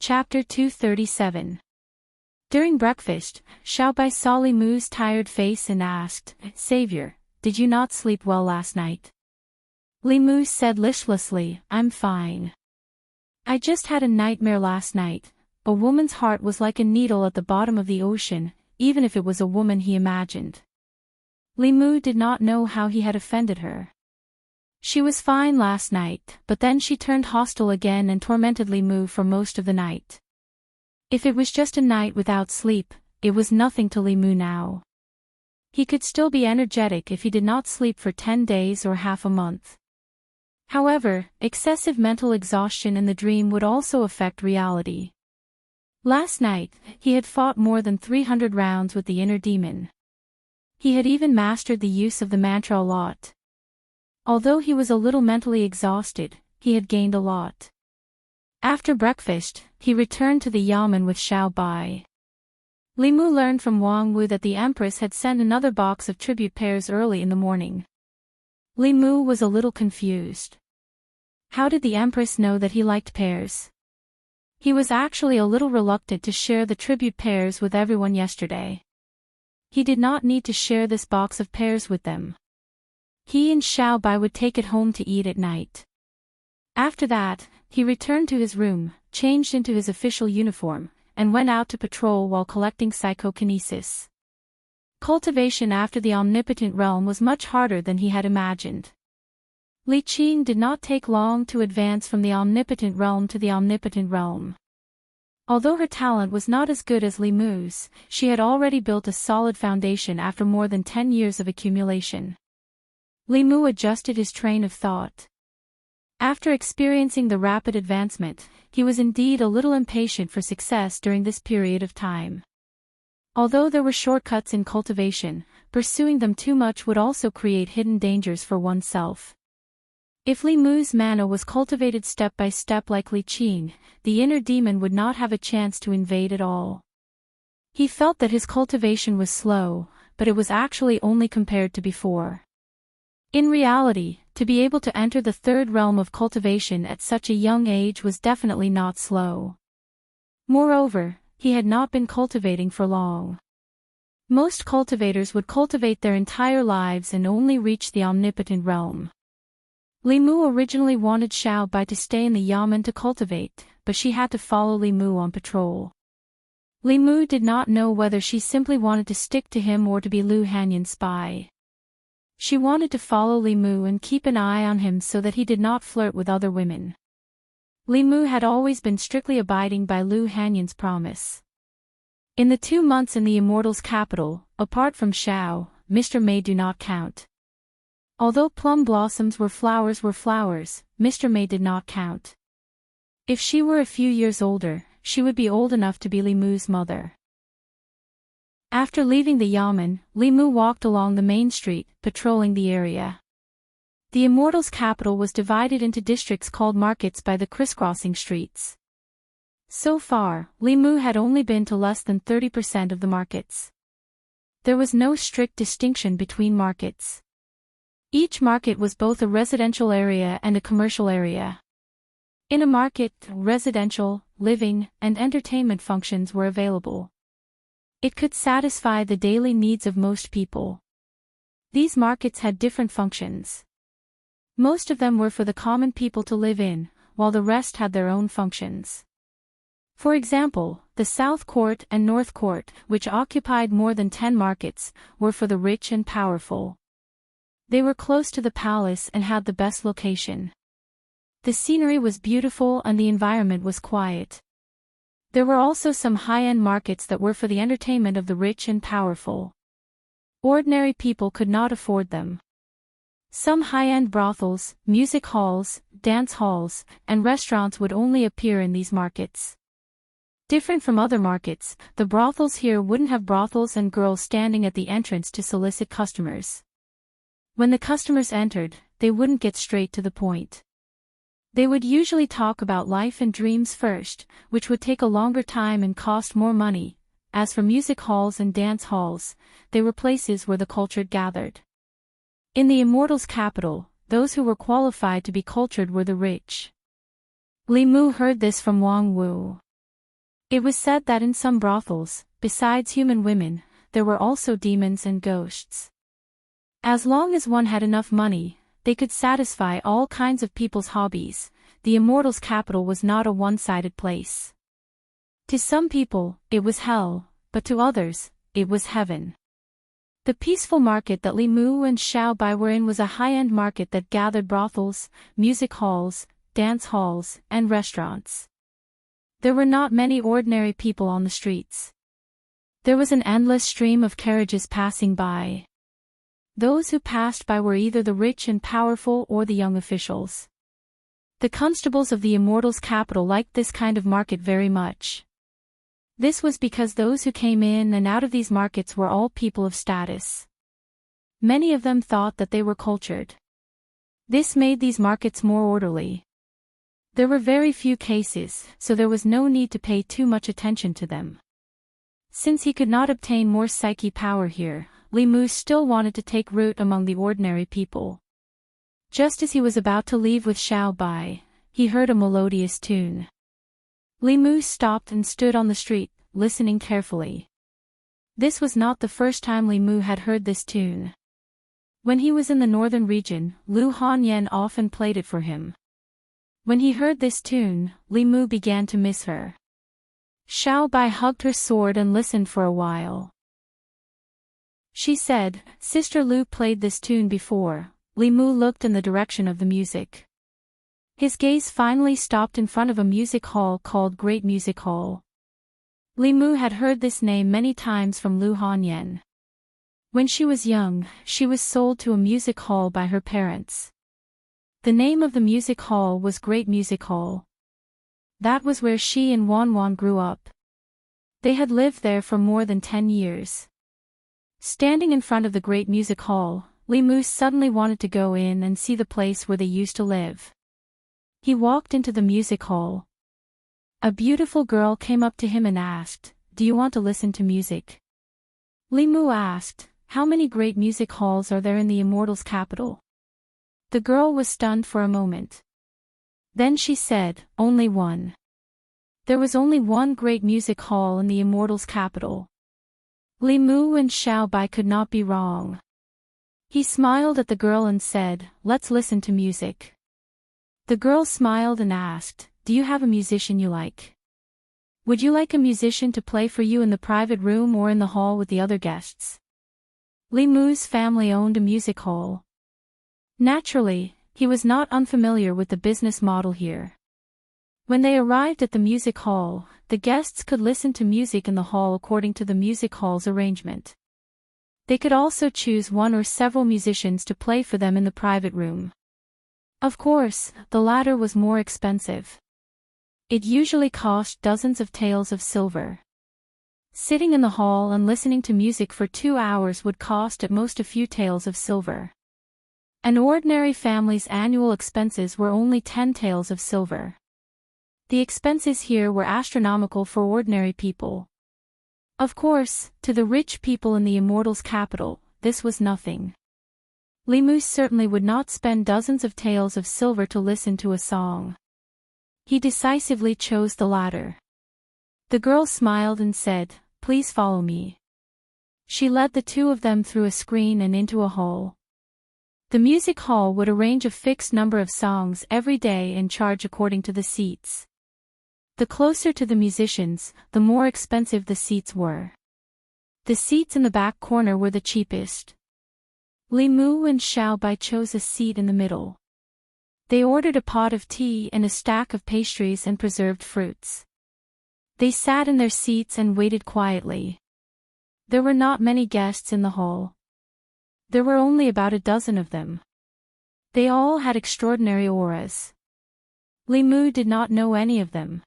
Chapter 237. During breakfast, Xiaobai saw Li Mu's tired face and asked, "Savior, did you not sleep well last night?" Li Mu said listlessly, "I'm fine. I just had a nightmare last night. A woman's heart was like a needle at the bottom of the ocean, even if it was a woman he imagined." Li Mu did not know how he had offended her. She was fine last night, but then she turned hostile again and tormented Li Mu for most of the night. If it was just a night without sleep, it was nothing to Li Mu now. He could still be energetic if he did not sleep for 10 days or half a month. However, excessive mental exhaustion in the dream would also affect reality. Last night, he had fought more than 300 rounds with the inner demon. He had even mastered the use of the mantra a lot. Although he was a little mentally exhausted, he had gained a lot. After breakfast, he returned to the yamen with Xiaobai. Li Mu learned from Wang Wu that the Empress had sent another box of tribute pears early in the morning. Li Mu was a little confused. How did the Empress know that he liked pears? He was actually a little reluctant to share the tribute pears with everyone yesterday. He did not need to share this box of pears with them. He and Xiaobai would take it home to eat at night. After that, he returned to his room, changed into his official uniform, and went out to patrol while collecting psychokinesis. Cultivation after the omnipotent realm was much harder than he had imagined. Li Qing did not take long to advance from the omnipotent realm to the omnipotent realm. Although her talent was not as good as Li Mu's, she had already built a solid foundation after more than 10 years of accumulation. Li Mu adjusted his train of thought. After experiencing the rapid advancement, he was indeed a little impatient for success during this period of time. Although there were shortcuts in cultivation, pursuing them too much would also create hidden dangers for oneself. If Li Mu's mana was cultivated step by step like Li Qing, the inner demon would not have a chance to invade at all. He felt that his cultivation was slow, but it was actually only compared to before. In reality, to be able to enter the third realm of cultivation at such a young age was definitely not slow. Moreover, he had not been cultivating for long. Most cultivators would cultivate their entire lives and only reach the omnipotent realm. Li Mu originally wanted Xiaobai to stay in the yamen to cultivate, but she had to follow Li Mu on patrol. Li Mu did not know whether she simply wanted to stick to him or to be Lu Hanyan's spy. She wanted to follow Li Mu and keep an eye on him so that he did not flirt with other women. Li Mu had always been strictly abiding by Lu Hanyan's promise. In the 2 months in the Immortals' capital, apart from Xiao, Mr. May do not count. Although plum blossoms were flowers, Mr. May did not count. If she were a few years older, she would be old enough to be Li Mu's mother. After leaving the yamen, Li Mu walked along the main street, patrolling the area. The Immortals' capital was divided into districts called markets by the crisscrossing streets. So far, Li Mu had only been to less than 30% of the markets. There was no strict distinction between markets. Each market was both a residential area and a commercial area. In a market, residential, living, and entertainment functions were available. It could satisfy the daily needs of most people. These markets had different functions. Most of them were for the common people to live in, while the rest had their own functions. For example, the South Court and North Court, which occupied more than 10 markets, were for the rich and powerful. They were close to the palace and had the best location. The scenery was beautiful and the environment was quiet. There were also some high-end markets that were for the entertainment of the rich and powerful. Ordinary people could not afford them. Some high-end brothels, music halls, dance halls, and restaurants would only appear in these markets. Different from other markets, the brothels here wouldn't have brothels and girls standing at the entrance to solicit customers. When the customers entered, they wouldn't get straight to the point. They would usually talk about life and dreams first, which would take a longer time and cost more money. As for music halls and dance halls, they were places where the cultured gathered. In the Immortals' capital, those who were qualified to be cultured were the rich. Li Mu heard this from Wang Wu. It was said that in some brothels, besides human women, there were also demons and ghosts. As long as one had enough money, they could satisfy all kinds of people's hobbies. The immortals' capital was not a one-sided place. To some people, it was hell, but to others, it was heaven. The peaceful market that Li Mu and Xiao Bai were in was a high-end market that gathered brothels, music halls, dance halls, and restaurants. There were not many ordinary people on the streets. There was an endless stream of carriages passing by. Those who passed by were either the rich and powerful or the young officials. The constables of the immortals' capital liked this kind of market very much. This was because those who came in and out of these markets were all people of status. Many of them thought that they were cultured. This made these markets more orderly. There were very few cases, so there was no need to pay too much attention to them. Since he could not obtain more psyche power here, Li Mu still wanted to take root among the ordinary people. Just as he was about to leave with Xiao Bai, he heard a melodious tune. Li Mu stopped and stood on the street, listening carefully. This was not the first time Li Mu had heard this tune. When he was in the northern region, Lu Hanyan often played it for him. When he heard this tune, Li Mu began to miss her. Xiao Bai hugged her sword and listened for a while. She said, "Sister Lu played this tune before." Li Mu looked in the direction of the music. His gaze finally stopped in front of a music hall called Great Music Hall. Li Mu had heard this name many times from Lu Hanyan. When she was young, she was sold to a music hall by her parents. The name of the music hall was Great Music Hall. That was where she and Wanwan grew up. They had lived there for more than 10 years. Standing in front of the Great Music Hall, Li Mu suddenly wanted to go in and see the place where they used to live. He walked into the music hall. A beautiful girl came up to him and asked, "Do you want to listen to music?" Li Mu asked, "How many great music halls are there in the immortals' capital?" The girl was stunned for a moment. Then she said, "Only one." There was only one great music hall in the immortals' capital. Li Mu and Xiao Bai could not be wrong. He smiled at the girl and said, "Let's listen to music." The girl smiled and asked, "Do you have a musician you like? Would you like a musician to play for you in the private room or in the hall with the other guests?" Li Mu's family owned a music hall. Naturally, he was not unfamiliar with the business model here. When they arrived at the music hall, the guests could listen to music in the hall according to the music hall's arrangement. They could also choose one or several musicians to play for them in the private room. Of course, the latter was more expensive. It usually cost dozens of taels of silver. Sitting in the hall and listening to music for 2 hours would cost at most a few taels of silver. An ordinary family's annual expenses were only 10 taels of silver. The expenses here were astronomical for ordinary people. Of course, to the rich people in the immortals' capital, this was nothing. Li Mu certainly would not spend dozens of taels of silver to listen to a song. He decisively chose the latter. The girl smiled and said, "Please follow me." She led the two of them through a screen and into a hall. The music hall would arrange a fixed number of songs every day and charge according to the seats. The closer to the musicians, the more expensive the seats were. The seats in the back corner were the cheapest. Li Mu and Xiao Bai chose a seat in the middle. They ordered a pot of tea and a stack of pastries and preserved fruits. They sat in their seats and waited quietly. There were not many guests in the hall. There were only about a dozen of them. They all had extraordinary auras. Li Mu did not know any of them.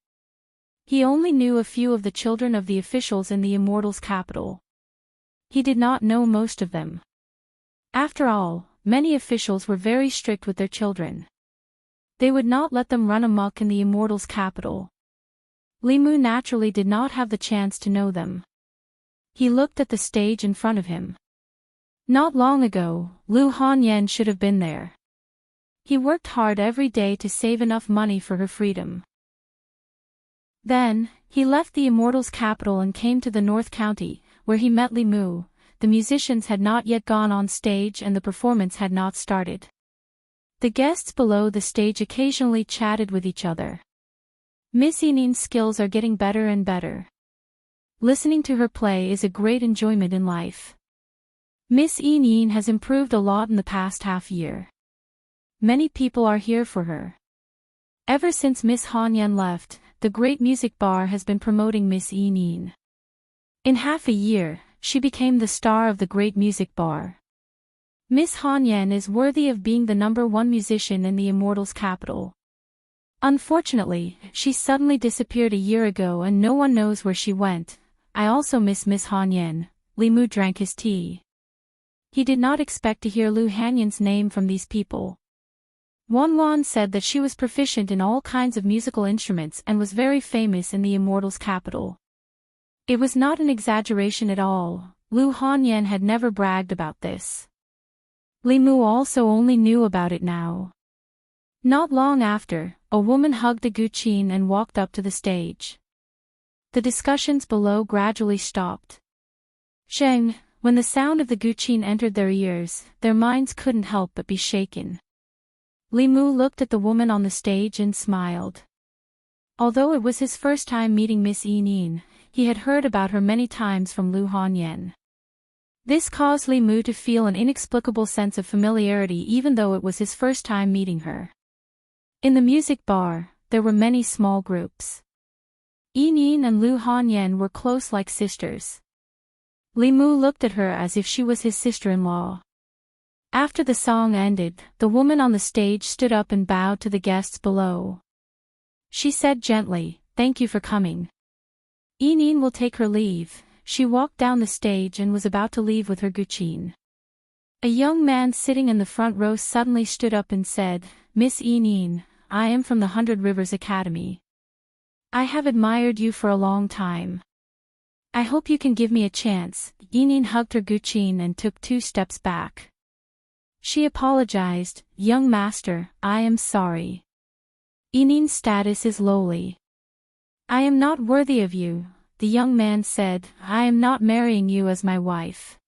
He only knew a few of the children of the officials in the immortals' capital. He did not know most of them. After all, many officials were very strict with their children. They would not let them run amok in the immortals' capital. Li Mu naturally did not have the chance to know them. He looked at the stage in front of him. Not long ago, Lu Hanyan should have been there. He worked hard every day to save enough money for her freedom. Then, he left the Immortals' capital and came to the North County, where he met Li Mu. The musicians had not yet gone on stage and the performance had not started. The guests below the stage occasionally chatted with each other. Miss Eneen's skills are getting better and better. Listening to her play is a great enjoyment in life. Miss Eneen has improved a lot in the past half year. Many people are here for her. Ever since Miss Hanyan left, the Great Music Bar has been promoting Miss Eneen. In half a year, she became the star of the Great Music Bar. Miss Hanyan is worthy of being the #1 musician in the Immortals' capital. Unfortunately, she suddenly disappeared a year ago and no one knows where she went. I also miss Miss Hanyan. Li Mu drank his tea. He did not expect to hear Lu Hanyan's name from these people. Wan said that she was proficient in all kinds of musical instruments and was very famous in the Immortals' capital. It was not an exaggeration at all. Lu Hanyan had never bragged about this. Li Mu also only knew about it now. Not long after, a woman hugged a Guqin and walked up to the stage. The discussions below gradually stopped. Sheng, when the sound of the Guqin entered their ears, their minds couldn't help but be shaken. Li Mu looked at the woman on the stage and smiled. Although it was his first time meeting Miss Eneen, he had heard about her many times from Lu Hanyan. This caused Li Mu to feel an inexplicable sense of familiarity even though it was his first time meeting her. In the music bar, there were many small groups. Eneen and Lu Hanyan were close like sisters. Li Mu looked at her as if she was his sister-in-law. After the song ended, the woman on the stage stood up and bowed to the guests below. She said gently, "Thank you for coming." Eneen will take her leave. She walked down the stage and was about to leave with her Guqin. A young man sitting in the front row suddenly stood up and said, "Miss Eneen, I am from the 100 Rivers Academy. I have admired you for a long time. I hope you can give me a chance." Eneen hugged her Guqin and took 2 steps back. She apologized, "Young master, I am sorry. Eneen's status is lowly. I am not worthy of you." The young man said, "I am not marrying you as my wife.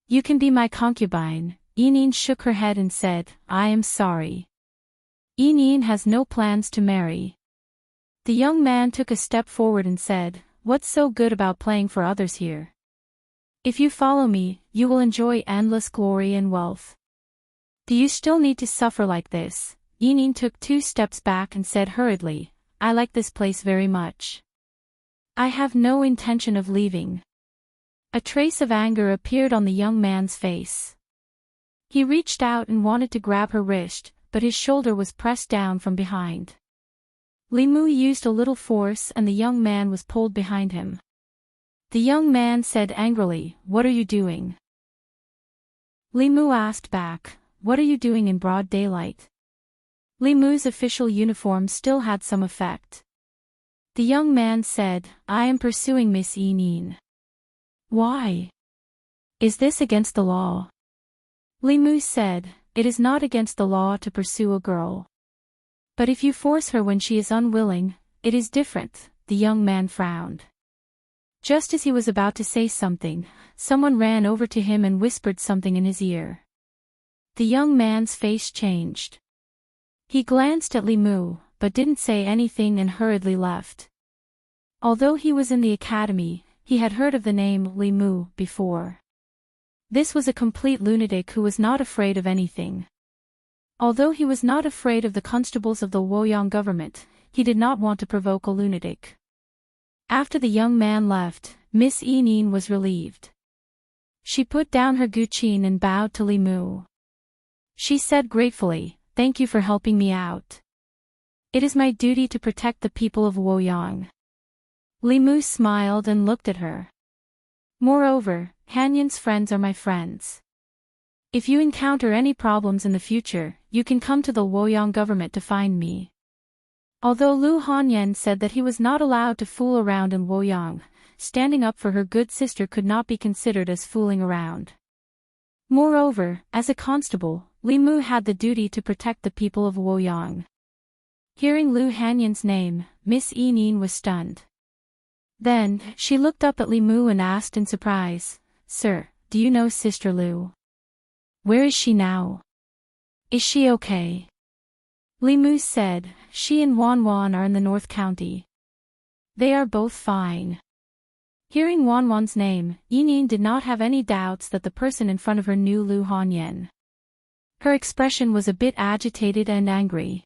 You can be my concubine." Eneen shook her head and said, "I am sorry. Eneen has no plans to marry." The young man took a step forward and said, "What's so good about playing for others here? If you follow me, you will enjoy endless glory and wealth. Do you still need to suffer like this?" Eneen took 2 steps back and said hurriedly, "I like this place very much. I have no intention of leaving." A trace of anger appeared on the young man's face. He reached out and wanted to grab her wrist, but his shoulder was pressed down from behind. Li Mu used a little force and the young man was pulled behind him. The young man said angrily, "What are you doing?" Li Mu asked back, "What are you doing in broad daylight?" Li Mu's official uniform still had some effect. The young man said, "I am pursuing Miss Eneen." "Why? Is this against the law?" Li Mu said, "It is not against the law to pursue a girl. But if you force her when she is unwilling, it is different." The young man frowned. Just as he was about to say something, someone ran over to him and whispered something in his ear. The young man's face changed. He glanced at Li Mu, but didn't say anything and hurriedly left. Although he was in the academy, he had heard of the name Li Mu before. This was a complete lunatic who was not afraid of anything. Although he was not afraid of the constables of the Woyang government, he did not want to provoke a lunatic. After the young man left, Miss Eneen was relieved. She put down her Guqin and bowed to Li Mu. She said gratefully, "Thank you for helping me out. It is my duty to protect the people of Woyang." Li Mu smiled and looked at her. "Moreover, Hanyan's friends are my friends. If you encounter any problems in the future, you can come to the Woyang government to find me." Although Lu Hanyan said that he was not allowed to fool around in Woyang, standing up for her good sister could not be considered as fooling around. Moreover, as a constable, Li Mu had the duty to protect the people of Woyang. Hearing Lu Hanyan's name, Miss Yinin was stunned. Then, she looked up at Li Mu and asked in surprise, "Sir, do you know Sister Lu? Where is she now? Is she okay?" Li Mu said, "She and Wan Wan are in the North County. They are both fine." Hearing Wan Wan's name, Yinin did not have any doubts that the person in front of her knew Lu Hanyan. Her expression was a bit agitated and angry.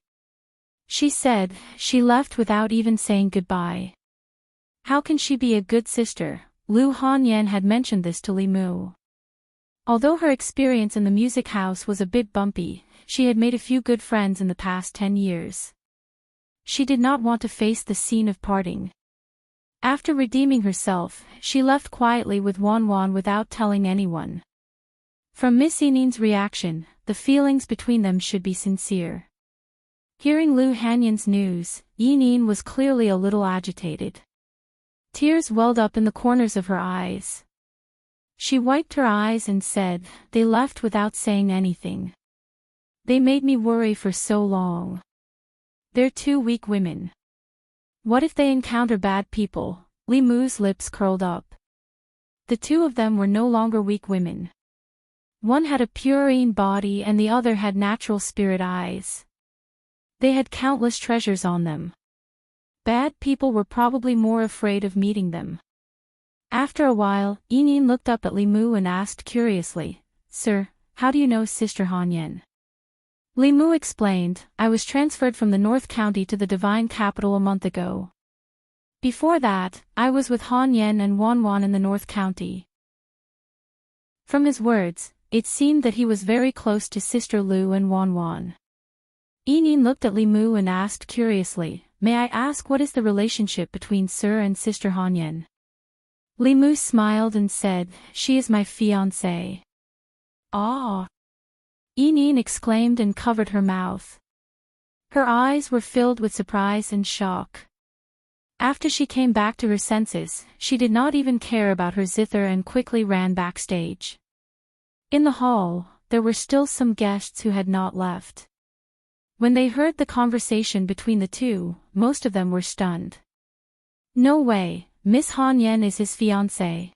She said, "She left without even saying goodbye. How can she be a good sister?" Lu Hanyan had mentioned this to Li Mu. Although her experience in the music house was a bit bumpy, she had made a few good friends in the past 10 years. She did not want to face the scene of parting. After redeeming herself, she left quietly with Wan Wan without telling anyone. From Miss Yinin's reaction, the feelings between them should be sincere. Hearing Lu Hanyan's news, Yinin was clearly a little agitated. Tears welled up in the corners of her eyes. She wiped her eyes and said, "They left without saying anything. They made me worry for so long. They're two weak women. What if they encounter bad people?" Li Mu's lips curled up. The two of them were no longer weak women. One had a purine body and the other had natural spirit eyes. They had countless treasures on them. Bad people were probably more afraid of meeting them. After a while, Yinin looked up at Li Mu and asked curiously, "Sir, how do you know Sister Hanyan?" Li Mu explained, "I was transferred from the North County to the Divine Capital a month ago. Before that, I was with Hanyan and Wan Wan in the North County." From his words, it seemed that he was very close to Sister Lu and Wan Wan. Yinin looked at Li Mu and asked curiously, "May I ask what is the relationship between Sir and Sister Hanyan?" Li Mu smiled and said, "She is my fiancée." "Ah!" Yinin exclaimed and covered her mouth. Her eyes were filled with surprise and shock. After she came back to her senses, she did not even care about her zither and quickly ran backstage. In the hall, there were still some guests who had not left. When they heard the conversation between the two, most of them were stunned. "No way, Miss Hanyan is his fiancée.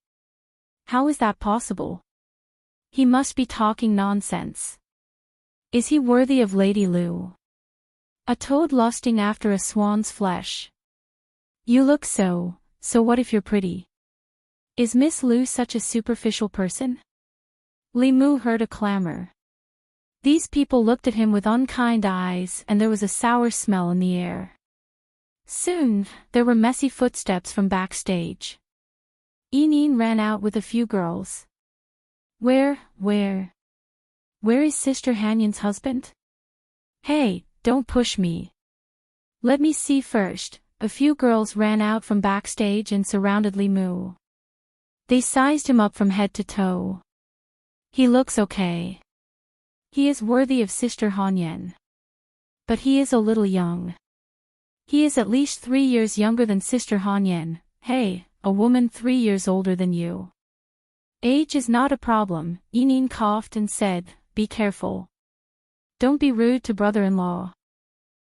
How is that possible? He must be talking nonsense. Is he worthy of Lady Lu? A toad lusting after a swan's flesh. You look so what if you're pretty? Is Miss Lu such a superficial person?" Li Mu heard a clamor. These people looked at him with unkind eyes and there was a sour smell in the air. Soon, there were messy footsteps from backstage. Yinin ran out with a few girls. Where is Sister Hanyan's husband? Hey, don't push me. Let me see first." A few girls ran out from backstage and surrounded Li Mu. They sized him up from head to toe. "He looks okay. He is worthy of Sister Hanyan. But he is a little young. He is at least 3 years younger than Sister Hanyan. Hey, a woman 3 years older than you. Age is not a problem." Yinin coughed and said, "Be careful. Don't be rude to brother-in-law."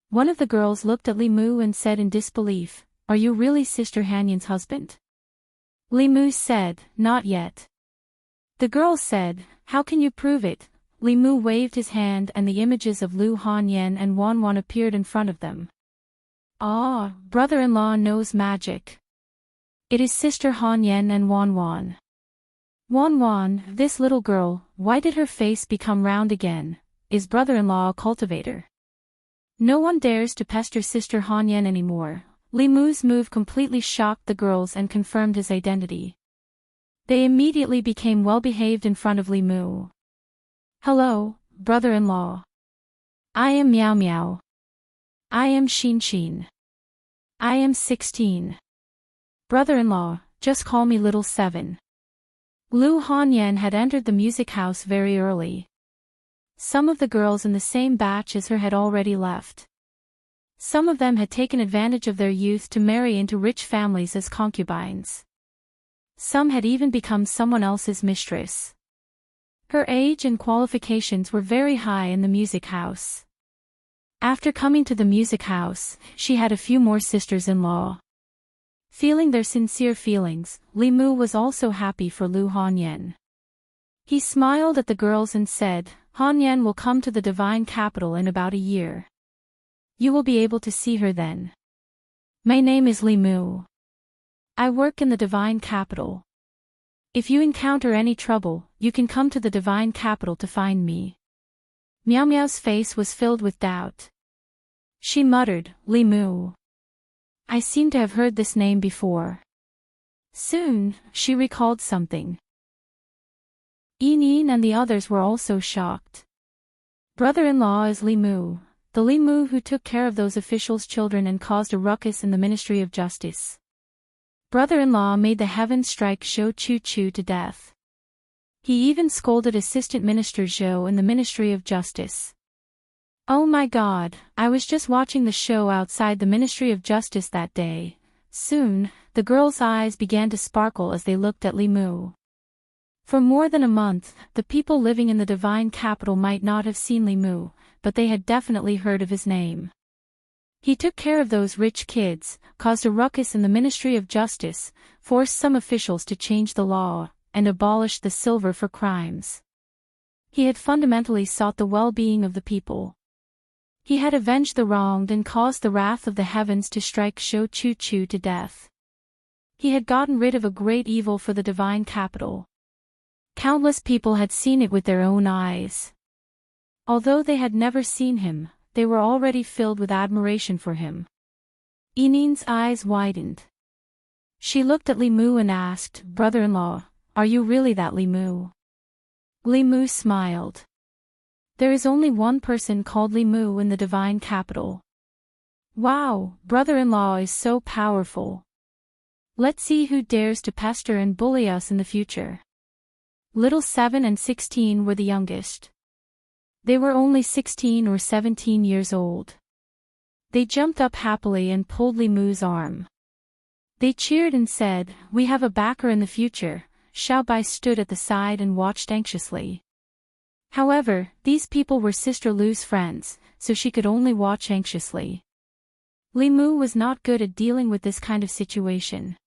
One of the girls looked at Li Mu and said in disbelief, "Are you really Sister Hanyan's husband?" Li Mu said, "Not yet." The girl said, "How can you prove it?" Li Mu waved his hand and the images of Lu Hanyan and Wan Wan appeared in front of them. "Ah, brother-in-law knows magic. It is Sister Hanyan and Wan Wan." "Wan Wan, this little girl, why did her face become round again? Is brother-in-law a cultivator?" No one dares to pester Sister Hanyan anymore. Li Mu's move completely shocked the girls and confirmed his identity. They immediately became well-behaved in front of Li Mu. "Hello, brother-in-law. I am Miao Miao. I am Xin Xin. I am 16. Brother-in-law, just call me Little 7. Lu Hanyan had entered the music house very early. Some of the girls in the same batch as her had already left. Some of them had taken advantage of their youth to marry into rich families as concubines. Some had even become someone else's mistress. Her age and qualifications were very high in the music house. After coming to the music house, she had a few more sisters-in-law. Feeling their sincere feelings, Li Mu was also happy for Lu Hanyan. He smiled at the girls and said, Hanyan will come to the divine capital in about a year. You will be able to see her then. My name is Li Mu. I work in the divine capital. If you encounter any trouble, you can come to the divine capital to find me. Miao Miao's face was filled with doubt. She muttered, Li Mu. I seem to have heard this name before. Soon, she recalled something. Yin and the others were also shocked. Brother-in-law is Li Mu, the Li Mu who took care of those officials' children and caused a ruckus in the Ministry of Justice. Brother-in-law made the heavens strike Zhou Chu to death. He even scolded Assistant Minister Zhou in the Ministry of Justice. Oh my God, I was just watching the show outside the Ministry of Justice that day. Soon, the girls' eyes began to sparkle as they looked at Li Mu. For more than a month, the people living in the divine capital might not have seen Li Mu, but they had definitely heard of his name. He took care of those rich kids, caused a ruckus in the Ministry of Justice, forced some officials to change the law, and abolished the silver for crimes. He had fundamentally sought the well-being of the people. He had avenged the wronged and caused the wrath of the heavens to strike Zhou Chu to death. He had gotten rid of a great evil for the divine capital. Countless people had seen it with their own eyes. Although they had never seen him, they were already filled with admiration for him. Yinin's eyes widened. She looked at Li Mu and asked, Brother-in-law, are you really that Li Mu? Li Mu smiled. There is only one person called Li Mu in the divine capital. Wow, brother-in-law is so powerful. Let's see who dares to pester and bully us in the future. Little 7 and 16 were the youngest. They were only 16 or 17 years old. They jumped up happily and pulled Li Mu's arm. They cheered and said, We have a backer in the future. Xiao Bai stood at the side and watched anxiously. However, these people were Sister Lu's friends, so she could only watch anxiously. Li Mu was not good at dealing with this kind of situation.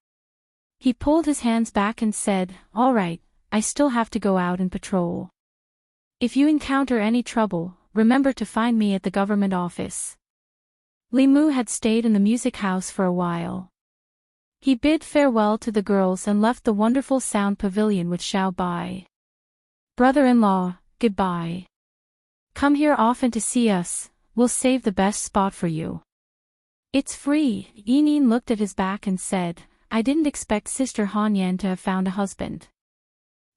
He pulled his hands back and said, All right, I still have to go out and patrol. If you encounter any trouble, remember to find me at the government office. Li Mu had stayed in the music house for a while. He bid farewell to the girls and left the wonderful sound pavilion with Xiao Bai. Brother-in-law, goodbye. Come here often to see us, we'll save the best spot for you. It's free. Yinin looked at his back and said, I didn't expect Sister Hanyan to have found a husband.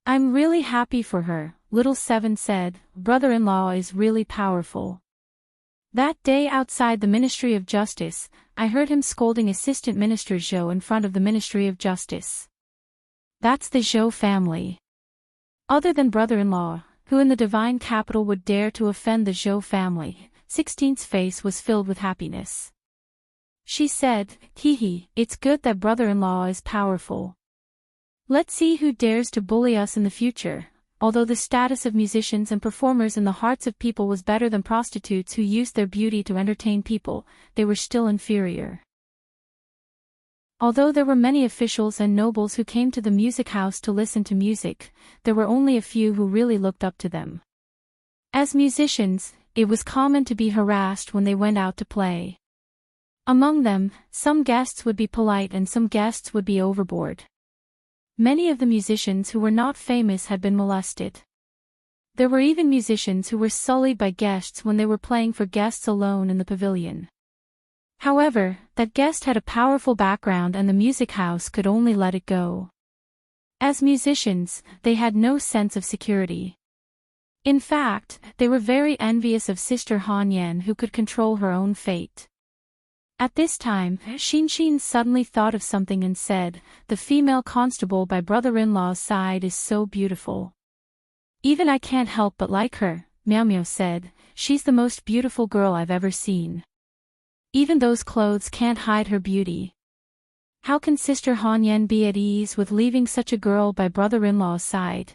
I'm really happy for her, Little 7 said, brother-in-law is really powerful. That day outside the Ministry of Justice, I heard him scolding Assistant Minister Zhou in front of the Ministry of Justice. That's the Zhou family. Other than brother-in-law, who in the divine capital would dare to offend the Zhou family? 16's face was filled with happiness. She said, Hee, it's good that brother-in-law is powerful. Let's see who dares to bully us in the future. Although the status of musicians and performers in the hearts of people was better than prostitutes who used their beauty to entertain people, they were still inferior. Although there were many officials and nobles who came to the music house to listen to music, there were only a few who really looked up to them. As musicians, it was common to be harassed when they went out to play. Among them, some guests would be polite and some guests would be overboard. Many of the musicians who were not famous had been molested. There were even musicians who were sullied by guests when they were playing for guests alone in the pavilion. However, that guest had a powerful background and the music house could only let it go. As musicians, they had no sense of security. In fact, they were very envious of Sister Hanyan who could control her own fate. At this time, Xin suddenly thought of something and said, the female constable by brother-in-law's side is so beautiful. Even I can't help but like her, Miao Miao said, she's the most beautiful girl I've ever seen. Even those clothes can't hide her beauty. How can Sister Hanyan be at ease with leaving such a girl by brother-in-law's side?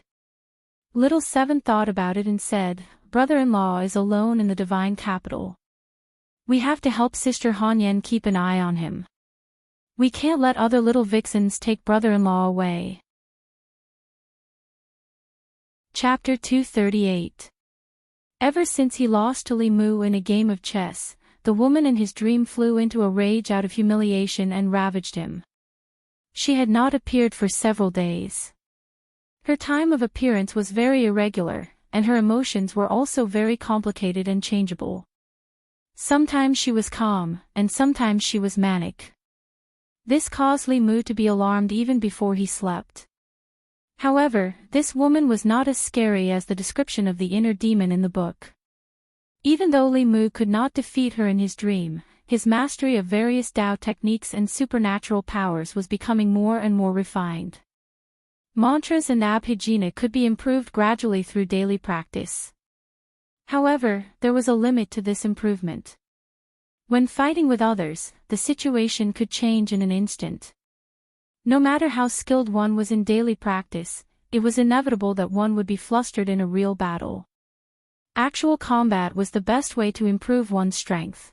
Little 7 thought about it and said, brother-in-law is alone in the divine capital. We have to help Sister Hanyan keep an eye on him. We can't let other little vixens take brother-in-law away. Chapter 238. Ever since he lost to Li Mu in a game of chess, the woman in his dream flew into a rage out of humiliation and ravaged him. She had not appeared for several days. Her time of appearance was very irregular, and her emotions were also very complicated and changeable. Sometimes she was calm, and sometimes she was manic. This caused Li Mu to be alarmed even before he slept. However, this woman was not as scary as the description of the inner demon in the book. Even though Li Mu could not defeat her in his dream, his mastery of various Tao techniques and supernatural powers was becoming more and more refined. Mantras and abhijna could be improved gradually through daily practice. However, there was a limit to this improvement. When fighting with others, the situation could change in an instant. No matter how skilled one was in daily practice, it was inevitable that one would be flustered in a real battle. Actual combat was the best way to improve one's strength.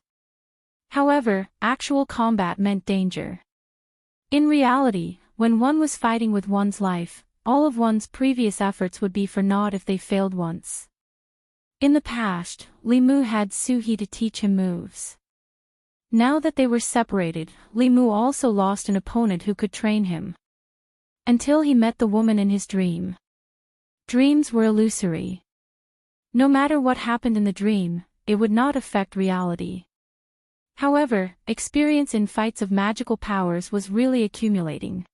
However, actual combat meant danger. In reality, when one was fighting with one's life, all of one's previous efforts would be for naught if they failed once. In the past, Li Mu had Su He to teach him moves. Now that they were separated, Li Mu also lost an opponent who could train him. Until he met the woman in his dream. Dreams were illusory. No matter what happened in the dream, it would not affect reality. However, experience in fights of magical powers was really accumulating.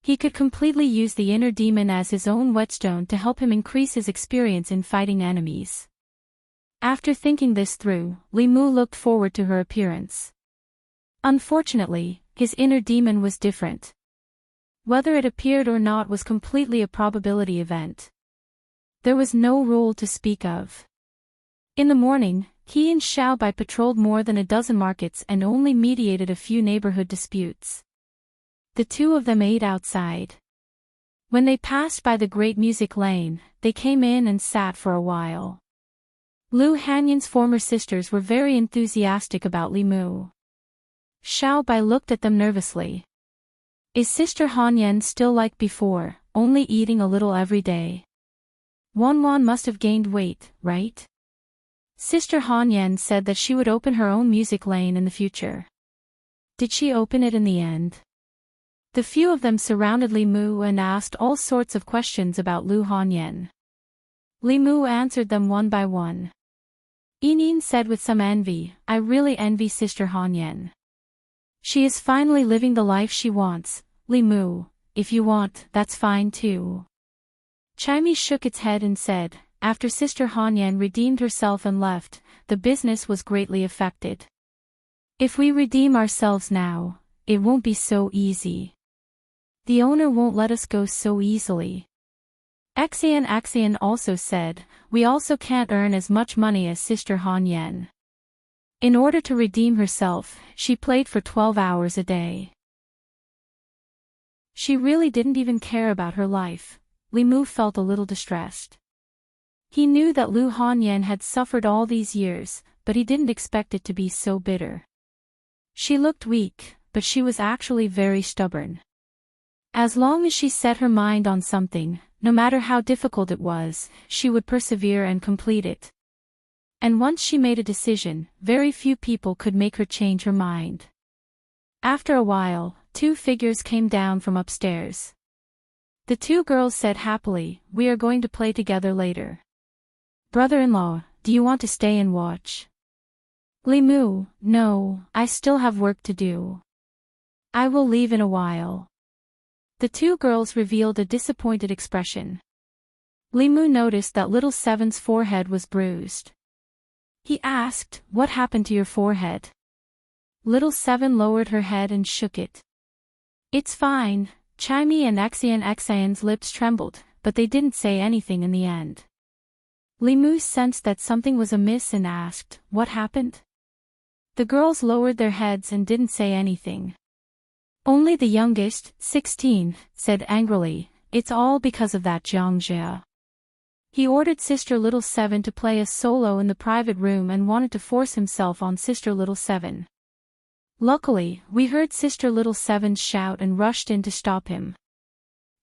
He could completely use the inner demon as his own whetstone to help him increase his experience in fighting enemies. After thinking this through, Li Mu looked forward to her appearance. Unfortunately, his inner demon was different. Whether it appeared or not was completely a probability event. There was no rule to speak of. In the morning, he and Xiaobai patrolled more than a dozen markets and only mediated a few neighborhood disputes. The two of them ate outside. When they passed by the Great Music Lane, they came in and sat for a while. Lu Hanyan's former sisters were very enthusiastic about Li Mu. Xiaobai looked at them nervously. Is Sister Hanyan still like before, only eating a little every day? Wanwan must have gained weight, right? Sister Hanyan said that she would open her own music lane in the future. Did she open it in the end? The few of them surrounded Li Mu and asked all sorts of questions about Lu Hanyan. Li Mu answered them one by one. Yinin said with some envy, I really envy Sister Hanyan. She is finally living the life she wants. Li Mu, if you want, that's fine too. Chimey shook its head and said, after Sister Hanyan redeemed herself and left, the business was greatly affected. If we redeem ourselves now, it won't be so easy. The owner won't let us go so easily. Axian also said, we also can't earn as much money as Sister Hanyan. In order to redeem herself, she played for 12 hours a day. She really didn't even care about her life. Li Mu felt a little distressed. He knew that Lu Hanyan had suffered all these years, but he didn't expect it to be so bitter. She looked weak, but she was actually very stubborn. As long as she set her mind on something, no matter how difficult it was, she would persevere and complete it. And once she made a decision, very few people could make her change her mind. After a while, two figures came down from upstairs. The two girls said happily, we are going to play together later. Brother-in-law, do you want to stay and watch? Li Mu, no, I still have work to do. I will leave in a while. The two girls revealed a disappointed expression. Li Mu noticed that little Seven's forehead was bruised. He asked, what happened to your forehead? Little Seven lowered her head and shook it. It's fine. Chimey and Axian's lips trembled, but they didn't say anything in the end. Li Mu sensed that something was amiss and asked, what happened? The girls lowered their heads and didn't say anything. Only the youngest, 16, said angrily, it's all because of that Jiang Jia. He ordered Sister Little Seven to play a solo in the private room and wanted to force himself on Sister Little Seven. Luckily, we heard Sister Little Seven's shout and rushed in to stop him.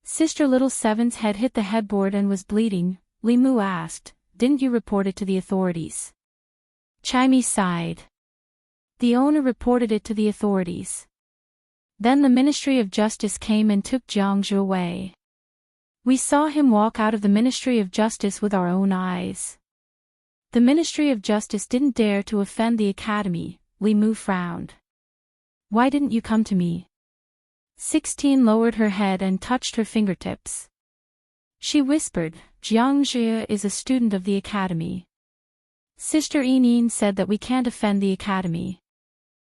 Sister Little Seven's head hit the headboard and was bleeding. Limu asked, "Didn't you report it to the authorities?" Chimey sighed. "The owner reported it to the authorities. Then the Ministry of Justice came and took Jiangzhu away. We saw him walk out of the Ministry of Justice with our own eyes. The Ministry of Justice didn't dare to offend the Academy." Limu frowned. "Why didn't you come to me?" 16 lowered her head and touched her fingertips. She whispered, "Jiangzhu is a student of the Academy. Sister Enin said that we can't offend the Academy.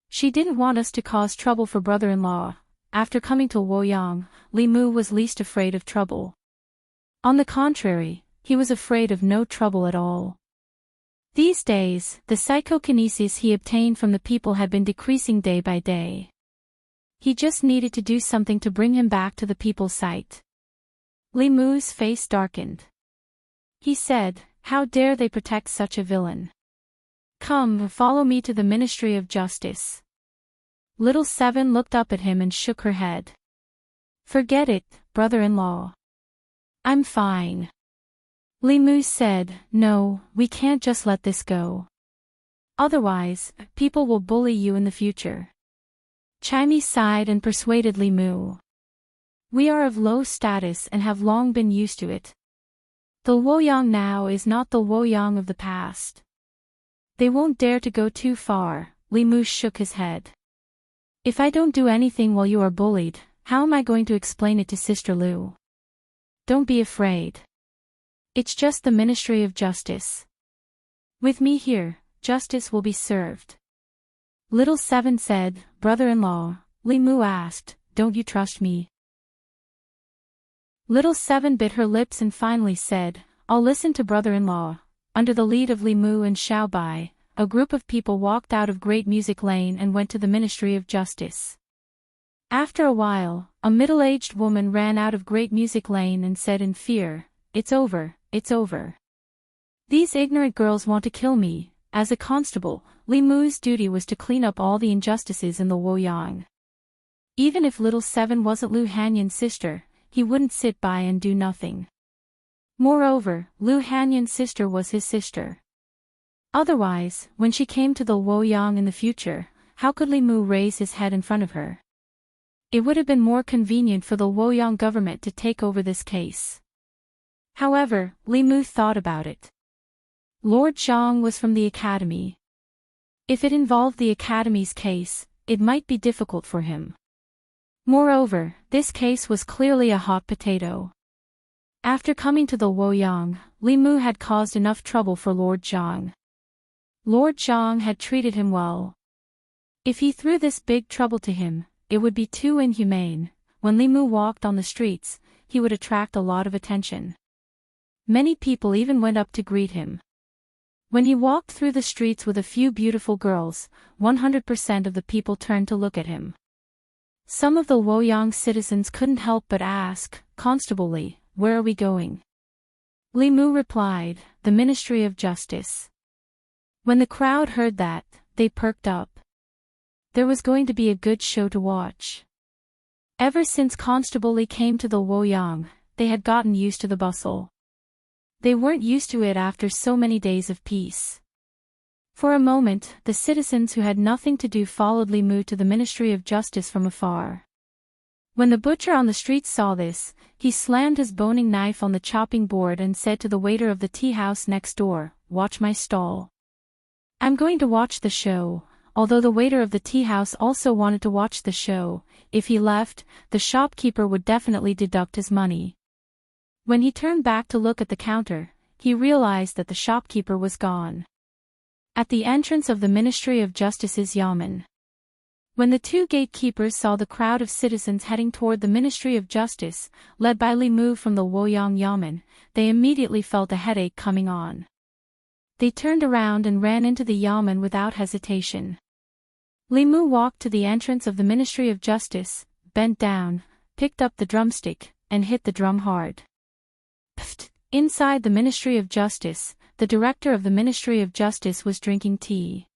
She didn't want us to cause trouble for brother-in-law." After coming to Luoyang, Limu was least afraid of trouble. On the contrary, he was afraid of no trouble at all. These days, the psychokinesis he obtained from the people had been decreasing day by day. He just needed to do something to bring him back to the people's sight. Limu's face darkened. He said, "How dare they protect such a villain? Come, follow me to the Ministry of Justice." Little Seven looked up at him and shook her head. "Forget it, brother-in-law. I'm fine." Limu said, "No, we can't just let this go. Otherwise, people will bully you in the future." Chimey sighed and persuaded Limu. "We are of low status and have long been used to it. The Luoyang now is not the Luoyang of the past. They won't dare to go too far." Limu shook his head. "If I don't do anything while you are bullied, how am I going to explain it to Sister Lu? Don't be afraid. It's just the Ministry of Justice. With me here, justice will be served." Little Seven said, "Brother-in-law," Limu asked, "don't you trust me?" Little Seven bit her lips and finally said, "I'll listen to brother-in-law." Under the lead of Limu and Xiaobai, a group of people walked out of Great Music Lane and went to the Ministry of Justice. After a while, a middle-aged woman ran out of Great Music Lane and said in fear, "It's over, it's over. These ignorant girls want to kill me." As a constable, Limu's duty was to clean up all the injustices in the Luoyang. Even if Little Seven wasn't Lu Hanyan's sister, he wouldn't sit by and do nothing. Moreover, Lu Hanyan's sister was his sister. Otherwise, when she came to the Luoyang in the future, how could Limu raise his head in front of her? It would have been more convenient for the Luoyang government to take over this case. However, Limu thought about it. Lord Zhang was from the Academy. If it involved the Academy's case, it might be difficult for him. Moreover, this case was clearly a hot potato. After coming to the Luoyang, Limu had caused enough trouble for Lord Zhang. Lord Zhang had treated him well. If he threw this big trouble to him, it would be too inhumane. When Limu walked on the streets, he would attract a lot of attention. Many people even went up to greet him. When he walked through the streets with a few beautiful girls, 100% of the people turned to look at him. Some of the Luoyang citizens couldn't help but ask, "Constable, where are we going?" Limu replied, "The Ministry of Justice." When the crowd heard that, they perked up. There was going to be a good show to watch. Ever since Constable Li came to the Luoyang, they had gotten used to the bustle. They weren't used to it after so many days of peace. For a moment, the citizens who had nothing to do followed Limu to the Ministry of Justice from afar. When the butcher on the street saw this, he slammed his boning knife on the chopping board and said to the waiter of the tea house next door, "Watch my stall. I'm going to watch the show." Although the waiter of the tea house also wanted to watch the show, if he left, the shopkeeper would definitely deduct his money. When he turned back to look at the counter, he realized that the shopkeeper was gone. At the entrance of the Ministry of Justice's yamen. When the two gatekeepers saw the crowd of citizens heading toward the Ministry of Justice, led by Limu from the Luoyang yamen, they immediately felt a headache coming on. They turned around and ran into the yamen without hesitation. Limu walked to the entrance of the Ministry of Justice, bent down, picked up the drumstick, and hit the drum hard. Pft! Inside the Ministry of Justice, the director of the Ministry of Justice was drinking tea.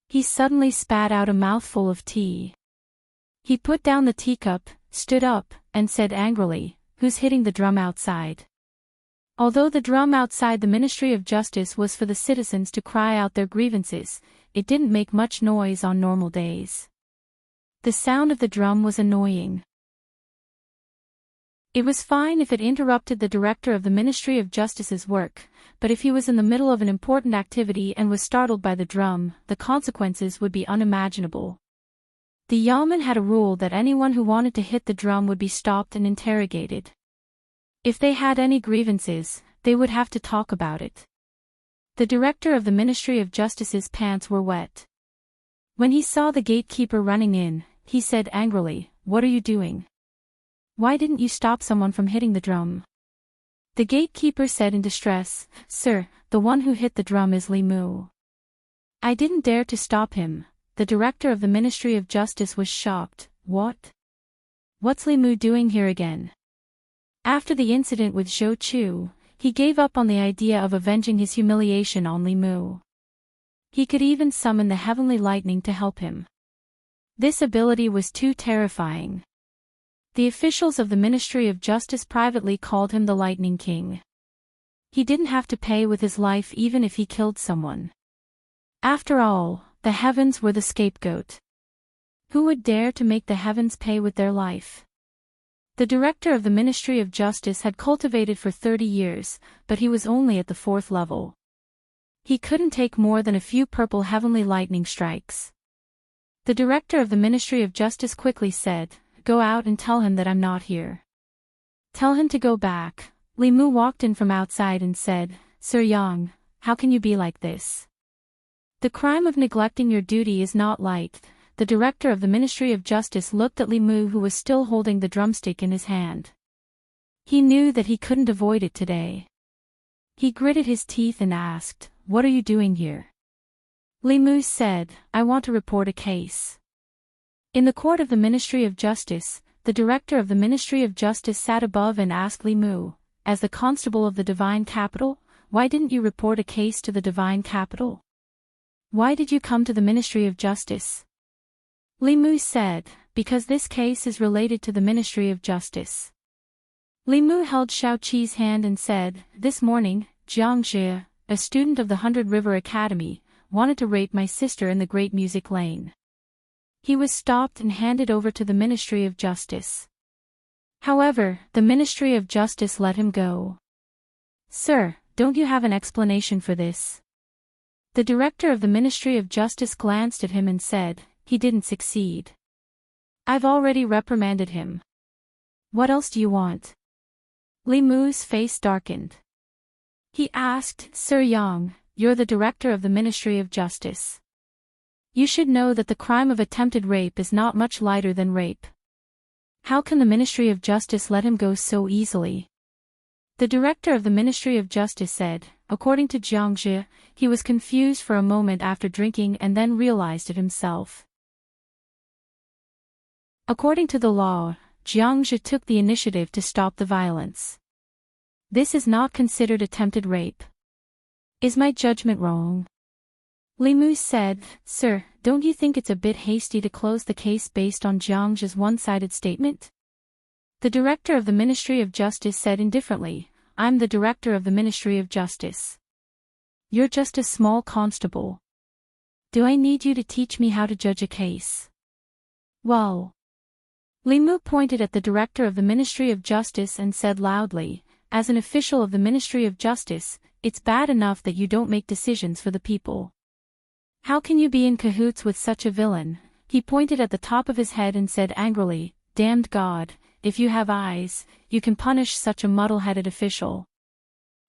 He suddenly spat out a mouthful of tea. He put down the teacup, stood up, and said angrily, "Who's hitting the drum outside?" Although the drum outside the Ministry of Justice was for the citizens to cry out their grievances, it didn't make much noise on normal days. The sound of the drum was annoying. It was fine if it interrupted the director of the Ministry of Justice's work, but if he was in the middle of an important activity and was startled by the drum, the consequences would be unimaginable. The yeoman had a rule that anyone who wanted to hit the drum would be stopped and interrogated. If they had any grievances, they would have to talk about it. The director of the Ministry of Justice's pants were wet. When he saw the gatekeeper running in, he said angrily, "What are you doing? Why didn't you stop someone from hitting the drum?" The gatekeeper said in distress, "Sir, the one who hit the drum is Li Mu. I didn't dare to stop him." The director of the Ministry of Justice was shocked. "What? What's Li Mu doing here again?" After the incident with Zhou Chu, he gave up on the idea of avenging his humiliation on Li Mu. He could even summon the heavenly lightning to help him. This ability was too terrifying. The officials of the Ministry of Justice privately called him the Lightning King. He didn't have to pay with his life even if he killed someone. After all, the heavens were the scapegoat. Who would dare to make the heavens pay with their life? The director of the Ministry of Justice had cultivated for 30 years, but he was only at the 4th level. He couldn't take more than a few purple heavenly lightning strikes. The director of the Ministry of Justice quickly said, "Go out and tell him that I'm not here. Tell him to go back." Li Mu walked in from outside and said, "Sir Yang, how can you be like this? The crime of neglecting your duty is not light." The director of the Ministry of Justice looked at Li Mu, who was still holding the drumstick in his hand. He knew that he couldn't avoid it today. He gritted his teeth and asked, "What are you doing here?" Li Mu said, "I want to report a case." In the court of the Ministry of Justice, the director of the Ministry of Justice sat above and asked Li Mu, "As the constable of the divine capital, why didn't you report a case to the divine capital? Why did you come to the Ministry of Justice?" Li Mu said, "Because this case is related to the Ministry of Justice." Li Mu held Xiaoqi's hand and said, "This morning, Jiang Jie, a student of the 100 River Academy, wanted to rape my sister in the Great Music Lane. He was stopped and handed over to the Ministry of Justice. However, the Ministry of Justice let him go." "Sir, don't you have an explanation for this?" The director of the Ministry of Justice glanced at him and said, "He didn't succeed. I've already reprimanded him. What else do you want?" Li Mu's face darkened. He asked, "Sir Yang, you're the director of the Ministry of Justice. You should know that the crime of attempted rape is not much lighter than rape. How can the Ministry of Justice let him go so easily?" The director of the Ministry of Justice said, "According to Jiang Jie, he was confused for a moment after drinking and then realized it himself. According to the law, Jiang Jie took the initiative to stop the violence. This is not considered attempted rape. Is my judgment wrong?" Li Mu said, "Sir, don't you think it's a bit hasty to close the case based on Jiang Jie's one-sided statement?" The director of the Ministry of Justice said indifferently, "I'm the director of the Ministry of Justice. You're just a small constable. Do I need you to teach me how to judge a case?" "Well." Li Mu pointed at the director of the Ministry of Justice and said loudly, "As an official of the Ministry of Justice, it's bad enough that you don't make decisions for the people. How can you be in cahoots with such a villain?" He pointed at the top of his head and said angrily, "Damned God, if you have eyes, you can punish such a muddle-headed official."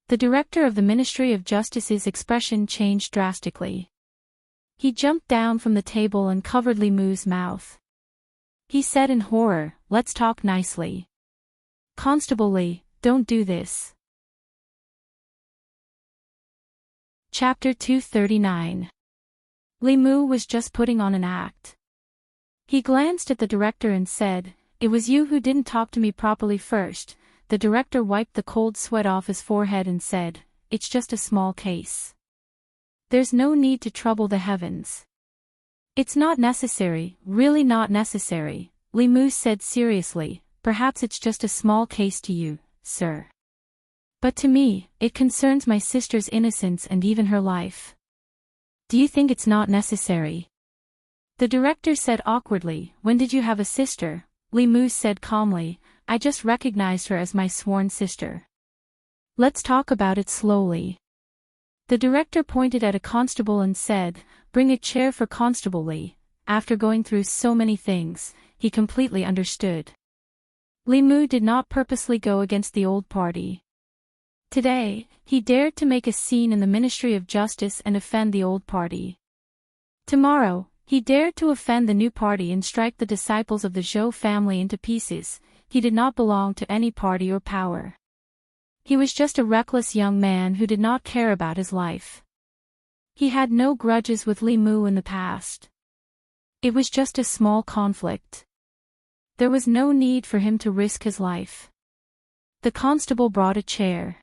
The director of the Ministry of Justice's expression changed drastically. He jumped down from the table and covered Li Mu's mouth. He said in horror, "Let's talk nicely. Constable Li, don't do this." Chapter 239. Li Mu was just putting on an act. He glanced at the director and said, "It was you who didn't talk to me properly first." the director wiped the cold sweat off his forehead and said, "It's just a small case. There's no need to trouble the heavens." "It's not necessary, really not necessary," Limou said seriously. "Perhaps it's just a small case to you, sir. But to me, it concerns my sister's innocence and even her life." "Do you think it's not necessary?" the director said awkwardly. "When did you have a sister?" Limou said calmly. "I just recognized her as my sworn sister." "Let's talk about it slowly." The director pointed at a constable and said, "Bring a chair for Constable Lee." After going through so many things, he completely understood. Limou did not purposely go against the old party. Today, he dared to make a scene in the Ministry of Justice and offend the old party. Tomorrow, he dared to offend the new party and strike the disciples of the Zhou family into pieces. He did not belong to any party or power. He was just a reckless young man who did not care about his life. He had no grudges with Limou in the past. It was just a small conflict. There was no need for him to risk his life. The constable brought a chair.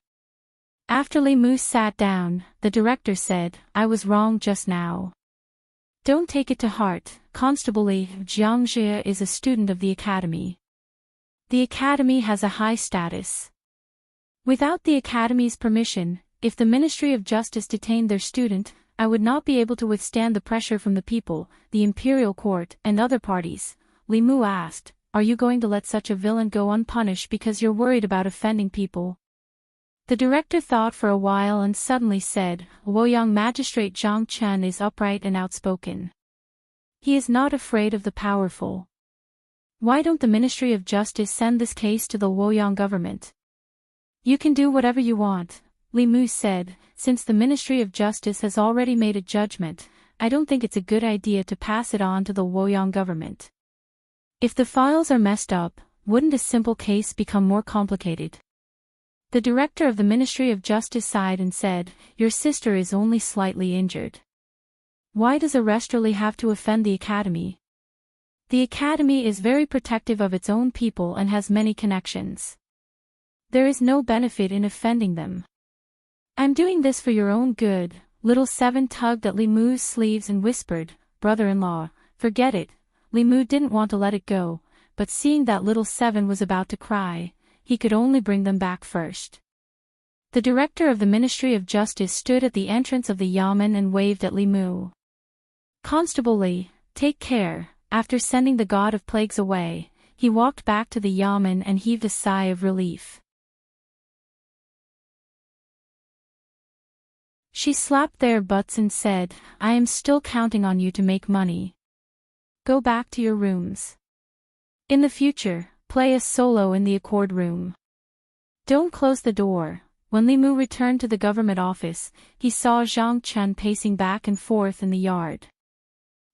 After Limou sat down, the director said, "I was wrong just now. Don't take it to heart. Constable Li Jiangjie is a student of the academy. The academy has a high status. Without the academy's permission, if the Ministry of Justice detained their student, I would not be able to withstand the pressure from the people, the imperial court, and other parties." Limou asked, "Are you going to let such a villain go unpunished because you're worried about offending people?" The director thought for a while and suddenly said, "Luoyang Magistrate Zhang Chen is upright and outspoken. He is not afraid of the powerful. Why don't the Ministry of Justice send this case to the Luoyang government?" "You can do whatever you want," Limou said. "Since the Ministry of Justice has already made a judgment, I don't think it's a good idea to pass it on to the Luoyang government. If the files are messed up, wouldn't a simple case become more complicated?" The director of the Ministry of Justice sighed and said, "Your sister is only slightly injured. Why does Arresterly have to offend the academy? The academy is very protective of its own people and has many connections. There is no benefit in offending them." "I'm doing this for your own good." Little Seven tugged at Limou's sleeves and whispered, "Brother-in-law, forget it." Limou didn't want to let it go, but seeing that Little Seven was about to cry, he could only bring them back first. The director of the Ministry of Justice stood at the entrance of the Yamen and waved at Limou. "Constable Li, take care." After sending the God of Plagues away, he walked back to the Yamen and heaved a sigh of relief. She slapped their butts and said, "I am still counting on you to make money. Go back to your rooms. In the future, play a solo in the accord room. Don't close the door." When Limou returned to the government office, he saw Zhang Chen pacing back and forth in the yard.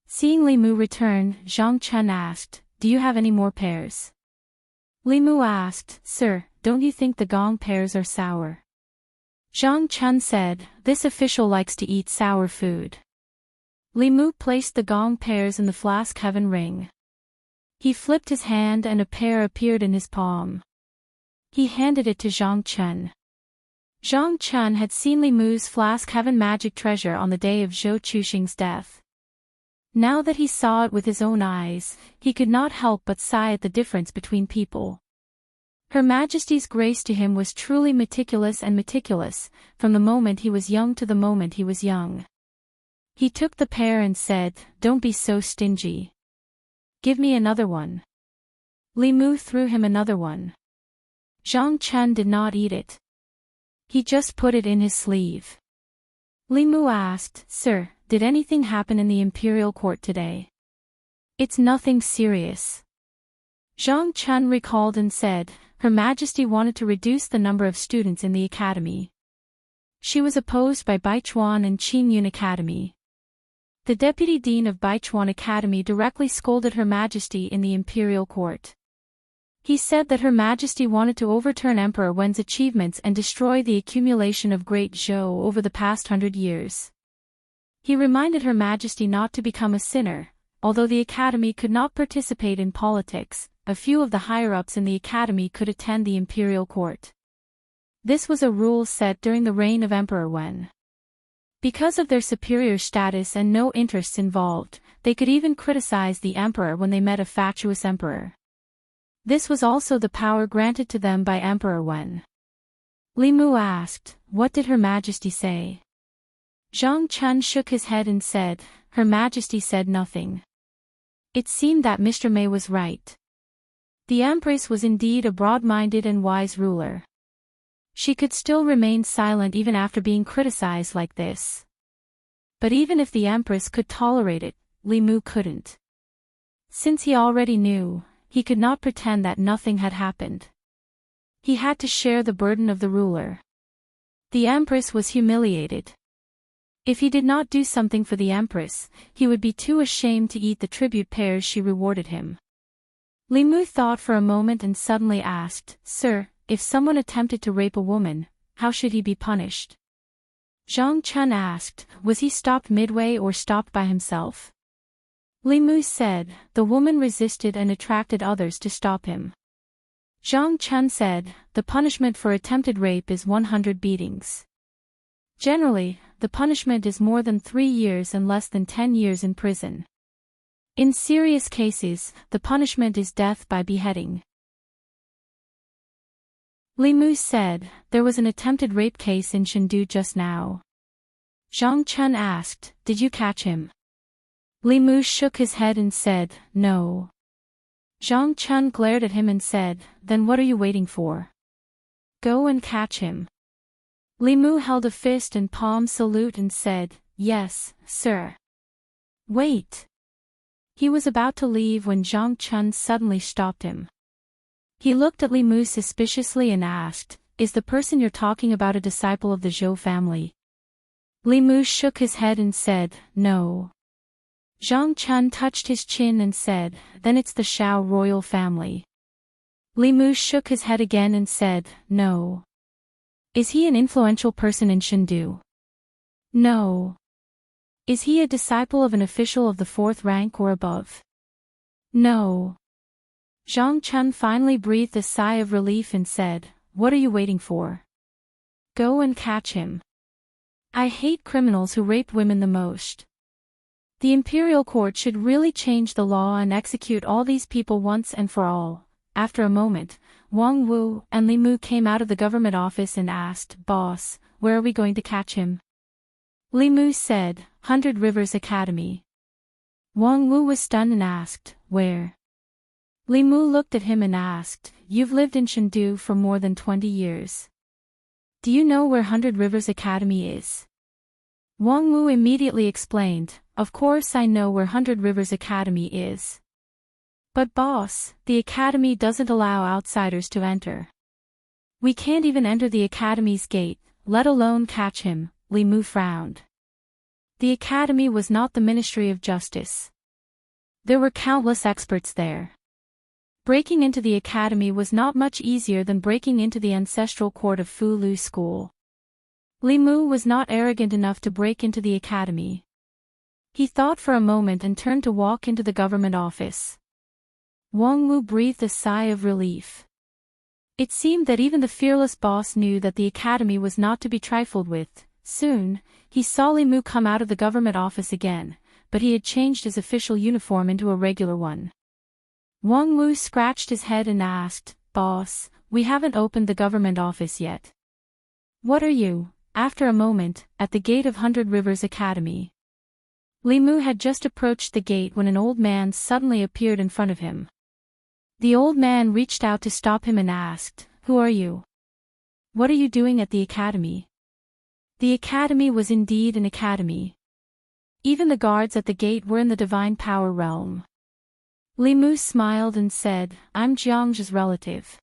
Seeing Limou return, Zhang Chen asked, "Do you have any more pears?" Limou asked, "Sir, don't you think the gong pears are sour?" Zhang Chen said, "This official likes to eat sour food." Limou placed the gong pears in the flask heaven ring. He flipped his hand and a pear appeared in his palm. He handed it to Zhang Chen. Zhang Chen had seen Limou's flask heaven magic treasure on the day of Zhou Chuxing's death. Now that he saw it with his own eyes, he could not help but sigh at the difference between people. Her Majesty's grace to him was truly meticulous and meticulous, from the moment he was young to the moment he was young. He took the pear and said, "Don't be so stingy. Give me another one." Limou threw him another one. Zhang Chen did not eat it. He just put it in his sleeve. Limou asked, "Sir, did anything happen in the imperial court today?" "It's nothing serious." Zhang Chen recalled and said, "Her Majesty wanted to reduce the number of students in the academy. She was opposed by Baichuan and Qingyun Academy. The deputy dean of Baichuan Academy directly scolded Her Majesty in the imperial court. He said that Her Majesty wanted to overturn Emperor Wen's achievements and destroy the accumulation of Great Zhou over the past 100 years. He reminded Her Majesty not to become a sinner. Although the academy could not participate in politics, a few of the higher-ups in the academy could attend the imperial court. This was a rule set during the reign of Emperor Wen. Because of their superior status and no interests involved, they could even criticize the emperor when they met a fatuous emperor. This was also the power granted to them by Emperor Wen. Li Mu asked, "What did Her Majesty say?" Zhang Chun shook his head and said, "Her Majesty said nothing." It seemed that Mr. Mei was right. The Empress was indeed a broad-minded and wise ruler. She could still remain silent even after being criticized like this. But even if the Empress could tolerate it, Li Mu couldn't. Since he already knew, he could not pretend that nothing had happened. He had to share the burden of the ruler. The Empress was humiliated. If he did not do something for the Empress, he would be too ashamed to eat the tribute pears she rewarded him. Li Mu thought for a moment and suddenly asked, "Sir, if someone attempted to rape a woman, how should he be punished?" Zhang Chun asked, "Was he stopped midway or stopped by himself?" Li Mu said, "The woman resisted and attracted others to stop him." Zhang Chun said, "The punishment for attempted rape is 100 beatings. Generally, the punishment is more than 3 years and less than 10 years in prison. In serious cases, the punishment is death by beheading." Li Mu said, "There was an attempted rape case in Chengdu just now." Zhang Chun asked, "Did you catch him?" Li Mu shook his head and said, "No." Zhang Chun glared at him and said, "Then what are you waiting for? Go and catch him." Li Mu held a fist and palm salute and said, "Yes, sir." "Wait." He was about to leave when Zhang Chun suddenly stopped him. He looked at Li Mu suspiciously and asked, "Is the person you're talking about a disciple of the Zhou family?" Li Mu shook his head and said, "No." Zhang Chun touched his chin and said, "Then it's the Shao royal family." Li Mu shook his head again and said, "No." "Is he an influential person in Chengdu?" "No." "Is he a disciple of an official of the 4th rank or above?" "No." Zhang Chun finally breathed a sigh of relief and said, "What are you waiting for? Go and catch him. I hate criminals who rape women the most. The imperial court should really change the law and execute all these people once and for all." After a moment, Wang Wu and Li Mu came out of the government office and asked, "Boss, where are we going to catch him?" Li Mu said, 100 Rivers Academy." Wang Wu was stunned and asked, "Where?" Li Mu looked at him and asked, "You've lived in Chengdu for more than 20 years. Do you know where 100 Rivers Academy is?" Wang Wu immediately explained, "Of course I know where 100 Rivers Academy is. But boss, the academy doesn't allow outsiders to enter. We can't even enter the academy's gate, let alone catch him." Li Mu frowned. The academy was not the Ministry of Justice. There were countless experts there. Breaking into the academy was not much easier than breaking into the ancestral court of Fu Lu School. Li Mu was not arrogant enough to break into the academy. He thought for a moment and turned to walk into the government office. Wang Wu breathed a sigh of relief. It seemed that even the fearless boss knew that the academy was not to be trifled with. Soon, he saw Li Mu come out of the government office again, but he had changed his official uniform into a regular one. Wang Wu scratched his head and asked, "Boss, we haven't opened the government office yet. What are you?" After a moment, at the gate of 100 Rivers Academy. Li Mu had just approached the gate when an old man suddenly appeared in front of him. The old man reached out to stop him and asked, "Who are you? What are you doing at the academy?" The academy was indeed an academy. Even the guards at the gate were in the divine power realm. Li Mu smiled and said, "I'm Jiang's relative.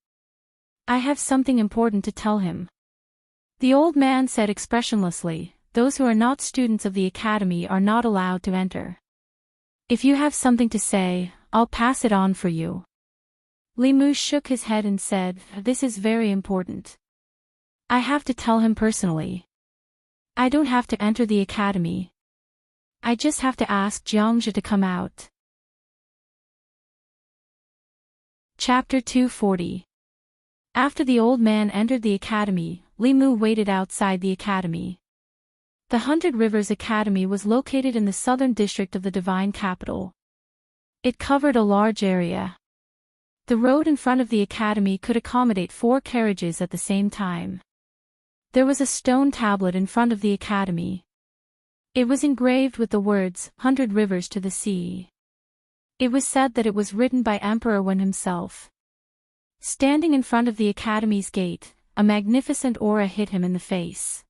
I have something important to tell him." The old man said expressionlessly, "Those who are not students of the academy are not allowed to enter. If you have something to say, I'll pass it on for you." Li Mu shook his head and said, "This is very important. I have to tell him personally. I don't have to enter the academy. I just have to ask Jiangzhi to come out." Chapter 240. After the old man entered the academy, Li Mu waited outside the academy. The 100 Rivers Academy was located in the southern district of the Divine Capital. It covered a large area. The road in front of the academy could accommodate 4 carriages at the same time. There was a stone tablet in front of the academy. It was engraved with the words, 100 Rivers to the Sea. It was said that it was written by Emperor Wen himself. Standing in front of the academy's gate, a magnificent aura hit him in the face.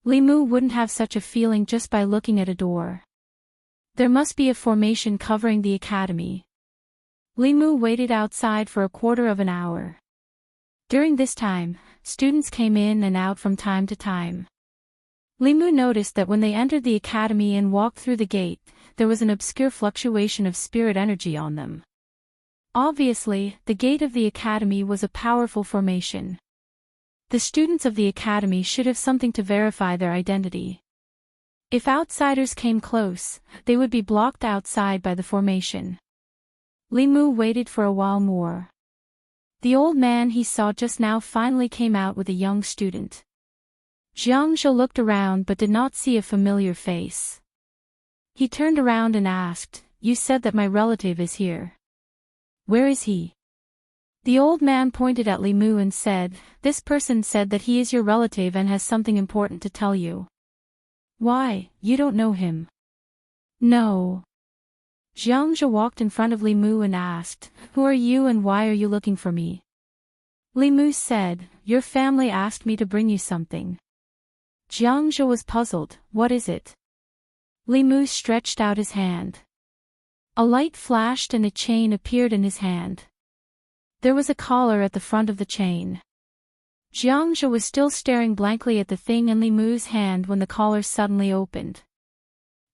Li Mu wouldn't have such a feeling just by looking at a door. There must be a formation covering the academy. Li Mu waited outside for a quarter of an hour. During this time, students came in and out from time to time. Li Mu noticed that when they entered the academy and walked through the gate, there was an obscure fluctuation of spirit energy on them. Obviously, the gate of the academy was a powerful formation. The students of the academy should have something to verify their identity. If outsiders came close, they would be blocked outside by the formation. Li Mu waited for a while more. The old man he saw just now finally came out with a young student. Jiang Zhou looked around but did not see a familiar face. He turned around and asked, "You said that my relative is here. Where is he?" The old man pointed at Li Mu and said, "This person said that he is your relative and has something important to tell you." "Why, you don't know him?" "No." Jiang Zhou walked in front of Li Mu and asked, "Who are you and why are you looking for me?" Li Mu said, "Your family asked me to bring you something." Jiang Zhou was puzzled, "What is it?" Li Mu stretched out his hand. A light flashed and a chain appeared in his hand. There was a collar at the front of the chain. Jiang Zhou was still staring blankly at the thing in Li Mu's hand when the collar suddenly opened.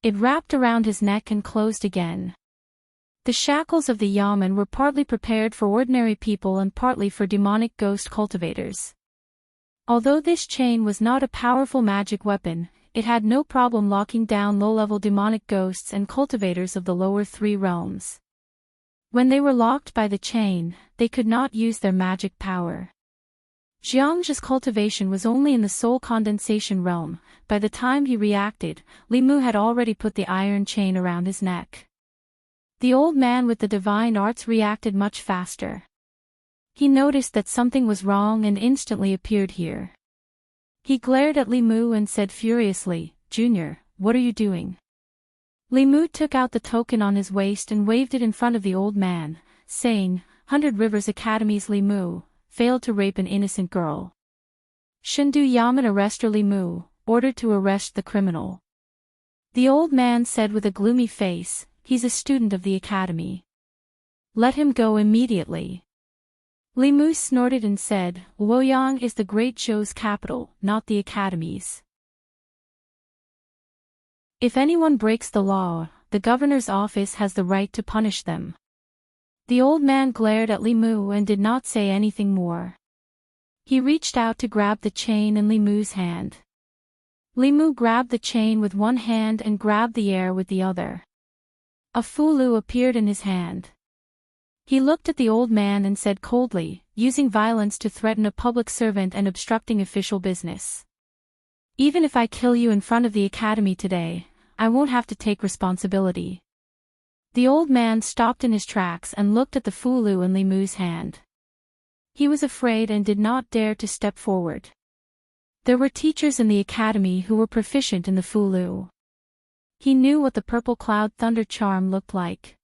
It wrapped around his neck and closed again. The shackles of the yamen were partly prepared for ordinary people and partly for demonic ghost cultivators. Although this chain was not a powerful magic weapon, it had no problem locking down low-level demonic ghosts and cultivators of the lower 3 realms. When they were locked by the chain, they could not use their magic power. Jiang Zhou's cultivation was only in the soul condensation realm. By the time he reacted, Li Mu had already put the iron chain around his neck. The old man with the divine arts reacted much faster. He noticed that something was wrong and instantly appeared here. He glared at Li Mu and said furiously, "Junior, what are you doing?" Li Mu took out the token on his waist and waved it in front of the old man, saying, 100 Rivers Academy's Li Mu, failed to rape an innocent girl. Shendu Yamen arrestor Li Mu, ordered to arrest the criminal. The old man said with a gloomy face, "He's a student of the academy. Let him go immediately." Li Mu snorted and said, "Luoyang is the great Zhou's capital, not the academy's. If anyone breaks the law, the governor's office has the right to punish them." The old man glared at Li Mu and did not say anything more. He reached out to grab the chain in Li Mu's hand. Li Mu grabbed the chain with one hand and grabbed the air with the other. A fulu appeared in his hand. He looked at the old man and said coldly, "Using violence to threaten a public servant and obstructing official business. Even if I kill you in front of the academy today, I won't have to take responsibility." The old man stopped in his tracks and looked at the fulu in Li Mu's hand. He was afraid and did not dare to step forward. There were teachers in the academy who were proficient in the fulu. He knew what the purple cloud thunder charm looked like.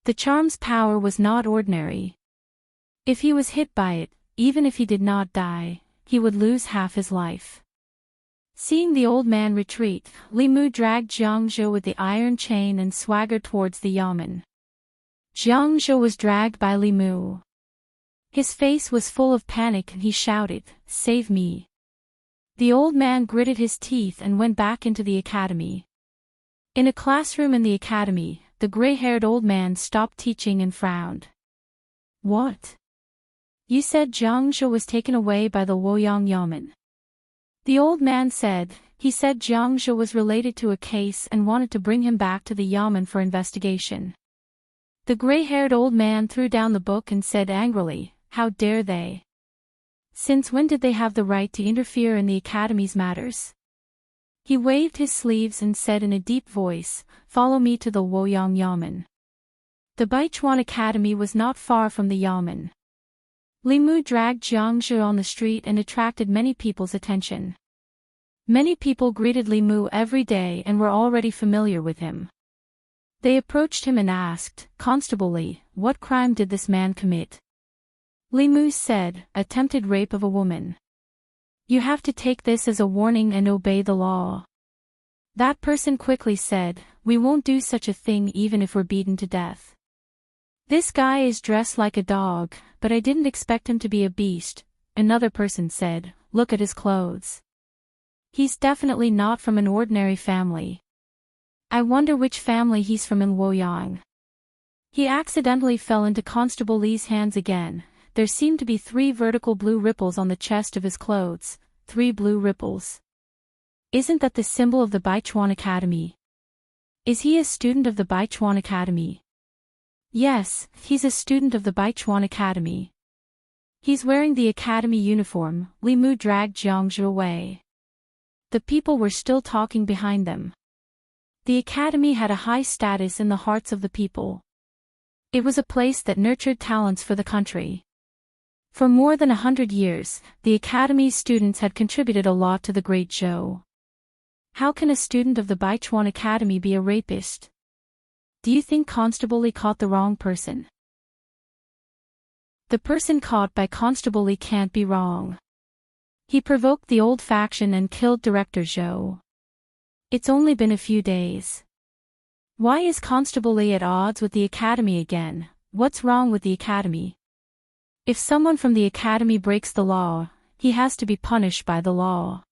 The charm's power was not ordinary. If he was hit by it, even if he did not die, he would lose half his life. Seeing the old man retreat, Li Mu dragged Jiang Zhou with the iron chain and swaggered towards the yamen. Jiang Zhou was dragged by Li Mu. His face was full of panic and he shouted, "Save me." The old man gritted his teeth and went back into the academy. In a classroom in the academy, the gray-haired old man stopped teaching and frowned. "What? You said Jiang Zhou was taken away by the Luoyang Yamen." The old man said, "He said Jiang Zhou was related to a case and wanted to bring him back to the Yamen for investigation." The gray-haired old man threw down the book and said angrily, "How dare they? Since when did they have the right to interfere in the Academy's matters?" He waved his sleeves and said in a deep voice, "Follow me to the Woyang Yamen." The Baichuan Academy was not far from the Yamen. Li Mu dragged Jiangzhi on the street and attracted many people's attention. Many people greeted Li Mu every day and were already familiar with him. They approached him and asked, "Constable Li, what crime did this man commit?" Li Mu said, "Attempted rape of a woman. You have to take this as a warning and obey the law." That person quickly said, "We won't do such a thing even if we're beaten to death. This guy is dressed like a dog, but I didn't expect him to be a beast." Another person said, "Look at his clothes. He's definitely not from an ordinary family. I wonder which family he's from in Woyang." He accidentally fell into Constable Li's hands again. There seemed to be 3 vertical blue ripples on the chest of his clothes, 3 blue ripples. Isn't that the symbol of the Baichuan Academy? Is he a student of the Baichuan Academy? Yes, he's a student of the Baichuan Academy. He's wearing the academy uniform. Li Mu dragged Jiangzhi away. The people were still talking behind them. The academy had a high status in the hearts of the people. It was a place that nurtured talents for the country. For more than 100 years, the academy's students had contributed a lot to the great show. How can a student of the Baichuan Academy be a rapist? Do you think Constable Li caught the wrong person? The person caught by Constable Li can't be wrong. He provoked the old faction and killed Director Zhou. It's only been a few days. Why is Constable Li at odds with the academy again? What's wrong with the academy? If someone from the academy breaks the law, he has to be punished by the law.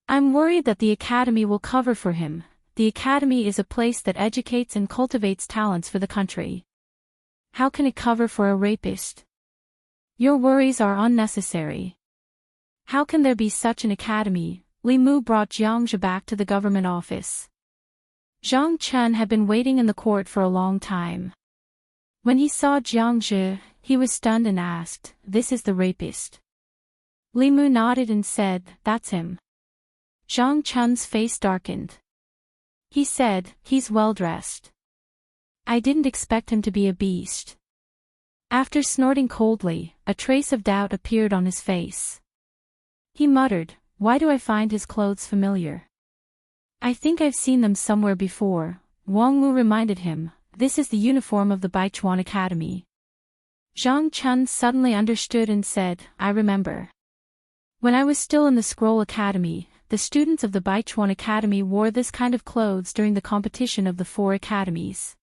I'm worried that the academy will cover for him. The academy is a place that educates and cultivates talents for the country. How can it cover for a rapist? Your worries are unnecessary. How can there be such an academy? Li Mu brought Jiangzhi back to the government office. Zhang Chen had been waiting in the court for a long time. When he saw Jiangzhi, he was stunned and asked, "This is the rapist?" Li Mu nodded and said, "That's him." Zhang Chen's face darkened. He said, "He's well dressed. I didn't expect him to be a beast." After snorting coldly, a trace of doubt appeared on his face. He muttered, "Why do I find his clothes familiar? I think I've seen them somewhere before." Wang Wu reminded him, "This is the uniform of the Baichuan Academy." Zhang Chen suddenly understood and said, "I remember. When I was still in the Scroll Academy, the students of the Baichuan Academy wore this kind of clothes during the competition of the 4 academies.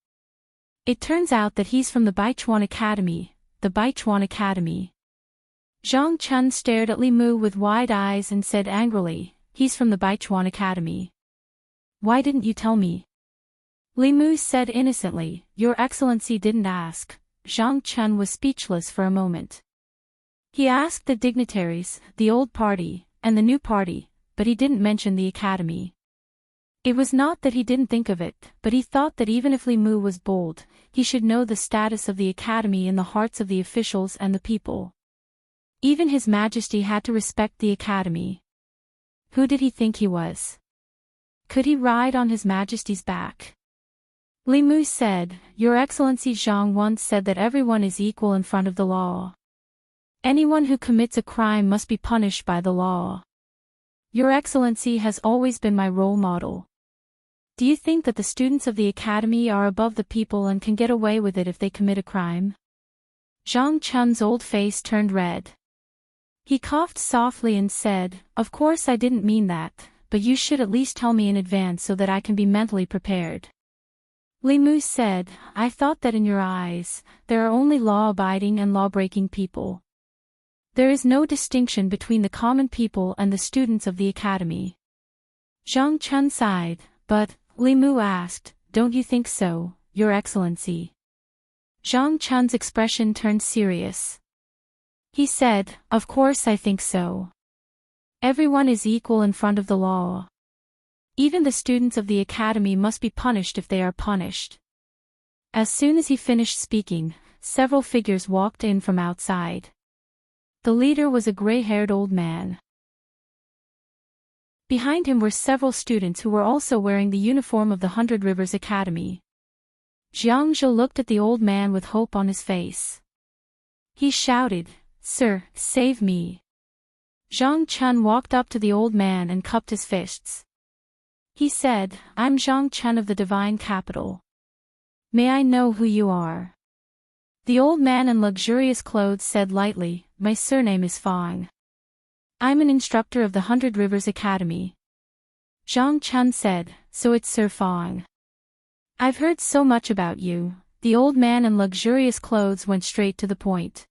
It turns out that he's from the Baichuan Academy, the Baichuan Academy." Zhang Chen stared at Li Mu with wide eyes and said angrily, "He's from the Baichuan Academy. Why didn't you tell me?" Li Mu said innocently, "Your Excellency didn't ask." Zhang Chen was speechless for a moment. He asked the dignitaries, the old party, and the new party, but he didn't mention the academy. It was not that he didn't think of it, but he thought that even if Li Mu was bold, he should know the status of the academy in the hearts of the officials and the people. Even His Majesty had to respect the academy. Who did he think he was? Could he ride on His Majesty's back? Li Mu said, "Your Excellency, Zhang once said that everyone is equal in front of the law. Anyone who commits a crime must be punished by the law. Your Excellency has always been my role model. Do you think that the students of the academy are above the people and can get away with it if they commit a crime?" Zhang Chen's old face turned red. He coughed softly and said, "Of course I didn't mean that, but you should at least tell me in advance so that I can be mentally prepared." Li Mu said, "I thought that in your eyes, there are only law-abiding and law-breaking people. There is no distinction between the common people and the students of the academy." Zhang Chen sighed, but, Li Mu asked, "Don't you think so, Your Excellency?" Zhang Chen's expression turned serious. He said, "Of course I think so. Everyone is equal in front of the law. Even the students of the academy must be punished if they are punished. As soon as he finished speaking, several figures walked in from outside. The leader was a gray-haired old man. Behind him were several students who were also wearing the uniform of the Hundred Rivers Academy. Jiangzhe looked at the old man with hope on his face. He shouted, "Sir, save me." Zhang Chen walked up to the old man and cupped his fists. He said, "I'm Zhang Chen of the Divine Capital. May I know who you are?" The old man in luxurious clothes said lightly, "My surname is Fang. I'm an instructor of the Hundred Rivers Academy." Zhang Chen said, "So it's Sir Fang. I've heard so much about you." The old man in luxurious clothes went straight to the point.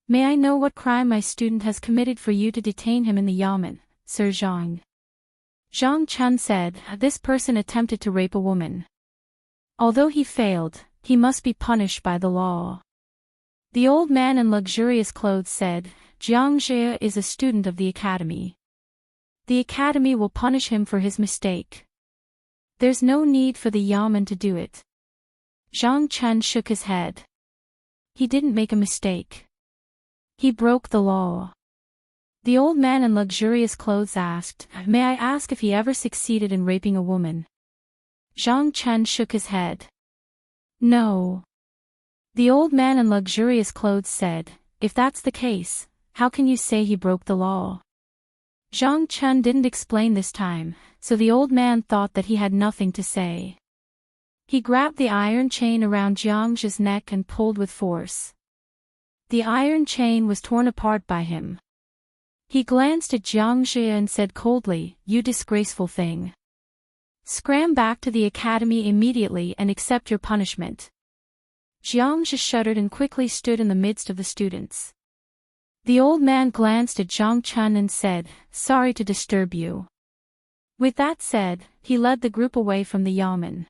"May I know what crime my student has committed for you to detain him in the yamen, Sir Zhang?" Zhang Chen said, "This person attempted to rape a woman. Although he failed, he must be punished by the law." The old man in luxurious clothes said, "Jiangzhe is a student of the academy. The academy will punish him for his mistake. There's no need for the yamen to do it." Zhang Chen shook his head. He didn't make a mistake. He broke the law. The old man in luxurious clothes asked, "May I ask if he ever succeeded in raping a woman?" Zhang Chen shook his head. "No." The old man in luxurious clothes said, "If that's the case, how can you say he broke the law?" Zhang Chen didn't explain this time, so the old man thought that he had nothing to say. He grabbed the iron chain around Jiangzhe's neck and pulled with force. The iron chain was torn apart by him. He glanced at Jiangzhe and said coldly, "You disgraceful thing. Scram back to the academy immediately and accept your punishment." Jiangzhe shuddered and quickly stood in the midst of the students. The old man glanced at Zhang Chen and said, "Sorry to disturb you." With that said, he led the group away from the yamen.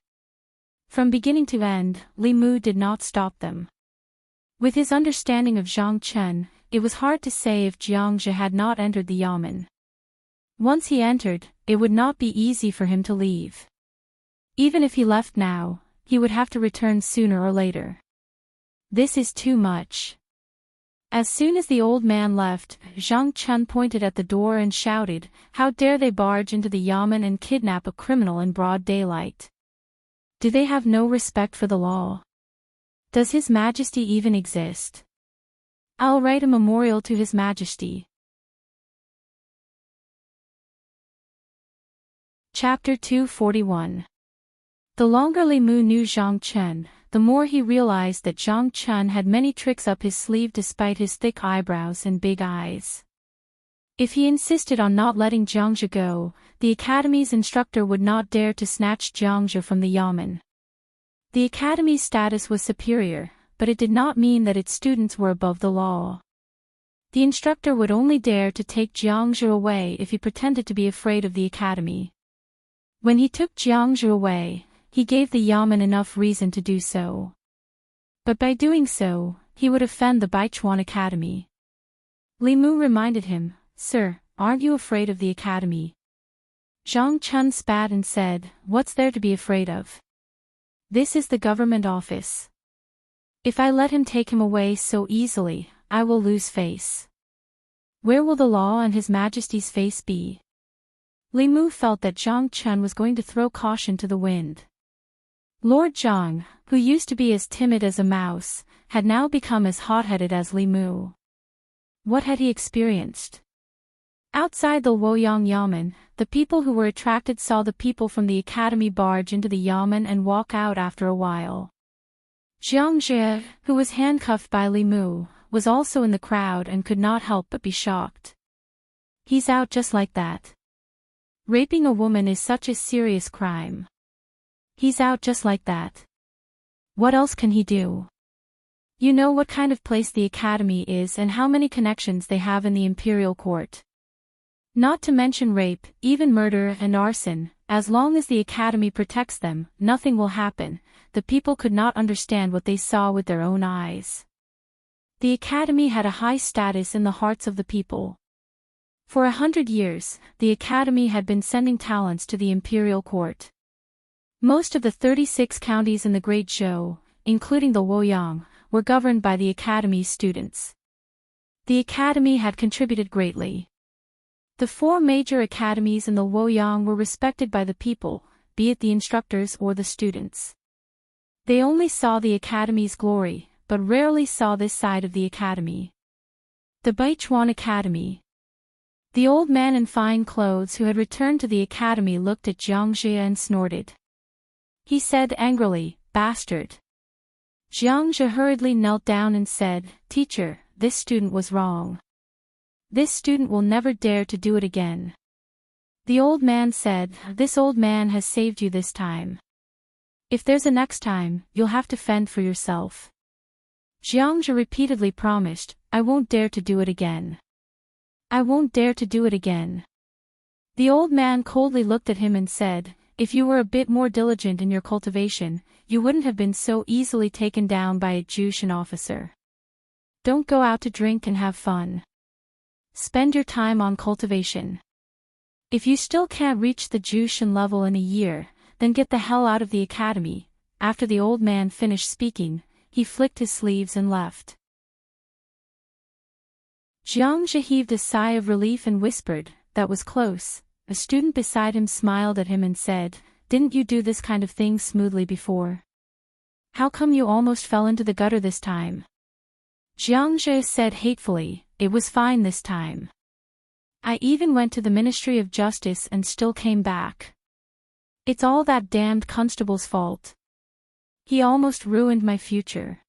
From beginning to end, Li Mu did not stop them. With his understanding of Zhang Chen, it was hard to say if Jiangzhe had not entered the yamen. Once he entered, it would not be easy for him to leave. Even if he left now, he would have to return sooner or later. This is too much. As soon as the old man left, Zhang Chen pointed at the door and shouted, "How dare they barge into the yamen and kidnap a criminal in broad daylight? Do they have no respect for the law? Does His Majesty even exist? I'll write a memorial to His Majesty." Chapter 241. The longer Li Mu knew Zhang Chen, the more he realized that Zhang Chen had many tricks up his sleeve despite his thick eyebrows and big eyes. If he insisted on not letting Jiangzhe go, the academy's instructor would not dare to snatch Jiangzhe from the yamen. The academy's status was superior, but it did not mean that its students were above the law. The instructor would only dare to take Jiangzhe away if he pretended to be afraid of the academy. When he took Jiangzhe away, he gave the yamen enough reason to do so. But by doing so, he would offend the Baichuan Academy. Li Mu reminded him, "Sir, aren't you afraid of the academy?" Zhang Chen spat and said, "What's there to be afraid of? This is the government office. If I let him take him away so easily, I will lose face. Where will the law and His Majesty's face be?" Li Mu felt that Zhang Chen was going to throw caution to the wind. Lord Zhang, who used to be as timid as a mouse, had now become as hot-headed as Li Mu. What had he experienced? Outside the Luoyang Yamen, the people who were attracted saw the people from the academy barge into the yamen and walk out after a while. Jiangzhe, who was handcuffed by Li Mu, was also in the crowd and could not help but be shocked. He's out just like that. Raping a woman is such a serious crime. He's out just like that. What else can he do? You know what kind of place the academy is and how many connections they have in the imperial court. Not to mention rape, even murder and arson, as long as the academy protects them, nothing will happen. The people could not understand what they saw with their own eyes. The academy had a high status in the hearts of the people. For 100 years, the academy had been sending talents to the imperial court. Most of the 36 counties in the Great Zhou, including the Luoyang, were governed by the academy's students. The academy had contributed greatly. The 4 major academies in the Luoyang were respected by the people, be it the instructors or the students. They only saw the academy's glory, but rarely saw this side of the academy. The Baichuan Academy. The old man in fine clothes who had returned to the academy looked at Jiang Jie and snorted. He said angrily, "Bastard." Jiang Jie hurriedly knelt down and said, "Teacher, this student was wrong. This student will never dare to do it again." The old man said, "This old man has saved you this time. If there's a next time, you'll have to fend for yourself." Jiang Jie repeatedly promised, "I won't dare to do it again. I won't dare to do it again." The old man coldly looked at him and said, "If you were a bit more diligent in your cultivation, you wouldn't have been so easily taken down by a Jushin officer. Don't go out to drink and have fun. Spend your time on cultivation. If you still can't reach the Jushin level in a year, then get the hell out of the academy." After the old man finished speaking, he flicked his sleeves and left. Jiang Jie heaved a sigh of relief and whispered, "That was close." A student beside him smiled at him and said, "Didn't you do this kind of thing smoothly before? How come you almost fell into the gutter this time?" Jiang Jie said hatefully, "It was fine this time. I even went to the Ministry of Justice and still came back. It's all that damned constable's fault. He almost ruined my future.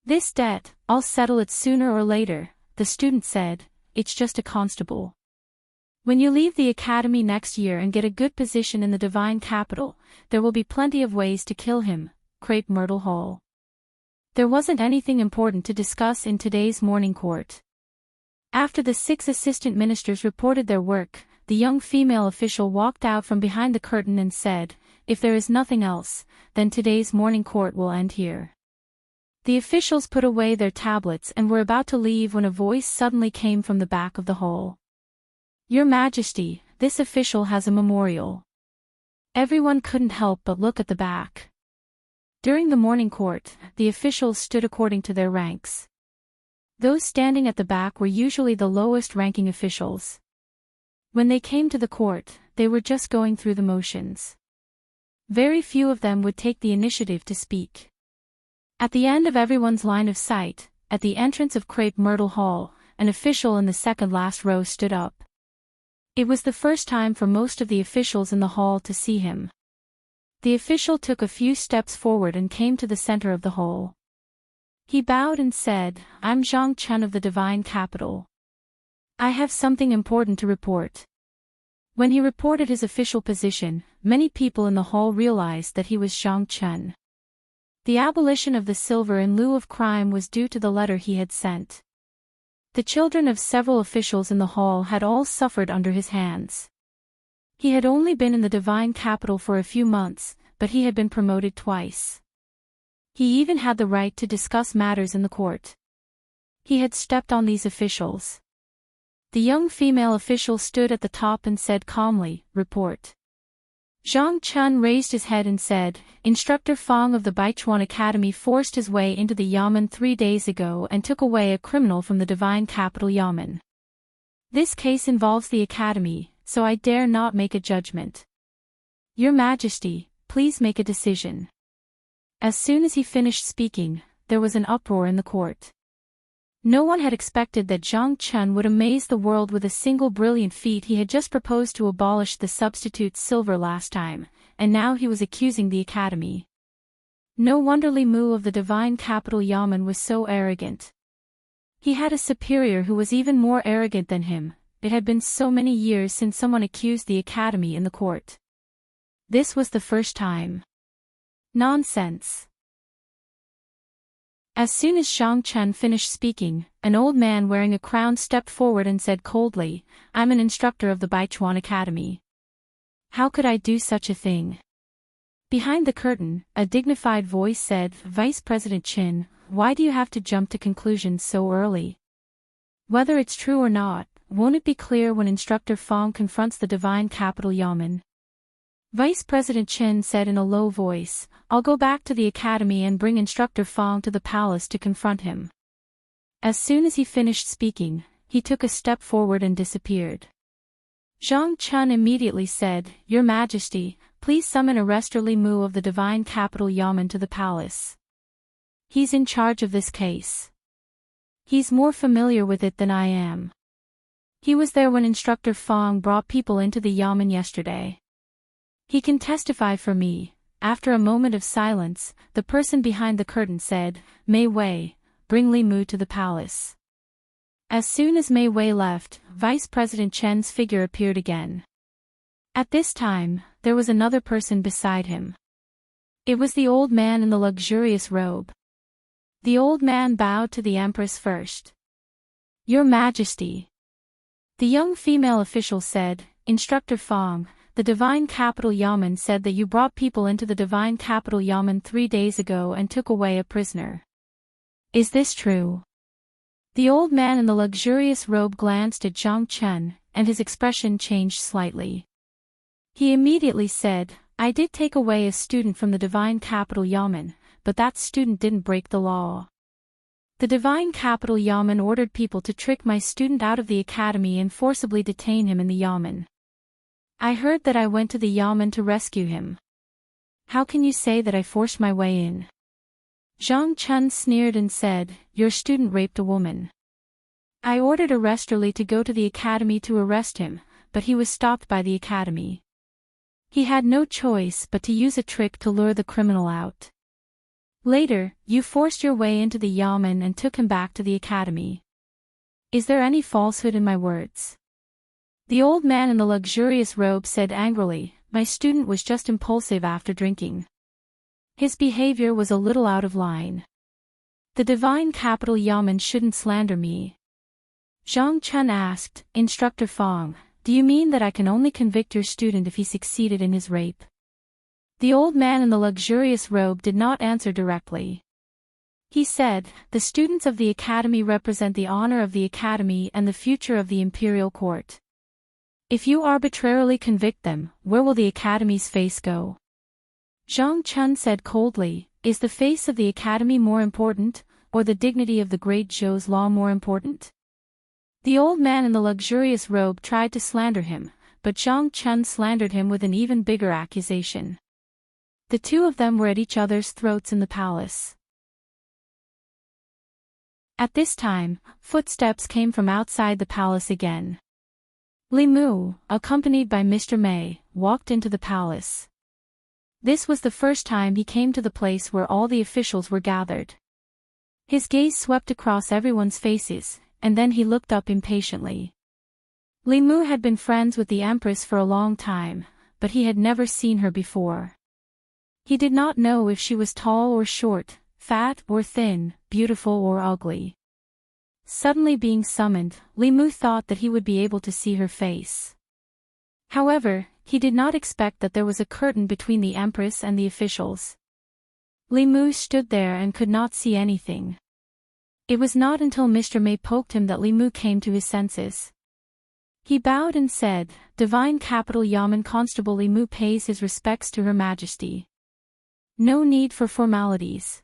This debt, I'll settle it sooner or later." The student said, "It's just a constable. When you leave the academy next year and get a good position in the divine capital, there will be plenty of ways to kill him." Crepe Myrtle Hall. There wasn't anything important to discuss in today's morning court. After the 6 assistant ministers reported their work, the young female official walked out from behind the curtain and said, "If there is nothing else, then today's morning court will end here." The officials put away their tablets and were about to leave when a voice suddenly came from the back of the hall. "Your Majesty, this official has a memorial." Everyone couldn't help but look at the back. During the morning court, the officials stood according to their ranks. Those standing at the back were usually the lowest-ranking officials. When they came to the court, they were just going through the motions. Very few of them would take the initiative to speak. At the end of everyone's line of sight, at the entrance of Crepe Myrtle Hall, an official in the second last row stood up. It was the first time for most of the officials in the hall to see him. The official took a few steps forward and came to the center of the hall. He bowed and said, "I'm Zhang Chen of the Divine Capital. I have something important to report." When he reported his official position, many people in the hall realized that he was Zhang Chen. The abolition of the silver in lieu of crime was due to the letter he had sent. The children of several officials in the hall had all suffered under his hands. He had only been in the divine capital for a few months, but he had been promoted twice. He even had the right to discuss matters in the court. He had stepped on these officials. The young female official stood at the top and said calmly, "Report." Zhang Chen raised his head and said, "Instructor Fang of the Baichuan Academy forced his way into the Yamen 3 days ago and took away a criminal from the divine capital Yamen. This case involves the academy, so I dare not make a judgment. Your Majesty, please make a decision." As soon as he finished speaking, there was an uproar in the court. No one had expected that Zhang Chen would amaze the world with a single brilliant feat. He had just proposed to abolish the substitute silver last time, and now he was accusing the academy. No wonder Li Mu of the divine capital Yamen was so arrogant. He had a superior who was even more arrogant than him. It had been so many years since someone accused the academy in the court. This was the first time. Nonsense. As soon as Zhang Chen finished speaking, an old man wearing a crown stepped forward and said coldly, "I'm an instructor of the Baichuan Academy. How could I do such a thing?" Behind the curtain, a dignified voice said, "Vice President Qin, why do you have to jump to conclusions so early? Whether it's true or not, won't it be clear when Instructor Fang confronts the divine capital Yamen?" Vice President Chen said in a low voice, I'll go back to the academy and bring Instructor Fong to the palace to confront him. As soon as he finished speaking, he took a step forward and disappeared. Zhang Chun immediately said, Your Majesty, please summon Arrestor Li Mu of the Divine Capital Yamen to the palace. He's in charge of this case. He's more familiar with it than I am. He was there when Instructor Fong brought people into the Yamen yesterday. He can testify for me. After a moment of silence, the person behind the curtain said, Mei Wei, bring Li Mu to the palace. As soon as Mei Wei left, Vice President Chen's figure appeared again. At this time, there was another person beside him. It was the old man in the luxurious robe. The old man bowed to the Empress first. Your Majesty. The young female official said, Instructor Fong, the Divine Capital Yamen said that you brought people into the Divine Capital Yamen 3 days ago and took away a prisoner. Is this true? The old man in the luxurious robe glanced at Zhang Chen, and his expression changed slightly. He immediately said, I did take away a student from the Divine Capital Yamen, but that student didn't break the law. The Divine Capital Yamen ordered people to trick my student out of the academy and forcibly detain him in the Yamen. I heard that I went to the Yamen to rescue him. How can you say that I forced my way in? Zhang Chun sneered and said, Your student raped a woman. I ordered Arrestor Li to go to the academy to arrest him, but he was stopped by the academy. He had no choice but to use a trick to lure the criminal out. Later, you forced your way into the Yamen and took him back to the academy. Is there any falsehood in my words? The old man in the luxurious robe said angrily, My student was just impulsive after drinking. His behavior was a little out of line. The Divine Capital Yamen shouldn't slander me. Zhang Chun asked, Instructor Fong, do you mean that I can only convict your student if he succeeded in his rape? The old man in the luxurious robe did not answer directly. He said, The students of the academy represent the honor of the academy and the future of the imperial court. If you arbitrarily convict them, where will the academy's face go? Zhang Chun said coldly, Is the face of the academy more important, or the dignity of the great Zhou's law more important? The old man in the luxurious robe tried to slander him, but Zhang Chun slandered him with an even bigger accusation. The two of them were at each other's throats in the palace. At this time, footsteps came from outside the palace again. Li Mu, accompanied by Mr. Mei, walked into the palace. This was the first time he came to the place where all the officials were gathered. His gaze swept across everyone's faces, and then he looked up impatiently. Li Mu had been friends with the Empress for a long time, but he had never seen her before. He did not know if she was tall or short, fat or thin, beautiful or ugly. Suddenly being summoned, Li Mu thought that he would be able to see her face. However, he did not expect that there was a curtain between the Empress and the officials. Li Mu stood there and could not see anything. It was not until Mr. Mei poked him that Li Mu came to his senses. He bowed and said, Divine Capital Yamen Constable Li Mu pays his respects to Her Majesty. No need for formalities.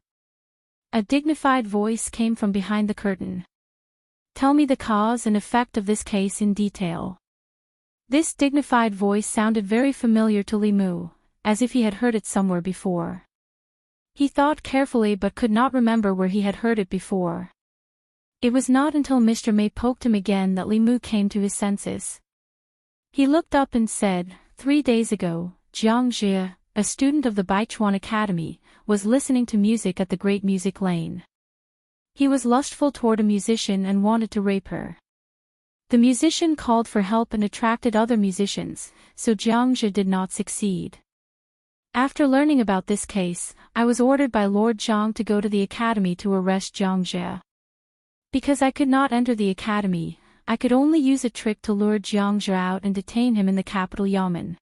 A dignified voice came from behind the curtain. Tell me the cause and effect of this case in detail. This dignified voice sounded very familiar to Li Mu, as if he had heard it somewhere before. He thought carefully but could not remember where he had heard it before. It was not until Mr. Mei poked him again that Li Mu came to his senses. He looked up and said, 3 days ago, Jiang Jie, a student of the Baichuan Academy, was listening to music at the Great Music Lane. He was lustful toward a musician and wanted to rape her. The musician called for help and attracted other musicians, so Jiang Jie did not succeed. After learning about this case, I was ordered by Lord Zhang to go to the academy to arrest Jiang Jie. Because I could not enter the academy, I could only use a trick to lure Jiang Jie out and detain him in the capital Yamen.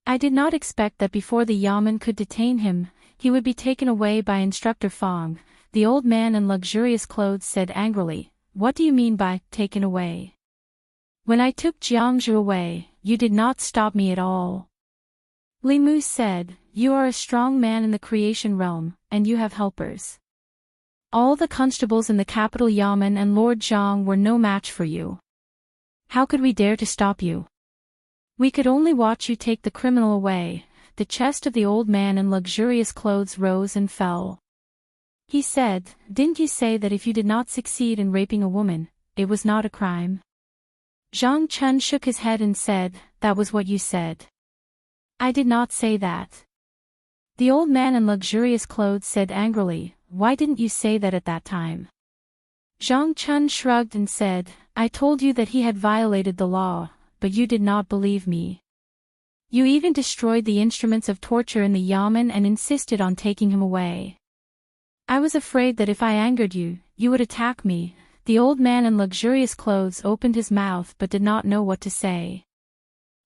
I did not expect that before the Yamen could detain him, he would be taken away by Instructor Fong. The old man in luxurious clothes said angrily, What do you mean by taken away? When I took Jiang Zhe away, you did not stop me at all. Li Mu said, "You are a strong man in the creation realm, and you have helpers. All the constables in the capital Yamen and Lord Zhang were no match for you. How could we dare to stop you? We could only watch you take the criminal away." The chest of the old man in luxurious clothes rose and fell. He said, "Didn't you say that if you did not succeed in raping a woman, it was not a crime?" Zhang Chun shook his head and said, "That was what you said." "I did not say that." The old man in luxurious clothes said angrily, "Why didn't you say that at that time?" Zhang Chun shrugged and said, "I told you that he had violated the law, but you did not believe me. You even destroyed the instruments of torture in the Yamen and insisted on taking him away. I was afraid that if I angered you, you would attack me." The old man in luxurious clothes opened his mouth but did not know what to say.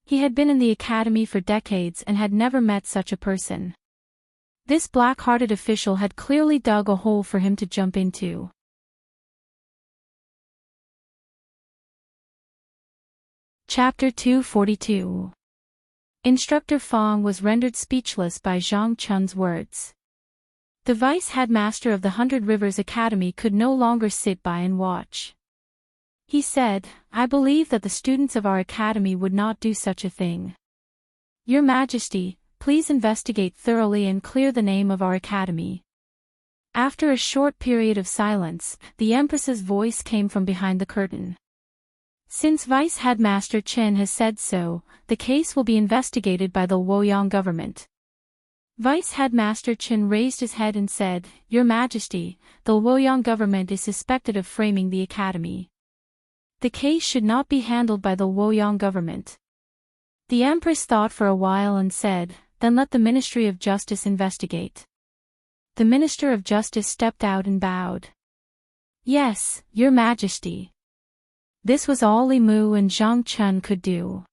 He had been in the academy for decades and had never met such a person. This black-hearted official had clearly dug a hole for him to jump into. Chapter 242. Instructor Fong was rendered speechless by Zhang Chun's words. The vice headmaster of the Hundred Rivers Academy could no longer sit by and watch. He said, "I believe that the students of our academy would not do such a thing. Your Majesty, please investigate thoroughly and clear the name of our academy." After a short period of silence, the Empress's voice came from behind the curtain. "Since Vice Headmaster Chen has said so, the case will be investigated by the Luoyang government." Vice Headmaster Chen raised his head and said, "Your Majesty, the Luoyang government is suspected of framing the academy. The case should not be handled by the Luoyang government." The Empress thought for a while and said, "Then let the Ministry of Justice investigate." The Minister of Justice stepped out and bowed. "Yes, Your Majesty." This was all Li Mu and Zhang Chun could do.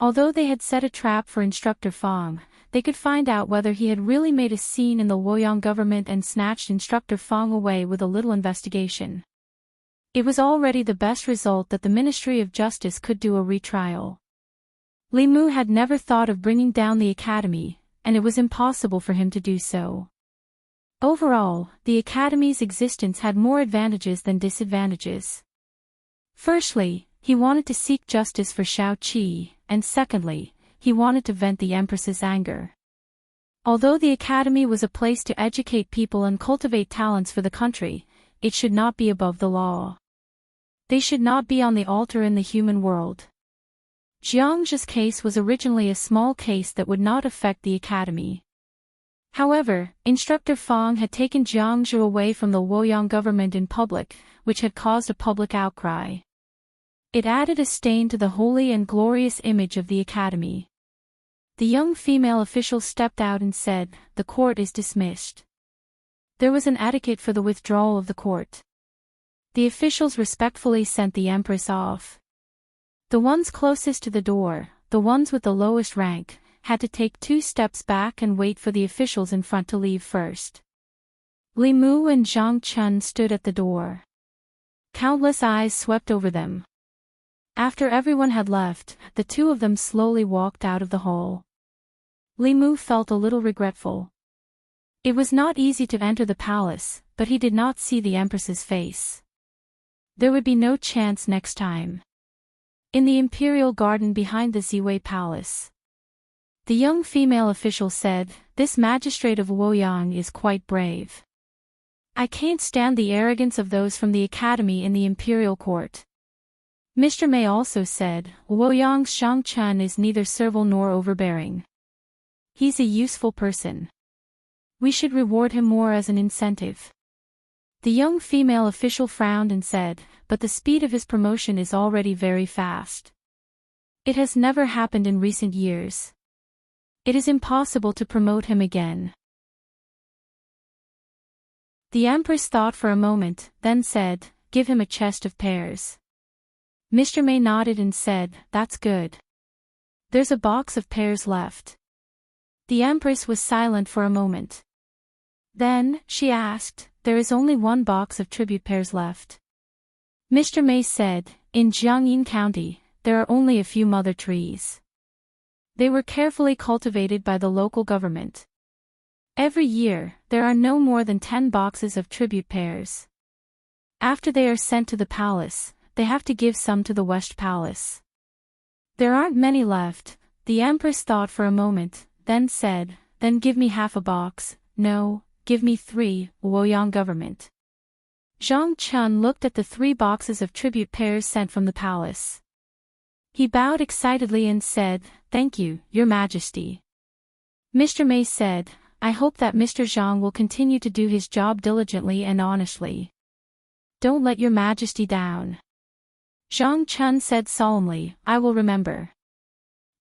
Although they had set a trap for Instructor Fong, they could find out whether he had really made a scene in the Luoyang government and snatched Instructor Fong away with a little investigation. It was already the best result that the Ministry of Justice could do a retrial. Li Mu had never thought of bringing down the academy, and it was impossible for him to do so. Overall, the academy's existence had more advantages than disadvantages. Firstly, he wanted to seek justice for Xiao Qi, and secondly, he wanted to vent the Empress's anger. Although the academy was a place to educate people and cultivate talents for the country, it should not be above the law. They should not be on the altar in the human world. Jiang's case was originally a small case that would not affect the academy. However, Instructor Fong had taken Jiangzhu away from the Luoyang government in public, which had caused a public outcry. It added a stain to the holy and glorious image of the academy. The young female official stepped out and said, "The court is dismissed." There was an etiquette for the withdrawal of the court. The officials respectfully sent the Empress off. The ones closest to the door, the ones with the lowest rank, had to take 2 steps back and wait for the officials in front to leave first. Li Mu and Zhang Chun stood at the door. Countless eyes swept over them. After everyone had left, the two of them slowly walked out of the hall. Li Mu felt a little regretful. It was not easy to enter the palace, but he did not see the Empress's face. There would be no chance next time. In the imperial garden behind the Ziwei Palace, the young female official said, "This magistrate of Luoyang is quite brave. I can't stand the arrogance of those from the academy in the imperial court." Mr. Mei also said, "Luoyang's Zhang Chun is neither servile nor overbearing. He's a useful person. We should reward him more as an incentive." The young female official frowned and said, "But the speed of his promotion is already very fast. It has never happened in recent years. It is impossible to promote him again." The Empress thought for a moment, then said, "Give him a chest of pears." Mr. Mei nodded and said, "That's good. There's a box of pears left." The Empress was silent for a moment. Then, she asked, "There is only 1 box of tribute pears left." Mr. Mei said, "In Jiangyin County, there are only a few mother trees. They were carefully cultivated by the local government. Every year, there are no more than 10 boxes of tribute pears. After they are sent to the palace, they have to give some to the West Palace. There aren't many left, the Empress thought for a moment, then said, then give me half a box. No, give me 3, Luoyang government. Zhang Chun looked at the 3 boxes of tribute pears sent from the palace. He bowed excitedly and said, "Thank you, Your Majesty." Mr. Mei said, "I hope that Mr. Zhang will continue to do his job diligently and honestly. Don't let Your Majesty down." Zhang Chun said solemnly, "I will remember."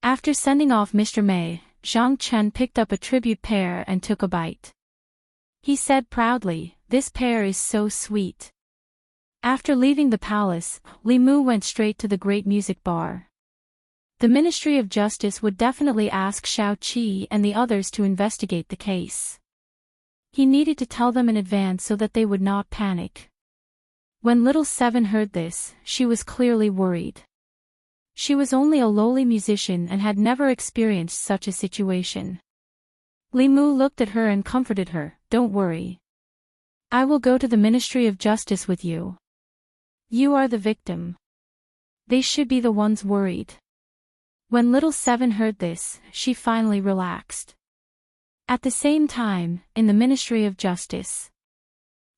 After sending off Mr. Mei, Zhang Chun picked up a tribute pear and took a bite. He said proudly, "This pear is so sweet." After leaving the palace, Li Mu went straight to the great music bar. The Ministry of Justice would definitely ask Xiao Qi and the others to investigate the case. He needed to tell them in advance so that they would not panic. When Little Seven heard this, she was clearly worried. She was only a lowly musician and had never experienced such a situation. Li Mu looked at her and comforted her, "Don't worry. I will go to the Ministry of Justice with you. You are the victim. They should be the ones worried." When Little Seven heard this, she finally relaxed. At the same time, in the Ministry of Justice,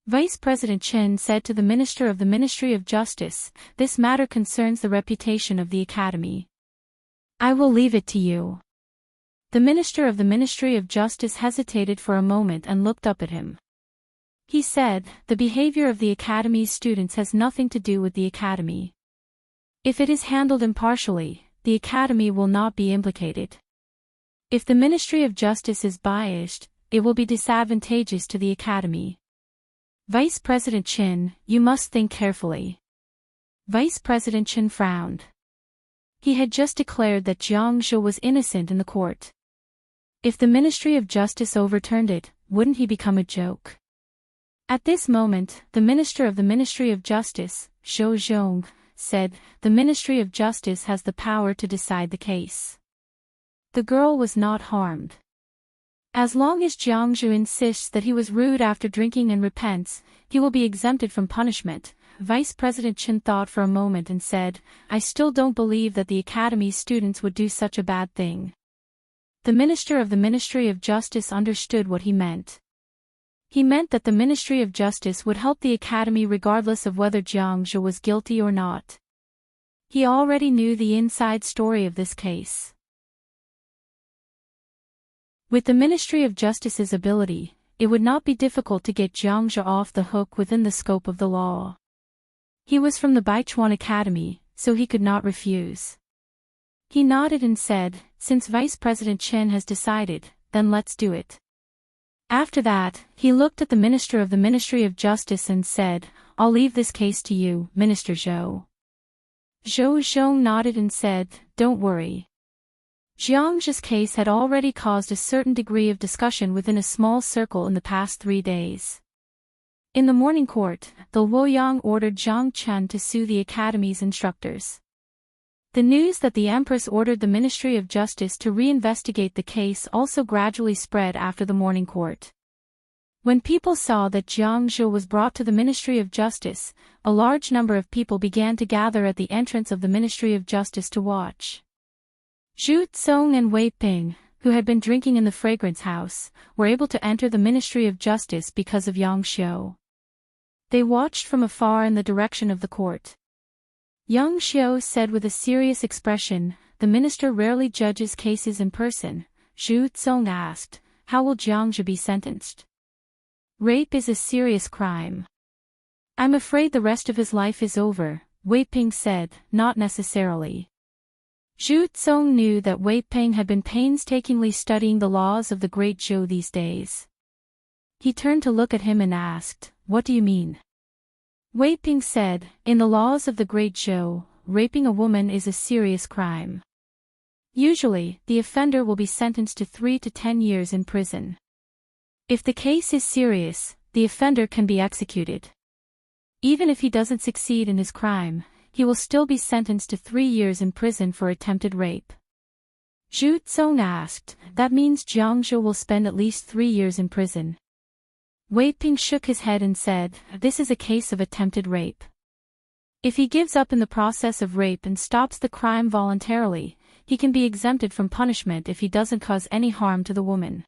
Vice President Chen said to the Minister of the Ministry of Justice, "This matter concerns the reputation of the Academy. I will leave it to you." The Minister of the Ministry of Justice hesitated for a moment and looked up at him. He said, "The behavior of the Academy's students has nothing to do with the Academy. If it is handled impartially, the Academy will not be implicated. If the Ministry of Justice is biased, it will be disadvantageous to the Academy. Vice President Chen, you must think carefully." Vice President Chen frowned. He had just declared that Jiang Zhou was innocent in the court. If the Ministry of Justice overturned it, wouldn't he become a joke? At this moment, the Minister of the Ministry of Justice, Zhou Zhong, said, "The Ministry of Justice has the power to decide the case." The girl was not harmed. As long as Jiang Zhou insists that he was rude after drinking and repents, he will be exempted from punishment. Vice President Chen thought for a moment and said, "I still don't believe that the Academy's students would do such a bad thing." The Minister of the Ministry of Justice understood what he meant. He meant that the Ministry of Justice would help the Academy regardless of whether Jiang Zhou was guilty or not. He already knew the inside story of this case. With the Ministry of Justice's ability, it would not be difficult to get Jiang Zhou off the hook within the scope of the law. He was from the Baichuan Academy, so he could not refuse. He nodded and said, "Since Vice President Chen has decided, then let's do it." After that, he looked at the Minister of the Ministry of Justice and said, "I'll leave this case to you, Minister Zhou." Zhou Zhong nodded and said, "Don't worry." Jiang Zhou's case had already caused a certain degree of discussion within a small circle in the past 3 days. In the morning court, the Luoyang ordered Zhang Chen to sue the Academy's instructors. The news that the Empress ordered the Ministry of Justice to reinvestigate the case also gradually spread after the morning court. When people saw that Jiang Zhou was brought to the Ministry of Justice, a large number of people began to gather at the entrance of the Ministry of Justice to watch. Zhu Tsong and Wei Ping, who had been drinking in the fragrance house, were able to enter the Ministry of Justice because of Yang Xiu. They watched from afar in the direction of the court. Yang Xiu said with a serious expression, "The minister rarely judges cases in person." Zhu Tsong asked, "How will Jiang Zhou be sentenced?" "Rape is a serious crime. I'm afraid the rest of his life is over," Wei Ping said, "Not necessarily." Zhu Tsong knew that Wei Ping had been painstakingly studying the laws of the Great Zhou these days. He turned to look at him and asked, "What do you mean?" Wei Ping said, "In the laws of the Great Zhou, raping a woman is a serious crime. Usually, the offender will be sentenced to 3 to 10 years in prison. If the case is serious, the offender can be executed. Even if he doesn't succeed in his crime, he will still be sentenced to 3 years in prison for attempted rape." Zhu Zong asked. That means Jiang Zhe will spend at least 3 years in prison. Wei Ping shook his head and said, this is a case of attempted rape. If he gives up in the process of rape and stops the crime voluntarily, he can be exempted from punishment if he doesn't cause any harm to the woman.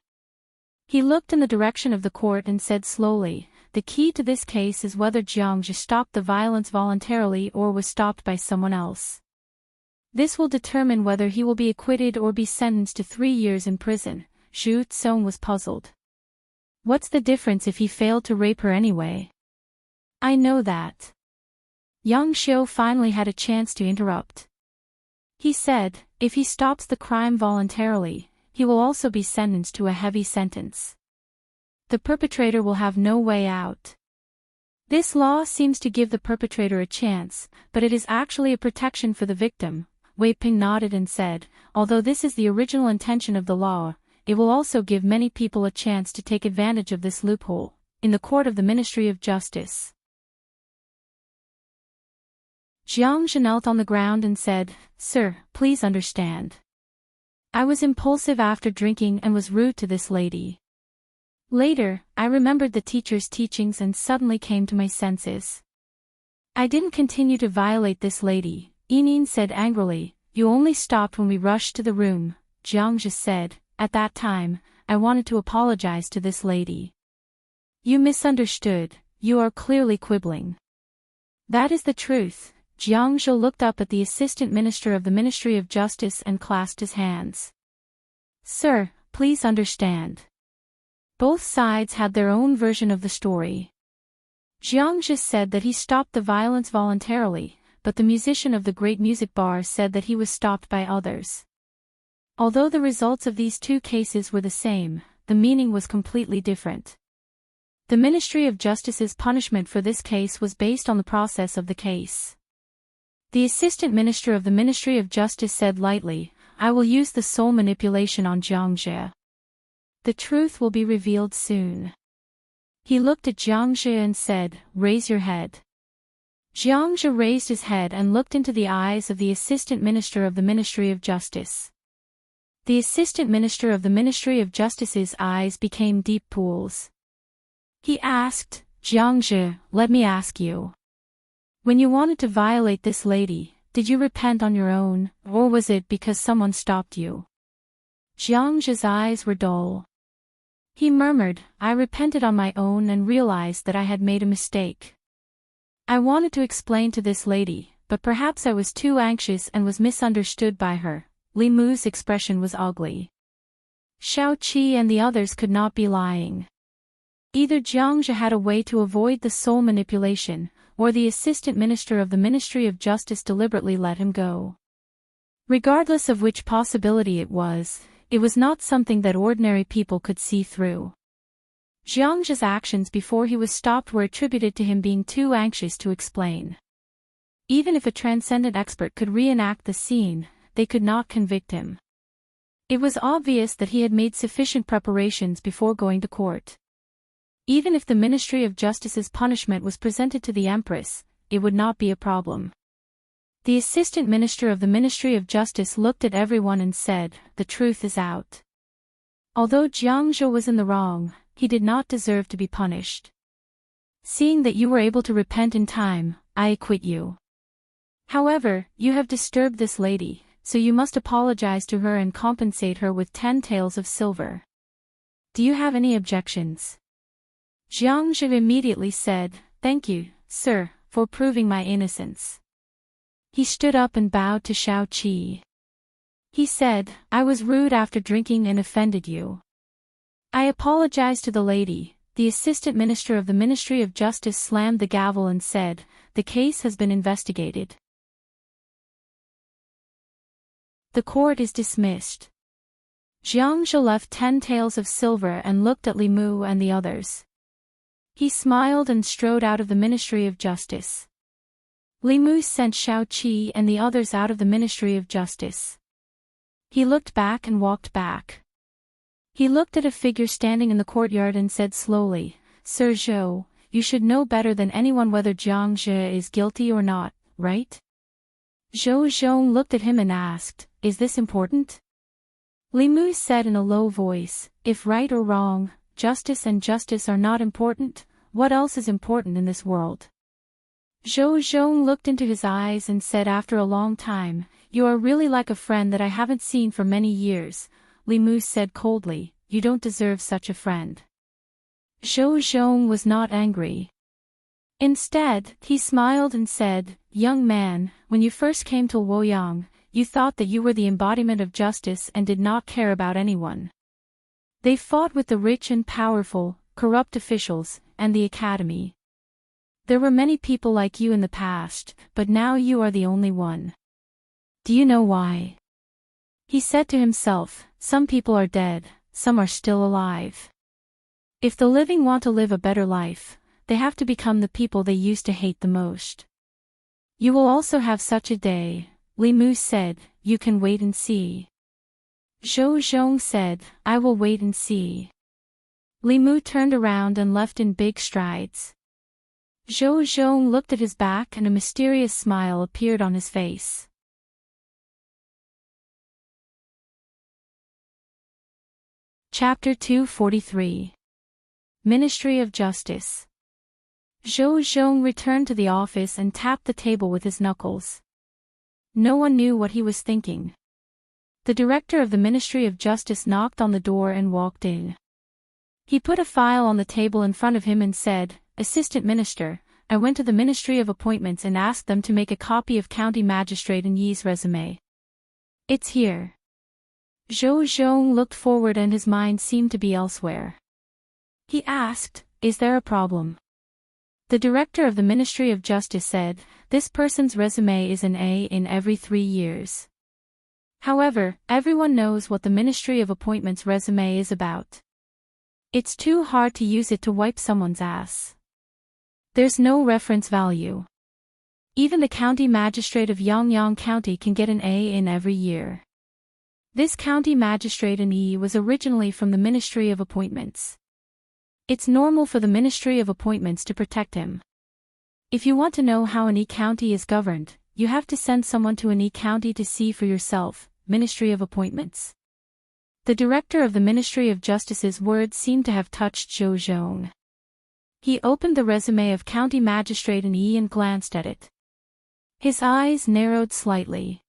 He looked in the direction of the court and said slowly, the key to this case is whether Jiang Zhe stopped the violence voluntarily or was stopped by someone else. This will determine whether he will be acquitted or be sentenced to 3 years in prison. Zhu Zong was puzzled. What's the difference if he failed to rape her anyway? I know that. Yang Xiu finally had a chance to interrupt. He said, if he stops the crime voluntarily, he will also be sentenced to a heavy sentence. The perpetrator will have no way out. This law seems to give the perpetrator a chance, but it is actually a protection for the victim. Wei Ping nodded and said, although this is the original intention of the law, it will also give many people a chance to take advantage of this loophole. In the court of the Ministry of Justice, Jiang Zhe knelt on the ground and said, Sir, please understand. I was impulsive after drinking and was rude to this lady. Later, I remembered the teacher's teachings and suddenly came to my senses. I didn't continue to violate this lady, Yining said angrily. You only stopped when we rushed to the room, Jiang Zhe said. At that time, I wanted to apologize to this lady. You misunderstood, you are clearly quibbling. That is the truth. Jiang Zhe looked up at the Assistant Minister of the Ministry of Justice and clasped his hands. Sir, please understand. Both sides had their own version of the story. Jiang Zhe said that he stopped the violence voluntarily, but the musician of the Great Music Bar said that he was stopped by others. Although the results of these two cases were the same, the meaning was completely different. The Ministry of Justice's punishment for this case was based on the process of the case. The Assistant Minister of the Ministry of Justice said lightly, I will use the soul manipulation on Jiang Zhe. The truth will be revealed soon. He looked at Jiang Zhe and said, raise your head. Jiang Zhe raised his head and looked into the eyes of the Assistant Minister of the Ministry of Justice. The Assistant Minister of the Ministry of Justice's eyes became deep pools. He asked, Jiang Zhe, let me ask you. When you wanted to violate this lady, did you repent on your own, or was it because someone stopped you? Jiang Zhe's eyes were dull. He murmured, I repented on my own and realized that I had made a mistake. I wanted to explain to this lady, but perhaps I was too anxious and was misunderstood by her. Li Mu's expression was ugly. Shao Qi and the others could not be lying. Either Jiang Zhe had a way to avoid the soul manipulation, or the Assistant Minister of the Ministry of Justice deliberately let him go. Regardless of which possibility it was not something that ordinary people could see through. Jiang Zhe's actions before he was stopped were attributed to him being too anxious to explain. Even if a transcendent expert could reenact the scene, they could not convict him. It was obvious that he had made sufficient preparations before going to court. Even if the Ministry of Justice's punishment was presented to the Empress, it would not be a problem. The Assistant Minister of the Ministry of Justice looked at everyone and said, the truth is out. Although Jiang Zhe was in the wrong, he did not deserve to be punished. Seeing that you were able to repent in time, I acquit you. However, you have disturbed this lady, so you must apologize to her and compensate her with 10 taels of silver. Do you have any objections? Jiang Zhe immediately said, thank you, sir, for proving my innocence. He stood up and bowed to Shao Qi. He said, I was rude after drinking and offended you. I apologize to the lady. The Assistant Minister of the Ministry of Justice slammed the gavel and said, the case has been investigated. The court is dismissed. Jiang Zhe left 10 taels of silver and looked at Li Mu and the others. He smiled and strode out of the Ministry of Justice. Li Mu sent Shao Qi and the others out of the Ministry of Justice. He looked back and walked back. He looked at a figure standing in the courtyard and said slowly, Sir Zhou, you should know better than anyone whether Jiang Zhe is guilty or not, right? Zhou Zhong looked at him and asked, is this important? Li Mu said in a low voice, if right or wrong, justice and justice are not important, what else is important in this world? Zhou Zhong looked into his eyes and said after a long time, you are really like a friend that I haven't seen for many years. Li Mu said coldly, you don't deserve such a friend. Zhou Zhong was not angry. Instead, he smiled and said, young man, when you first came to Luoyang, you thought that you were the embodiment of justice and did not care about anyone. They fought with the rich and powerful, corrupt officials, and the academy. There were many people like you in the past, but now you are the only one. Do you know why? He said to himself, some people are dead, some are still alive. If the living want to live a better life, they have to become the people they used to hate the most. You will also have such a day, Li Mu said, you can wait and see. Zhou Zhong said, I will wait and see. Li Mu turned around and left in big strides. Zhou Zhong looked at his back and a mysterious smile appeared on his face. Chapter 243. Ministry of Justice. Zhou Zhong returned to the office and tapped the table with his knuckles. No one knew what he was thinking. The director of the Ministry of Justice knocked on the door and walked in. He put a file on the table in front of him and said, Assistant Minister, I went to the Ministry of Appointments and asked them to make a copy of County Magistrate Yi's resume. It's here. Zhou Zhong looked forward and his mind seemed to be elsewhere. He asked, is there a problem? The director of the Ministry of Justice said, this person's resume is an A in every 3 years. However, everyone knows what the Ministry of Appointments resume is about. It's too hard to use it to wipe someone's ass. There's no reference value. Even the county magistrate of Yangyang County can get an A in every year. This county magistrate in Yi was originally from the Ministry of Appointments. It's normal for the Ministry of Appointments to protect him. If you want to know how an Yi county is governed, you have to send someone to an Yi county to see for yourself, Ministry of Appointments. The director of the Ministry of Justice's words seemed to have touched Zhou Zhong. He opened the resume of county magistrate in Yi and glanced at it. His eyes narrowed slightly.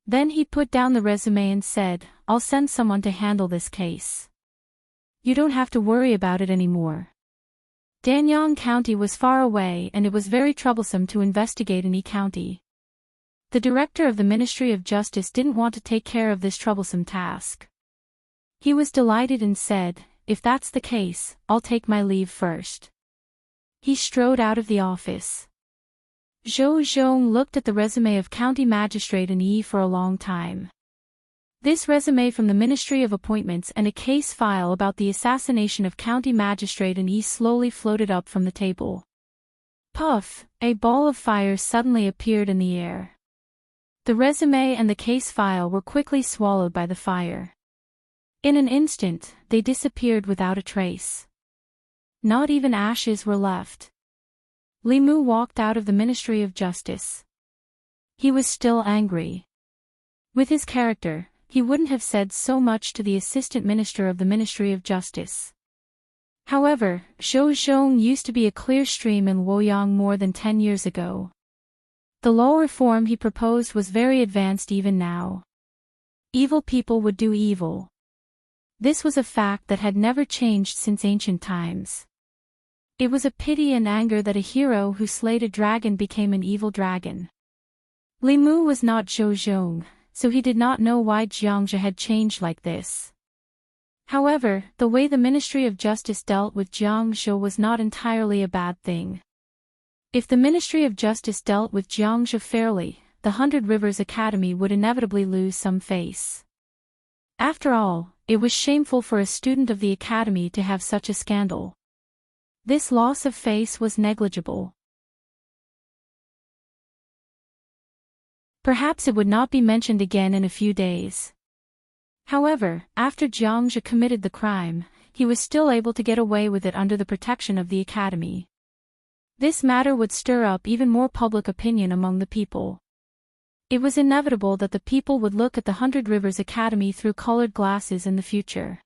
Then he put down the resume and said, I'll send someone to handle this case. You don't have to worry about it anymore. Danyang County was far away and it was very troublesome to investigate in Yi County. The director of the Ministry of Justice didn't want to take care of this troublesome task. He was delighted and said, if that's the case, I'll take my leave first. He strode out of the office. Zhou Zhong looked at the resume of County Magistrate in Yi for a long time. This resume from the Ministry of Appointments and a case file about the assassination of County Magistrate in Yi slowly floated up from the table. Puff, a ball of fire suddenly appeared in the air. The resume and the case file were quickly swallowed by the fire. In an instant, they disappeared without a trace. Not even ashes were left. Li Mu walked out of the Ministry of Justice. He was still angry. With his character, he wouldn't have said so much to the Assistant Minister of the Ministry of Justice. However, Zhou Zhong used to be a clear stream in Luoyang more than 10 years ago. The law reform he proposed was very advanced even now. Evil people would do evil. This was a fact that had never changed since ancient times. It was a pity and anger that a hero who slayed a dragon became an evil dragon. Li Mu was not Zhou Zhong, so he did not know why Jiangzhe had changed like this. However, the way the Ministry of Justice dealt with Jiangzhe was not entirely a bad thing. If the Ministry of Justice dealt with Jiangzhe fairly, the 100 Rivers Academy would inevitably lose some face. After all, it was shameful for a student of the academy to have such a scandal. This loss of face was negligible. Perhaps it would not be mentioned again in a few days. However, after Jiangzhe committed the crime, he was still able to get away with it under the protection of the academy. This matter would stir up even more public opinion among the people. It was inevitable that the people would look at the Hundred Rivers Academy through colored glasses in the future.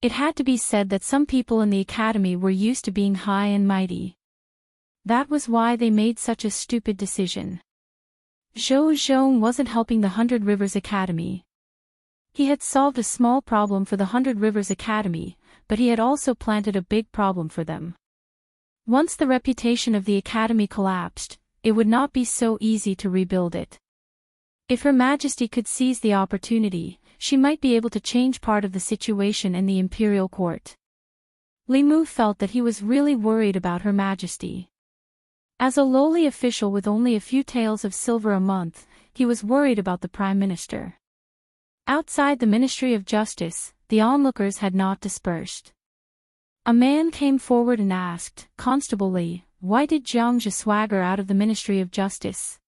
It had to be said that some people in the academy were used to being high and mighty. That was why they made such a stupid decision. Zhou Zhong wasn't helping the Hundred Rivers Academy. He had solved a small problem for the Hundred Rivers Academy, but he had also planted a big problem for them. Once the reputation of the academy collapsed, it would not be so easy to rebuild it. If Her Majesty could seize the opportunity, she might be able to change part of the situation in the imperial court. Li Mu felt that he was really worried about Her Majesty. As a lowly official with only a few taels of silver a month, he was worried about the Prime Minister. Outside the Ministry of Justice, the onlookers had not dispersed. A man came forward and asked, "Constable Li, why did Jiang Zhe swagger out of the Ministry of Justice?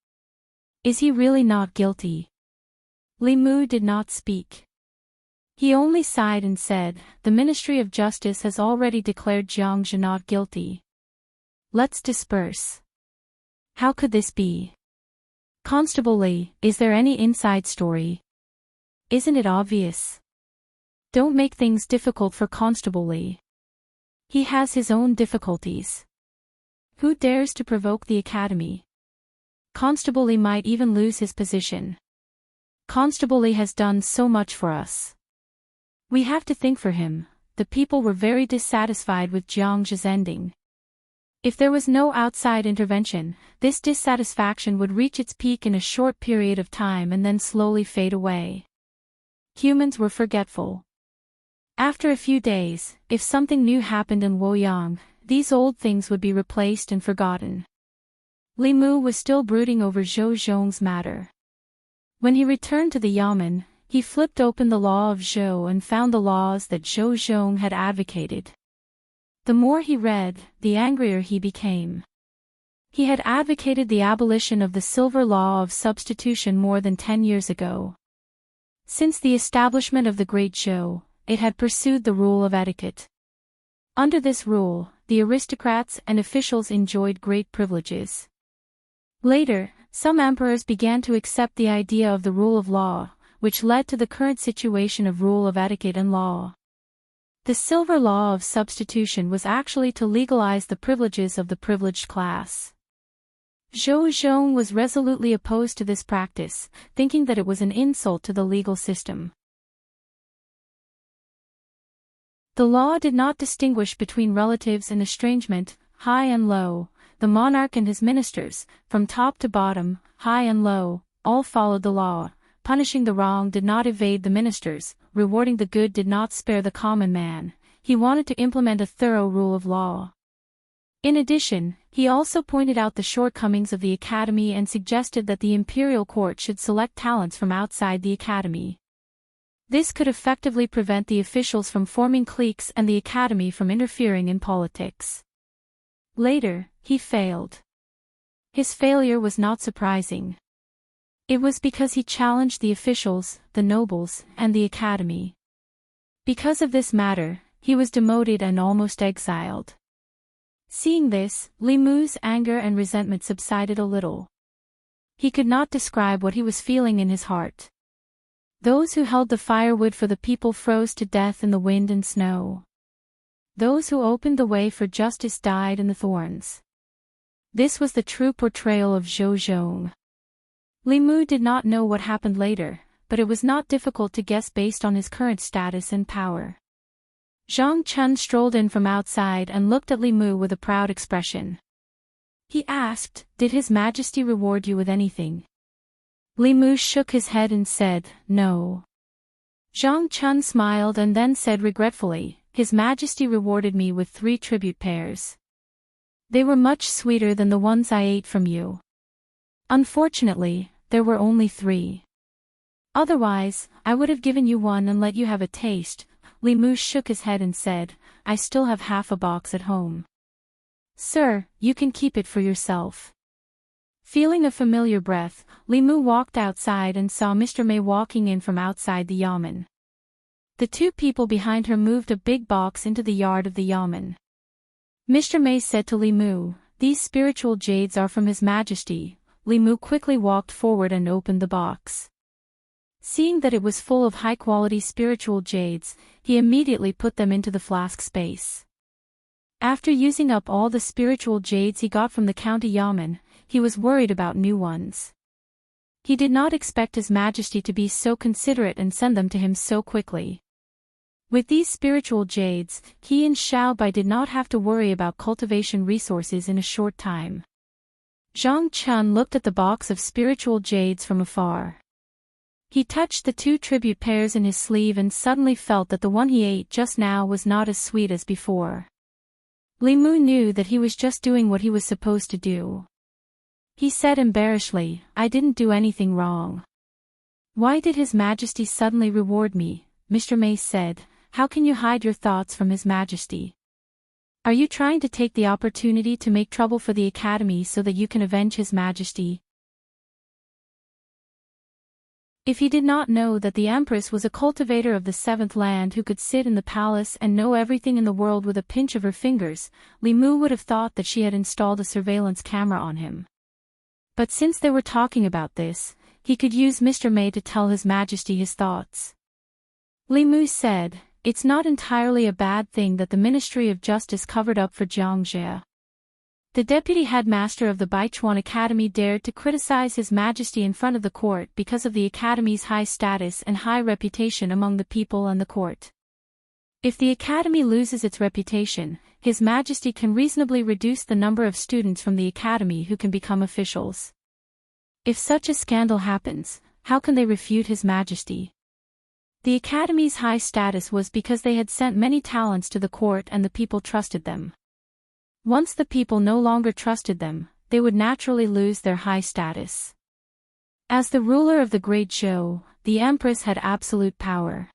Is he really not guilty?" Li Mu did not speak. He only sighed and said, "The Ministry of Justice has already declared Jiang Zhe not guilty. Let's disperse." How could this be? Constable Li, is there any inside story? Isn't it obvious? Don't make things difficult for Constable Li. He has his own difficulties. Who dares to provoke the academy? Constable Li might even lose his position. Constable Li has done so much for us. We have to think for him. The people were very dissatisfied with Jiang Zhe's ending. If there was no outside intervention, this dissatisfaction would reach its peak in a short period of time and then slowly fade away. Humans were forgetful. After a few days, if something new happened in Luoyang, these old things would be replaced and forgotten. Li Mu was still brooding over Zhou Zhong's matter. When he returned to the Yamen, he flipped open the law of Zhou and found the laws that Zhou Zhong had advocated. The more he read, the angrier he became. He had advocated the abolition of the silver law of substitution more than 10 years ago. Since the establishment of the Great Zhou, it had pursued the rule of etiquette. Under this rule, the aristocrats and officials enjoyed great privileges. Later, some emperors began to accept the idea of the rule of law, which led to the current situation of rule of etiquette and law. The silver law of substitution was actually to legalize the privileges of the privileged class. Zhou Zhong was resolutely opposed to this practice, thinking that it was an insult to the legal system. The law did not distinguish between relatives in estrangement, high and low. The monarch and his ministers, from top to bottom, high and low, all followed the law. Punishing the wrong did not evade the ministers, rewarding the good did not spare the common man. He wanted to implement a thorough rule of law. In addition, he also pointed out the shortcomings of the academy and suggested that the imperial court should select talents from outside the academy. This could effectively prevent the officials from forming cliques and the academy from interfering in politics. Later, he failed. His failure was not surprising. It was because he challenged the officials, the nobles, and the academy. Because of this matter, he was demoted and almost exiled. Seeing this, Li Mu's anger and resentment subsided a little. He could not describe what he was feeling in his heart. Those who held the firewood for the people froze to death in the wind and snow. Those who opened the way for justice died in the thorns. This was the true portrayal of Zhou Zhong. Li Mu did not know what happened later, but it was not difficult to guess based on his current status and power. Zhang Chun strolled in from outside and looked at Li Mu with a proud expression. He asked, "Did His Majesty reward you with anything?" Li Mu shook his head and said, "No." Zhang Chun smiled and then said regretfully, "His Majesty rewarded me with 3 tribute pears. They were much sweeter than the ones I ate from you. Unfortunately, there were only 3. Otherwise, I would have given you 1 and let you have a taste." Li Mu shook his head and said, "I still have half a box at home." "Sir, you can keep it for yourself." Feeling a familiar breath, Li Mu walked outside and saw Mr. May walking in from outside the yamen. The 2 people behind her moved a big box into the yard of the yamen. Mr. May said to Li Mu, "These spiritual jades are from His Majesty." Li Mu quickly walked forward and opened the box. Seeing that it was full of high-quality spiritual jades, he immediately put them into the flask space. After using up all the spiritual jades he got from the county yamen, he was worried about new ones. He did not expect His Majesty to be so considerate and send them to him so quickly. With these spiritual jades, he and Xiaobai did not have to worry about cultivation resources in a short time. Zhang Chun looked at the box of spiritual jades from afar. He touched the 2 tribute pairs in his sleeve and suddenly felt that the one he ate just now was not as sweet as before. Li Mu knew that he was just doing what he was supposed to do. He said embarrassedly, "I didn't do anything wrong." "Why did His Majesty suddenly reward me?" Mr. May said. "How can you hide your thoughts from His Majesty? Are you trying to take the opportunity to make trouble for the Academy so that you can avenge His Majesty?" If he did not know that the Empress was a cultivator of the 7th land who could sit in the palace and know everything in the world with a pinch of her fingers, Li Mu would have thought that she had installed a surveillance camera on him. But since they were talking about this, he could use Mr. May to tell His Majesty his thoughts. Li Mu said, "It's not entirely a bad thing that the Ministry of Justice covered up for Jiang Jie. The deputy headmaster of the Baichuan Academy dared to criticize His Majesty in front of the court because of the Academy's high status and high reputation among the people and the court. If the Academy loses its reputation, His Majesty can reasonably reduce the number of students from the Academy who can become officials. If such a scandal happens, how can they refute His Majesty? The Academy's high status was because they had sent many talents to the court and the people trusted them. Once the people no longer trusted them, they would naturally lose their high status. As the ruler of the Great Zhou, the Empress had absolute power.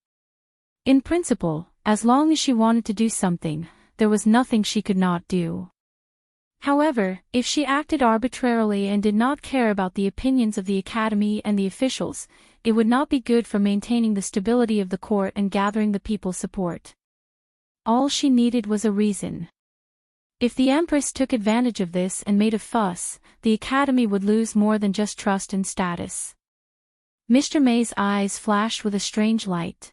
In principle, as long as she wanted to do something, there was nothing she could not do. However, if she acted arbitrarily and did not care about the opinions of the Academy and the officials, it would not be good for maintaining the stability of the court and gathering the people's support. All she needed was a reason. If the Empress took advantage of this and made a fuss, the Academy would lose more than just trust and status. Mr. May's eyes flashed with a strange light.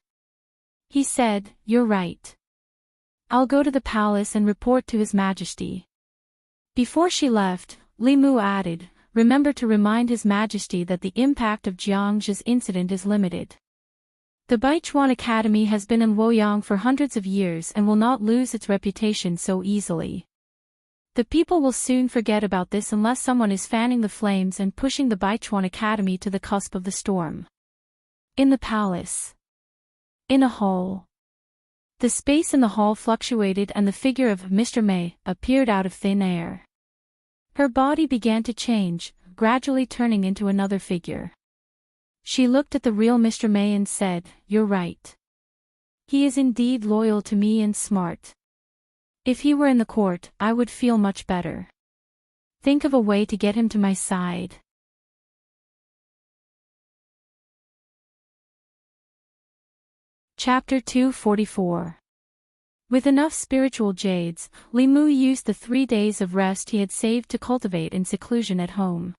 He said, "You're right. I'll go to the palace and report to His Majesty." Before she left, Li Mu added, "Remember to remind His Majesty that the impact of Jiang Jie's incident is limited. The Baichuan Academy has been in Luoyang for hundreds of years and will not lose its reputation so easily. The people will soon forget about this unless someone is fanning the flames and pushing the Baichuan Academy to the cusp of the storm." In the palace. In a hall. The space in the hall fluctuated and the figure of Mr. May appeared out of thin air. Her body began to change, gradually turning into another figure. She looked at the real Mr. May and said, "You're right. He is indeed loyal to me and smart. If he were in the court, I would feel much better. Think of a way to get him to my side." Chapter 244. With enough spiritual jades, Li Mu used the 3 days of rest he had saved to cultivate in seclusion at home.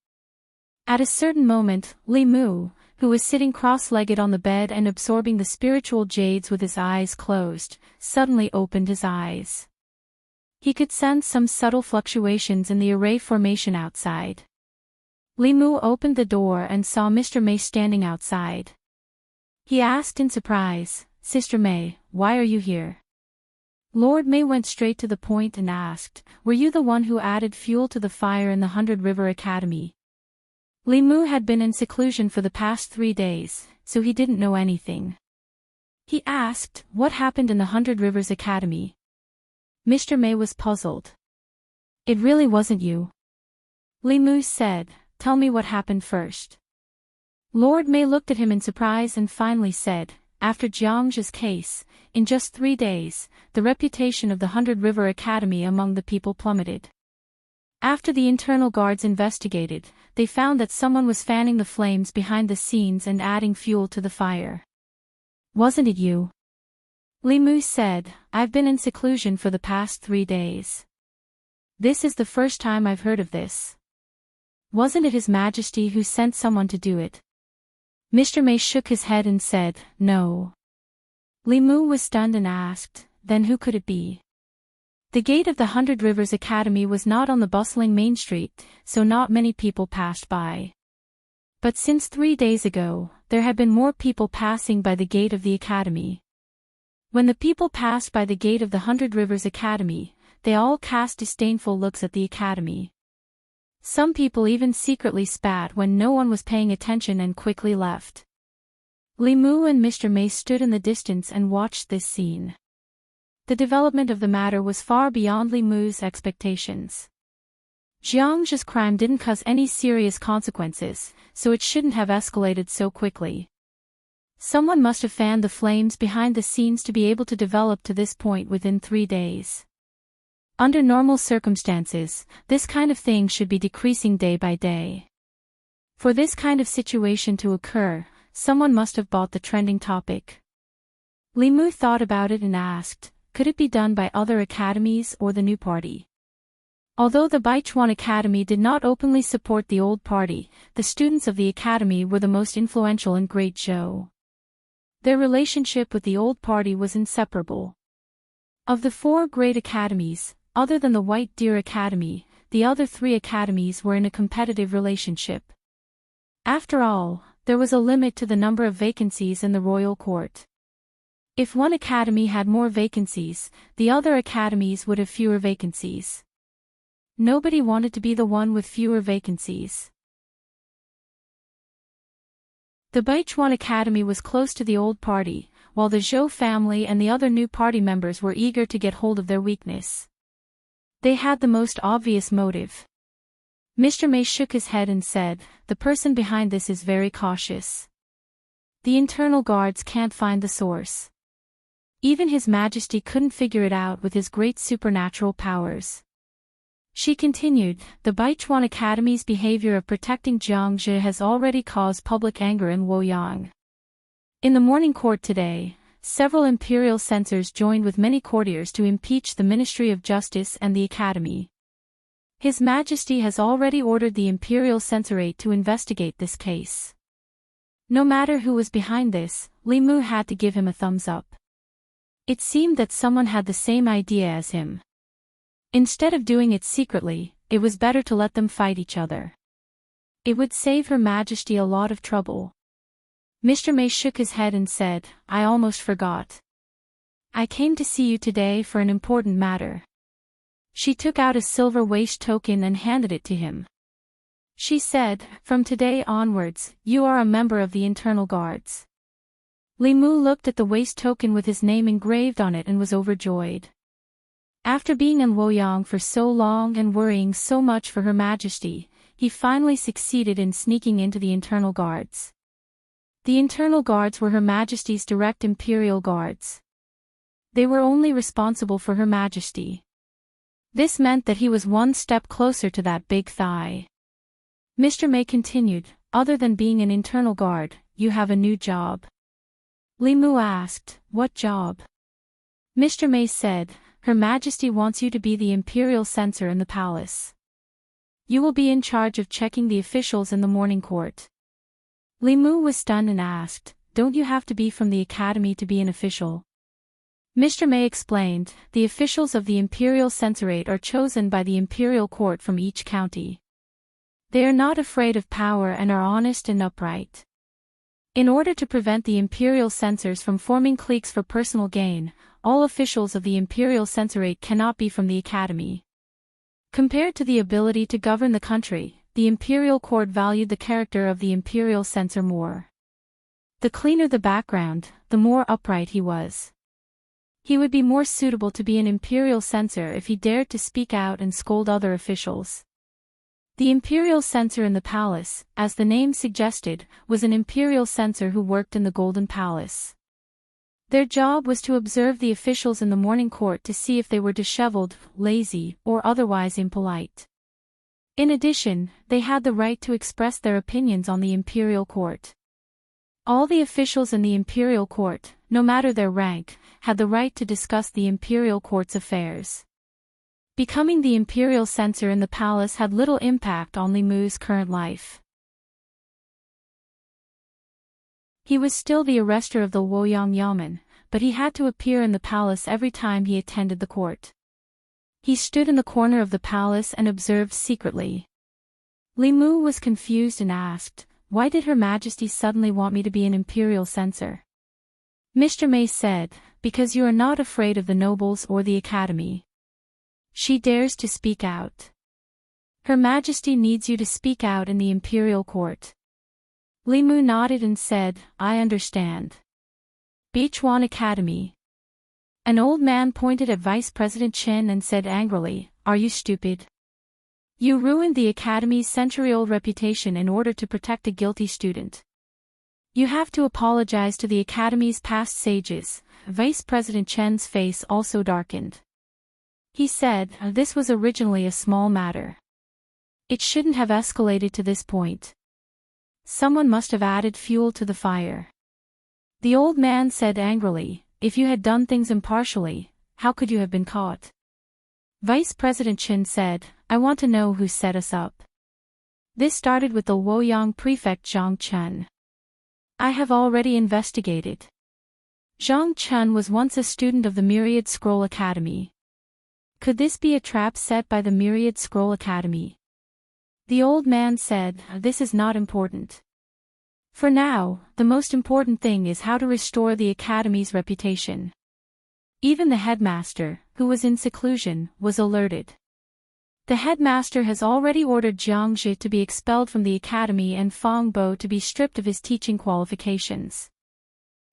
At a certain moment, Li Mu, who was sitting cross-legged on the bed and absorbing the spiritual jades with his eyes closed, suddenly opened his eyes. He could sense some subtle fluctuations in the array formation outside. Li Mu opened the door and saw Mr. May standing outside. He asked in surprise, "Sister May, why are you here?" Lord May went straight to the point and asked, "Were you the one who added fuel to the fire in the 100 River Academy?" Li Mu had been in seclusion for the past 3 days, so he didn't know anything. He asked, "What happened in the 100 Rivers Academy?" Mr. May was puzzled. "It really wasn't you." Li Mu said, "Tell me what happened first." Lord May looked at him in surprise and finally said, "After Jiang Jie's case, in just 3 days, the reputation of the 100 River Academy among the people plummeted. After the internal guards investigated, they found that someone was fanning the flames behind the scenes and adding fuel to the fire." "Wasn't it you?" Li Mu said, "I've been in seclusion for the past 3 days. This is the first time I've heard of this." Wasn't it His Majesty who sent someone to do it? Mr. May shook his head and said, no. Li Mu was stunned and asked, then who could it be? The gate of the 100 Rivers Academy was not on the bustling main street, so not many people passed by. But since 3 days ago, there had been more people passing by the gate of the academy. When the people passed by the gate of the 100 Rivers Academy, they all cast disdainful looks at the academy. Some people even secretly spat when no one was paying attention and quickly left. Li Mu and Mr. May stood in the distance and watched this scene. The development of the matter was far beyond Li Mu's expectations. Jiang's crime didn't cause any serious consequences, so it shouldn't have escalated so quickly. Someone must have fanned the flames behind the scenes to be able to develop to this point within 3 days. Under normal circumstances, this kind of thing should be decreasing day by day. For this kind of situation to occur, someone must have bought the trending topic. Li Mu thought about it and asked, could it be done by other academies or the new party? Although the Baichuan Academy did not openly support the old party, the students of the academy were the most influential in Great Zhou. Their relationship with the old party was inseparable. Of the 4 great academies, other than the White Deer Academy, the other 3 academies were in a competitive relationship. After all, there was a limit to the number of vacancies in the royal court. If one academy had more vacancies, the other academies would have fewer vacancies. Nobody wanted to be the one with fewer vacancies. The Baichuan Academy was close to the old party, while the Zhou family and the other new party members were eager to get hold of their weakness. They had the most obvious motive. Mr. May shook his head and said, the person behind this is very cautious. The internal guards can't find the source. Even His Majesty couldn't figure it out with his great supernatural powers. She continued, the Baichuan Academy's behavior of protecting Jiangzhi has already caused public anger in Luoyang. In the morning court today, several imperial censors joined with many courtiers to impeach the Ministry of Justice and the Academy. His Majesty has already ordered the Imperial Censorate to investigate this case. No matter who was behind this, Li Mu had to give him a thumbs up. It seemed that someone had the same idea as him. Instead of doing it secretly, it was better to let them fight each other. It would save Her Majesty a lot of trouble. Mr. May shook his head and said, I almost forgot. I came to see you today for an important matter. She took out a silver waist token and handed it to him. She said, from today onwards, you are a member of the internal guards. Li Mu looked at the waist token with his name engraved on it and was overjoyed. After being in Luoyang for so long and worrying so much for Her Majesty, he finally succeeded in sneaking into the internal guards. The internal guards were Her Majesty's direct imperial guards. They were only responsible for Her Majesty. This meant that he was one step closer to that big thigh. Mr. May continued, other than being an internal guard, you have a new job. Li Mu asked, what job? Mr. May said, Her Majesty wants you to be the imperial censor in the palace. You will be in charge of checking the officials in the morning court. Li Mu was stunned and asked, don't you have to be from the academy to be an official? Mr. May explained, the officials of the imperial censorate are chosen by the imperial court from each county. They are not afraid of power and are honest and upright. In order to prevent the imperial censors from forming cliques for personal gain, all officials of the imperial censorate cannot be from the academy. Compared to the ability to govern the country, the imperial court valued the character of the imperial censor more. The cleaner the background, the more upright he was. He would be more suitable to be an imperial censor if he dared to speak out and scold other officials. The imperial censor in the palace, as the name suggested, was an imperial censor who worked in the Golden Palace. Their job was to observe the officials in the morning court to see if they were disheveled, lazy, or otherwise impolite. In addition, they had the right to express their opinions on the imperial court. All the officials in the imperial court, no matter their rank, had the right to discuss the imperial court's affairs. Becoming the imperial censor in the palace had little impact on Li Mu's current life. He was still the arrestor of the Luoyang Yamen, but he had to appear in the palace every time he attended the court. He stood in the corner of the palace and observed secretly. Li Mu was confused and asked, "Why did Her Majesty suddenly want me to be an imperial censor?" Mr. May said, "Because you are not afraid of the nobles or the academy. She dares to speak out. Her Majesty needs you to speak out in the imperial court." Li Mu nodded and said, "I understand." Beichuan Academy. An old man pointed at Vice President Chen and said angrily, "Are you stupid? You ruined the academy's century-old reputation in order to protect a guilty student. You have to apologize to the academy's past sages." Vice President Chen's face also darkened. He said, "This was originally a small matter. It shouldn't have escalated to this point. Someone must have added fuel to the fire." The old man said angrily, "If you had done things impartially, how could you have been caught?" Vice President Chen said, "I want to know who set us up. This started with the Luoyang prefect Zhang Chen. I have already investigated. Zhang Chen was once a student of the Myriad Scroll Academy. Could this be a trap set by the Myriad Scroll Academy?" The old man said, "This is not important. For now, the most important thing is how to restore the academy's reputation." Even the headmaster, who was in seclusion, was alerted. The headmaster has already ordered Jiang Zhi to be expelled from the academy and Fang Bo to be stripped of his teaching qualifications.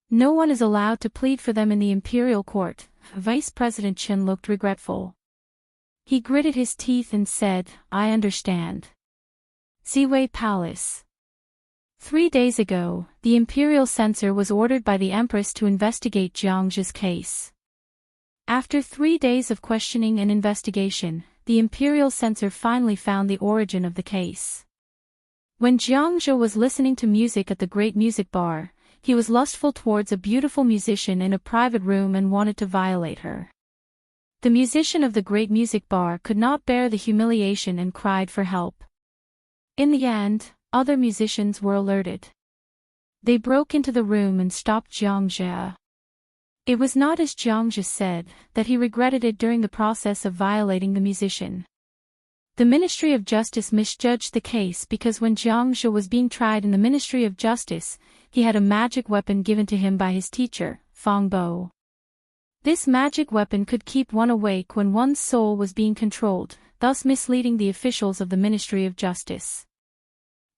No one is allowed to plead for them in the imperial court. Vice President Chen looked regretful. He gritted his teeth and said, "I understand." Ziwei Palace. 3 days ago, the imperial censor was ordered by the empress to investigate Jiang Zhi's case. After 3 days of questioning and investigation, the imperial censor finally found the origin of the case. When Jiang Zhi was listening to music at the Great Music Bar, he was lustful towards a beautiful musician in a private room and wanted to violate her. The musician of the Great Music Bar could not bear the humiliation and cried for help. In the end, other musicians were alerted. They broke into the room and stopped Jiang Zhi. It was not as Jiang Zhi said, that he regretted it during the process of violating the musician. The Ministry of Justice misjudged the case because when Jiang Zhi was being tried in the Ministry of Justice, he had a magic weapon given to him by his teacher, Fang Bo. This magic weapon could keep one awake when one's soul was being controlled, thus misleading the officials of the Ministry of Justice.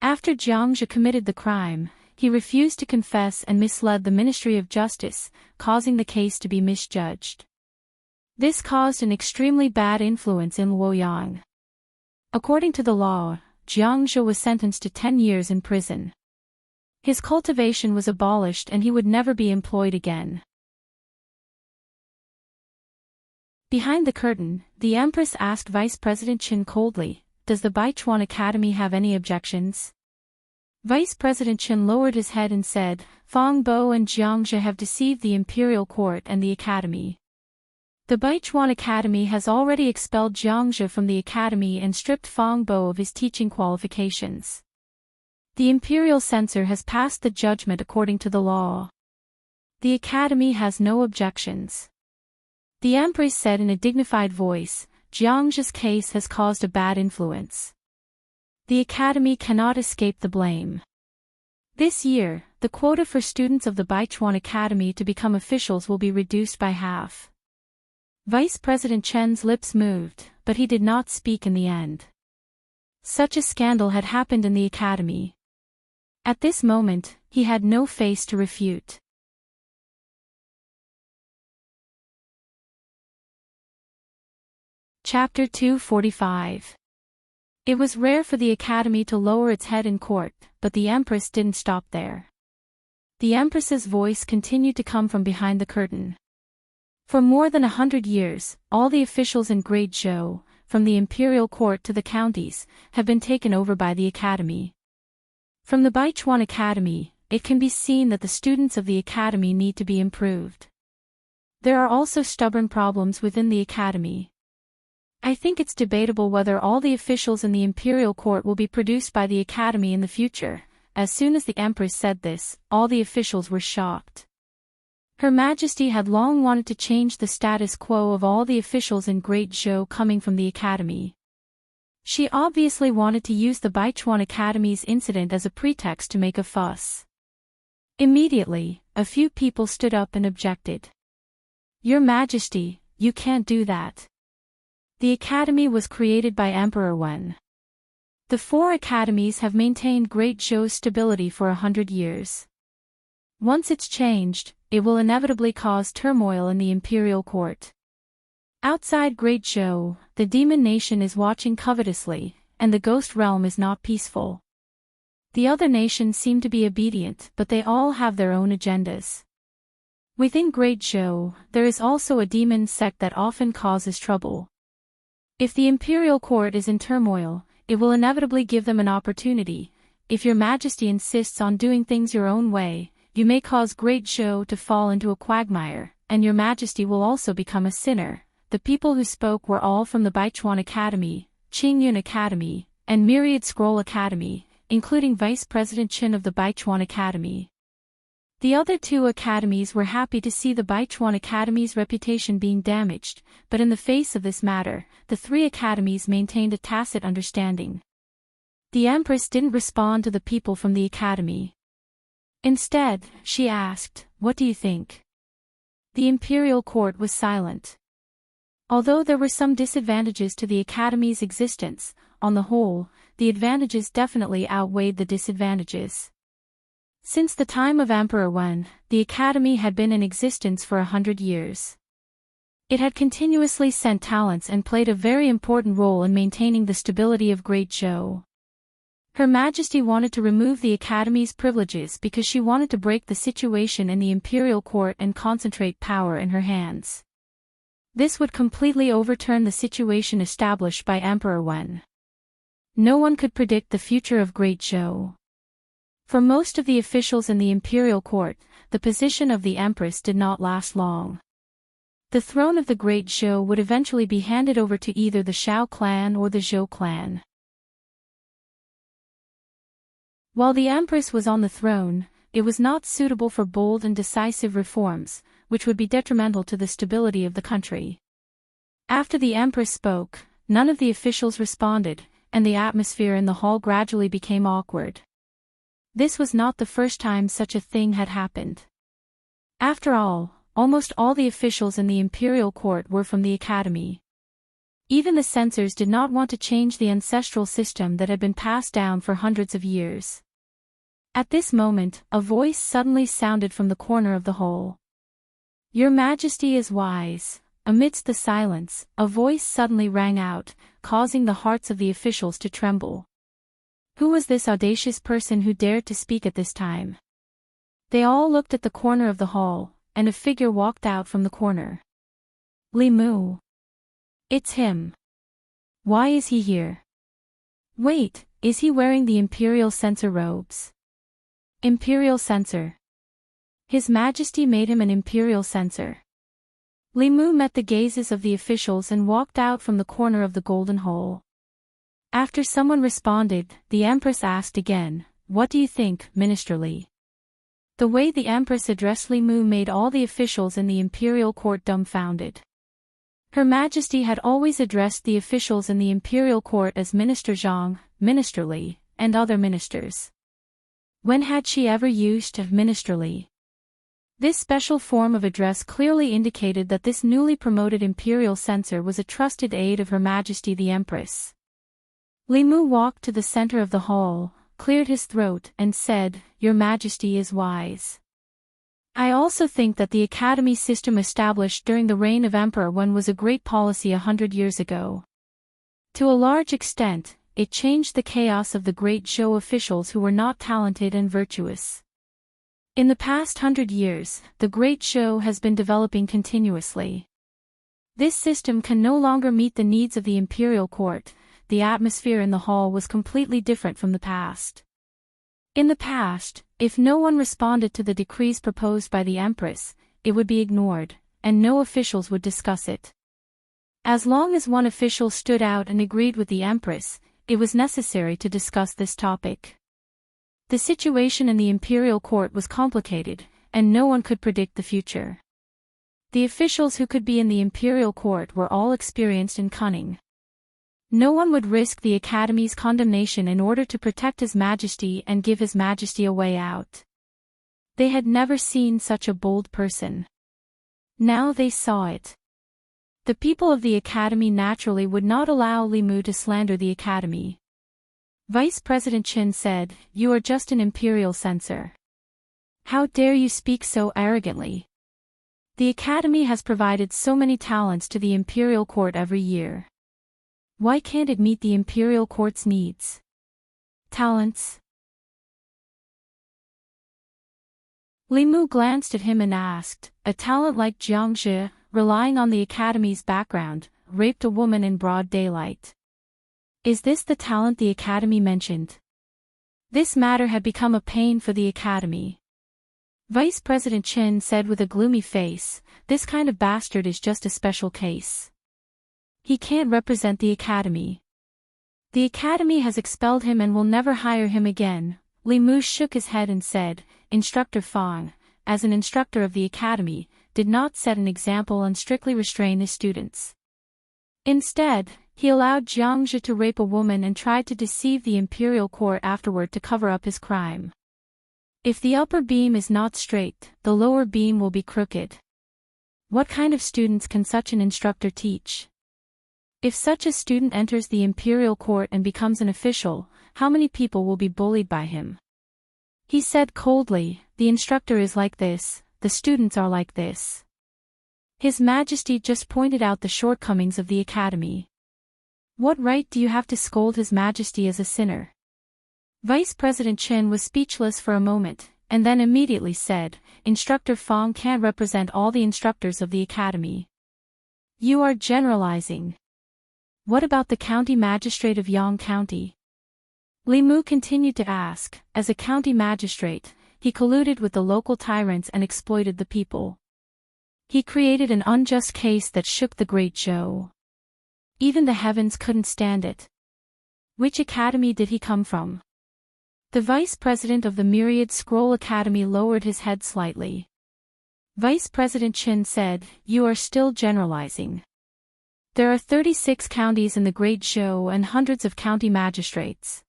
After Jiang Zhi committed the crime, he refused to confess and misled the Ministry of Justice, causing the case to be misjudged. This caused an extremely bad influence in Luoyang. According to the law, Jiang Zhi was sentenced to 10 years in prison. His cultivation was abolished and he would never be employed again. Behind the curtain, the Empress asked Vice President Qin coldly, "Does the Beichuan Academy have any objections?" Vice President Qin lowered his head and said, "Fang Bo and Jiang Zhi have deceived the imperial court and the academy. The Beichuan Academy has already expelled Jiang Zhi from the academy and stripped Fang Bo of his teaching qualifications. The imperial censor has passed the judgment according to the law. The academy has no objections." The Empress said in a dignified voice, "Jiang Zhi's case has caused a bad influence. The academy cannot escape the blame. This year, the quota for students of the Beichuan Academy to become officials will be reduced by half." Vice President Chen's lips moved, but he did not speak in the end. Such a scandal had happened in the academy. At this moment, he had no face to refute. Chapter 245. It was rare for the academy to lower its head in court, but the Empress didn't stop there. The Empress's voice continued to come from behind the curtain. For more than 100 years, all the officials in Great Zhou, from the imperial court to the counties, have been taken over by the academy. From the Beichuan Academy, it can be seen that the students of the academy need to be improved. There are also stubborn problems within the academy. I think it's debatable whether all the officials in the imperial court will be produced by the Academy in the future. As soon as the Empress said this, all the officials were shocked. Her Majesty had long wanted to change the status quo of all the officials in Great Zhou coming from the Academy. She obviously wanted to use the Baichuan Academy's incident as a pretext to make a fuss. Immediately, a few people stood up and objected. Your Majesty, you can't do that. The Academy was created by Emperor Wen. The four academies have maintained Great Zhou's stability for 100 years. Once it's changed, it will inevitably cause turmoil in the imperial court. Outside Great Zhou, the demon nation is watching covetously, and the ghost realm is not peaceful. The other nations seem to be obedient, but they all have their own agendas. Within Great Zhou, there is also a demon sect that often causes trouble. If the imperial court is in turmoil, it will inevitably give them an opportunity. If your Majesty insists on doing things your own way, you may cause Great Zhou to fall into a quagmire, and your Majesty will also become a sinner. The people who spoke were all from the Baichuan Academy, Qingyun Academy, and Myriad Scroll Academy, including Vice President Qin of the Baichuan Academy. The other two academies were happy to see the Baichuan Academy's reputation being damaged, but in the face of this matter, the three academies maintained a tacit understanding. The Empress didn't respond to the people from the Academy. Instead, she asked, "What do you think?" The imperial court was silent. Although there were some disadvantages to the Academy's existence, on the whole, the advantages definitely outweighed the disadvantages. Since the time of Emperor Wen, the Academy had been in existence for 100 years. It had continuously sent talents and played a very important role in maintaining the stability of Great Zhou. Her Majesty wanted to remove the Academy's privileges because she wanted to break the situation in the imperial court and concentrate power in her hands. This would completely overturn the situation established by Emperor Wen. No one could predict the future of Great Zhou. For most of the officials in the imperial court, the position of the Empress did not last long. The throne of the Great Zhou would eventually be handed over to either the Shao clan or the Zhou clan. While the Empress was on the throne, it was not suitable for bold and decisive reforms, which would be detrimental to the stability of the country. After the Empress spoke, none of the officials responded, and the atmosphere in the hall gradually became awkward. This was not the first time such a thing had happened. After all, almost all the officials in the imperial court were from the Academy. Even the censors did not want to change the ancestral system that had been passed down for hundreds of years. At this moment, a voice suddenly sounded from the corner of the hall. "Your Majesty is wise." Amidst the silence, a voice suddenly rang out, causing the hearts of the officials to tremble. Who was this audacious person who dared to speak at this time? They all looked at the corner of the hall, and a figure walked out from the corner. Li Mu. It's him. Why is he here? Wait, is he wearing the Imperial Censor robes? Imperial Censor. His Majesty made him an Imperial Censor. Li Mu met the gazes of the officials and walked out from the corner of the golden hole. After someone responded, the Empress asked again, "What do you think, Minister Li?" The way the Empress addressed Li Mu made all the officials in the imperial court dumbfounded. Her Majesty had always addressed the officials in the imperial court as Minister Zhang, Minister Li, and other ministers. When had she ever used Minister Li? This special form of address clearly indicated that this newly promoted imperial censor was a trusted aide of Her Majesty the Empress. Li Mu walked to the center of the hall, cleared his throat, and said, "Your Majesty is wise. I also think that the academy system established during the reign of Emperor Wen was a great policy 100 years ago. To a large extent, it changed the chaos of the Great Zhou officials who were not talented and virtuous. In the past 100 years, the Great Zhou has been developing continuously. This system can no longer meet the needs of the imperial court. The atmosphere in the hall was completely different from the past. In the past, if no one responded to the decrees proposed by the Empress, it would be ignored, and no officials would discuss it. As long as one official stood out and agreed with the Empress, it was necessary to discuss this topic. The situation in the imperial court was complicated, and no one could predict the future. The officials who could be in the imperial court were all experienced and cunning. No one would risk the Academy's condemnation in order to protect His Majesty and give His Majesty a way out. They had never seen such a bold person. Now they saw it. The people of the Academy naturally would not allow Li Mu to slander the Academy. Vice President Qin said, "You are just an imperial censor. How dare you speak so arrogantly? The Academy has provided so many talents to the imperial court every year. Why can't it meet the imperial court's needs? Talents?" Li Mu glanced at him and asked, "A talent like Jiang Zhi, relying on the Academy's background, raped a woman in broad daylight. Is this the talent the Academy mentioned?" This matter had become a pain for the Academy. Vice President Qin said with a gloomy face, "This kind of bastard is just a special case. He can't represent the Academy. The Academy has expelled him and will never hire him again." Li Mu shook his head and said, "Instructor Fang, as an instructor of the Academy, did not set an example and strictly restrain his students. Instead, he allowed Jiang Zhi to rape a woman and tried to deceive the imperial court afterward to cover up his crime. If the upper beam is not straight, the lower beam will be crooked. What kind of students can such an instructor teach? If such a student enters the imperial court and becomes an official, how many people will be bullied by him?" He said coldly, "The instructor is like this, the students are like this. His Majesty just pointed out the shortcomings of the Academy. What right do you have to scold His Majesty as a sinner?" Vice President Qin was speechless for a moment, and then immediately said, "Instructor Fang can't represent all the instructors of the Academy. You are generalizing. What about the county magistrate of Yang County?" Li Mu continued to ask, "As a county magistrate, he colluded with the local tyrants and exploited the people. He created an unjust case that shook the Great Zhou. Even the heavens couldn't stand it. Which academy did he come from?" The vice president of the Myriad Scroll Academy lowered his head slightly. Vice President Qin said, "You are still generalizing. There are 36 counties in the Great Zhou and hundreds of county magistrates.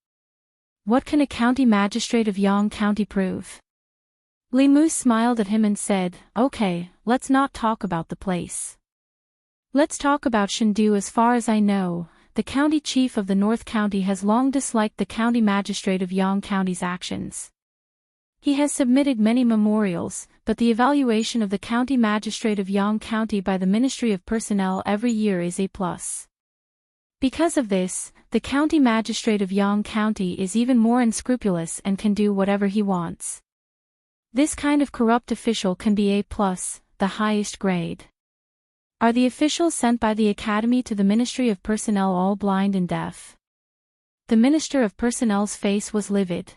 What can a county magistrate of Yang County prove?" Li Mu smiled at him and said, "Okay, let's not talk about the place. Let's talk about Shendu. As far as I know, the county chief of the North County has long disliked the county magistrate of Yang County's actions. He has submitted many memorials, but the evaluation of the county magistrate of Yang County by the Ministry of Personnel every year is A+. Because of this, the county magistrate of Yang County is even more unscrupulous and can do whatever he wants. This kind of corrupt official can be A+, the highest grade. Are the officials sent by the Academy to the Ministry of Personnel all blind and deaf?" The Minister of Personnel's face was livid.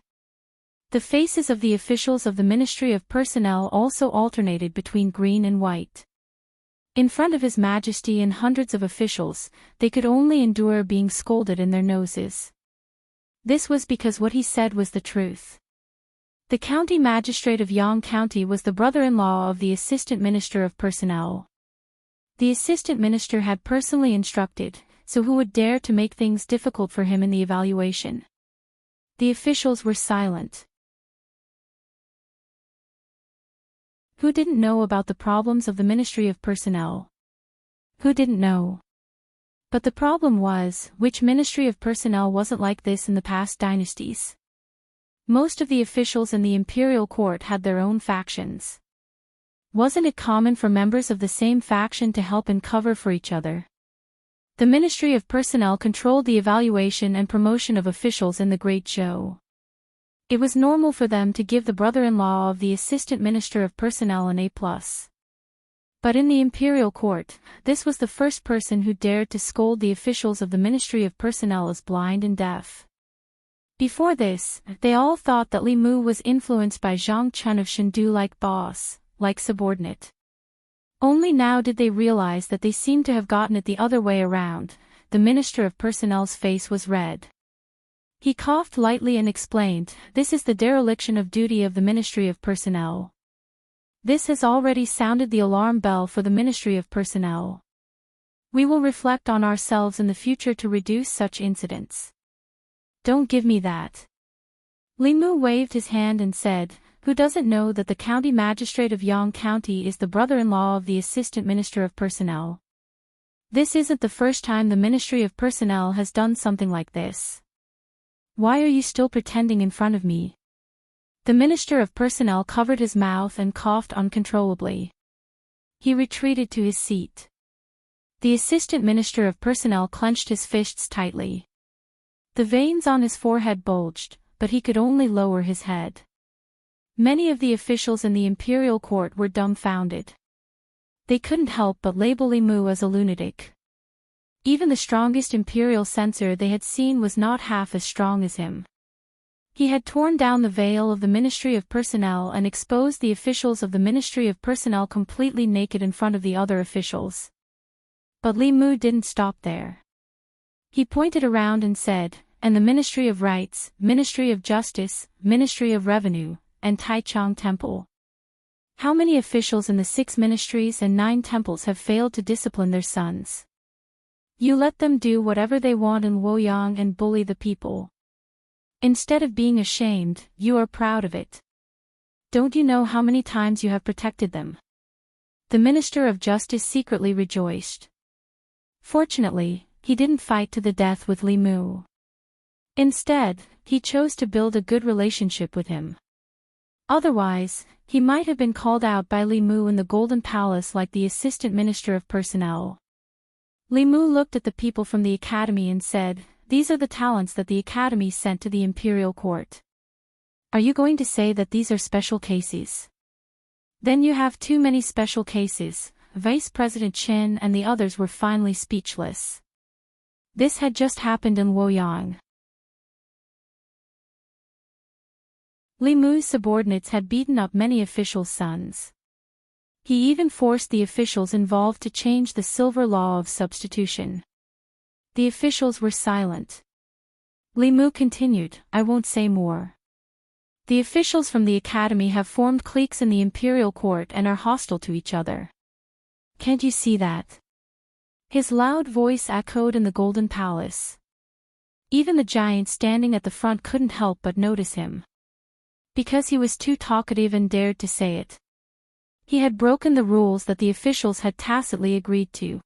The faces of the officials of the Ministry of Personnel also alternated between green and white. In front of His Majesty and hundreds of officials, they could only endure being scolded in their noses. This was because what he said was the truth. The county magistrate of Yang County was the brother-in-law of the Assistant Minister of Personnel. The Assistant Minister had personally instructed, so who would dare to make things difficult for him in the evaluation? The officials were silent. Who didn't know about the problems of the Ministry of Personnel? Who didn't know? But the problem was, which Ministry of Personnel wasn't like this in the past dynasties? Most of the officials in the imperial court had their own factions. Wasn't it common for members of the same faction to help and cover for each other? The Ministry of Personnel controlled the evaluation and promotion of officials in the Great Zhou. It was normal for them to give the brother-in-law of the Assistant Minister of Personnel an A+. But in the imperial court, this was the first person who dared to scold the officials of the Ministry of Personnel as blind and deaf. Before this, they all thought that Li Mu was influenced by Zhang Chun of Shendu like boss, like subordinate. Only now did they realize that they seemed to have gotten it the other way around. The Minister of Personnel's face was red. He coughed lightly and explained, "This is the dereliction of duty of the Ministry of Personnel. This has already sounded the alarm bell for the Ministry of Personnel. We will reflect on ourselves in the future to reduce such incidents." "Don't give me that." Limu waved his hand and said, "Who doesn't know that the county magistrate of Yang County is the brother-in-law of the Assistant Minister of Personnel? This isn't the first time the Ministry of Personnel has done something like this. Why are you still pretending in front of me?" The Minister of Personnel covered his mouth and coughed uncontrollably. He retreated to his seat. The Assistant Minister of Personnel clenched his fists tightly. The veins on his forehead bulged, but he could only lower his head. Many of the officials in the Imperial Court were dumbfounded. They couldn't help but label Limu as a lunatic. Even the strongest Imperial censor they had seen was not half as strong as him. He had torn down the veil of the Ministry of Personnel and exposed the officials of the Ministry of Personnel completely naked in front of the other officials. But Limu didn't stop there. He pointed around and said, "And the Ministry of Rights, Ministry of Justice, Ministry of Revenue, and Taichung Temple. How many officials in the 6 ministries and 9 temples have failed to discipline their sons? You let them do whatever they want in Luoyang and bully the people. Instead of being ashamed, you are proud of it. Don't you know how many times you have protected them?" The Minister of Justice secretly rejoiced. Fortunately, he didn't fight to the death with Limu. Instead, he chose to build a good relationship with him. Otherwise, he might have been called out by Limu in the Golden Palace like the Assistant Minister of Personnel. Limu looked at the people from the Academy and said, "These are the talents that the Academy sent to the Imperial Court. Are you going to say that these are special cases? Then you have too many special cases." Vice President Chen and the others were finally speechless. This had just happened in Luoyang. Limu's subordinates had beaten up many officials' sons. He even forced the officials involved to change the silver law of substitution. The officials were silent. Limu continued, "I won't say more. The officials from the Academy have formed cliques in the Imperial Court and are hostile to each other. Can't you see that?" His loud voice echoed in the Golden Palace. Even the giant standing at the front couldn't help but notice him. Because he was too talkative and dared to say it. He had broken the rules that the officials had tacitly agreed to.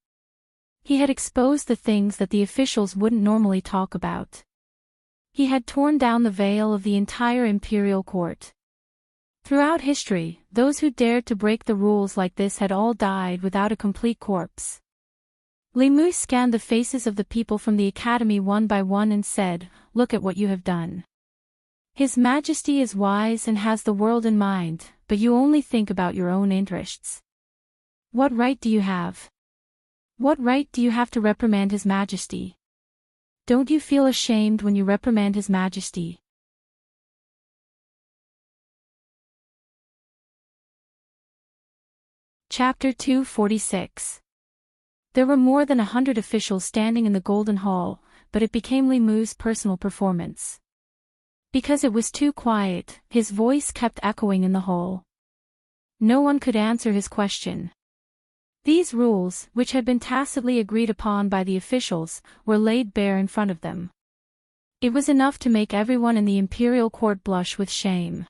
He had exposed the things that the officials wouldn't normally talk about. He had torn down the veil of the entire Imperial Court. Throughout history, those who dared to break the rules like this had all died without a complete corpse. Limu scanned the faces of the people from the Academy one by one and said, "Look at what you have done. His Majesty is wise and has the world in mind, but you only think about your own interests. What right do you have? What right do you have to reprimand His Majesty? Don't you feel ashamed when you reprimand His Majesty?" Chapter 246. There were more than 100 officials standing in the Golden Hall, but it became Limu's personal performance. Because it was too quiet, his voice kept echoing in the hall. No one could answer his question. These rules, which had been tacitly agreed upon by the officials, were laid bare in front of them. It was enough to make everyone in the Imperial Court blush with shame.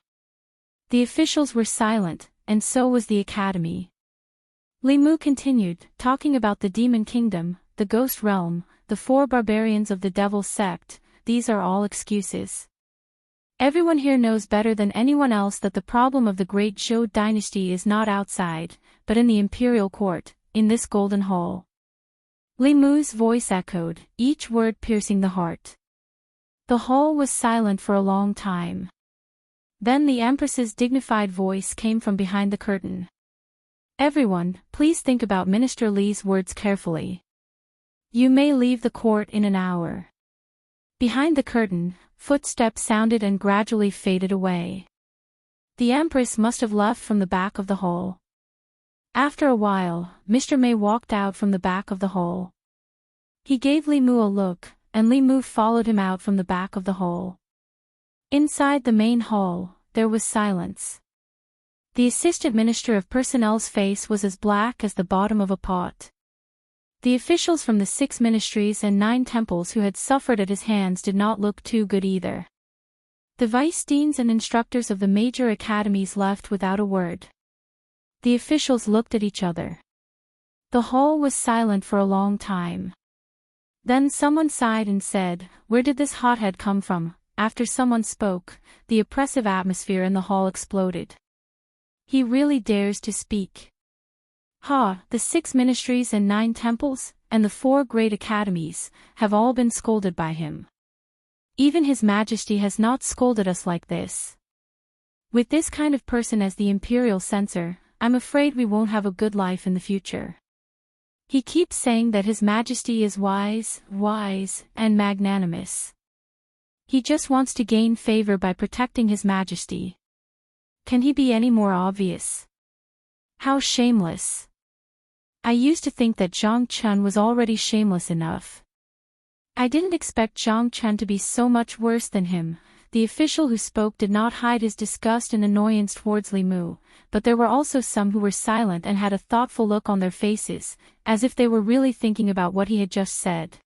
The officials were silent, and so was the Academy. Limu continued, talking about the Demon Kingdom, the Ghost Realm, the 4 barbarians of the Devil's Sect. These are all excuses. Everyone here knows better than anyone else that the problem of the Great Zhou dynasty is not outside, but in the Imperial Court, in this Golden Hall. Limu's voice echoed, each word piercing the heart. The hall was silent for a long time. Then the Empress's dignified voice came from behind the curtain. "Everyone, please think about Minister Li's words carefully. You may leave the court in an hour." Behind the curtain, footsteps sounded and gradually faded away. The Empress must have left from the back of the hall. After a while, Mr. May walked out from the back of the hall. He gave Li Mu a look, and Li Mu followed him out from the back of the hall. Inside the main hall, there was silence. The Assistant Minister of Personnel's face was as black as the bottom of a pot. The officials from the 6 ministries and 9 temples who had suffered at his hands did not look too good either. The vice-deans and instructors of the major academies left without a word. The officials looked at each other. The hall was silent for a long time. Then someone sighed and said, "Where did this hothead come from?" After someone spoke, the oppressive atmosphere in the hall exploded. He really dares to speak. The 6 ministries and 9 temples, and the 4 great academies, have all been scolded by him. Even His Majesty has not scolded us like this. With this kind of person as the imperial censor, I'm afraid we won't have a good life in the future. He keeps saying that His Majesty is wise, and magnanimous. He just wants to gain favor by protecting His Majesty. Can he be any more obvious? How shameless. I used to think that Zhang Chun was already shameless enough. I didn't expect Zhang Chun to be so much worse than him. The official who spoke did not hide his disgust and annoyance towards Li Mu, but there were also some who were silent and had a thoughtful look on their faces, as if they were really thinking about what he had just said.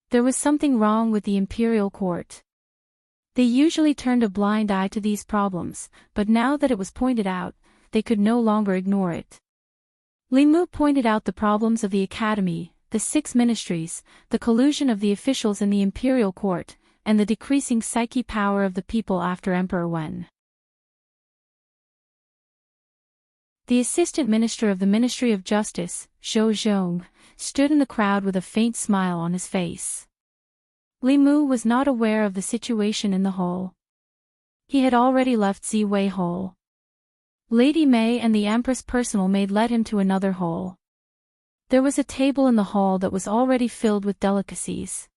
There was something wrong with the imperial court. They usually turned a blind eye to these problems, but now that it was pointed out, they could no longer ignore it. Li Mu pointed out the problems of the academy, the 6 ministries, the collusion of the officials in the imperial court, and the decreasing psyche power of the people after Emperor Wen. The Assistant Minister of the Ministry of Justice, Zhou Zhong, stood in the crowd with a faint smile on his face. Li Mu was not aware of the situation in the hall. He had already left Ziwei Hall. Lady Mei and the Empress personal maid led him to another hall. There was a table in the hall that was already filled with delicacies.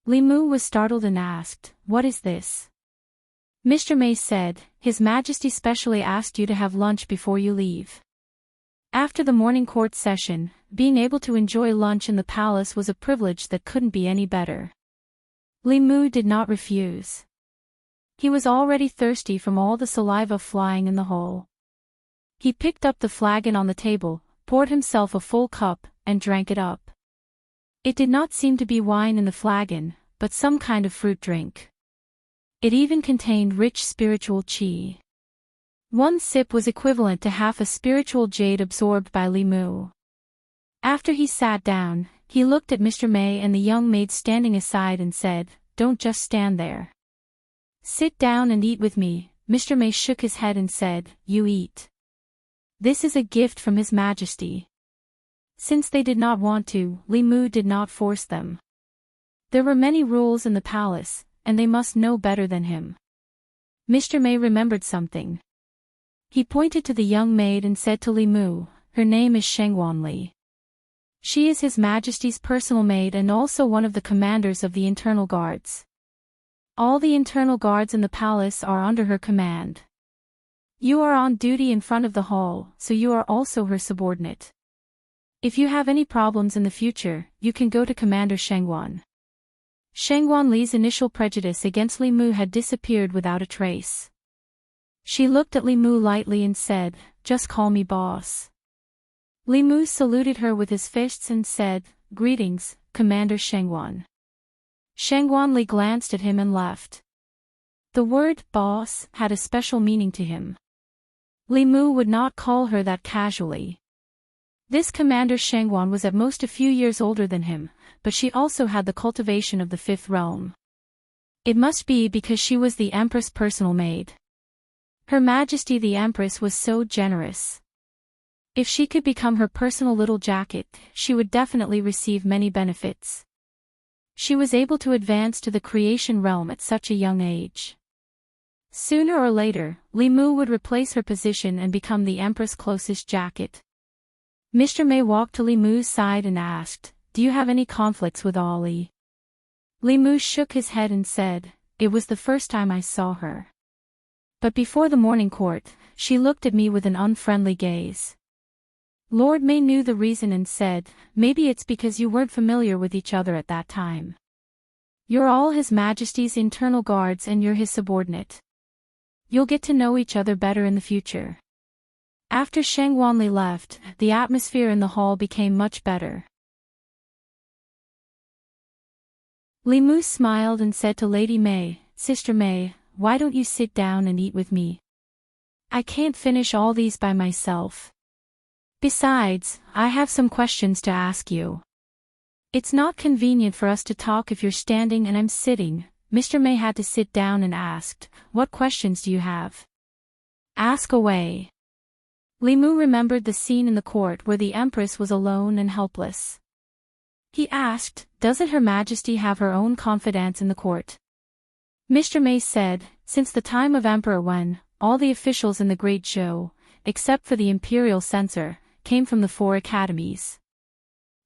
Li Mu was startled and asked, "What is this?" Mr. Mei said, "His Majesty specially asked you to have lunch before you leave." After the morning court session, being able to enjoy lunch in the palace was a privilege that couldn't be any better. Li Mu did not refuse. He was already thirsty from all the saliva flying in the hall. He picked up the flagon on the table, poured himself a full cup, and drank it up. It did not seem to be wine in the flagon, but some kind of fruit drink. It even contained rich spiritual qi. One sip was equivalent to half a spiritual jade absorbed by Li Mu. After he sat down, he looked at Mr. Mei and the young maid standing aside and said, "Don't just stand there. Sit down and eat with me." Mr. Mei shook his head and said, "You eat. This is a gift from His Majesty." Since they did not want to, Li Mu did not force them. There were many rules in the palace, and they must know better than him. Mr. Mei remembered something. He pointed to the young maid and said to Li Mu, "Her name is Shengwan Li. She is His Majesty's personal maid and also one of the commanders of the internal guards. All the internal guards in the palace are under her command. You are on duty in front of the hall, so you are also her subordinate. If you have any problems in the future, you can go to Commander Shengwan." Shengwan Li's initial prejudice against Li Mu had disappeared without a trace. She looked at Li Mu lightly and said, "Just call me boss." Li Mu saluted her with his fists and said, "Greetings, Commander Shengwan." Shengwan Li glanced at him and left. The word boss had a special meaning to him. Li Mu would not call her that casually. This Commander Shengwan was at most a few years older than him, but she also had the cultivation of the 5th realm. It must be because she was the Empress' personal maid. Her Majesty the Empress was so generous. If she could become her personal little jacket, she would definitely receive many benefits. She was able to advance to the creation realm at such a young age. Sooner or later, Li Mu would replace her position and become the Empress' closest jacket. Mr. Mei walked to Li Mu's side and asked, "Do you have any conflicts with Ali?" Li Mu shook his head and said, "It was the first time I saw her. But before the morning court, she looked at me with an unfriendly gaze. Lord Mei knew the reason and said, maybe it's because you weren't familiar with each other at that time. You're all His Majesty's internal guards and you're his subordinate. You'll get to know each other better in the future. After Shang Wanli left, the atmosphere in the hall became much better. Li Mu smiled and said to Lady Mei, Sister Mei, why don't you sit down and eat with me? I can't finish all these by myself. Besides, I have some questions to ask you. It's not convenient for us to talk if you're standing and I'm sitting. Mr. Mei had to sit down and asked, what questions do you have? Ask away. Li Mu remembered the scene in the court where the Empress was alone and helpless. He asked, doesn't Her Majesty have her own confidants in the court? Mr. Mei said, since the time of Emperor Wen, all the officials in the Great Zhou, except for the Imperial Censor, came from the 4 academies.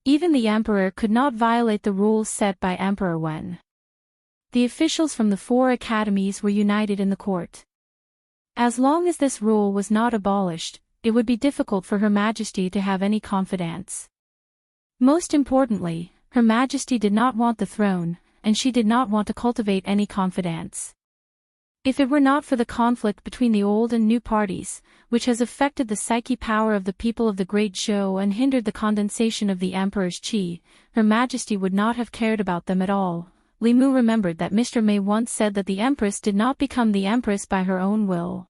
Even the Emperor could not violate the rules set by Emperor Wen. The officials from the 4 academies were united in the court. As long as this rule was not abolished, it would be difficult for Her Majesty to have any confidants. Most importantly, Her Majesty did not want the throne, and she did not want to cultivate any confidants. If it were not for the conflict between the old and new parties, which has affected the psyche power of the people of the Great Zhou and hindered the condensation of the Emperor's qi, Her Majesty would not have cared about them at all. Li Mu remembered that Mr. Mei once said that the Empress did not become the Empress by her own will.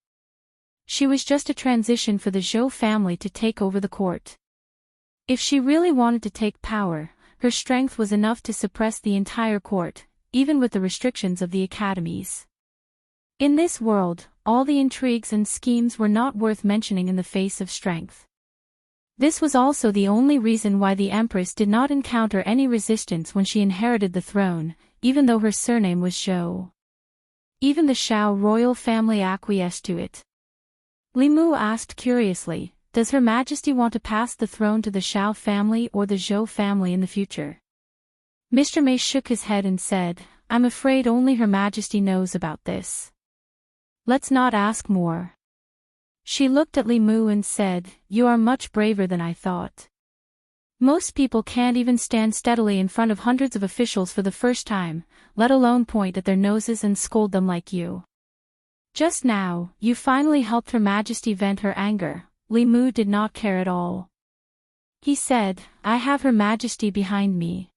She was just a transition for the Zhou family to take over the court. If she really wanted to take power, her strength was enough to suppress the entire court, even with the restrictions of the academies. In this world, all the intrigues and schemes were not worth mentioning in the face of strength. This was also the only reason why the Empress did not encounter any resistance when she inherited the throne, even though her surname was Zhou. Even the Shao royal family acquiesced to it. Li Mu asked curiously, does Her Majesty want to pass the throne to the Shao family or the Zhou family in the future? Mr. Mei shook his head and said, I'm afraid only Her Majesty knows about this. Let's not ask more. She looked at Li Mu and said, you are much braver than I thought. Most people can't even stand steadily in front of hundreds of officials for the first time, let alone point at their noses and scold them like you. Just now, you finally helped Her Majesty vent her anger. Li Mu did not care at all. He said, I have Her Majesty behind me.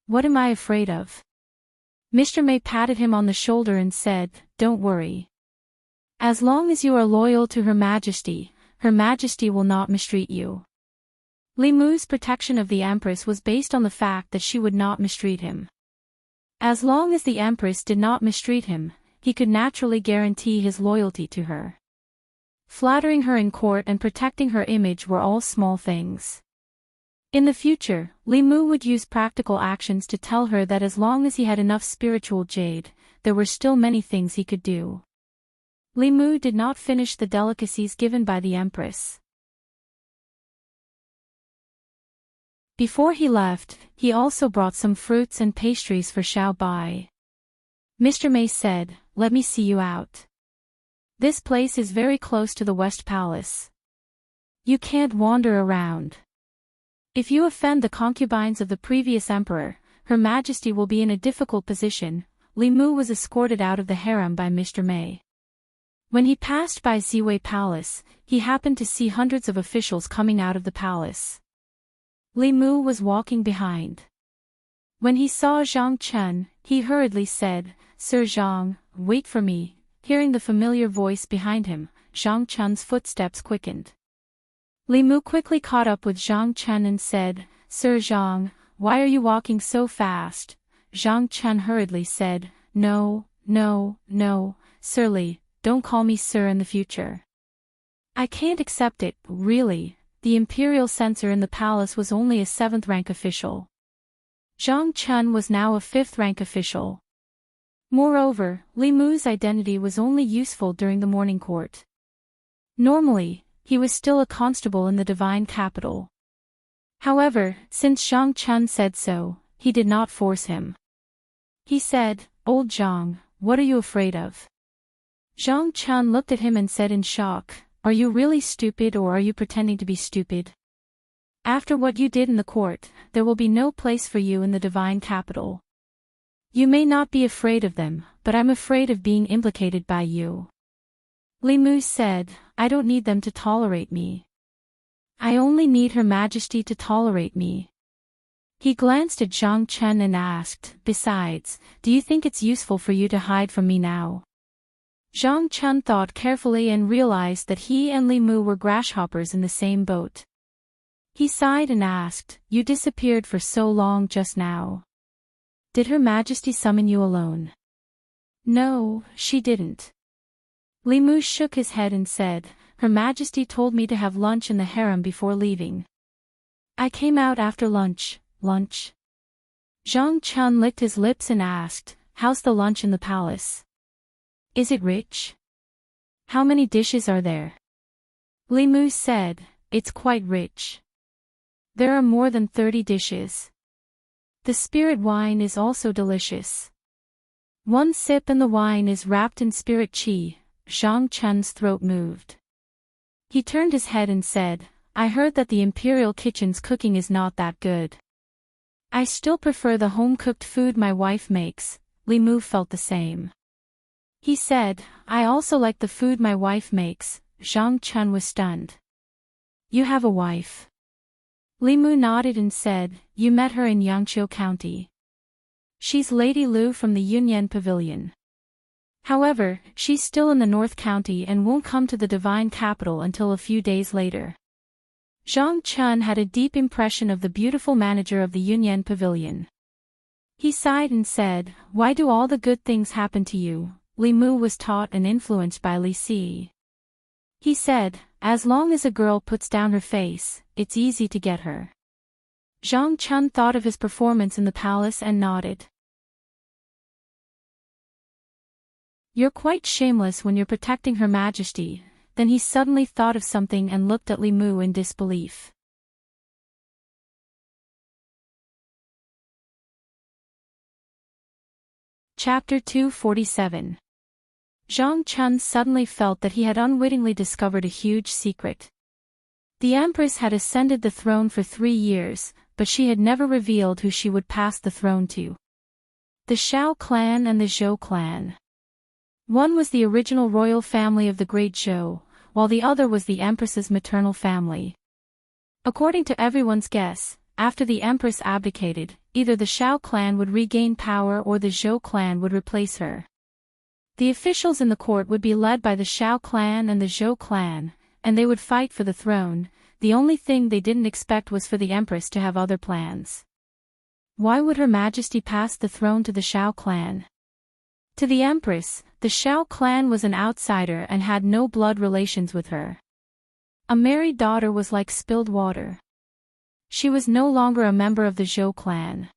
What am I afraid of? Mr. Mei patted him on the shoulder and said, don't worry. As long as you are loyal to Her Majesty will not mistreat you. Li Mu's protection of the Empress was based on the fact that she would not mistreat him. As long as the Empress did not mistreat him, he could naturally guarantee his loyalty to her. Flattering her in court and protecting her image were all small things. In the future, Li Mu would use practical actions to tell her that as long as he had enough spiritual jade, there were still many things he could do. Li Mu did not finish the delicacies given by the Empress. Before he left, he also brought some fruits and pastries for Xiao Bai. Mr. Mei said, let me see you out. This place is very close to the West Palace. You can't wander around. If you offend the concubines of the previous emperor, Her Majesty will be in a difficult position. Li Mu was escorted out of the harem by Mr. Mei. When he passed by Ziwei Palace, he happened to see hundreds of officials coming out of the palace. Li Mu was walking behind. When he saw Zhang Chen, he hurriedly said, Sir Zhang, wait for me. Hearing the familiar voice behind him, Zhang Chen's footsteps quickened. Li Mu quickly caught up with Zhang Chen and said, Sir Zhang, why are you walking so fast? Zhang Chen hurriedly said, No, Sir Li, don't call me sir in the future. I can't accept it, really. The imperial censor in the palace was only a 7th rank official. Zhang Chen was now a 5th rank official. Moreover, Li Mu's identity was only useful during the morning court. Normally, he was still a constable in the divine capital. However, since Zhang Chen said so, he did not force him. He said, Old Zhang, what are you afraid of? Zhang Chen looked at him and said in shock, Are you really stupid or are you pretending to be stupid? After what you did in the court, there will be no place for you in the divine capital. You may not be afraid of them, but I'm afraid of being implicated by you. Li Mu said, I don't need them to tolerate me. I only need Her Majesty to tolerate me. He glanced at Zhang Chen and asked, besides, do you think it's useful for you to hide from me now? Zhang Chen thought carefully and realized that he and Li Mu were grasshoppers in the same boat. He sighed and asked, you disappeared for so long just now. Did Her Majesty summon you alone? No, she didn't. Li Mu shook his head and said, Her Majesty told me to have lunch in the harem before leaving. I came out after lunch. Lunch? Zhang Chen licked his lips and asked, how's the lunch in the palace? Is it rich? How many dishes are there? Li Mu said, it's quite rich. There are more than 30 dishes. The spirit wine is also delicious. One sip and the wine is wrapped in spirit qi. Zhang Chen's throat moved. He turned his head and said, I heard that the imperial kitchen's cooking is not that good. I still prefer the home-cooked food my wife makes. Li Mu felt the same. He said, I also like the food my wife makes. Zhang Chen was stunned. You have a wife? Li Mu nodded and said, you met her in Yangqiu County. She's Lady Lu from the Yunyan Pavilion. However, she's still in the North County and won't come to the divine capital until a few days later. Zhang Chen had a deep impression of the beautiful manager of the Yunyan Pavilion. He sighed and said, why do all the good things happen to you? Li Mu was taught and influenced by Li Si. He said, as long as a girl puts down her face, it's easy to get her. Zhang Chen thought of his performance in the palace and nodded. You're quite shameless when you're protecting Her Majesty. Then he suddenly thought of something and looked at Li Mu in disbelief. Chapter 247. Zhang Chen suddenly felt that he had unwittingly discovered a huge secret. The Empress had ascended the throne for 3 years, but she had never revealed who she would pass the throne to. The Shao clan and the Zhou clan. One was the original royal family of the Great Zhou, while the other was the Empress's maternal family. According to everyone's guess, after the Empress abdicated, either the Shao clan would regain power or the Zhou clan would replace her. The officials in the court would be led by the Shao clan and the Zhou clan, and they would fight for the throne. The only thing they didn't expect was for the Empress to have other plans. Why would Her Majesty pass the throne to the Shao clan? To the Empress, the Shao clan was an outsider and had no blood relations with her. A married daughter was like spilled water. She was no longer a member of the Zhou clan.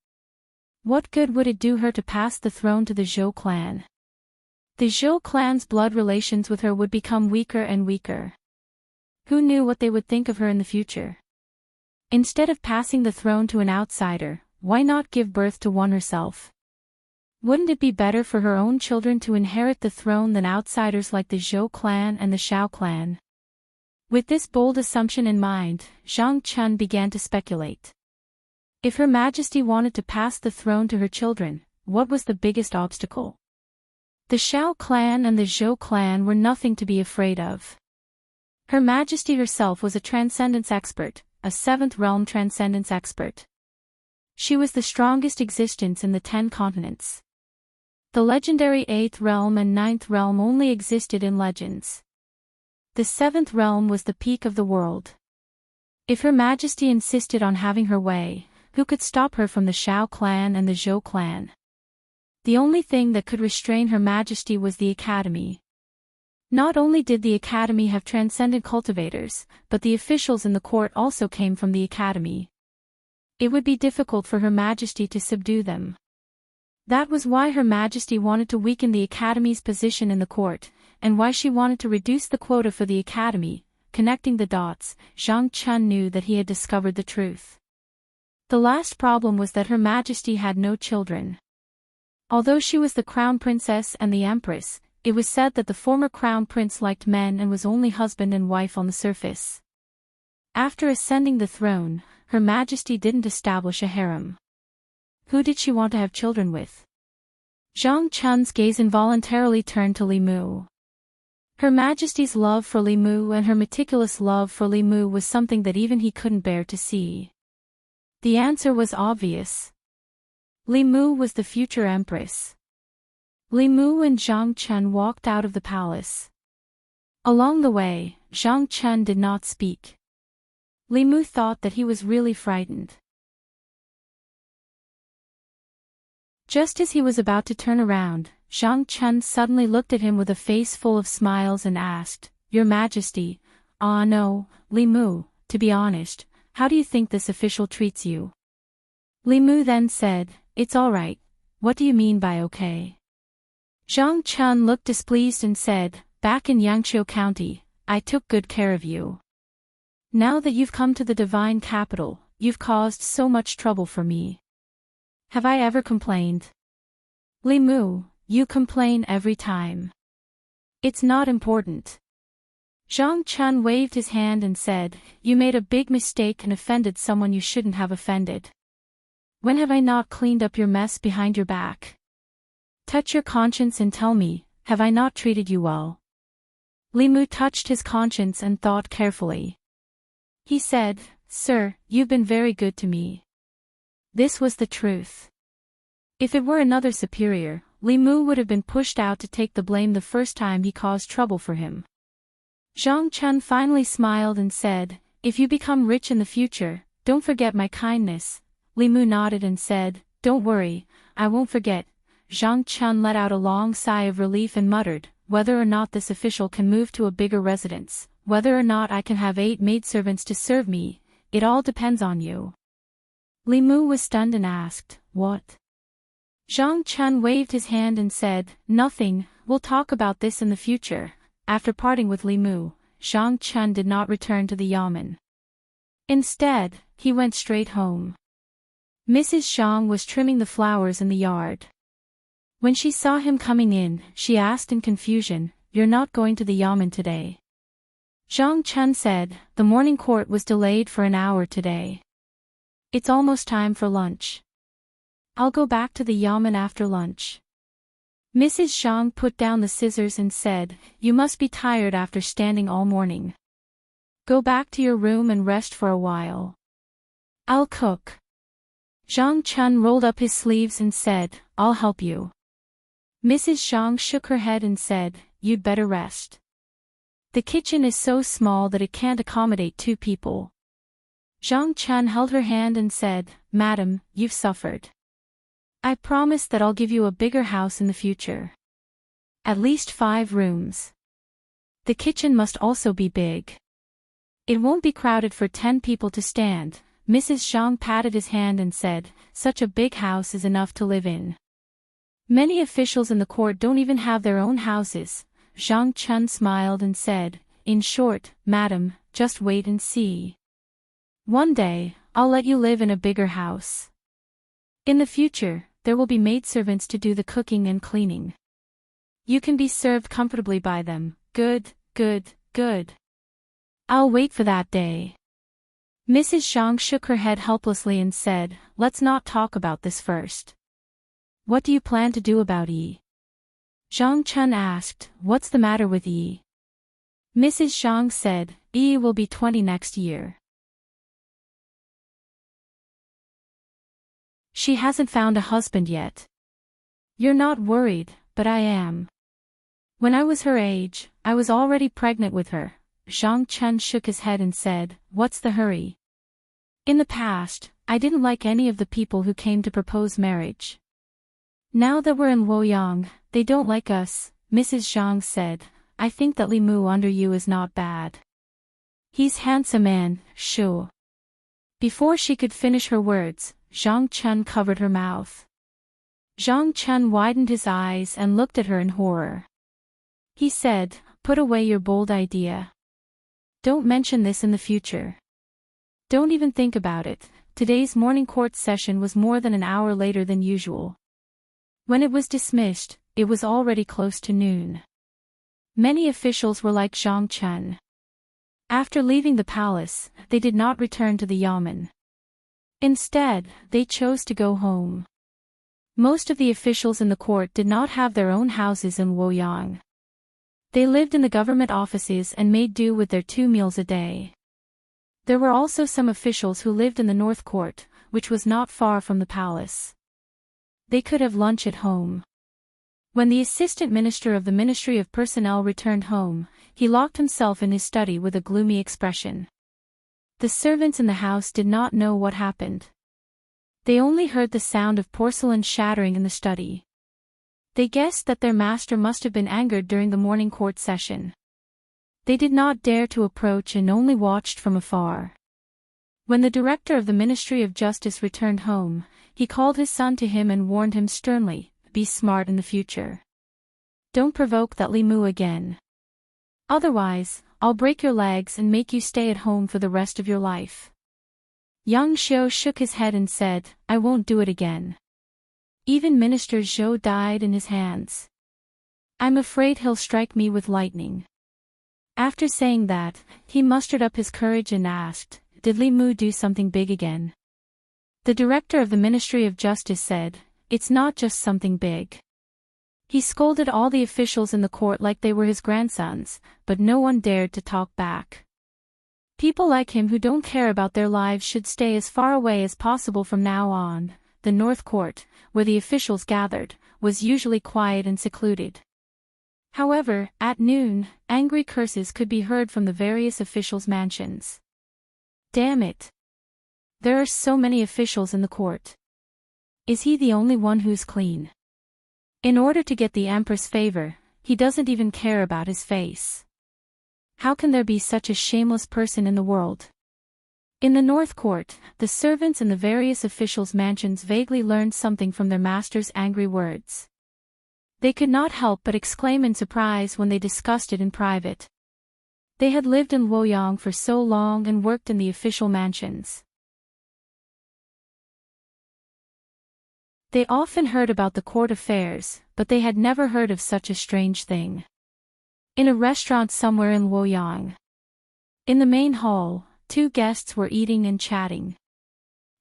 What good would it do her to pass the throne to the Zhou clan? The Zhou clan's blood relations with her would become weaker and weaker. Who knew what they would think of her in the future? Instead of passing the throne to an outsider, why not give birth to one herself? Wouldn't it be better for her own children to inherit the throne than outsiders like the Zhou clan and the Shao clan? With this bold assumption in mind, Zhang Chen began to speculate. If Her Majesty wanted to pass the throne to her children, what was the biggest obstacle? The Shao clan and the Zhou clan were nothing to be afraid of. Her Majesty herself was a transcendence expert, a 7th realm transcendence expert. She was the strongest existence in the 10 continents. The legendary 8th realm and 9th realm only existed in legends. The 7th realm was the peak of the world. If Her Majesty insisted on having her way, who could stop her from the Shao clan and the Zhou clan? The only thing that could restrain Her Majesty was the Academy. Not only did the Academy have transcendent cultivators, but the officials in the court also came from the Academy. It would be difficult for Her Majesty to subdue them. That was why Her Majesty wanted to weaken the Academy's position in the court, and why she wanted to reduce the quota for the Academy. Connecting the dots, Zhang Chen knew that he had discovered the truth. The last problem was that Her Majesty had no children. Although she was the Crown Princess and the Empress, it was said that the former Crown Prince liked men and was only husband and wife on the surface. After ascending the throne, Her Majesty didn't establish a harem. Who did she want to have children with? Zhang Chun's gaze involuntarily turned to Li Mu. Her Majesty's love for Li Mu and her meticulous love for Li Mu was something that even he couldn't bear to see. The answer was obvious. Li Mu was the future empress. Li Mu and Zhang Chun walked out of the palace. Along the way, Zhang Chun did not speak. Li Mu thought that he was really frightened. Just as he was about to turn around, Zhang Chun suddenly looked at him with a face full of smiles and asked, "Your Majesty." "Ah no, Li Mu, to be honest, how do you think this official treats you?" Li Mu then said, "It's all right. What do you mean by okay?" Zhang Chun looked displeased and said, "Back in Yangqiu County, I took good care of you. Now that you've come to the divine capital, you've caused so much trouble for me. Have I ever complained?" "Li Mu, you complain every time. It's not important." Zhang Chun waved his hand and said, "You made a big mistake and offended someone you shouldn't have offended. When have I not cleaned up your mess behind your back? Touch your conscience and tell me, have I not treated you well?" Li Mu touched his conscience and thought carefully. He said, "Sir, you've been very good to me." This was the truth. If it were another superior, Li Mu would have been pushed out to take the blame the first time he caused trouble for him. Zhang Chun finally smiled and said, "If you become rich in the future, don't forget my kindness." Li Mu nodded and said, "Don't worry, I won't forget." Zhang Chun let out a long sigh of relief and muttered, "Whether or not this official can move to a bigger residence, whether or not I can have 8 maidservants to serve me, it all depends on you." Li Mu was stunned and asked, "What?" Zhang Chun waved his hand and said, "Nothing, we'll talk about this in the future." After parting with Li Mu, Zhang Chun did not return to the yamen. Instead, he went straight home. Mrs. Zhang was trimming the flowers in the yard. When she saw him coming in, she asked in confusion, "You're not going to the yamen today?" Zhang Chun said, "The morning court was delayed for an hour today. It's almost time for lunch. I'll go back to the yamen after lunch." Mrs. Zhang put down the scissors and said, "You must be tired after standing all morning. Go back to your room and rest for a while. I'll cook." Zhang Chun rolled up his sleeves and said, "I'll help you." Mrs. Zhang shook her head and said, "You'd better rest. The kitchen is so small that it can't accommodate 2 people." Zhang Chun held her hand and said, "Madam, you've suffered. I promise that I'll give you a bigger house in the future. At least 5 rooms. The kitchen must also be big. It won't be crowded for 10 people to stand." Mrs. Zhang patted his hand and said, "Such a big house is enough to live in. Many officials in the court don't even have their own houses." Zhang Chun smiled and said, "In short, madam, just wait and see. One day, I'll let you live in a bigger house. In the future, there will be maidservants to do the cooking and cleaning. You can be served comfortably by them." "Good, good, good. I'll wait for that day." Mrs. Zhang shook her head helplessly and said, "Let's not talk about this first. What do you plan to do about Yi?" Zhang Chun asked, "What's the matter with Yi?" Mrs. Zhang said, "Yi will be 20 next year. She hasn't found a husband yet. You're not worried, but I am. When I was her age, I was already pregnant with her." Zhang Chun shook his head and said, "What's the hurry? In the past, I didn't like any of the people who came to propose marriage. Now that we're in Luoyang, they don't like us." Mrs. Zhang said, "I think that Li Mu under you is not bad. He's handsome and, sure." Before she could finish her words, Zhang Chun covered her mouth. Zhang Chun widened his eyes and looked at her in horror. He said, "Put away your bold idea. Don't mention this in the future. Don't even think about it." Today's morning court session was more than an hour later than usual. When it was dismissed, it was already close to noon. Many officials were like Zhang Chun. After leaving the palace, they did not return to the yamen. Instead, they chose to go home. Most of the officials in the court did not have their own houses in Luoyang. They lived in the government offices and made do with their 2 meals a day. There were also some officials who lived in the North Court, which was not far from the palace. They could have lunch at home. When the assistant minister of the Ministry of Personnel returned home, he locked himself in his study with a gloomy expression. The servants in the house did not know what happened. They only heard the sound of porcelain shattering in the study. They guessed that their master must have been angered during the morning court session. They did not dare to approach and only watched from afar. When the director of the Ministry of Justice returned home, he called his son to him and warned him sternly, "Be smart in the future. Don't provoke that Li Mu again. Otherwise, I'll break your legs and make you stay at home for the rest of your life." Yang Xiu shook his head and said, "I won't do it again. Even Minister Zhou died in his hands. I'm afraid he'll strike me with lightning." After saying that, he mustered up his courage and asked, "Did Li Mu do something big again?" The director of the Ministry of Justice said, "It's not just something big. He scolded all the officials in the court like they were his grandsons, but no one dared to talk back. People like him who don't care about their lives should stay as far away as possible from now on." The North Court, where the officials gathered, was usually quiet and secluded. However, at noon, angry curses could be heard from the various officials' mansions. "Damn it! There are so many officials in the court. Is he the only one who's clean? In order to get the Empress' favor, he doesn't even care about his face. How can there be such a shameless person in the world?" In the North Court, the servants in the various officials' mansions vaguely learned something from their master's angry words. They could not help but exclaim in surprise when they discussed it in private. They had lived in Luoyang for so long and worked in the official mansions. They often heard about the court affairs, but they had never heard of such a strange thing. In a restaurant somewhere in Luoyang. In the main hall, 2 guests were eating and chatting.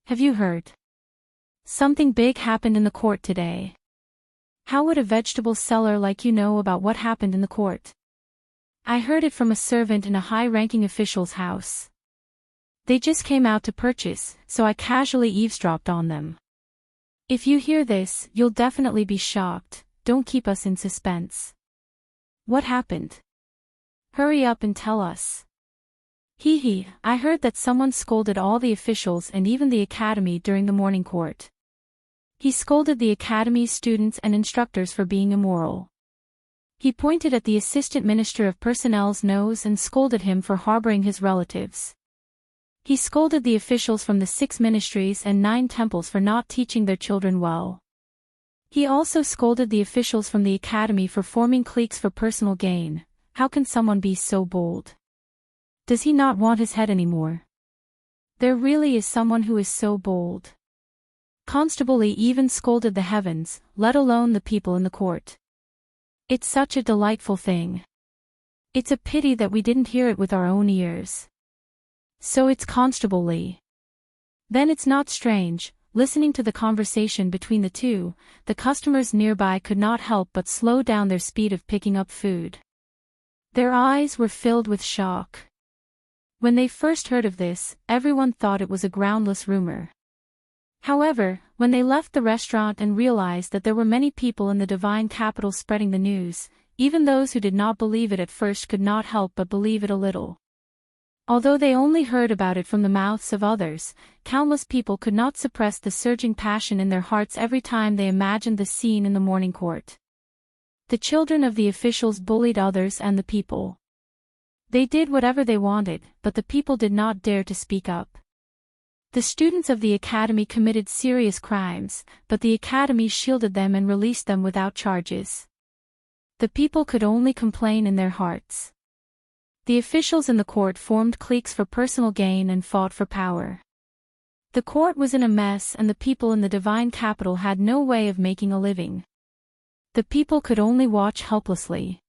"Have you heard? Something big happened in the court today." "How would a vegetable seller like you know about what happened in the court?" "I heard it from a servant in a high-ranking official's house. They just came out to purchase, so I casually eavesdropped on them." If you hear this, you'll definitely be shocked. Don't keep us in suspense. What happened? Hurry up and tell us. Hee, I heard that someone scolded all the officials and even the academy during the morning court. He scolded the academy's students and instructors for being immoral. He pointed at the assistant minister of personnel's nose and scolded him for harboring his relatives. He scolded the officials from the 6 ministries and 9 temples for not teaching their children well. He also scolded the officials from the academy for forming cliques for personal gain. How can someone be so bold? Does he not want his head anymore? There really is someone who is so bold. Constable Lee even scolded the heavens, let alone the people in the court. It's such a delightful thing. It's a pity that we didn't hear it with our own ears. So it's Constable Lee. Then it's not strange, listening to the conversation between the two, the customers nearby could not help but slow down their speed of picking up food. Their eyes were filled with shock. When they first heard of this, everyone thought it was a groundless rumor. However, when they left the restaurant and realized that there were many people in the divine capital spreading the news, even those who did not believe it at first could not help but believe it a little. Although they only heard about it from the mouths of others, countless people could not suppress the surging passion in their hearts every time they imagined the scene in the morning court. The children of the officials bullied others and the people. They did whatever they wanted, but the people did not dare to speak up. The students of the academy committed serious crimes, but the academy shielded them and released them without charges. The people could only complain in their hearts. The officials in the court formed cliques for personal gain and fought for power. The court was in a mess and the people in the divine capital had no way of making a living. The people could only watch helplessly.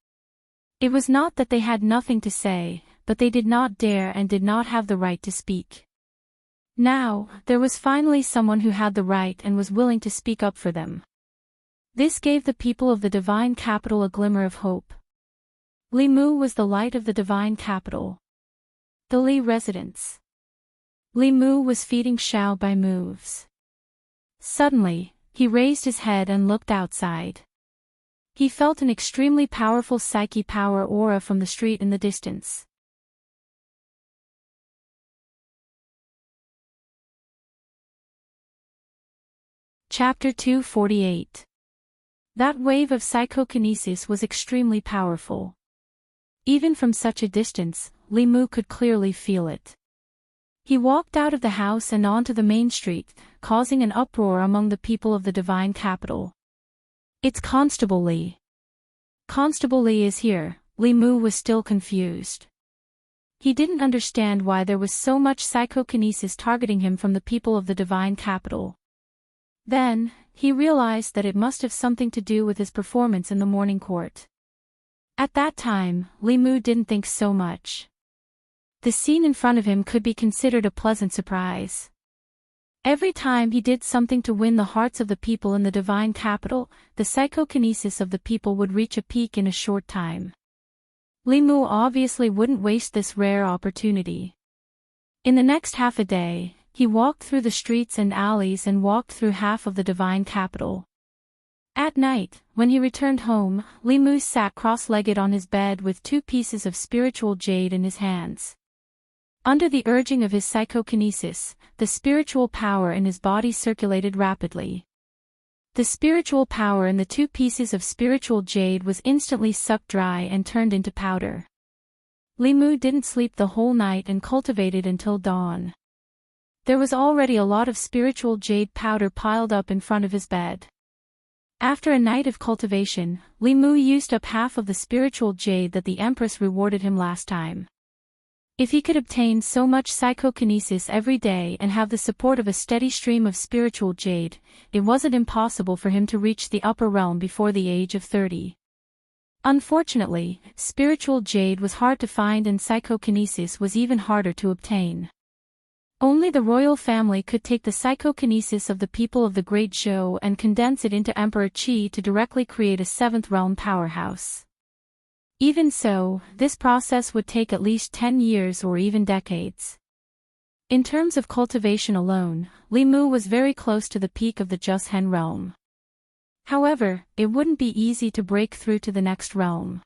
It was not that they had nothing to say, but they did not dare and did not have the right to speak. Now, there was finally someone who had the right and was willing to speak up for them. This gave the people of the divine capital a glimmer of hope. Li Mu was the light of the divine capital. The Li residence. Li Mu was feeding Xiao by moves. Suddenly, he raised his head and looked outside. He felt an extremely powerful psyche power aura from the street in the distance. Chapter 248. That wave of psychokinesis was extremely powerful. Even from such a distance, Li Mu could clearly feel it. He walked out of the house and onto the main street, causing an uproar among the people of the divine capital. It's Constable Li. Constable Li is here. Li Mu was still confused. He didn't understand why there was so much psychokinesis targeting him from the people of the divine capital. Then, he realized that it must have something to do with his performance in the morning court. At that time, Li Mu didn't think so much. The scene in front of him could be considered a pleasant surprise. Every time he did something to win the hearts of the people in the divine capital, the psychokinesis of the people would reach a peak in a short time. Li Mu obviously wouldn't waste this rare opportunity. In the next half a day, he walked through the streets and alleys and walked through half of the divine capital. At night, when he returned home, Li Mu sat cross-legged on his bed with 2 pieces of spiritual jade in his hands. Under the urging of his psychokinesis, the spiritual power in his body circulated rapidly. The spiritual power in the 2 pieces of spiritual jade was instantly sucked dry and turned into powder. Li Mu didn't sleep the whole night and cultivated until dawn. There was already a lot of spiritual jade powder piled up in front of his bed. After a night of cultivation, Li Mu used up half of the spiritual jade that the Empress rewarded him last time. If he could obtain so much psychokinesis every day and have the support of a steady stream of spiritual jade, it wasn't impossible for him to reach the upper realm before the age of 30. Unfortunately, spiritual jade was hard to find and psychokinesis was even harder to obtain. Only the royal family could take the psychokinesis of the people of the Great Zhou and condense it into Emperor Qi to directly create a 7th realm powerhouse. Even so, this process would take at least 10 years or even decades. In terms of cultivation alone, Li Mu was very close to the peak of the Jushen realm. However, it wouldn't be easy to break through to the next realm.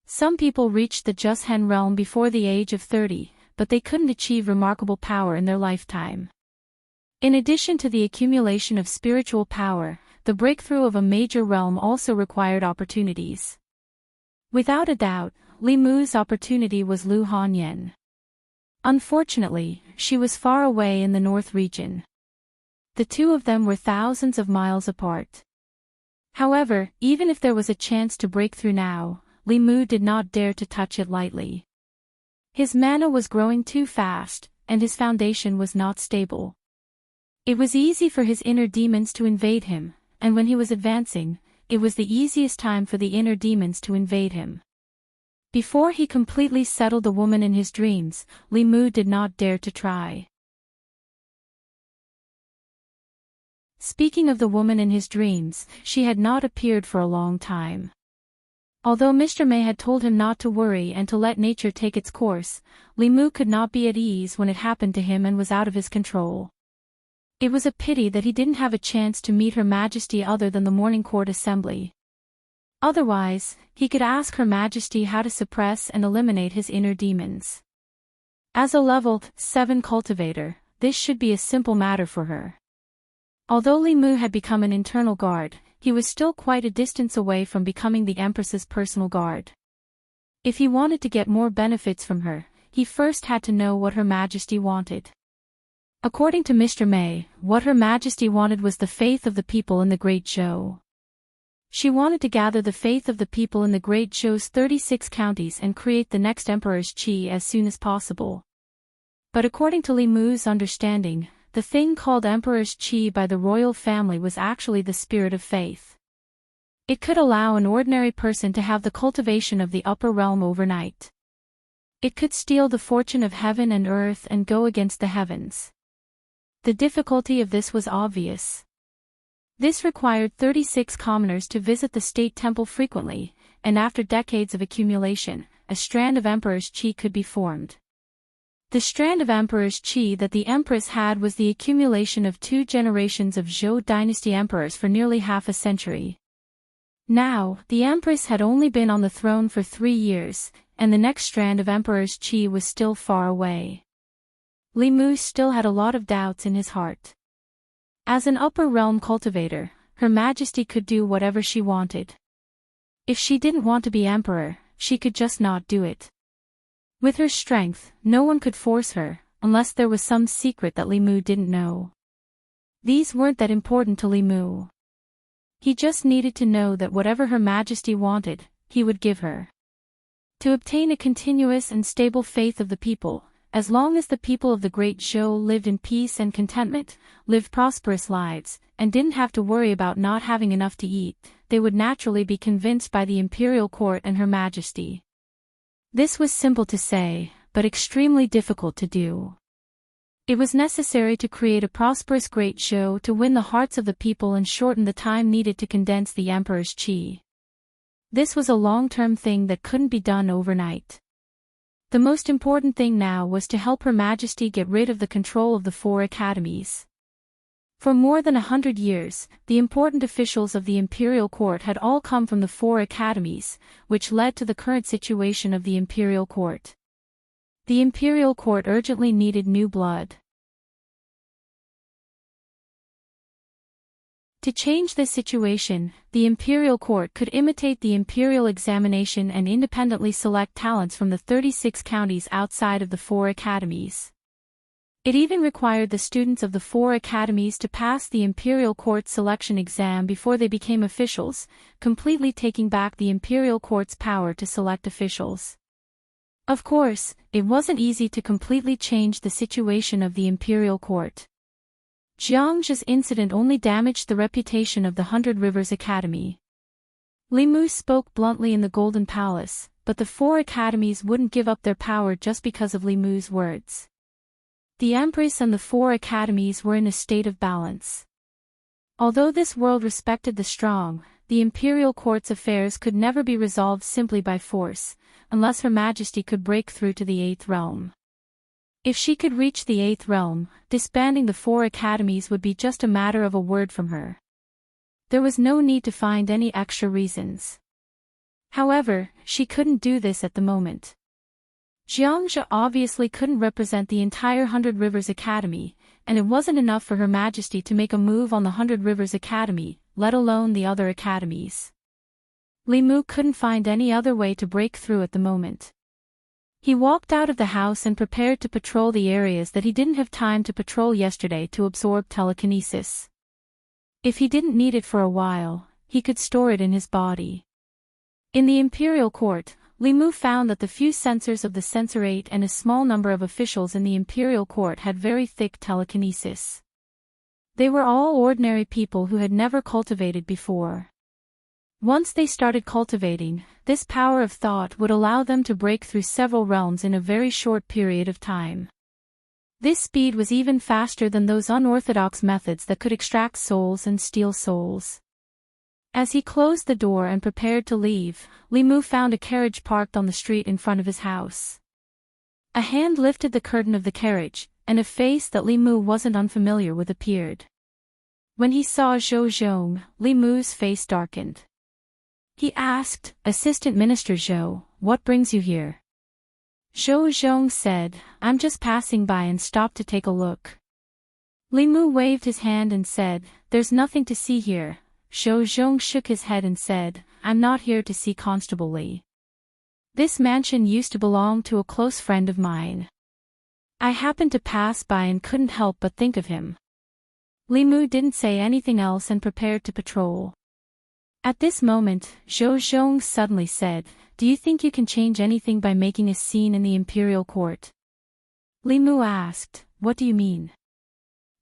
Some people reached the Jushen realm before the age of 30, but they couldn't achieve remarkable power in their lifetime. In addition to the accumulation of spiritual power, the breakthrough of a major realm also required opportunities. Without a doubt, Li Mu's opportunity was Lu Hanyan. Unfortunately, she was far away in the north region. The 2 of them were thousands of miles apart. However, even if there was a chance to break through now, Li Mu did not dare to touch it lightly. His mana was growing too fast, and his foundation was not stable. It was easy for his inner demons to invade him, and when he was advancing, it was the easiest time for the inner demons to invade him. Before he completely settled the woman in his dreams, Li Mu did not dare to try. Speaking of the woman in his dreams, she had not appeared for a long time. Although Mr. May had told him not to worry and to let nature take its course, Li Mu could not be at ease when it happened to him and was out of his control. It was a pity that he didn't have a chance to meet Her Majesty other than the morning court assembly. Otherwise, he could ask Her Majesty how to suppress and eliminate his inner demons. As a level 7 cultivator, this should be a simple matter for her. Although Li Mu had become an internal guard, he was still quite a distance away from becoming the Empress's personal guard. If he wanted to get more benefits from her, he first had to know what Her Majesty wanted. According to Mr. May, what Her Majesty wanted was the faith of the people in the Great Zhou. She wanted to gather the faith of the people in the Great Zhou's 36 counties and create the next Emperor's Qi as soon as possible. But according to Li Mu's understanding, the thing called Emperor's Qi by the royal family was actually the spirit of faith. It could allow an ordinary person to have the cultivation of the upper realm overnight. It could steal the fortune of heaven and earth and go against the heavens. The difficulty of this was obvious. This required 36 commoners to visit the state temple frequently, and after decades of accumulation, a strand of Emperor's Qi could be formed. The strand of Emperor's Qi that the Empress had was the accumulation of 2 generations of Zhou dynasty emperors for nearly half a century. Now, the Empress had only been on the throne for 3 years, and the next strand of Emperor's Qi was still far away. Li Mu still had a lot of doubts in his heart. As an upper realm cultivator, Her Majesty could do whatever she wanted. If she didn't want to be emperor, she could just not do it. With her strength, no one could force her, unless there was some secret that Li Mu didn't know. These weren't that important to Li Mu. He just needed to know that whatever Her Majesty wanted, he would give her. To obtain a continuous and stable faith of the people, as long as the people of the Great Zhou lived in peace and contentment, lived prosperous lives, and didn't have to worry about not having enough to eat, they would naturally be convinced by the imperial court and Her Majesty. This was simple to say, but extremely difficult to do. It was necessary to create a prosperous Great Zhou to win the hearts of the people and shorten the time needed to condense the Emperor's Qi. This was a long-term thing that couldn't be done overnight. The most important thing now was to help Her Majesty get rid of the control of the 4 academies. For more than 100 years, the important officials of the imperial court had all come from the 4 academies, which led to the current situation of the imperial court. The imperial court urgently needed new blood. To change this situation, the imperial court could imitate the imperial examination and independently select talents from the 36 counties outside of the 4 academies. It even required the students of the 4 academies to pass the imperial court selection exam before they became officials, completely taking back the imperial court's power to select officials. Of course, it wasn't easy to completely change the situation of the imperial court. Jiangzhi's incident only damaged the reputation of the 100 Rivers Academy. Li Mu spoke bluntly in the Golden Palace, but the 4 academies wouldn't give up their power just because of Li Mu's words. The Empress and the 4 academies were in a state of balance. Although this world respected the strong, the imperial court's affairs could never be resolved simply by force, unless Her Majesty could break through to the 8th realm. If she could reach the 8th realm, disbanding the 4 academies would be just a matter of a word from her. There was no need to find any extra reasons. However, she couldn't do this at the moment. Jiangzhi obviously couldn't represent the entire 100 Rivers Academy, and it wasn't enough for Her Majesty to make a move on the 100 Rivers Academy, let alone the other academies. Li Mu couldn't find any other way to break through at the moment. He walked out of the house and prepared to patrol the areas that he didn't have time to patrol yesterday to absorb telekinesis. If he didn't need it for a while, he could store it in his body. In the imperial court, Li Mu found that the few censors of the censorate and a small number of officials in the imperial court had very thick telekinesis. They were all ordinary people who had never cultivated before. Once they started cultivating, this power of thought would allow them to break through several realms in a very short period of time. This speed was even faster than those unorthodox methods that could extract souls and steal souls. As he closed the door and prepared to leave, Li Mu found a carriage parked on the street in front of his house. A hand lifted the curtain of the carriage, and a face that Li Mu wasn't unfamiliar with appeared. When he saw Zhou Zhong, Li Mu's face darkened. He asked, "Assistant Minister Zhou, what brings you here?" Zhou Zhong said, "I'm just passing by and stopped to take a look." Li Mu waved his hand and said, "There's nothing to see here." Zhou Zhong shook his head and said, "I'm not here to see Constable Li. This mansion used to belong to a close friend of mine. I happened to pass by and couldn't help but think of him." Li Mu didn't say anything else and prepared to patrol. At this moment, Zhou Zhong suddenly said, "Do you think you can change anything by making a scene in the imperial court?" Li Mu asked, "What do you mean?"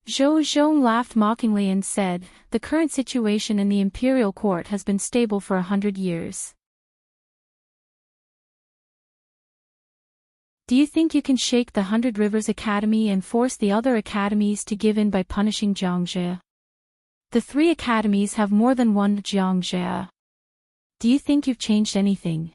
Zhou Zhong laughed mockingly and said, "The current situation in the imperial court has been stable for 100 years. Do you think you can shake the 100 Rivers Academy and force the other academies to give in by punishing Jiangxia? The 3 academies have more than one Jiangxia. Do you think you've changed anything?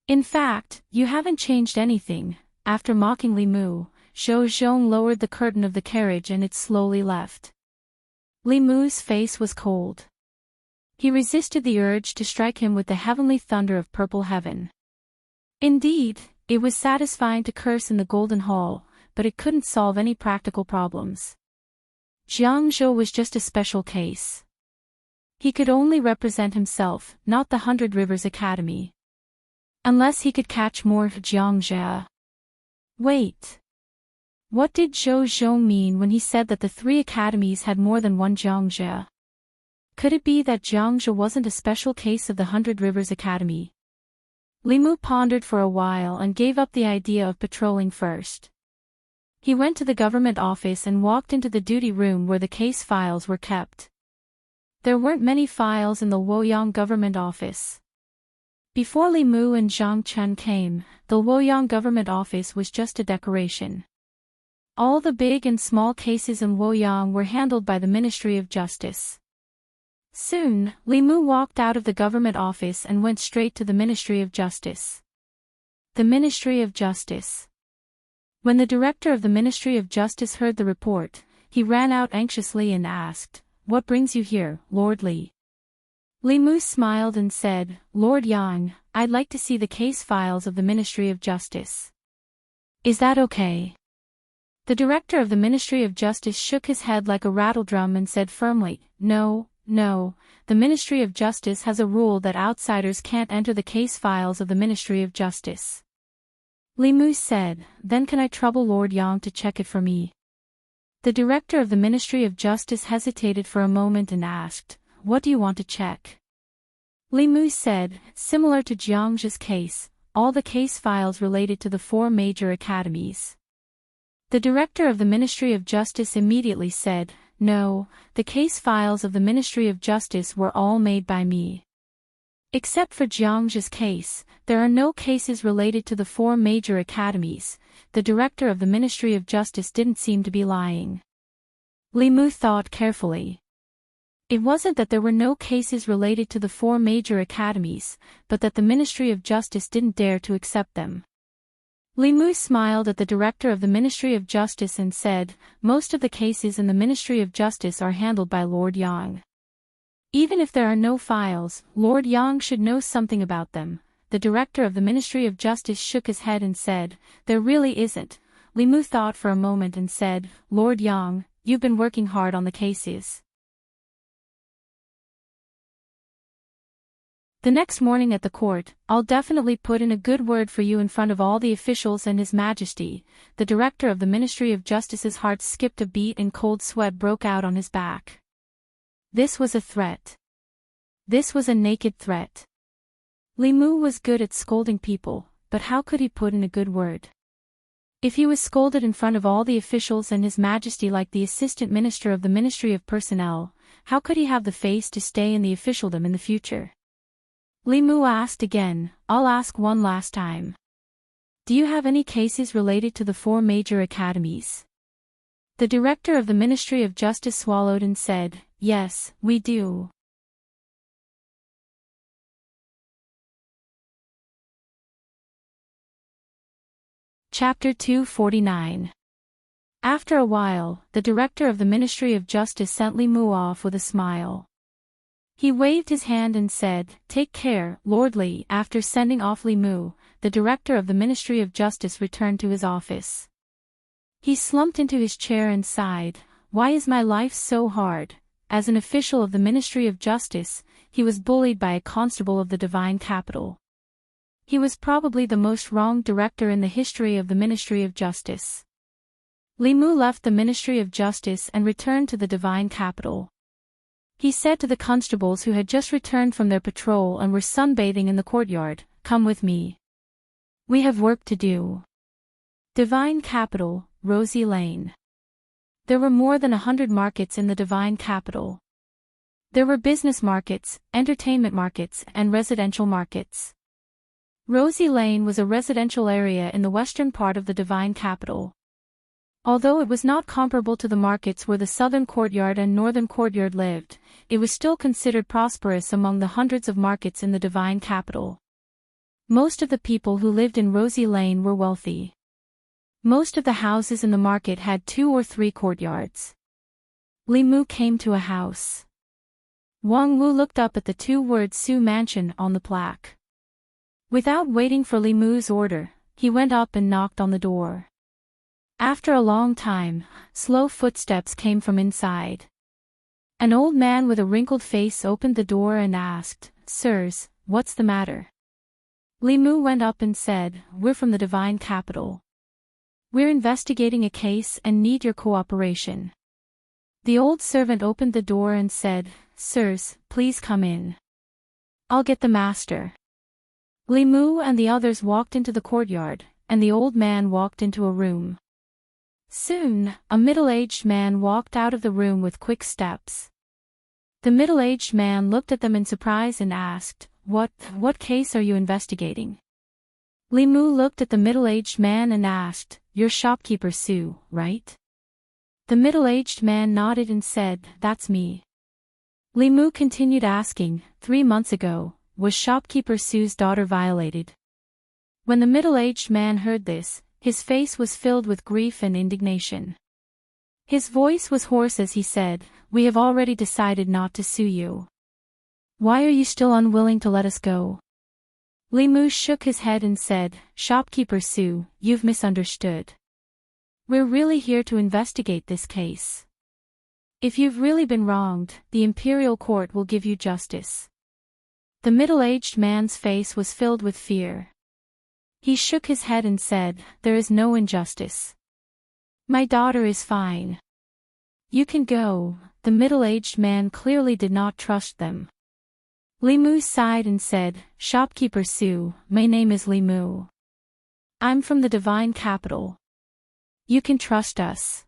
In fact, you haven't changed anything. After mocking Li Mu, Zhou Zhong lowered the curtain of the carriage and it slowly left. Li Mu's face was cold. He resisted the urge to strike him with the heavenly thunder of purple heaven. Indeed, it was satisfying to curse in the Golden Hall, but it couldn't solve any practical problems. Jiang Zhou was just a special case. He could only represent himself, not the 100 Rivers Academy. Unless he could catch more Jiangxia. Wait. What did Zhou Zhong mean when he said that the 3 academies had more than one Jiangxia? Could it be that Jiangxia wasn't a special case of the 100 Rivers Academy? Li Mu pondered for a while and gave up the idea of patrolling first. He went to the government office and walked into the duty room where the case files were kept. There weren't many files in the Luoyang government office. Before Li Mu and Zhang Chen came, the Luoyang government office was just a decoration. All the big and small cases in Luoyang were handled by the Ministry of Justice. Soon, Li Mu walked out of the government office and went straight to the Ministry of Justice. The Ministry of Justice. When the director of the Ministry of Justice heard the report, he ran out anxiously and asked, "What brings you here, Lord Li?" Li Mu smiled and said, "Lord Yang, I'd like to see the case files of the Ministry of Justice." "Is that okay?" The director of the Ministry of Justice shook his head like a rattledrum and said firmly, No, the Ministry of Justice has a rule that outsiders can't enter the case files of the Ministry of Justice. Li Mu said, "Then can I trouble Lord Yang to check it for me?" The director of the Ministry of Justice hesitated for a moment and asked, "What do you want to check?" Li Mu said, "Similar to Jiangxia's case, all the case files related to the 4 major academies." The director of the Ministry of Justice immediately said, "No, the case files of the Ministry of Justice were all made by me. Except for Jiangxia's case, there are no cases related to the 4 major academies." The director of the Ministry of Justice didn't seem to be lying. Li Mu thought carefully. It wasn't that there were no cases related to the 4 major academies, but that the Ministry of Justice didn't dare to accept them. Li Mu smiled at the director of the Ministry of Justice and said, "Most of the cases in the Ministry of Justice are handled by Lord Yang. Even if there are no files, Lord Yang should know something about them." The director of the Ministry of Justice shook his head and said, "There really isn't." Li Mu thought for a moment and said, "Lord Yang, you've been working hard on the cases." The next morning at the court, "I'll definitely put in a good word for you in front of all the officials and His Majesty." The director of the Ministry of Justice's heart skipped a beat and cold sweat broke out on his back. This was a threat. This was a naked threat. Li Mu was good at scolding people, but how could he put in a good word? If he was scolded in front of all the officials and His Majesty like the Assistant Minister of the Ministry of Personnel, how could he have the face to stay in the officialdom in the future? Li Mu asked again, "I'll ask one last time. Do you have any cases related to the 4 major academies?" The director of the Ministry of Justice swallowed and said, "Yes, we do." Chapter 249. After a while, the director of the Ministry of Justice sent Li Mu off with a smile. He waved his hand and said, "Take care, Lord Li." After sending off Li Mu, the director of the Ministry of Justice returned to his office. He slumped into his chair and sighed, "Why is my life so hard?" As an official of the Ministry of Justice, he was bullied by a constable of the Divine Capital. He was probably the most wronged director in the history of the Ministry of Justice. Li Mu left the Ministry of Justice and returned to the Divine Capital. He said to the constables who had just returned from their patrol and were sunbathing in the courtyard, "Come with me. We have work to do." Divine Capital, Rosy Lane. There were more than 100 markets in the Divine Capital. There were business markets, entertainment markets, and residential markets. Rosy Lane was a residential area in the western part of the divine capital. Although it was not comparable to the markets where the southern courtyard and northern courtyard lived, it was still considered prosperous among the hundreds of markets in the divine capital. Most of the people who lived in Rosy Lane were wealthy. Most of the houses in the market had 2 or 3 courtyards. Li Mu came to a house. Wang Wu looked up at the 2 words Su Mansion on the plaque. Without waiting for Li Mu's order, he went up and knocked on the door. After a long time, slow footsteps came from inside. An old man with a wrinkled face opened the door and asked, "Sirs, what's the matter?" Li Mu went up and said, "We're from the divine capital. We're investigating a case and need your cooperation." The old servant opened the door and said, "Sirs, please come in. I'll get the master." Li Mu and the others walked into the courtyard, and the old man walked into a room. Soon, a middle-aged man walked out of the room with quick steps. The middle-aged man looked at them in surprise and asked, What case are you investigating?" Li Mu looked at the middle-aged man and asked, "You're shopkeeper Su, right?" The middle-aged man nodded and said, "That's me." Li Mu continued asking, 3 months ago, was shopkeeper Su's daughter violated?" When the middle-aged man heard this, his face was filled with grief and indignation. His voice was hoarse as he said, "We have already decided not to sue you. Why are you still unwilling to let us go?" Li Mu shook his head and said, "Shopkeeper Su, you've misunderstood. We're really here to investigate this case. If you've really been wronged, the imperial court will give you justice." The middle-aged man's face was filled with fear. He shook his head and said, "There is no injustice. My daughter is fine. You can go." The middle-aged man clearly did not trust them. Li Mu sighed and said, "Shopkeeper Su, my name is Li Mu. I'm from the divine capital. You can trust us."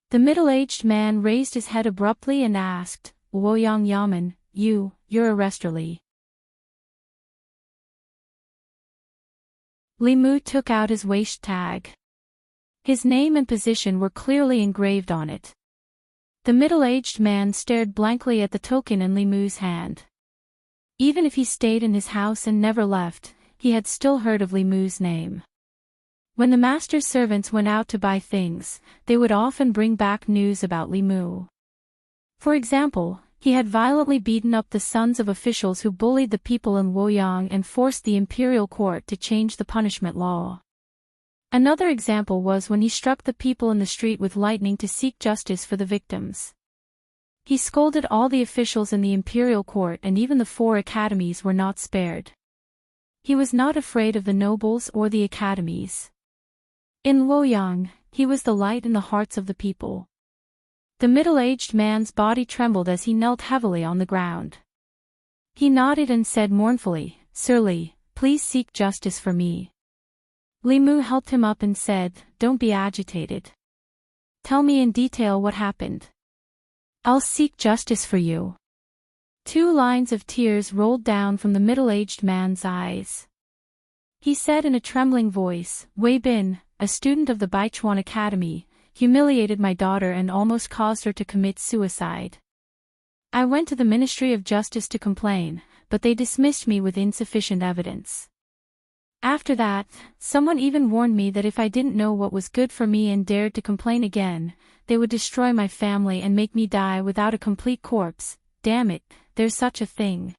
The middle-aged man raised his head abruptly and asked, "Woyang Yaman, you're arrested." Li Mu took out his waist tag. His name and position were clearly engraved on it. The middle-aged man stared blankly at the token in Li Mu's hand. Even if he stayed in his house and never left, he had still heard of Li Mu's name. When the master's servants went out to buy things, they would often bring back news about Li Mu. For example, he had violently beaten up the sons of officials who bullied the people in Luoyang and forced the imperial court to change the punishment law. Another example was when he struck the people in the street with lightning to seek justice for the victims. He scolded all the officials in the imperial court, and even the 4 academies were not spared. He was not afraid of the nobles or the academies. In Luoyang, he was the light in the hearts of the people. The middle-aged man's body trembled as he knelt heavily on the ground. He nodded and said mournfully, "Sir Li, please seek justice for me." Li Mu helped him up and said, "Don't be agitated. Tell me in detail what happened. I'll seek justice for you." 2 lines of tears rolled down from the middle-aged man's eyes. He said in a trembling voice, "Wei Bin, a student of the Baichuan Academy, humiliated my daughter and almost caused her to commit suicide. I went to the Ministry of Justice to complain, but they dismissed me with insufficient evidence. After that, someone even warned me that if I didn't know what was good for me and dared to complain again, they would destroy my family and make me die without a complete corpse. Damn it, there's such a thing.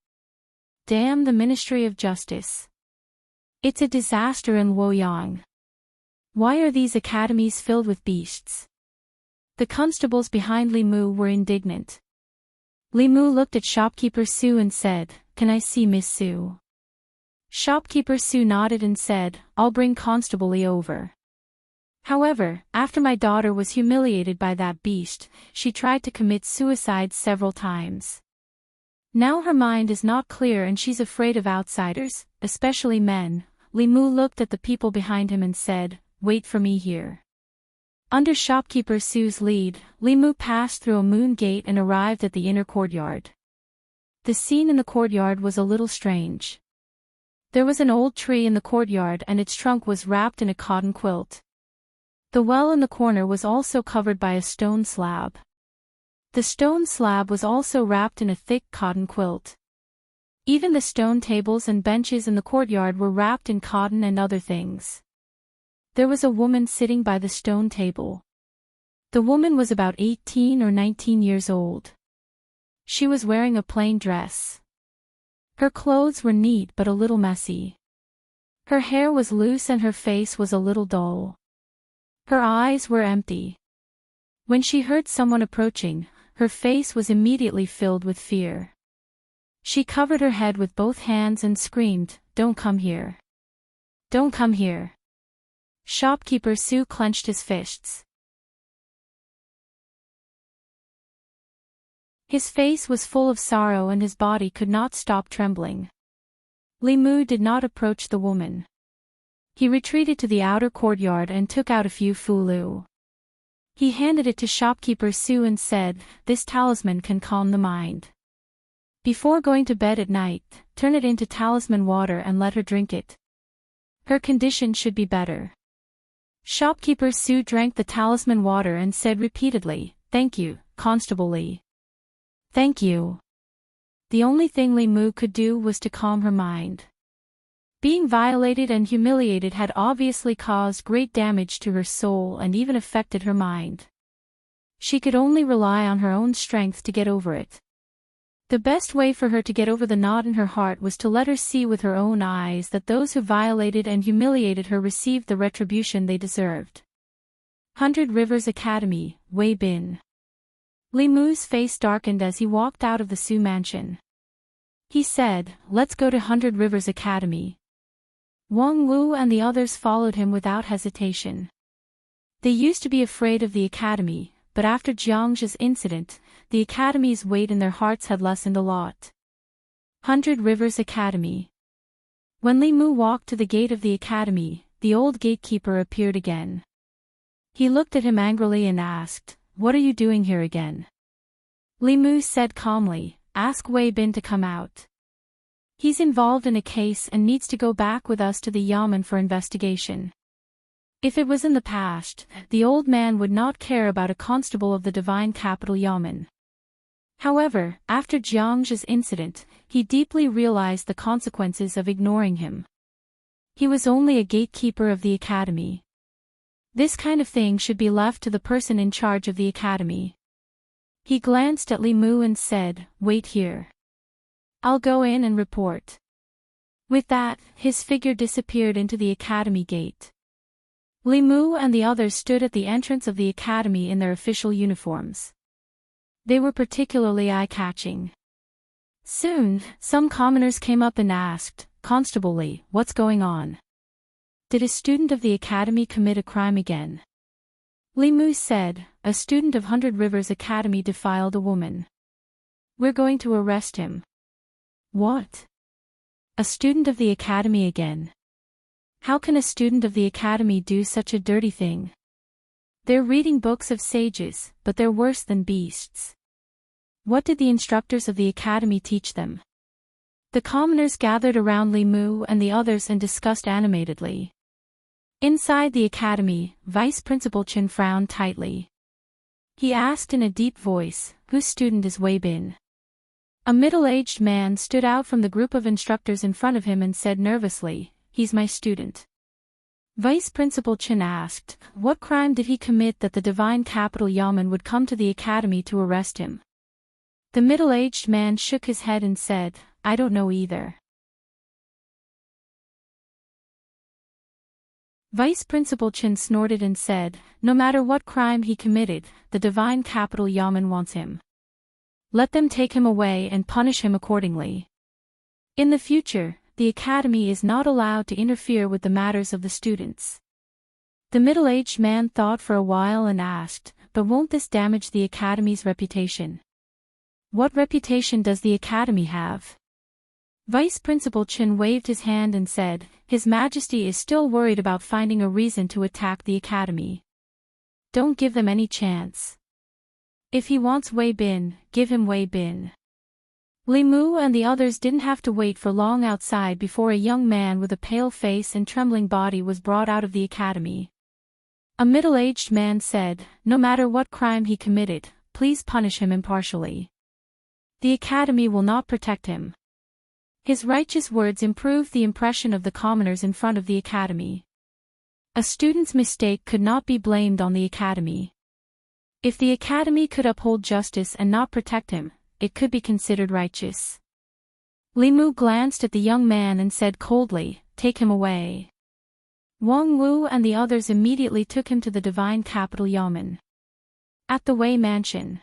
Damn the Ministry of Justice. It's a disaster in Luoyang. Why are these academies filled with beasts?" The constables behind Li Mu were indignant. Li Mu looked at shopkeeper Su and said, "Can I see Miss Su?" Shopkeeper Su nodded and said, "I'll bring Constable Li over." However, after my daughter was humiliated by that beast, she tried to commit suicide several times. Now her mind is not clear and she's afraid of outsiders, especially men. Li Mu looked at the people behind him and said, "Wait for me here." Under shopkeeper Su's lead, Li Mu passed through a moon gate and arrived at the inner courtyard. The scene in the courtyard was a little strange. There was an old tree in the courtyard and its trunk was wrapped in a cotton quilt. The well in the corner was also covered by a stone slab. The stone slab was also wrapped in a thick cotton quilt. Even the stone tables and benches in the courtyard were wrapped in cotton and other things. There was a woman sitting by the stone table. The woman was about 18 or 19 years old. She was wearing a plain dress. Her clothes were neat but a little messy. Her hair was loose and her face was a little dull. Her eyes were empty. When she heard someone approaching, her face was immediately filled with fear. She covered her head with both hands and screamed, "Don't come here. Don't come here." Shopkeeper Sue clenched his fists. His face was full of sorrow and his body could not stop trembling. Li Mu did not approach the woman. He retreated to the outer courtyard and took out a few fulu. He handed it to shopkeeper Sue and said, "This talisman can calm the mind. Before going to bed at night, turn it into talisman water and let her drink it. Her condition should be better." Shopkeeper Sue drank the talisman water and said repeatedly, "Thank you, Constable Li. Thank you." The only thing Li Mu could do was to calm her mind. Being violated and humiliated had obviously caused great damage to her soul and even affected her mind. She could only rely on her own strength to get over it. The best way for her to get over the knot in her heart was to let her see with her own eyes that those who violated and humiliated her received the retribution they deserved. 100 Rivers Academy, Wei Bin. Li Mu's face darkened as he walked out of the Su mansion. He said, "Let's go to 100 Rivers Academy." Wang Wu and the others followed him without hesitation. They used to be afraid of the academy, but after Jiang's incident, the academy's weight in their hearts had lessened a lot. 100 Rivers Academy. When Li Mu walked to the gate of the academy, the old gatekeeper appeared again. He looked at him angrily and asked, "What are you doing here again?" Li Mu said calmly, "Ask Wei Bin to come out. He's involved in a case and needs to go back with us to the Yamen for investigation." If it was in the past, the old man would not care about a constable of the divine capital Yamen. However, after Jiang's incident, he deeply realized the consequences of ignoring him. He was only a gatekeeper of the academy. This kind of thing should be left to the person in charge of the academy. He glanced at Li Mu and said, "Wait here. I'll go in and report." With that, his figure disappeared into the academy gate. Li Mu and the others stood at the entrance of the academy in their official uniforms. They were particularly eye-catching. Soon, some commoners came up and asked, "Constable Li, what's going on? Did a student of the academy commit a crime again?" Li Mu said, "A student of 100 Rivers Academy defiled a woman. We're going to arrest him." "What? A student of the academy again? How can a student of the academy do such a dirty thing? They're reading books of sages, but they're worse than beasts. What did the instructors of the academy teach them?" The commoners gathered around Li Mu and the others and discussed animatedly. Inside the academy, Vice Principal Chen frowned tightly. He asked in a deep voice, "Whose student is Wei Bin?" A middle-aged man stood out from the group of instructors in front of him and said nervously, "He's my student." Vice Principal Chen asked, "What crime did he commit that the divine capital Yamen would come to the academy to arrest him?" The middle-aged man shook his head and said, "I don't know either." Vice Principal Chen snorted and said, "No matter what crime he committed, the divine capital Yamen wants him. Let them take him away and punish him accordingly. In the future, the academy is not allowed to interfere with the matters of the students." The middle-aged man thought for a while and asked, "But won't this damage the academy's reputation?" "What reputation does the academy have?" Vice Principal Chen waved his hand and said, "His Majesty is still worried about finding a reason to attack the academy. Don't give them any chance. If he wants Wei Bin, give him Wei Bin. Li Mu and the others didn't have to wait for long outside before a young man with a pale face and trembling body was brought out of the academy. A middle-aged man said, "No matter what crime he committed, please punish him impartially. The academy will not protect him." His righteous words improved the impression of the commoners in front of the academy. A student's mistake could not be blamed on the academy. If the academy could uphold justice and not protect him, it could be considered righteous. Li Mu glanced at the young man and said coldly, "Take him away." Wang Wu and the others immediately took him to the Divine Capital Yamen. At the Wei Mansion.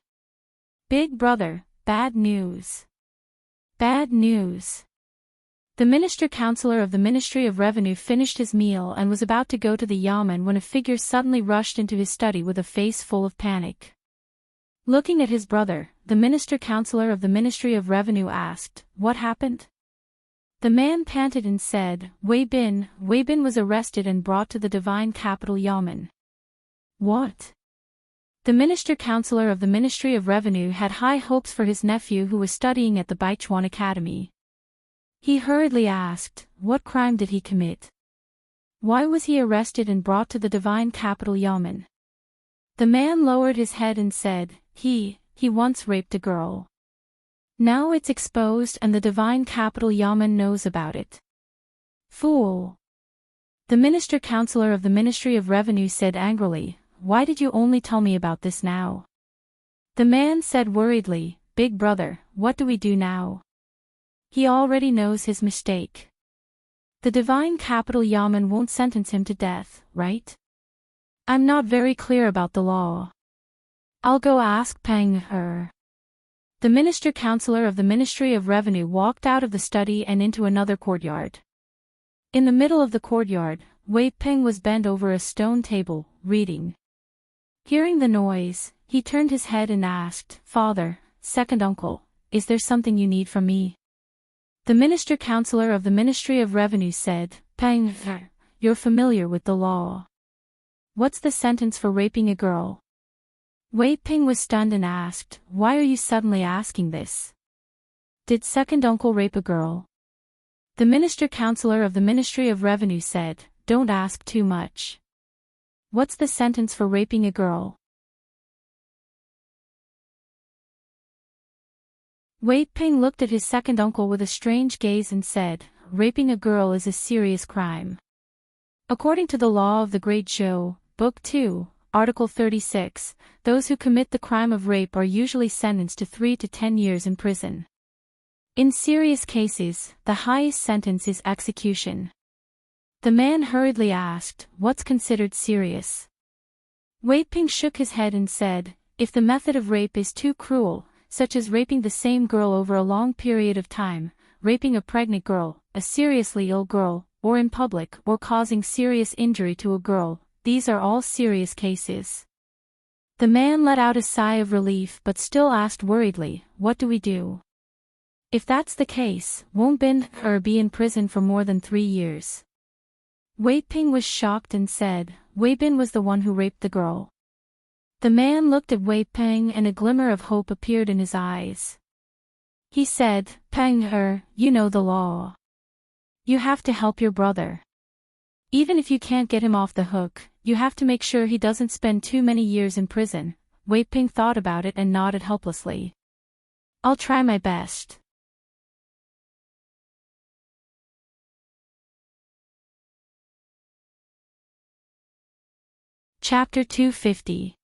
Big brother, bad news. Bad news. The Minister-Counselor of the Ministry of Revenue finished his meal and was about to go to the Yamen when a figure suddenly rushed into his study with a face full of panic. Looking at his brother, the Minister-Counselor of the Ministry of Revenue asked, "What happened?" The man panted and said, Wei Bin was arrested and brought to the Divine Capital Yamen." "What?" The Minister-Counselor of the Ministry of Revenue had high hopes for his nephew who was studying at the Baichuan Academy. He hurriedly asked, "What crime did he commit? Why was he arrested and brought to the Divine Capital Yamen?" The man lowered his head and said, He once raped a girl. Now it's exposed and the Divine Capital Yamen knows about it." "Fool!" The Minister-Counselor of the Ministry of Revenue said angrily, "Why did you only tell me about this now?" The man said worriedly, "Big brother, what do we do now? He already knows his mistake. The Divine Capital Yamen won't sentence him to death, right? I'm not very clear about the law. I'll go ask Peng Her." The Minister-Counselor of the Ministry of Revenue walked out of the study and into another courtyard. In the middle of the courtyard, Wei Peng was bent over a stone table, reading. Hearing the noise, he turned his head and asked, "Father, second uncle, is there something you need from me?" The Minister-Counselor of the Ministry of Revenue said, "Peng Her, you're familiar with the law. What's the sentence for raping a girl?" Wei Ping was stunned and asked, "Why are you suddenly asking this? Did second uncle rape a girl?" The Minister-Counselor of the Ministry of Revenue said, "Don't ask too much. What's the sentence for raping a girl?" Wei Ping looked at his second uncle with a strange gaze and said, "Raping a girl is a serious crime. According to the law of the Great Zhou, Book 2, Article 36, those who commit the crime of rape are usually sentenced to 3 to 10 years in prison. In serious cases, the highest sentence is execution." The man hurriedly asked, "What's considered serious?" Wei Ping shook his head and said, "If the method of rape is too cruel, such as raping the same girl over a long period of time, raping a pregnant girl, a seriously ill girl, or in public, or causing serious injury to a girl, these are all serious cases." The man let out a sigh of relief but still asked worriedly, "What do we do? If that's the case, won't Bin Her be in prison for more than 3 years? Wei Ping was shocked and said, "Wei Bin was the one who raped the girl." The man looked at Wei Peng and a glimmer of hope appeared in his eyes. He said, "Peng Her, you know the law. You have to help your brother. Even if you can't get him off the hook, you have to make sure he doesn't spend too many years in prison." Wei Ping thought about it and nodded helplessly. "I'll try my best." Chapter 250.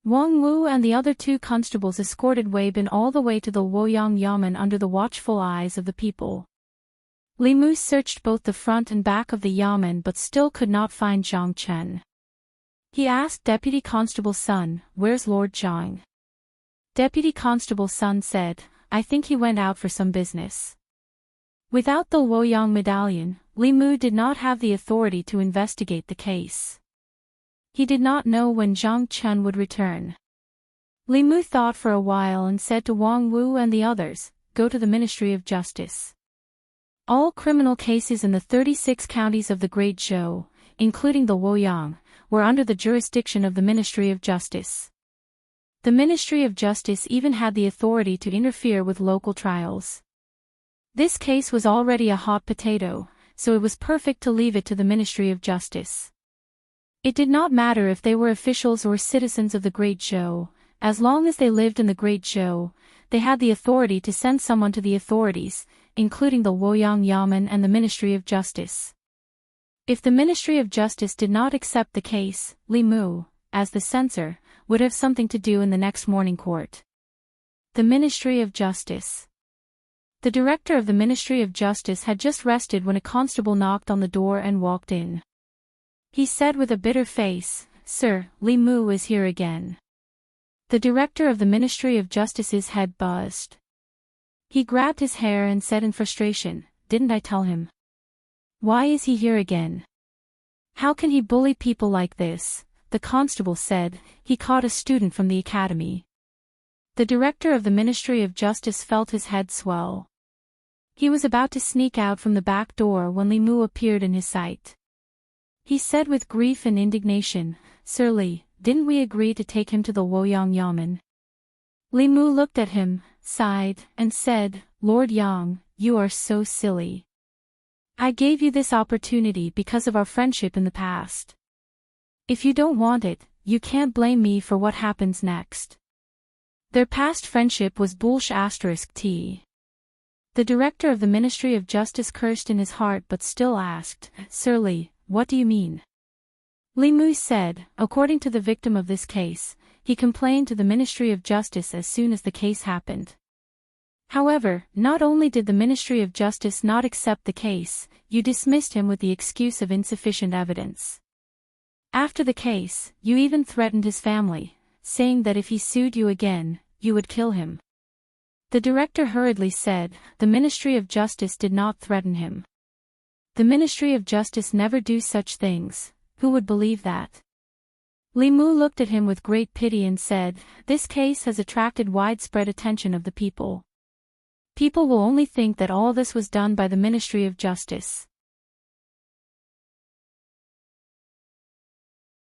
Wang Wu and the other 2 constables escorted Wei Bin all the way to the Luoyang Yamen under the watchful eyes of the people. Li Mu searched both the front and back of the Yamen but still could not find Zhang Chen. He asked Deputy Constable Sun, "Where's Lord Zhang?" Deputy Constable Sun said, "I think he went out for some business." Without the Luoyang medallion, Li Mu did not have the authority to investigate the case. He did not know when Zhang Chen would return. Li Mu thought for a while and said to Wang Wu and the others, "Go to the Ministry of Justice. All criminal cases in the 36 counties of the Great Zhou, including the Luoyang, were under the jurisdiction of the Ministry of Justice. The Ministry of Justice even had the authority to interfere with local trials. This case was already a hot potato, so it was perfect to leave it to the Ministry of Justice. It did not matter if they were officials or citizens of the Great Zhou, as long as they lived in the Great Zhou, they had the authority to send someone to the authorities, including the Luoyang Yamen and the Ministry of Justice. If the Ministry of Justice did not accept the case, Li Mu, as the censor, would have something to do in the next morning court. The Ministry of Justice. The director of the Ministry of Justice had just rested when a constable knocked on the door and walked in. He said with a bitter face, "Sir, Li Mu is here again." The director of the Ministry of Justice's head buzzed. He grabbed his hair and said in frustration, "Didn't I tell him? Why is he here again? How can he bully people like this?" The constable said. He caught a student from the academy. The director of the Ministry of Justice felt his head swell. He was about to sneak out from the back door when Li Mu appeared in his sight. He said with grief and indignation, "Sir Li, didn't we agree to take him to the Luoyang Yamen?" Li Mu looked at him, sighed, and said, "Lord Yang, you are so silly. I gave you this opportunity because of our friendship in the past. If you don't want it, you can't blame me for what happens next. Their past friendship was **t. The director of the Ministry of Justice cursed in his heart but still asked, "Sir Li, what do you mean?" Li Mu said, according to the victim of this case, he complained to the Ministry of Justice as soon as the case happened. However, not only did the Ministry of Justice not accept the case, you dismissed him with the excuse of insufficient evidence. After the case, you even threatened his family, saying that if he sued you again, you would kill him. The director hurriedly said, "The Ministry of Justice did not threaten him. The Ministry of Justice never do such things. Who would believe that?" Li Mu looked at him with great pity and said, "This case has attracted widespread attention of the people. People will only think that all this was done by the Ministry of Justice.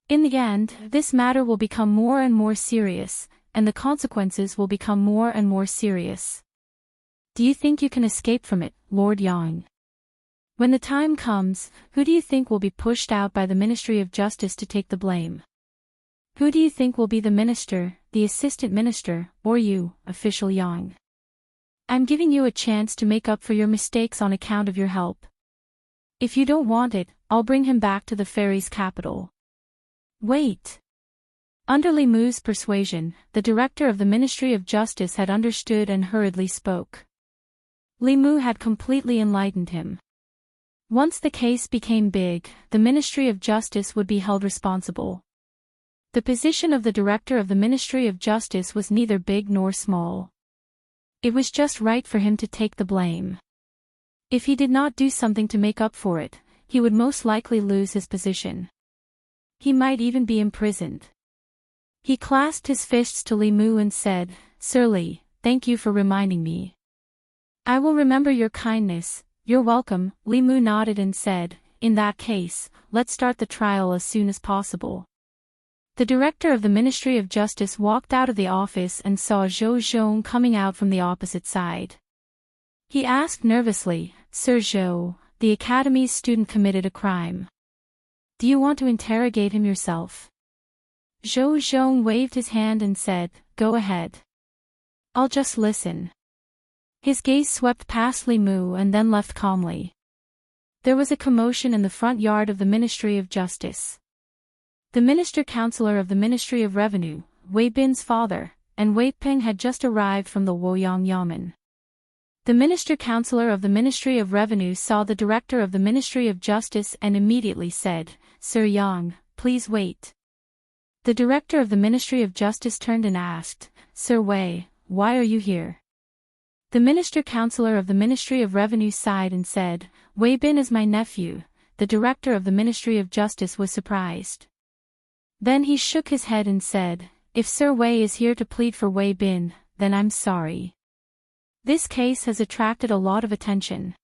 In the end, this matter will become more and more serious, and the consequences will become more and more serious. Do you think you can escape from it, Lord Yang? When the time comes, who do you think will be pushed out by the Ministry of Justice to take the blame? Who do you think will be the minister, the assistant minister, or you, official Yang? I'm giving you a chance to make up for your mistakes on account of your help. If you don't want it, I'll bring him back to the fairies' capital." Wait. Under Li Mu's persuasion, the director of the Ministry of Justice had understood and hurriedly spoke. Li Mu had completely enlightened him. Once the case became big, the Ministry of Justice would be held responsible. The position of the director of the Ministry of Justice was neither big nor small. It was just right for him to take the blame. If he did not do something to make up for it, he would most likely lose his position. He might even be imprisoned. He clasped his fists to Li Mu and said, "Sir Li, thank you for reminding me. I will remember your kindness." "You're welcome," Li Mu nodded and said, "In that case, let's start the trial as soon as possible." The director of the Ministry of Justice walked out of the office and saw Zhou Zhong coming out from the opposite side. He asked nervously, "Sir Zhou, the academy's student committed a crime. Do you want to interrogate him yourself?" Zhou Zhong waved his hand and said, "Go ahead. I'll just listen." His gaze swept past Li Mu and then left calmly. There was a commotion in the front yard of the Ministry of Justice. The minister-counselor of the Ministry of Revenue, Wei Bin's father, and Wei Peng had just arrived from the Luoyang Yamen. The minister-counselor of the Ministry of Revenue saw the director of the Ministry of Justice and immediately said, "Sir Yang, please wait." The director of the Ministry of Justice turned and asked, "Sir Wei, why are you here?" The minister-counselor of the Ministry of Revenue sighed and said, "Wei Bin is my nephew." The director of the Ministry of Justice was surprised. Then he shook his head and said, "If Sir Wei is here to plead for Wei Bin, then I'm sorry. This case has attracted a lot of attention.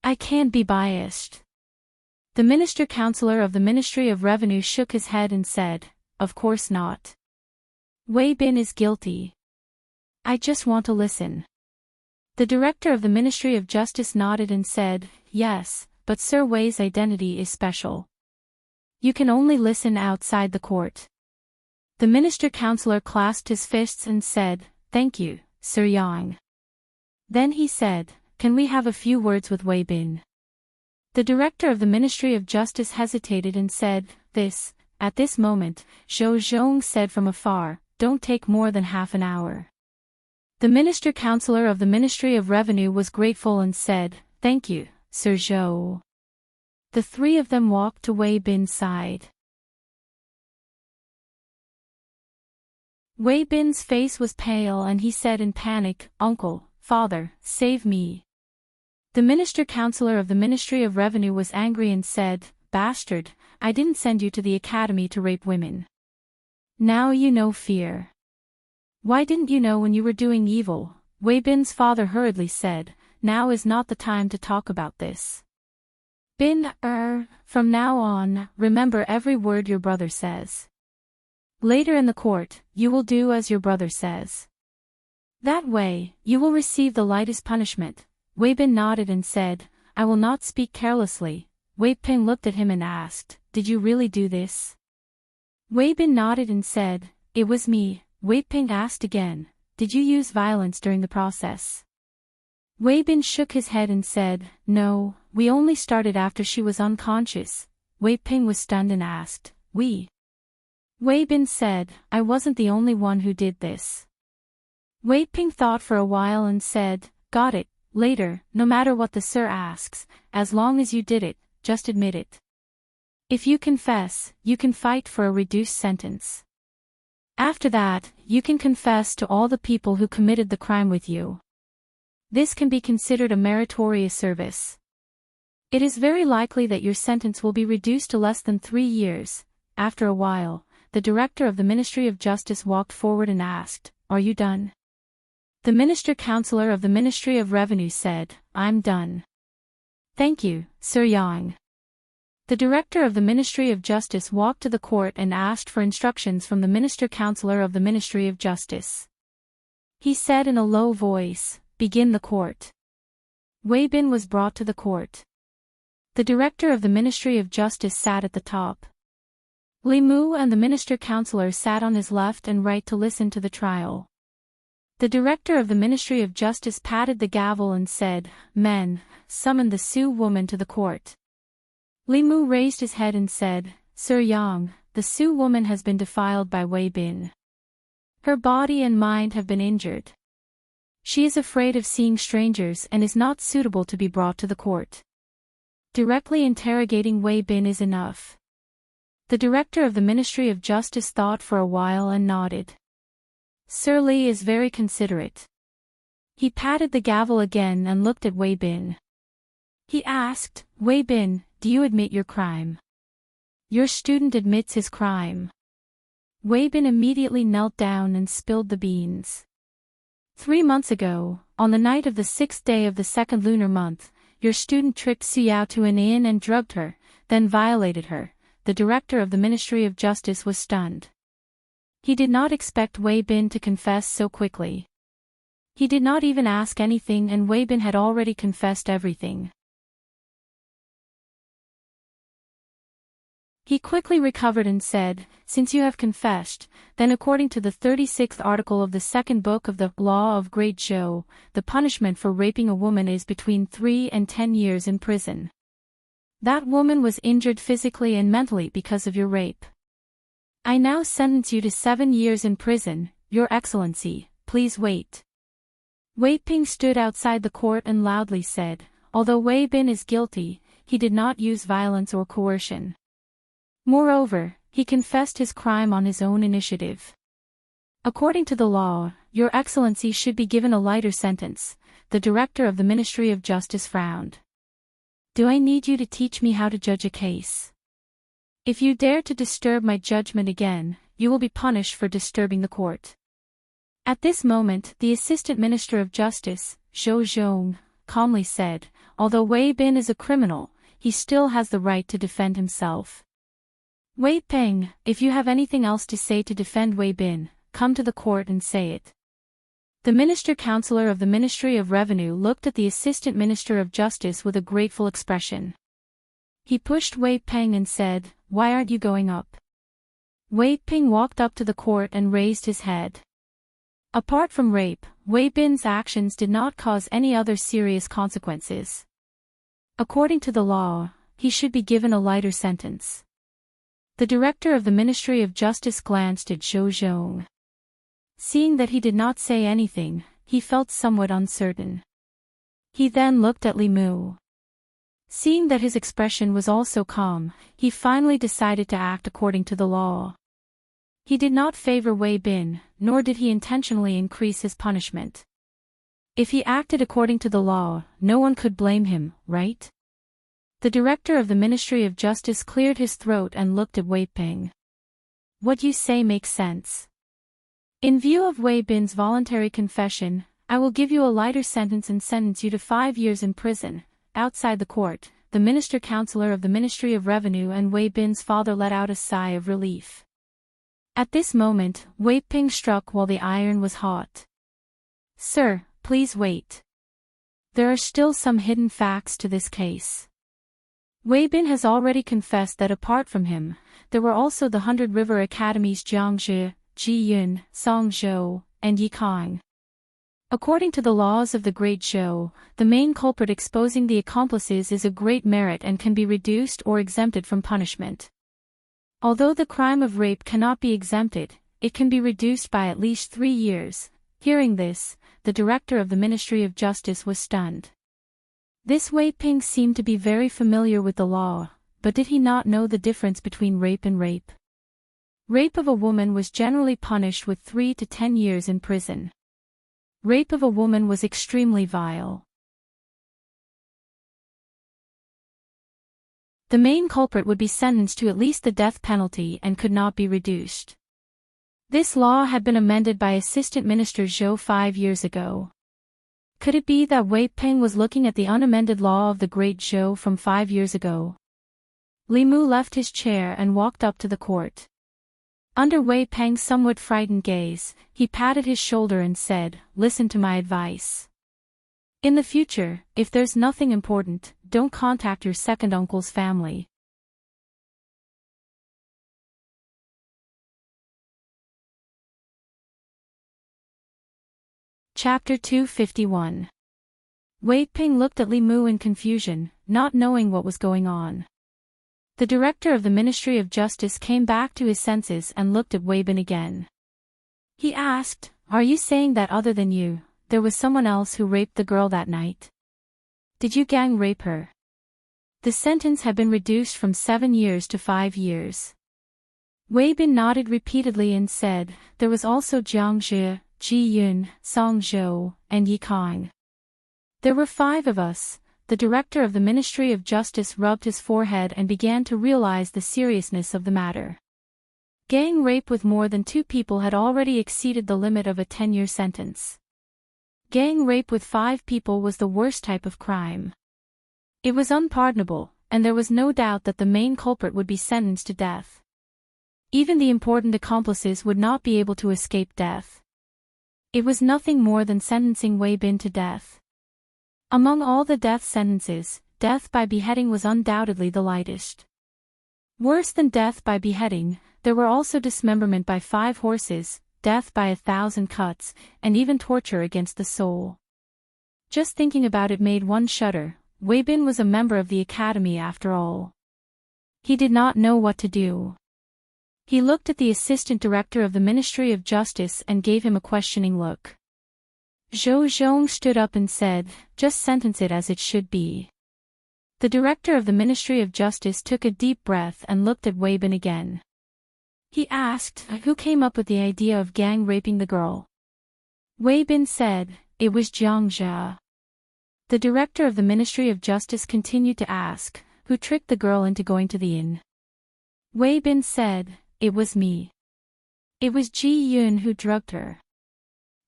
I can't be biased." The minister-counselor of the Ministry of Revenue shook his head and said, "Of course not. Wei Bin is guilty. I just want to listen. The director of the Ministry of Justice nodded and said, yes, but Sir Wei's identity is special. You can only listen outside the court. The minister-counselor clasped his fists and said, thank you, Sir Yang. Then he said, can we have a few words with Wei Bin? The director of the Ministry of Justice hesitated and said, at this moment, Zhou Zhong said from afar, don't take more than half an hour. The minister-counselor of the Ministry of Revenue was grateful and said, thank you, Sir Zhou. The three of them walked to Wei Bin's side. Wei Bin's face was pale and he said in panic, Uncle, Father, save me. The minister-counselor of the Ministry of Revenue was angry and said, bastard, I didn't send you to the academy to rape women. Now you know fear. Why didn't you know when you were doing evil? Wei Bin's father hurriedly said, now is not the time to talk about this. Bin, from now on, remember every word your brother says. Later in the court, you will do as your brother says. That way, you will receive the lightest punishment. Wei Bin nodded and said, I will not speak carelessly. Wei Ping looked at him and asked, did you really do this? Wei Bin nodded and said, it was me. Wei Ping asked again, did you use violence during the process? Wei Bin shook his head and said, no, we only started after she was unconscious. Wei Ping was stunned and asked, we? Wei Bin said, I wasn't the only one who did this. Wei Ping thought for a while and said, got it, later, no matter what the sir asks, as long as you did it, just admit it. If you confess, you can fight for a reduced sentence. After that, you can confess to all the people who committed the crime with you. This can be considered a meritorious service. It is very likely that your sentence will be reduced to less than 3 years. After a while, the director of the Ministry of Justice walked forward and asked, are you done? The minister-counselor of the Ministry of Revenue said, I'm done. Thank you, Sir Yang. The director of the Ministry of Justice walked to the court and asked for instructions from the minister-counselor of the Ministry of Justice. He said in a low voice, begin the court. Wei Bin was brought to the court. The director of the Ministry of Justice sat at the top. Li Mu and the minister-counselor sat on his left and right to listen to the trial. The director of the Ministry of Justice patted the gavel and said, men, summon the Sioux woman to the court. Li Mu raised his head and said, Sir Yang, the Sioux woman has been defiled by Wei Bin. Her body and mind have been injured. She is afraid of seeing strangers and is not suitable to be brought to the court. Directly interrogating Wei Bin is enough. The director of the Ministry of Justice thought for a while and nodded. Sir Li is very considerate. He patted the gavel again and looked at Wei Bin. He asked, Wei Bin, do you admit your crime? Your student admits his crime. Wei Bin immediately knelt down and spilled the beans. 3 months ago, on the night of the 6th day of the 2nd lunar month, your student tricked Xiao to an inn and drugged her, then violated her. The director of the Ministry of Justice was stunned. He did not expect Wei Bin to confess so quickly. He did not even ask anything and Wei Bin had already confessed everything. He quickly recovered and said, since you have confessed, then according to the 36th article of the 2nd book of the Law of Great Zhou, the punishment for raping a woman is between 3 and 10 years in prison. That woman was injured physically and mentally because of your rape. I now sentence you to 7 years in prison, Your Excellency, please wait. Wei Ping stood outside the court and loudly said, although Wei Bin is guilty, he did not use violence or coercion. Moreover, he confessed his crime on his own initiative. According to the law, Your Excellency should be given a lighter sentence. The director of the Ministry of Justice frowned. Do I need you to teach me how to judge a case? If you dare to disturb my judgment again, you will be punished for disturbing the court. At this moment, the Assistant Minister of Justice, Zhou Zhong, calmly said, although Wei Bin is a criminal, he still has the right to defend himself. Wei Ping, if you have anything else to say to defend Wei Bin, come to the court and say it. The minister-counselor of the Ministry of Revenue looked at the Assistant Minister of Justice with a grateful expression. He pushed Wei Peng and said, "Why aren't you going up?" Wei Peng walked up to the court and raised his head. Apart from rape, Wei Bin's actions did not cause any other serious consequences. According to the law, he should be given a lighter sentence. The director of the Ministry of Justice glanced at Zhou Zhong. Seeing that he did not say anything, he felt somewhat uncertain. He then looked at Li Mu. Seeing that his expression was also calm, he finally decided to act according to the law. He did not favor Wei Bin, nor did he intentionally increase his punishment. If he acted according to the law, no one could blame him, right? The director of the Ministry of Justice cleared his throat and looked at Wei Peng. What you say makes sense. In view of Wei Bin's voluntary confession, I will give you a lighter sentence and sentence you to 5 years in prison. Outside the court, the minister-counselor of the Ministry of Revenue and Wei Bin's father let out a sigh of relief. At this moment, Wei Peng struck while the iron was hot. "Sir, please wait. There are still some hidden facts to this case. Wei Bin has already confessed that apart from him, there were also the 100 River Academies Jiangzhi, Ji Yun, Song Zhou, and Yi Kang. According to the laws of the Great Zhou, the main culprit exposing the accomplices is a great merit and can be reduced or exempted from punishment. Although the crime of rape cannot be exempted, it can be reduced by at least 3 years. Hearing this, the director of the Ministry of Justice was stunned. This Wei Peng seemed to be very familiar with the law, but did he not know the difference between rape and rape? Rape of a woman was generally punished with 3 to 10 years in prison. Rape of a woman was extremely vile. The main culprit would be sentenced to at least the death penalty and could not be reduced. This law had been amended by Assistant Minister Zhou 5 years ago. Could it be that Wei Peng was looking at the unamended law of the Great Zhou from 5 years ago? Li Mu left his chair and walked up to the court. Under Wei Peng's somewhat frightened gaze, he patted his shoulder and said, "Listen to my advice. In the future, if there's nothing important, don't contact your second uncle's family." Chapter 251. Wei Peng looked at Li Mu in confusion, not knowing what was going on. The director of the Ministry of Justice came back to his senses and looked at Wei Bin again. He asked, "Are you saying that other than you, there was someone else who raped the girl that night? Did you gang rape her?" The sentence had been reduced from 7 years to 5 years. Wei Bin nodded repeatedly and said, "There was also Jiang Zhi, Ji Yun, Song Zhou, and Yi Kang. There were 5 of us." The director of the Ministry of Justice rubbed his forehead and began to realize the seriousness of the matter. Gang rape with more than 2 people had already exceeded the limit of a 10-year sentence. Gang rape with 5 people was the worst type of crime. It was unpardonable, and there was no doubt that the main culprit would be sentenced to death. Even the important accomplices would not be able to escape death. It was nothing more than sentencing Wei Bin to death. Among all the death sentences, death by beheading was undoubtedly the lightest. Worse than death by beheading, there were also dismemberment by 5 horses, death by 1,000 cuts, and even torture against the soul. Just thinking about it made one shudder. Wei Bin was a member of the academy after all. He did not know what to do. He looked at the assistant director of the Ministry of Justice and gave him a questioning look. Zhou Zhong stood up and said, "Just sentence it as it should be." The director of the Ministry of Justice took a deep breath and looked at Wei Bin again. He asked, "Who came up with the idea of gang raping the girl?" Wei Bin said, "It was Jiang Zhi." The director of the Ministry of Justice continued to ask, "Who tricked the girl into going to the inn?" Wei Bin said, "It was me. It was Ji Yun who drugged her."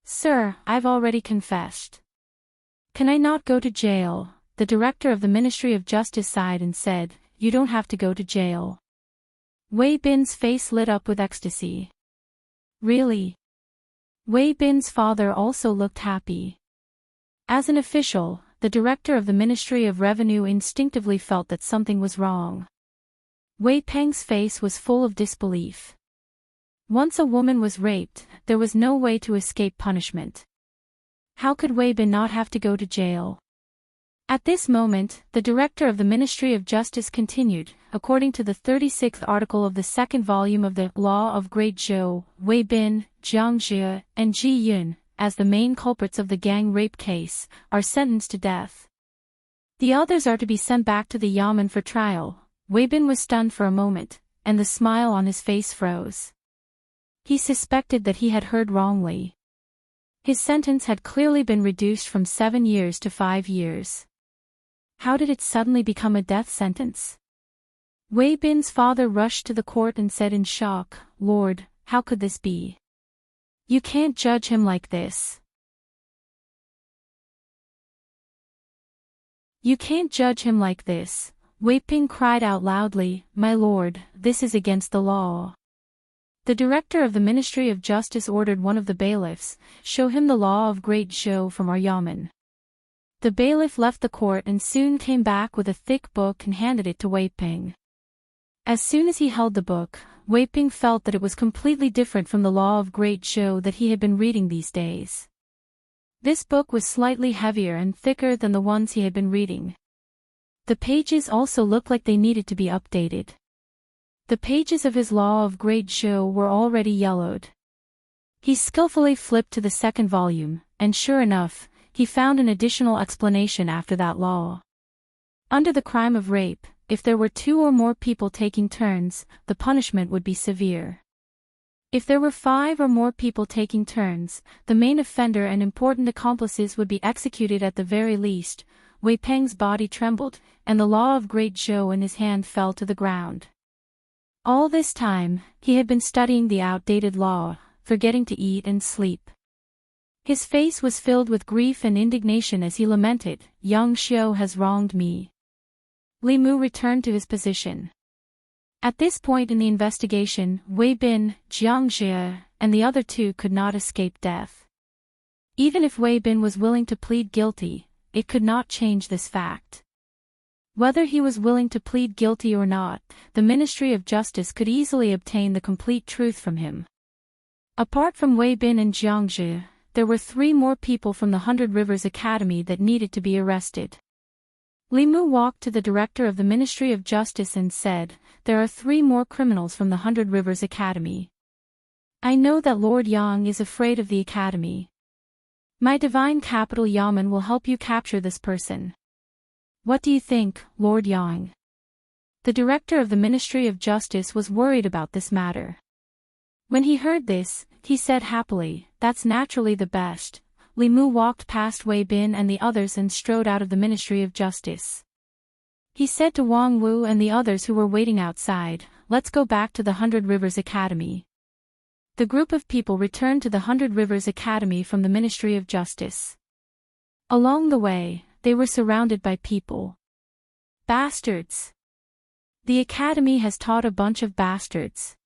"Sir, I've already confessed. Can I not go to jail?" The director of the Ministry of Justice sighed and said, "You don't have to go to jail." Wei Bin's face lit up with ecstasy. "Really? Wei Bin's father also looked happy. As an official, the director of the Ministry of Revenue instinctively felt that something was wrong. Wei Peng's face was full of disbelief. Once a woman was raped, there was no way to escape punishment. How could Wei Bin not have to go to jail? At this moment, the director of the Ministry of Justice continued, according to the 36th article of the second volume of the Law of Great Zhou, Wei Bin, Jiang Jie, and Ji Yun, as the main culprits of the gang rape case, are sentenced to death. The others are to be sent back to the Yamen for trial. Wei Bin was stunned for a moment, and the smile on his face froze. He suspected that he had heard wrongly. His sentence had clearly been reduced from 7 years to 5 years. How did it suddenly become a death sentence? Wei Bin's father rushed to the court and said in shock, "Lord, how could this be? You can't judge him like this. You can't judge him like this." Wei Ping cried out loudly, "My lord, this is against the law." The director of the Ministry of Justice ordered one of the bailiffs, "Show him the Law of Great Zhou from our Yamen." The bailiff left the court and soon came back with a thick book and handed it to Wei Ping. As soon as he held the book, Wei Ping felt that it was completely different from the Law of Great Zhou that he had been reading these days. This book was slightly heavier and thicker than the ones he had been reading. The pages also looked like they needed to be updated. The pages of his Law of Great Zhou were already yellowed. He skillfully flipped to the second volume, and sure enough, he found an additional explanation after that law. Under the crime of rape, if there were 2 or more people taking turns, the punishment would be severe. If there were 5 or more people taking turns, the main offender and important accomplices would be executed at the very least. Wei Peng's body trembled, and the Law of Great Zhou in his hand fell to the ground. All this time, he had been studying the outdated law, forgetting to eat and sleep. His face was filled with grief and indignation as he lamented, "Yang Xiu has wronged me." Li Mu returned to his position. At this point in the investigation, Wei Bin, Jiang Jie, and the other 2 could not escape death. Even if Wei Bin was willing to plead guilty, it could not change this fact. Whether he was willing to plead guilty or not, the Ministry of Justice could easily obtain the complete truth from him. Apart from Wei Bin and Jiang Jie, there were 3 more people from the 100 Rivers Academy that needed to be arrested. Li Mu walked to the director of the Ministry of Justice and said, "There are 3 more criminals from the 100 Rivers Academy. I know that Lord Yang is afraid of the Academy. My divine capital Yamen will help you capture this person. What do you think, Lord Yang?" The director of the Ministry of Justice was worried about this matter. When he heard this, he said happily, "That's naturally the best." Li Mu walked past Wei Bin and the others and strode out of the Ministry of Justice. He said to Wang Wu and the others who were waiting outside, "Let's go back to the 100 Rivers Academy." The group of people returned to the 100 Rivers Academy from the Ministry of Justice. Along the way, they were surrounded by people. Bastards. The Academy has taught a bunch of bastards.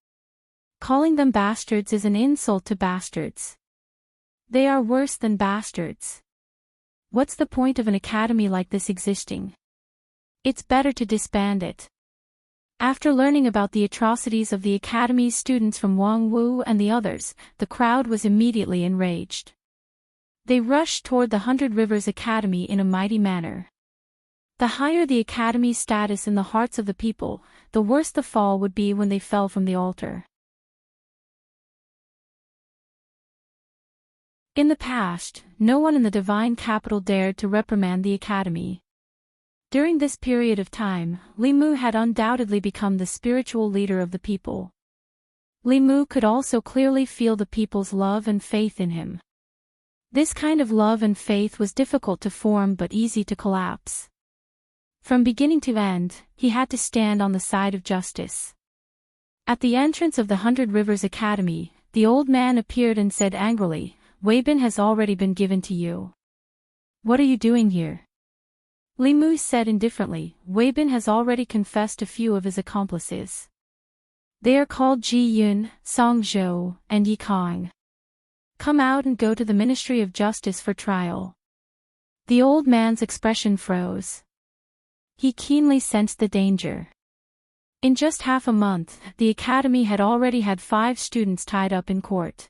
Calling them bastards is an insult to bastards. They are worse than bastards. What's the point of an academy like this existing? It's better to disband it. After learning about the atrocities of the Academy's students from Wang Wu and the others, the crowd was immediately enraged. They rushed toward the 100 Rivers Academy in a mighty manner. The higher the Academy's status in the hearts of the people, the worse the fall would be when they fell from the altar. In the past, no one in the divine capital dared to reprimand the Academy. During this period of time, Li Mu had undoubtedly become the spiritual leader of the people. Li Mu could also clearly feel the people's love and faith in him. This kind of love and faith was difficult to form but easy to collapse. From beginning to end, he had to stand on the side of justice. At the entrance of the 100 Rivers Academy, the old man appeared and said angrily, "Wei Bin has already been given to you. What are you doing here?" Li Mu said indifferently, "Wei Bin has already confessed a few of his accomplices. They are called Ji Yun, Song Zhou, and Yi Kong. Come out and go to the Ministry of Justice for trial. The old man's expression froze. He keenly sensed the danger. In just half a month, the academy had already had 5 students tied up in court.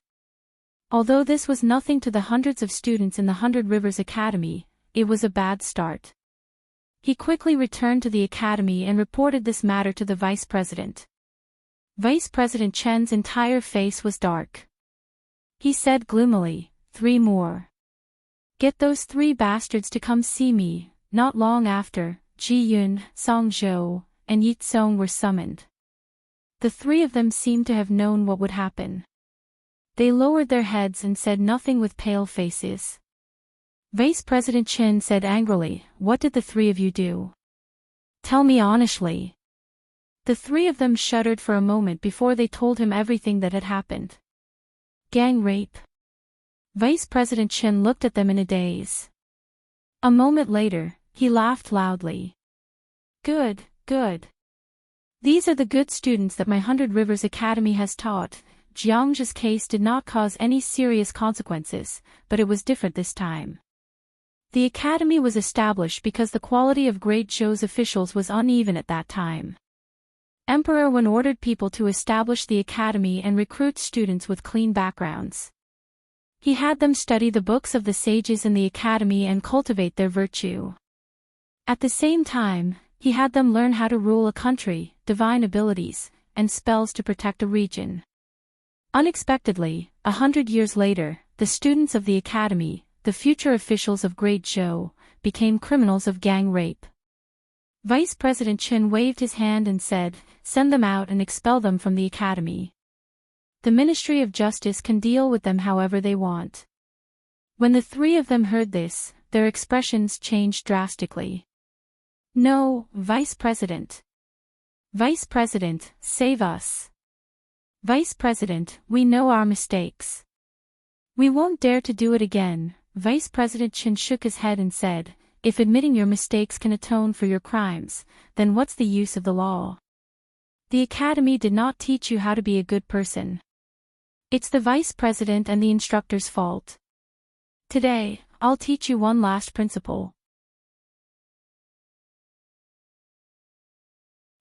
Although this was nothing to the hundreds of students in the Hundred Rivers Academy, it was a bad start. He quickly returned to the academy and reported this matter to the vice president. Vice President Chen's entire face was dark. He said gloomily, 3 more. Get those 3 bastards to come see me. Not long after, Ji Yun, Song Zhou, and Yi Tsong were summoned. The 3 of them seemed to have known what would happen. They lowered their heads and said nothing with pale faces. Vice President Chen said angrily, "What did the 3 of you do? Tell me honestly." The 3 of them shuddered for a moment before they told him everything that had happened. Gang rape. Vice President Chen looked at them in a daze. A moment later, he laughed loudly. Good, good. These are the good students that my Hundred Rivers Academy has taught. Jiang's case did not cause any serious consequences, but it was different this time. The academy was established because the quality of Great Zhou's officials was uneven at that time. Emperor Wen ordered people to establish the academy and recruit students with clean backgrounds. He had them study the books of the sages in the academy and cultivate their virtue. At the same time, he had them learn how to rule a country, divine abilities, and spells to protect a region. Unexpectedly, 100 years later, the students of the academy, the future officials of Great Zhou, became criminals of gang rape. Vice President Chen waved his hand and said, "Send them out and expel them from the academy. The Ministry of Justice can deal with them however they want." When the 3 of them heard this, their expressions changed drastically. "No, Vice President. Vice President, save us. Vice President, we know our mistakes. We won't dare to do it again." Vice President Chen shook his head and said, "If admitting your mistakes can atone for your crimes, then what's the use of the law? The academy did not teach you how to be a good person. It's the vice president and the instructor's fault. Today, I'll teach you one last principle.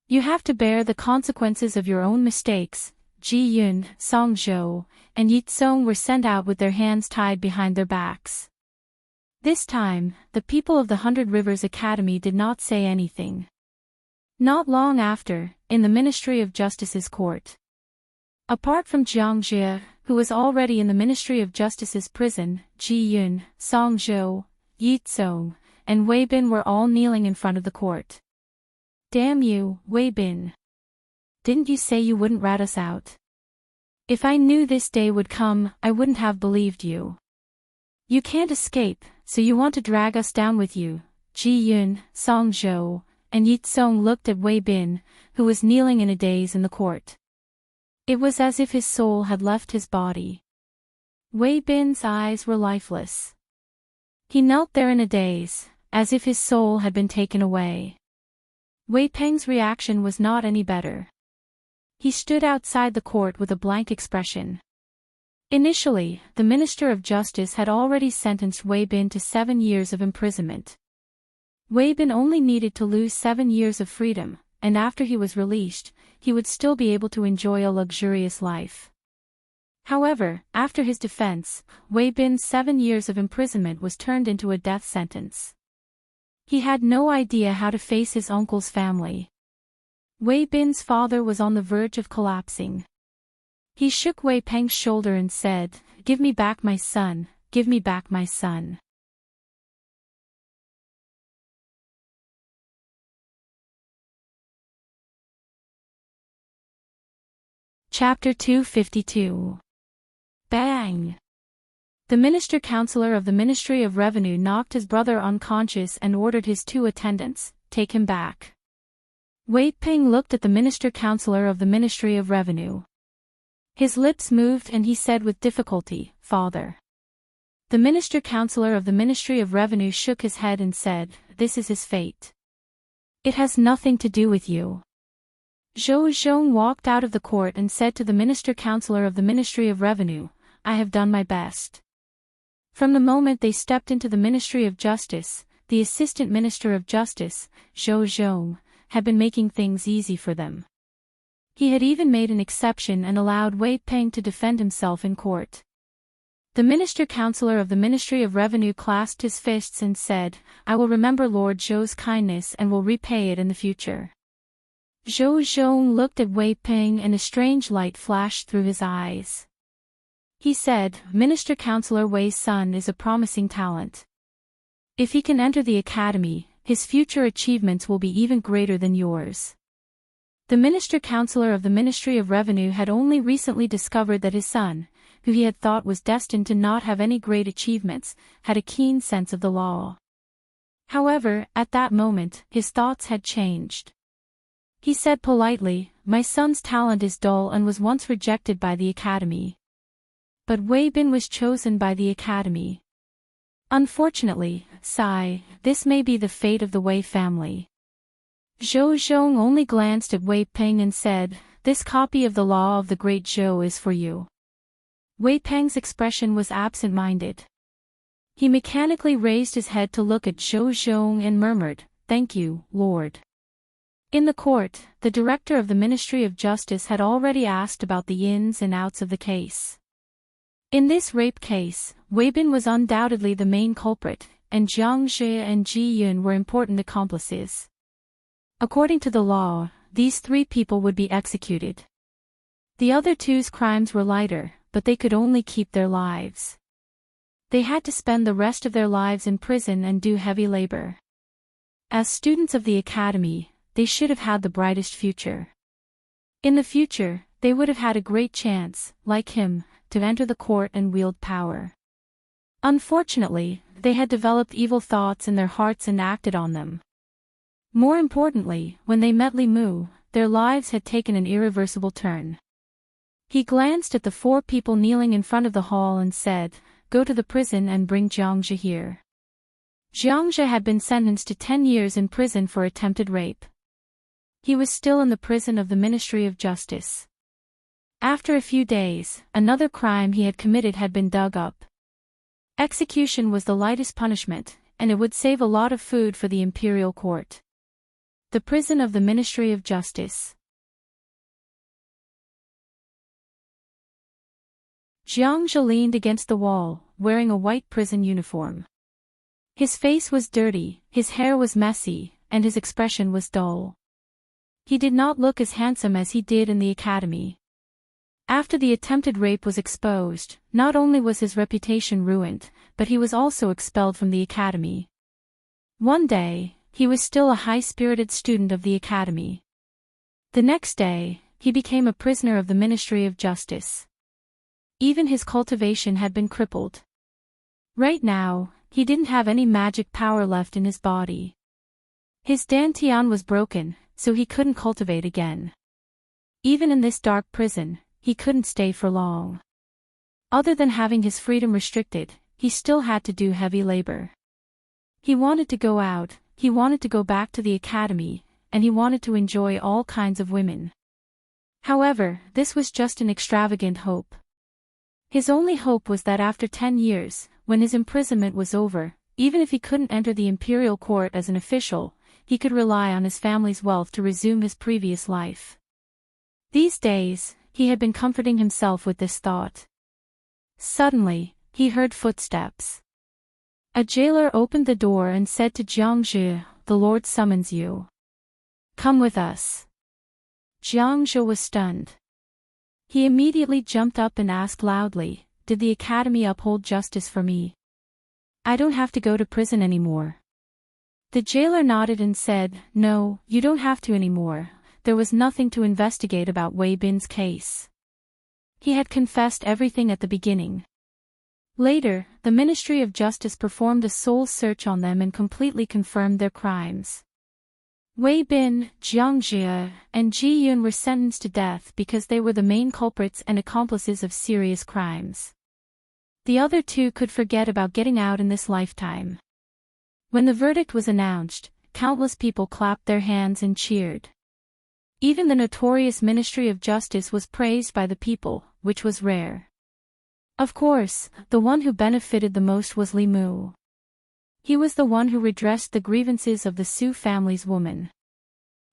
You have to bear the consequences of your own mistakes." Ji Yun, Song Zhou, and Yi Tsong were sent out with their hands tied behind their backs. This time, the people of the Hundred Rivers Academy did not say anything. Not long after, in the Ministry of Justice's court. Apart from Jiang Jie, who was already in the Ministry of Justice's prison, Ji Yun, Song Zhou, Yi Tsong, and Wei Bin were all kneeling in front of the court. "Damn you, Wei Bin. Didn't you say you wouldn't rat us out? If I knew this day would come, I wouldn't have believed you. You can't escape, so you want to drag us down with you." Ji Yun, Song Zhou, and Yi Tsong looked at Wei Bin, who was kneeling in a daze in the court. It was as if his soul had left his body. Wei Bin's eyes were lifeless. He knelt there in a daze, as if his soul had been taken away. Wei Peng's reaction was not any better. He stood outside the court with a blank expression. Initially, the Minister of Justice had already sentenced Wei Bin to 7 years of imprisonment. Wei Bin only needed to lose 7 years of freedom, and after he was released, he would still be able to enjoy a luxurious life. However, after his defense, Wei Bin's 7 years of imprisonment was turned into a death sentence. He had no idea how to face his uncle's family. Wei Bin's father was on the verge of collapsing. He shook Wei Peng's shoulder and said, "Give me back my son, give me back my son." Chapter 252. Bang! The Minister-Counselor of the Ministry of Revenue knocked his brother unconscious and ordered his 2 attendants, "Take him back." Wei Peng looked at the Minister-Counselor of the Ministry of Revenue. His lips moved and he said with difficulty, "Father." The Minister-Counselor of the Ministry of Revenue shook his head and said, "This is his fate. It has nothing to do with you." Zhou Zhong walked out of the court and said to the Minister-Counselor of the Ministry of Revenue, I have done my best. From the moment they stepped into the Ministry of Justice, the Assistant Minister of Justice, Zhou Zhong, had been making things easy for them. He had even made an exception and allowed Wei Peng to defend himself in court. The Minister-Counselor of the Ministry of Revenue clasped his fists and said, I will remember Lord Zhou's kindness and will repay it in the future. Zhou Zhong looked at Wei Peng and a strange light flashed through his eyes. He said, Minister-Counselor Wei's son is a promising talent. If he can enter the academy, his future achievements will be even greater than yours. The Minister-Counselor of the Ministry of Revenue had only recently discovered that his son, who he had thought was destined to not have any great achievements, had a keen sense of the law. However, at that moment, his thoughts had changed. He said politely, My son's talent is dull and was once rejected by the academy. But Wei Bin was chosen by the academy. Unfortunately, sigh, this may be the fate of the Wei family. Zhou Zhong only glanced at Wei Peng and said, This copy of the law of the great Zhou is for you. Wei Peng's expression was absent-minded. He mechanically raised his head to look at Zhou Zhong and murmured, Thank you, Lord. In the court, the director of the Ministry of Justice had already asked about the ins and outs of the case. In this rape case, Wei Bin was undoubtedly the main culprit, and Jiang Zhe and Ji Yun were important accomplices. According to the law, these three people would be executed. The other two's crimes were lighter, but they could only keep their lives. They had to spend the rest of their lives in prison and do heavy labor. As students of the academy, they should have had the brightest future. In the future, they would have had a great chance, like him, to enter the court and wield power. Unfortunately, they had developed evil thoughts in their hearts and acted on them. More importantly, when they met Li Mu, their lives had taken an irreversible turn. He glanced at the four people kneeling in front of the hall and said, Go to the prison and bring Jiang Zhe here. Jiang Zhe had been sentenced to 10 years in prison for attempted rape. He was still in the prison of the Ministry of Justice. After a few days, another crime he had committed had been dug up. Execution was the lightest punishment, and it would save a lot of food for the imperial court. The prison of the Ministry of Justice. Jiang Zhe leaned against the wall, wearing a white prison uniform. His face was dirty, his hair was messy, and his expression was dull. He did not look as handsome as he did in the academy. After the attempted rape was exposed, not only was his reputation ruined, but he was also expelled from the academy. One day, he was still a high-spirited student of the academy. The next day, he became a prisoner of the Ministry of Justice. Even his cultivation had been crippled. Right now, he didn't have any magic power left in his body. His dantian was broken, so he couldn't cultivate again. Even in this dark prison, he couldn't stay for long. Other than having his freedom restricted, he still had to do heavy labor. He wanted to go out, he wanted to go back to the academy, and he wanted to enjoy all kinds of women. However, this was just an extravagant hope. His only hope was that after 10 years, when his imprisonment was over, even if he couldn't enter the imperial court as an official, he could rely on his family's wealth to resume his previous life. These days, he had been comforting himself with this thought. Suddenly, he heard footsteps. A jailer opened the door and said to Jiang Zhe, The Lord summons you. Come with us. Jiang Zhe was stunned. He immediately jumped up and asked loudly, Did the academy uphold justice for me? I don't have to go to prison anymore. The jailer nodded and said, No, you don't have to anymore. There was nothing to investigate about Wei Bin's case. He had confessed everything at the beginning. Later, the Ministry of Justice performed a soul search on them and completely confirmed their crimes. Wei Bin, Jiang Zhe, and Ji Yun were sentenced to death because they were the main culprits and accomplices of serious crimes. The other two could forget about getting out in this lifetime. When the verdict was announced, countless people clapped their hands and cheered. Even the notorious Ministry of Justice was praised by the people, which was rare. Of course, the one who benefited the most was Li Mu. He was the one who redressed the grievances of the Su family's woman.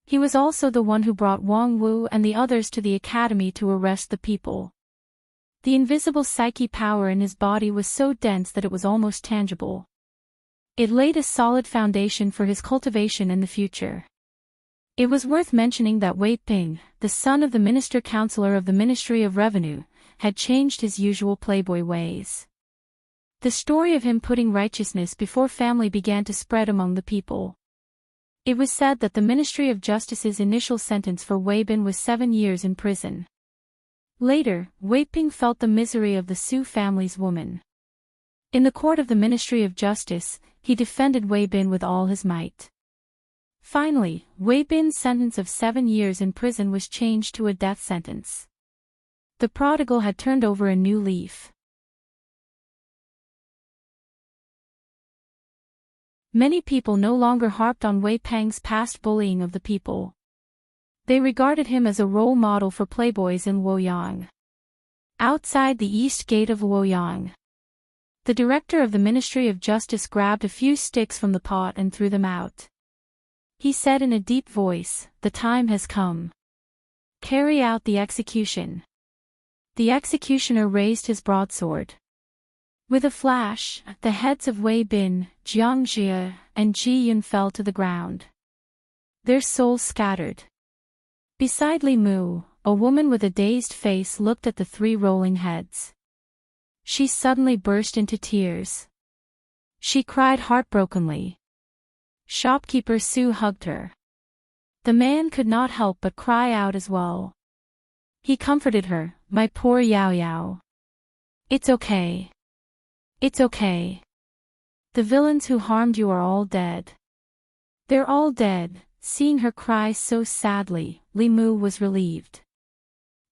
He was also the one who brought Wang Wu and the others to the academy to arrest the people. The invisible psyche power in his body was so dense that it was almost tangible. It laid a solid foundation for his cultivation in the future. It was worth mentioning that Wei Ping, the son of the minister-counselor of the Ministry of Revenue, had changed his usual playboy ways. The story of him putting righteousness before family began to spread among the people. It was said that the Ministry of Justice's initial sentence for Wei Bin was 7 years in prison. Later, Wei Ping felt the misery of the Su family's woman. In the court of the Ministry of Justice, he defended Wei Bin with all his might. Finally, Wei Bin's sentence of 7 years in prison was changed to a death sentence. The prodigal had turned over a new leaf. Many people no longer harped on Wei Peng's past bullying of the people. They regarded him as a role model for playboys in Luoyang. Outside the east gate of Luoyang, the director of the Ministry of Justice grabbed a few sticks from the pot and threw them out. He said in a deep voice, "The time has come. Carry out the execution." The executioner raised his broadsword. With a flash, the heads of Wei Bin, Jiang Jie, and Ji Yun fell to the ground. Their souls scattered. Beside Li Mu, a woman with a dazed face looked at the 3 rolling heads. She suddenly burst into tears. She cried heartbrokenly. Shopkeeper Su hugged her. The man could not help but cry out as well. He comforted her, "My poor Yao Yao. It's okay. It's okay. The villains who harmed you are all dead. They're all dead." Seeing her cry so sadly, Li Mu was relieved.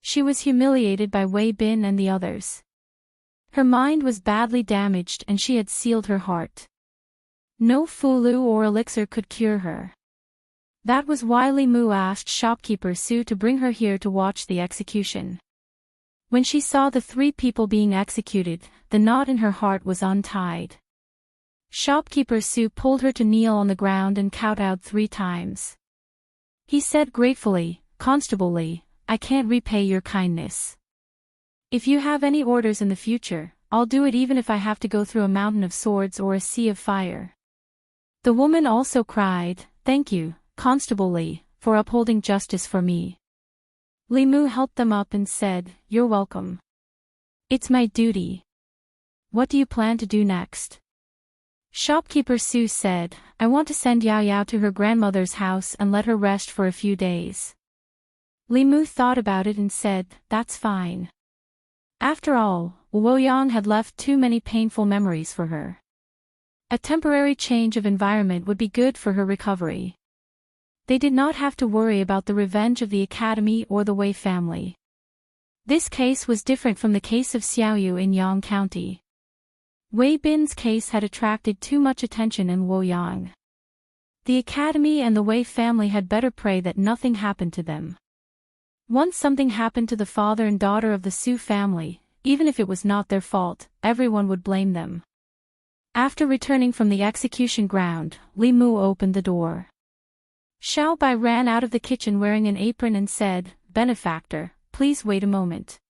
She was humiliated by Wei Bin and the others. Her mind was badly damaged and she had sealed her heart. No fulu or elixir could cure her. That was why Li Mu asked shopkeeper Su to bring her here to watch the execution. When she saw the 3 people being executed, the knot in her heart was untied. Shopkeeper Su pulled her to kneel on the ground and kowtowed 3 times. He said gratefully, "Constable Li, I can't repay your kindness. If you have any orders in the future, I'll do it even if I have to go through a mountain of swords or a sea of fire." The woman also cried, "Thank you, Constable Li, for upholding justice for me." Li Mu helped them up and said, "You're welcome. It's my duty. What do you plan to do next?" Shopkeeper Su said, "I want to send Yao Yao to her grandmother's house and let her rest for a few days." Li Mu thought about it and said, "That's fine." After all, Luoyang had left too many painful memories for her. A temporary change of environment would be good for her recovery. They did not have to worry about the revenge of the academy or the Wei family. This case was different from the case of Xiaoyu in Yang County. Wei Bin's case had attracted too much attention in Luoyang. The academy and the Wei family had better pray that nothing happened to them. Once something happened to the father and daughter of the Su family, even if it was not their fault, everyone would blame them. After returning from the execution ground, Li Mu opened the door. Xiao Bai ran out of the kitchen wearing an apron and said, "Benefactor, please wait a moment.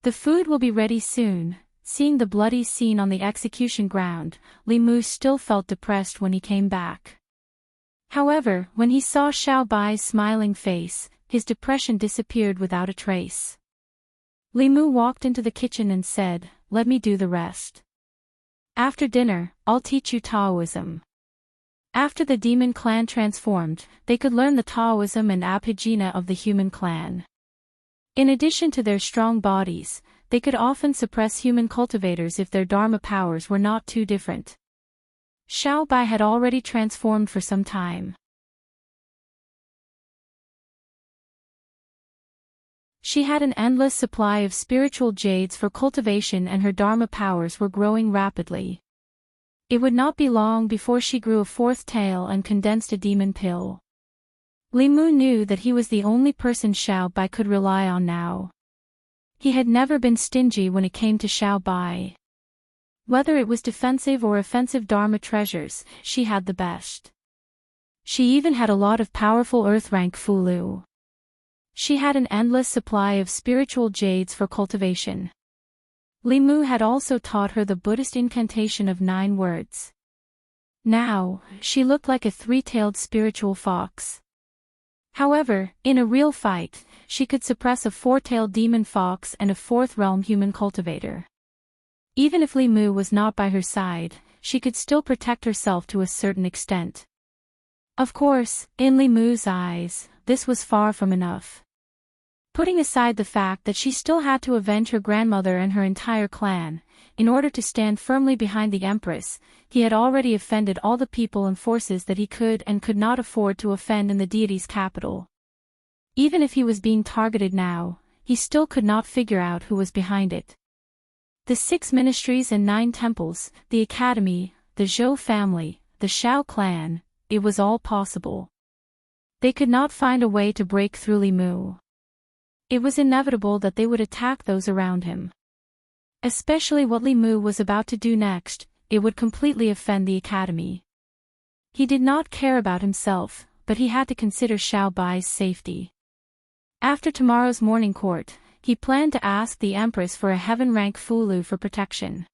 The food will be ready soon." Seeing the bloody scene on the execution ground, Li Mu still felt depressed when he came back. However, when he saw Xiao Bai's smiling face, his depression disappeared without a trace. Li Mu walked into the kitchen and said, "Let me do the rest. After dinner, I'll teach you Taoism." After the demon clan transformed, they could learn the Taoism and Abhijna of the human clan. In addition to their strong bodies, they could often suppress human cultivators if their Dharma powers were not too different. Xiao Bai had already transformed for some time. She had an endless supply of spiritual jades for cultivation and her Dharma powers were growing rapidly. It would not be long before she grew a 4th tail and condensed a demon pill. Li Mu knew that he was the only person Xiao Bai could rely on now. He had never been stingy when it came to Xiao Bai. Whether it was defensive or offensive Dharma treasures, she had the best. She even had a lot of powerful earth-rank Fulu. She had an endless supply of spiritual jades for cultivation. Li Mu had also taught her the Buddhist incantation of 9 words. Now, she looked like a 3-tailed spiritual fox. However, in a real fight, she could suppress a 4-tailed demon fox and a 4th realm human cultivator. Even if Li Mu was not by her side, she could still protect herself to a certain extent. Of course, in Li Mu's eyes, this was far from enough. Putting aside the fact that she still had to avenge her grandmother and her entire clan, in order to stand firmly behind the Empress, he had already offended all the people and forces that he could and could not afford to offend in the deity's capital. Even if he was being targeted now, he still could not figure out who was behind it. The 6 ministries and 9 temples, the academy, the Zhou family, the Xiao clan, it was all possible. They could not find a way to break through Li Mu. It was inevitable that they would attack those around him. Especially what Li Mu was about to do next, it would completely offend the academy. He did not care about himself, but he had to consider Xiao Bai's safety. After tomorrow's morning court, he planned to ask the Empress for a heaven-rank Fulu for protection.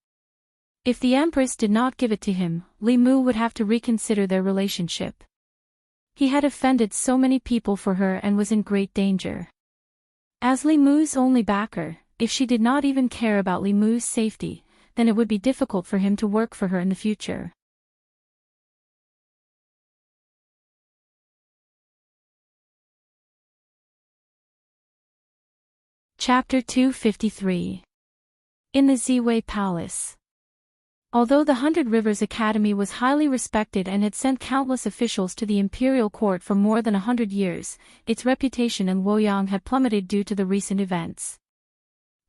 If the Empress did not give it to him, Li Mu would have to reconsider their relationship. He had offended so many people for her and was in great danger. As Li Mu's only backer, if she did not even care about Li Mu's safety, then it would be difficult for him to work for her in the future. Chapter 253. In the Ziwei Palace. Although the 100 Rivers Academy was highly respected and had sent countless officials to the imperial court for more than 100 years, its reputation in Luoyang had plummeted due to the recent events.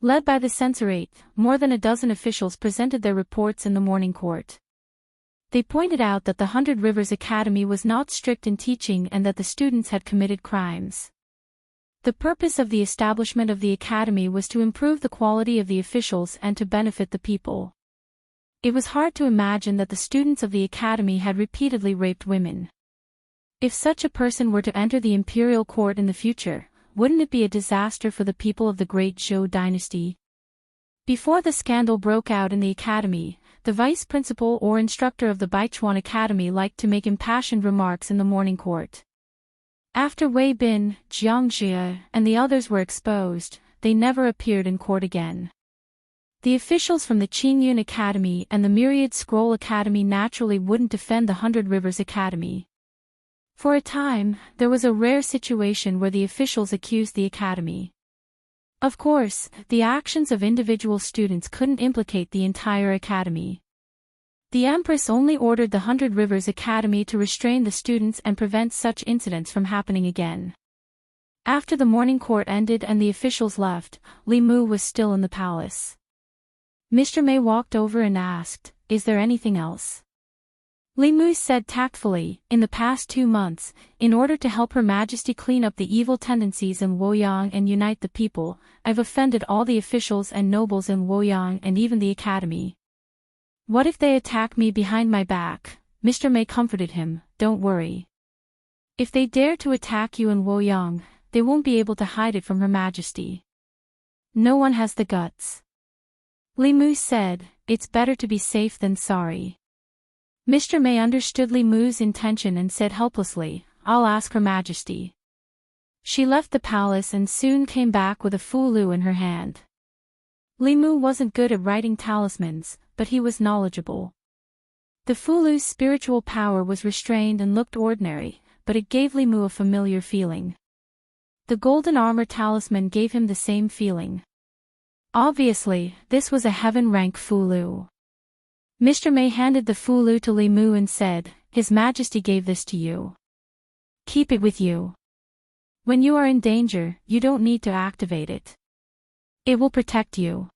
Led by the censorate, more than a dozen officials presented their reports in the morning court. They pointed out that the 100 Rivers Academy was not strict in teaching and that the students had committed crimes. The purpose of the establishment of the academy was to improve the quality of the officials and to benefit the people. It was hard to imagine that the students of the academy had repeatedly raped women. If such a person were to enter the imperial court in the future, wouldn't it be a disaster for the people of the great Zhou dynasty? Before the scandal broke out in the academy, the vice principal or instructor of the Baichuan Academy liked to make impassioned remarks in the morning court. After Wei Bin, Jiang Jie, and the others were exposed, they never appeared in court again. The officials from the Qingyun Academy and the Myriad Scroll Academy naturally wouldn't defend the 100 Rivers Academy. For a time, there was a rare situation where the officials accused the academy. Of course, the actions of individual students couldn't implicate the entire academy. The Empress only ordered the 100 Rivers Academy to restrain the students and prevent such incidents from happening again. After the morning court ended and the officials left, Li Mu was still in the palace. Mr. Mei walked over and asked, "Is there anything else?" Li Mu said tactfully, "In the past 2 months, in order to help Her Majesty clean up the evil tendencies in Luoyang and unite the people, I've offended all the officials and nobles in Luoyang and even the academy. What if they attack me behind my back?" Mr. Mei comforted him, "Don't worry. If they dare to attack you in Luoyang, they won't be able to hide it from Her Majesty. No one has the guts." Li Mu said, "It's better to be safe than sorry." Mr. Mei understood Li Mu's intention and said helplessly, "I'll ask Her Majesty." She left the palace and soon came back with a Fulu in her hand. Li Mu wasn't good at writing talismans, but he was knowledgeable. The Fulu's spiritual power was restrained and looked ordinary, but it gave Li Mu a familiar feeling. The golden armor talisman gave him the same feeling. Obviously, this was a heaven-rank Fulu. Mr. Mei handed the Fulu to Li Mu and said, "His Majesty gave this to you. Keep it with you. When you are in danger, you don't need to activate it. It will protect you.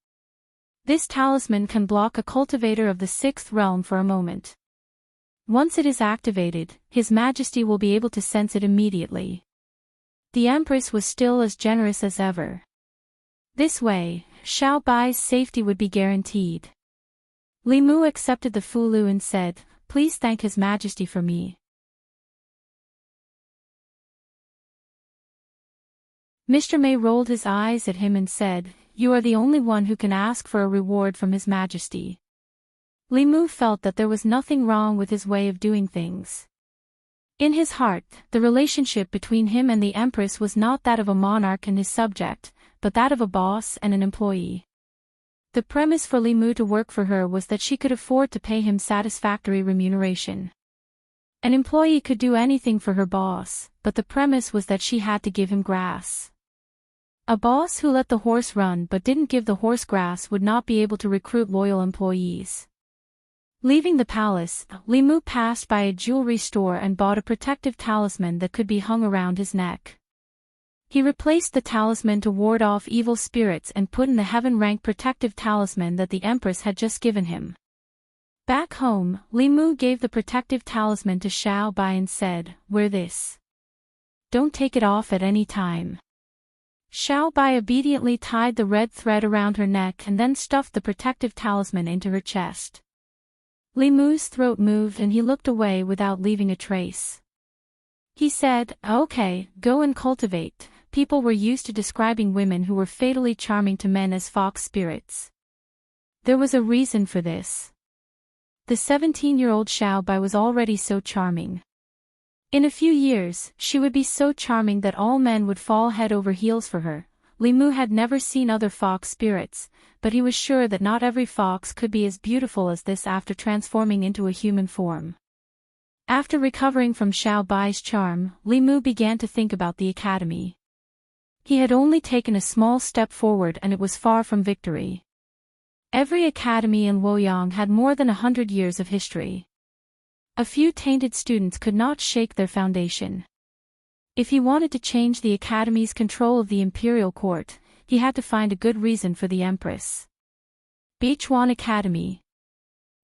This talisman can block a cultivator of the 6th realm for a moment. Once it is activated, His Majesty will be able to sense it immediately." The Empress was still as generous as ever. This way, Xiao Bai's safety would be guaranteed. Li Mu accepted the fulu and said, "Please thank His Majesty for me." Mr. Mei rolled his eyes at him and said, "You are the only one who can ask for a reward from His Majesty." Li Mu felt that there was nothing wrong with his way of doing things. In his heart, the relationship between him and the Empress was not that of a monarch and his subject, but that of a boss and an employee. The premise for Li Mu to work for her was that she could afford to pay him satisfactory remuneration. An employee could do anything for her boss, but the premise was that she had to give him grass. A boss who let the horse run but didn't give the horse grass would not be able to recruit loyal employees. Leaving the palace, Li Mu passed by a jewelry store and bought a protective talisman that could be hung around his neck. He replaced the talisman to ward off evil spirits and put in the heaven-rank protective talisman that the Empress had just given him. Back home, Li Mu gave the protective talisman to Xiao Bai and said, "Wear this. Don't take it off at any time." Xiao Bai obediently tied the red thread around her neck and then stuffed the protective talisman into her chest. Li Mu's throat moved and he looked away without leaving a trace. He said, "Okay, go and cultivate." People were used to describing women who were fatally charming to men as fox spirits. There was a reason for this. The 17-year-old Xiao Bai was already so charming. In a few years, she would be so charming that all men would fall head over heels for her. Li Mu had never seen other fox spirits, but he was sure that not every fox could be as beautiful as this after transforming into a human form. After recovering from Xiao Bai's charm, Li Mu began to think about the academy. He had only taken a small step forward and it was far from victory. Every academy in Luoyang had more than 100 years of history. A few tainted students could not shake their foundation. If he wanted to change the academy's control of the imperial court, he had to find a good reason for the Empress. Beichuan Academy.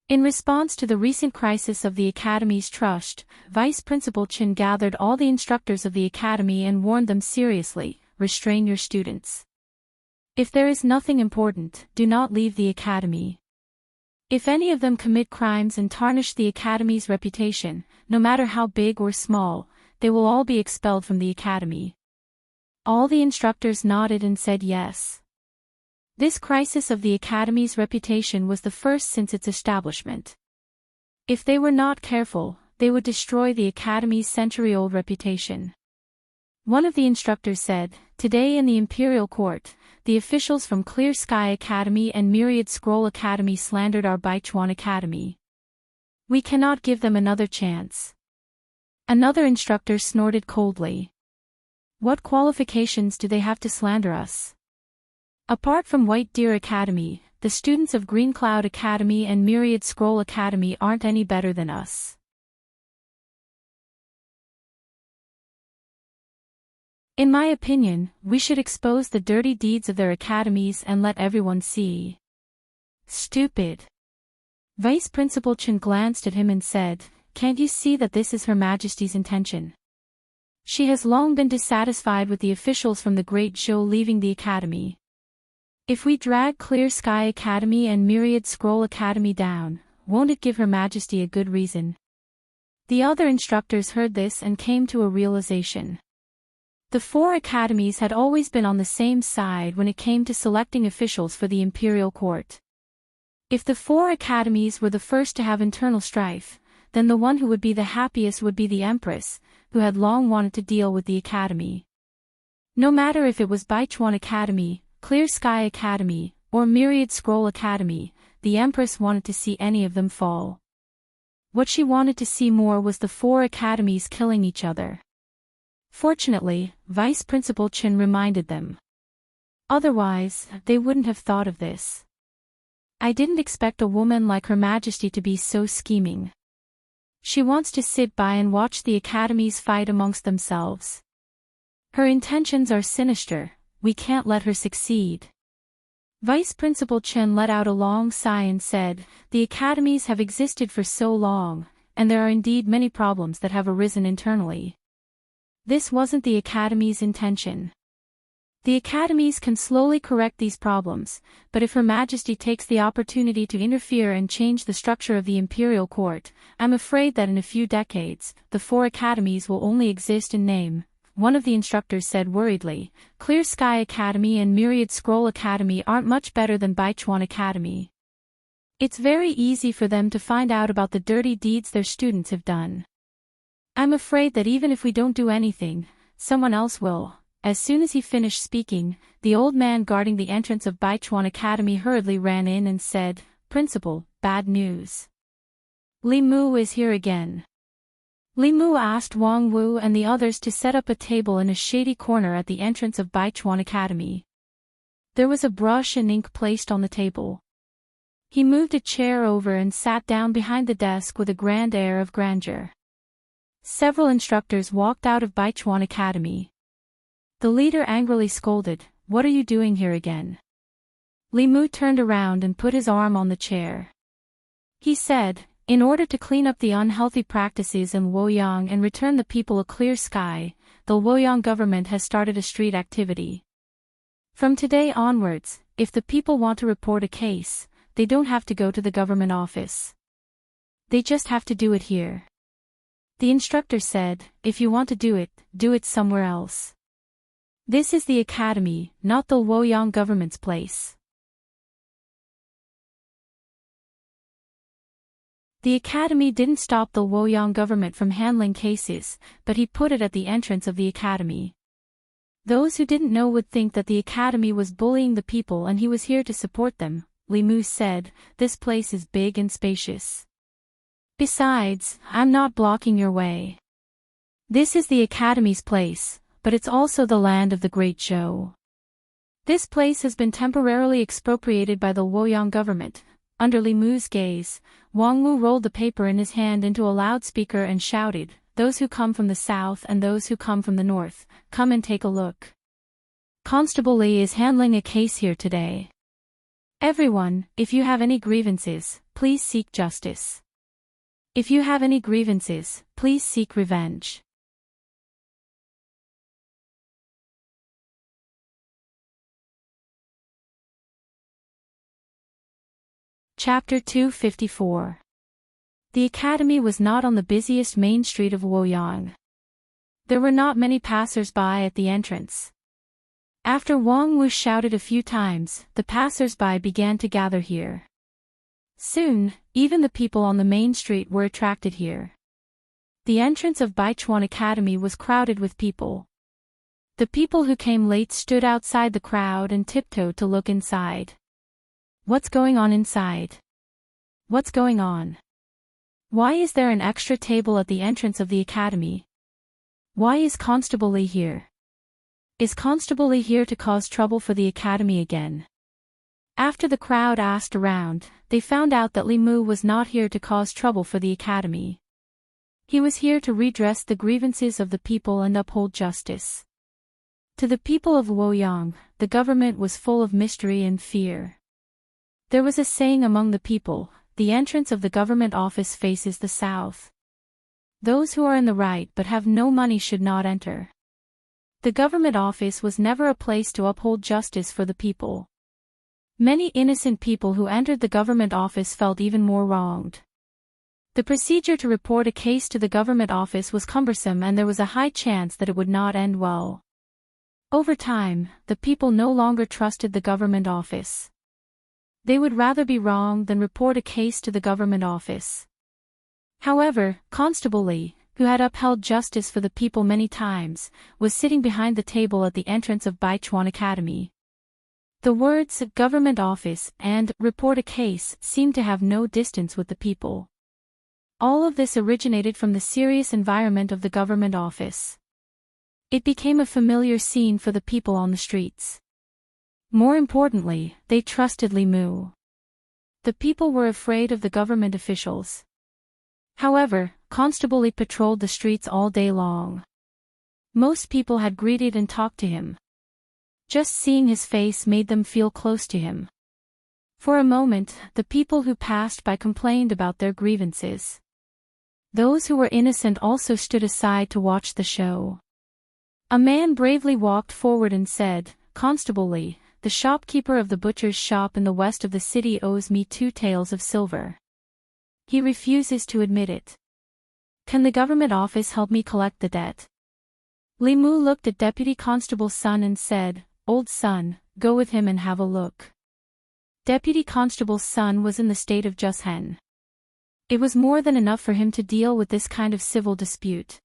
In response to the recent crisis of the academy's trust, Vice Principal Chen gathered all the instructors of the academy and warned them seriously, "Restrain your students. If there is nothing important, do not leave the academy. If any of them commit crimes and tarnish the academy's reputation, no matter how big or small, they will all be expelled from the academy." All the instructors nodded and said yes. This crisis of the academy's reputation was the first since its establishment. If they were not careful, they would destroy the academy's century-old reputation. One of the instructors said, "Today in the Imperial Court, the officials from Clear Sky Academy and Myriad Scroll Academy slandered our Beichuan Academy. We cannot give them another chance." Another instructor snorted coldly. "What qualifications do they have to slander us? Apart from White Deer Academy, the students of Green Cloud Academy and Myriad Scroll Academy aren't any better than us. In my opinion, we should expose the dirty deeds of their academies and let everyone see." "Stupid." Vice Principal Chen glanced at him and said, "Can't you see that this is Her Majesty's intention? She has long been dissatisfied with the officials from the Great Zhou leaving the academy. If we drag Clear Sky Academy and Myriad Scroll Academy down, won't it give Her Majesty a good reason?" The other instructors heard this and came to a realization. The four academies had always been on the same side when it came to selecting officials for the imperial court. If the four academies were the first to have internal strife, then the one who would be the happiest would be the Empress, who had long wanted to deal with the academy. No matter if it was Beichuan Academy, Clear Sky Academy, or Myriad Scroll Academy, the Empress wanted to see any of them fall. What she wanted to see more was the four academies killing each other. Fortunately, Vice Principal Chen reminded them. Otherwise, they wouldn't have thought of this. "I didn't expect a woman like Her Majesty to be so scheming. She wants to sit by and watch the academies fight amongst themselves. Her intentions are sinister, we can't let her succeed." Vice Principal Chen let out a long sigh and said, "The academies have existed for so long, and there are indeed many problems that have arisen internally. This wasn't the academy's intention. The academies can slowly correct these problems, but if Her Majesty takes the opportunity to interfere and change the structure of the imperial court, I'm afraid that in a few decades, the 4 academies will only exist in name, one of the instructors said worriedly. Clear Sky Academy and Myriad Scroll Academy aren't much better than Baichuan Academy. It's very easy for them to find out about the dirty deeds their students have done. I'm afraid that even if we don't do anything, someone else will. As soon as he finished speaking, the old man guarding the entrance of Baichuan Academy hurriedly ran in and said, "Principal, bad news. Li Mu is here again." Li Mu asked Wang Wu and the others to set up a table in a shady corner at the entrance of Baichuan Academy. There was a brush and ink placed on the table. He moved a chair over and sat down behind the desk with a grand air of grandeur. Several instructors walked out of Baichuan Academy. The leader angrily scolded, "What are you doing here again?" Li Mu turned around and put his arm on the chair. He said, "In order to clean up the unhealthy practices in Luoyang and return the people a clear sky, the Luoyang government has started a street activity. From today onwards, if the people want to report a case, they don't have to go to the government office. They just have to do it here." The instructor said, "If you want to do it somewhere else. This is the academy, not the Luoyang government's place." The academy didn't stop the Luoyang government from handling cases, but he put it at the entrance of the academy. Those who didn't know would think that the academy was bullying the people and he was here to support them. Li Mu said, "This place is big and spacious. Besides, I'm not blocking your way. This is the academy's place, but it's also the land of the Great Show. This place has been temporarily expropriated by the Luoyang government." Under Li Mu's gaze, Wang Wu rolled the paper in his hand into a loudspeaker and shouted, "Those who come from the south and those who come from the north, come and take a look. Constable Li is handling a case here today. Everyone, if you have any grievances, please seek justice. If you have any grievances, please seek revenge." Chapter 254. The academy was not on the busiest main street of Luoyang. There were not many passers-by at the entrance. After Wang Wu shouted a few times, the passers-by began to gather here. Soon, even the people on the main street were attracted here. The entrance of Baichuan Academy was crowded with people. The people who came late stood outside the crowd and tiptoed to look inside. "What's going on inside? What's going on? Why is there an extra table at the entrance of the academy? Why is Constable Li here? Is Constable Li here to cause trouble for the academy again?" After the crowd asked around, they found out that Li Mu was not here to cause trouble for the academy. He was here to redress the grievances of the people and uphold justice. To the people of Luoyang, the government was full of mystery and fear. There was a saying among the people, "The entrance of the government office faces the south. Those who are in the right but have no money should not enter." The government office was never a place to uphold justice for the people. Many innocent people who entered the government office felt even more wronged. The procedure to report a case to the government office was cumbersome and there was a high chance that it would not end well. Over time, the people no longer trusted the government office. They would rather be wrong than report a case to the government office. However, Constable Li, who had upheld justice for the people many times, was sitting behind the table at the entrance of Baichuan Academy. The words "government office" and "report a case" seemed to have no distance with the people. All of this originated from the serious environment of the government office. It became a familiar scene for the people on the streets. More importantly, they trusted Li Mu. The people were afraid of the government officials. However, Constable Li patrolled the streets all day long. Most people had greeted and talked to him. Just seeing his face made them feel close to him. For a moment, the people who passed by complained about their grievances. Those who were innocent also stood aside to watch the show. A man bravely walked forward and said, Constable Lee, the shopkeeper of the butcher's shop in the west of the city, owes me 2 taels of silver. He refuses to admit it. Can the government office help me collect the debt? Li Mu looked at Deputy Constable's son and said, Old son, go with him and have a look. Deputy Constable's son was in the state of Jushen. It was more than enough for him to deal with this kind of civil dispute.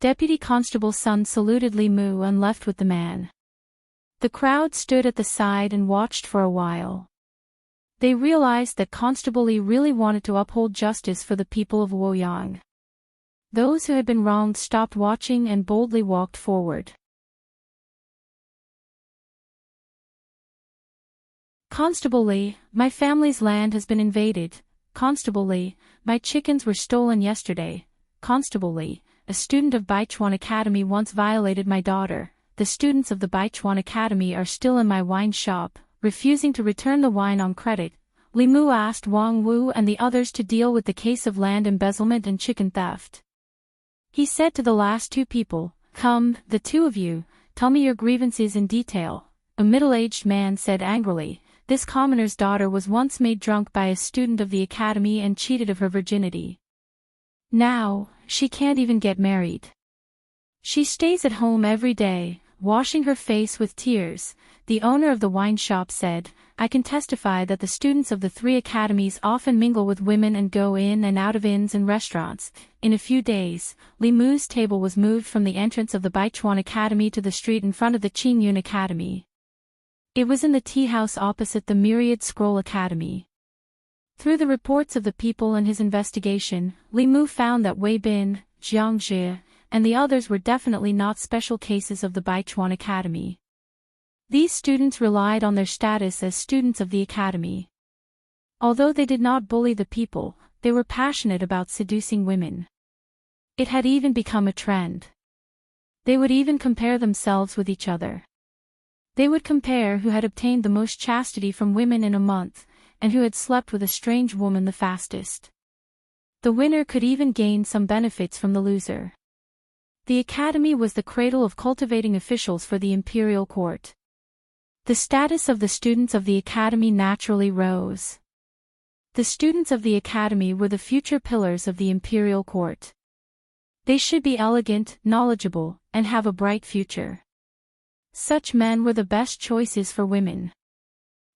Deputy Constable's son saluted Li Mu and left with the man. The crowd stood at the side and watched for a while. They realized that Constable Li really wanted to uphold justice for the people of Luoyang. Those who had been wronged stopped watching and boldly walked forward. Constable Li, my family's land has been invaded. Constable Li, my chickens were stolen yesterday. Constable Li, a student of Baichuan Academy once violated my daughter. The students of the Baichuan Academy are still in my wine shop, refusing to return the wine on credit. Li Mu asked Wang Wu and the others to deal with the case of land embezzlement and chicken theft. He said to the last 2 people, Come, the 2 of you, tell me your grievances in detail. A middle-aged man said angrily, This commoner's daughter was once made drunk by a student of the academy and cheated of her virginity. Now, she can't even get married. She stays at home every day, washing her face with tears. The owner of the wine shop said, I can testify that the students of the 3 academies often mingle with women and go in and out of inns and restaurants. In a few days, Li Mu's table was moved from the entrance of the Baichuan Academy to the street in front of the Qingyun Academy. It was in the tea house opposite the Myriad Scroll Academy. Through the reports of the people and his investigation, Li Mu found that Wei Bin, Jiang Zhe, and the others were definitely not special cases of the Baichuan Academy. These students relied on their status as students of the academy. Although they did not bully the people, they were passionate about seducing women. It had even become a trend. They would even compare themselves with each other. They would compare who had obtained the most chastity from women in a month, and who had slept with a strange woman the fastest. The winner could even gain some benefits from the loser. The academy was the cradle of cultivating officials for the imperial court. The status of the students of the academy naturally rose. The students of the academy were the future pillars of the imperial court. They should be elegant, knowledgeable, and have a bright future. Such men were the best choices for women.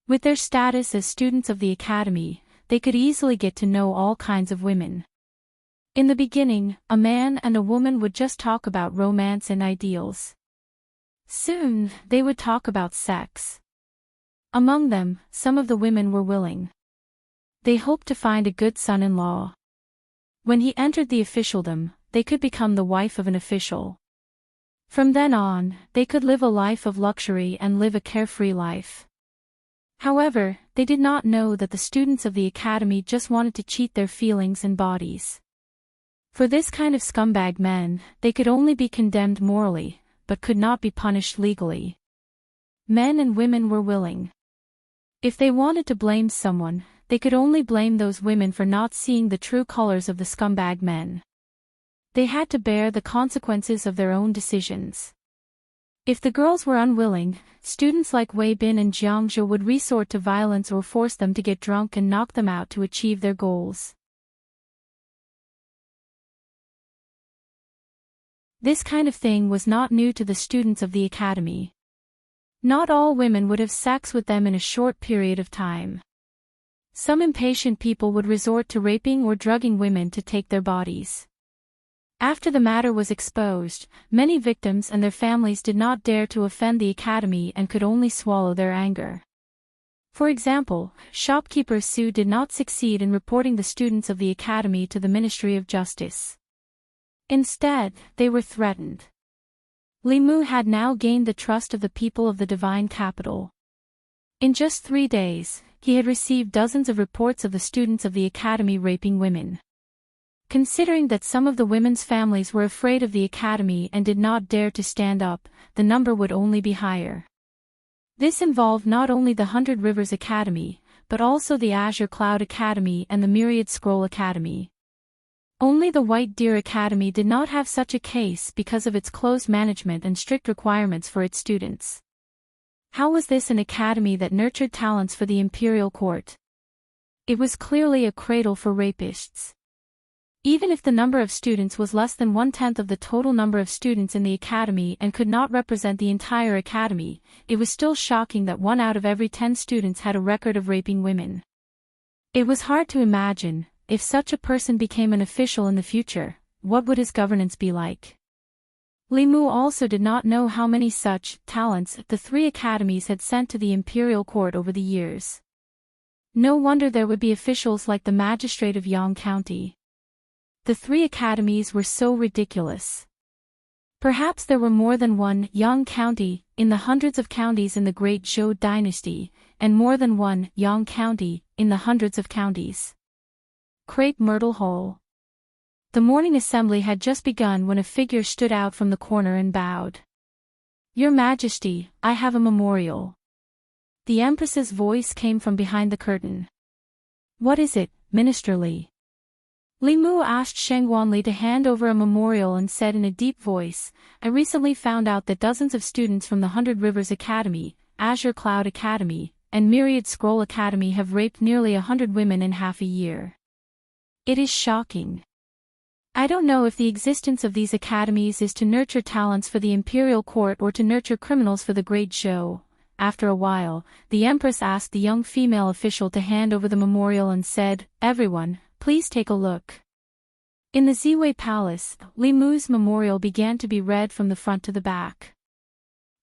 With their status as students of the academy, they could easily get to know all kinds of women. In the beginning, a man and a woman would just talk about romance and ideals. Soon, they would talk about sex. Among them, some of the women were willing. They hoped to find a good son-in-law. When he entered the officialdom, they could become the wife of an official. From then on, they could live a life of luxury and live a carefree life. However, they did not know that the students of the academy just wanted to cheat their feelings and bodies. For this kind of scumbag men, they could only be condemned morally, but could not be punished legally. Men and women were willing. If they wanted to blame someone, they could only blame those women for not seeing the true colors of the scumbag men. They had to bear the consequences of their own decisions. If the girls were unwilling, students like Wei Bin and Jiang Zhe would resort to violence or force them to get drunk and knock them out to achieve their goals. This kind of thing was not new to the students of the academy. Not all women would have sex with them in a short period of time. Some impatient people would resort to raping or drugging women to take their bodies. After the matter was exposed, many victims and their families did not dare to offend the academy and could only swallow their anger. For example, shopkeeper Su did not succeed in reporting the students of the academy to the Ministry of Justice. Instead, they were threatened. Li Mu had now gained the trust of the people of the divine capital. In just 3 days, he had received dozens of reports of the students of the academy raping women. Considering that some of the women's families were afraid of the academy and did not dare to stand up, the number would only be higher. This involved not only the 100 Rivers Academy, but also the Azure Cloud Academy and the Myriad Scroll Academy. Only the White Deer Academy did not have such a case because of its closed management and strict requirements for its students. How was this an academy that nurtured talents for the imperial court? It was clearly a cradle for rapists. Even if the number of students was less than 1/10 of the total number of students in the academy and could not represent the entire academy, it was still shocking that 1 out of every 10 students had a record of raping women. It was hard to imagine, if such a person became an official in the future, what would his governance be like? Li Mu also did not know how many such talents the 3 academies had sent to the imperial court over the years. No wonder there would be officials like the magistrate of Yang County. The 3 academies were so ridiculous. Perhaps there were more than one Yang County in the hundreds of counties in the Great Zhou dynasty, and more than one Yang County in the hundreds of counties. Crepe Myrtle Hole. The morning assembly had just begun when a figure stood out from the corner and bowed. "Your Majesty, I have a memorial." The Empress's voice came from behind the curtain. "What is it, Minister Li?" Li Mu asked Shengguan Li to hand over a memorial and said in a deep voice, "I recently found out that dozens of students from the 100 Rivers Academy, Azure Cloud Academy, and Myriad Scroll Academy have raped nearly 100 women in half a year. It is shocking. I don't know if the existence of these academies is to nurture talents for the imperial court or to nurture criminals for the Great Zhou." After a while, the Empress asked the young female official to hand over the memorial and said, "Everyone, please take a look." In the Ziwei Palace, Li Mu's memorial began to be read from the front to the back.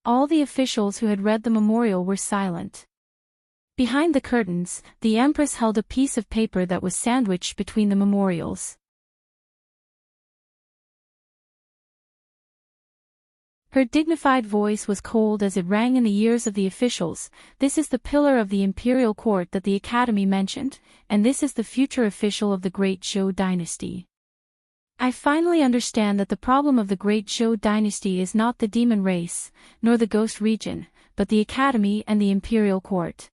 All the officials who had read the memorial were silent. Behind the curtains, the Empress held a piece of paper that was sandwiched between the memorials. Her dignified voice was cold as it rang in the ears of the officials. "This is the pillar of the imperial court that the academy mentioned, and this is the future official of the Great Zhou dynasty. I finally understand that the problem of the Great Zhou dynasty is not the demon race, nor the ghost region, but the academy and the imperial court.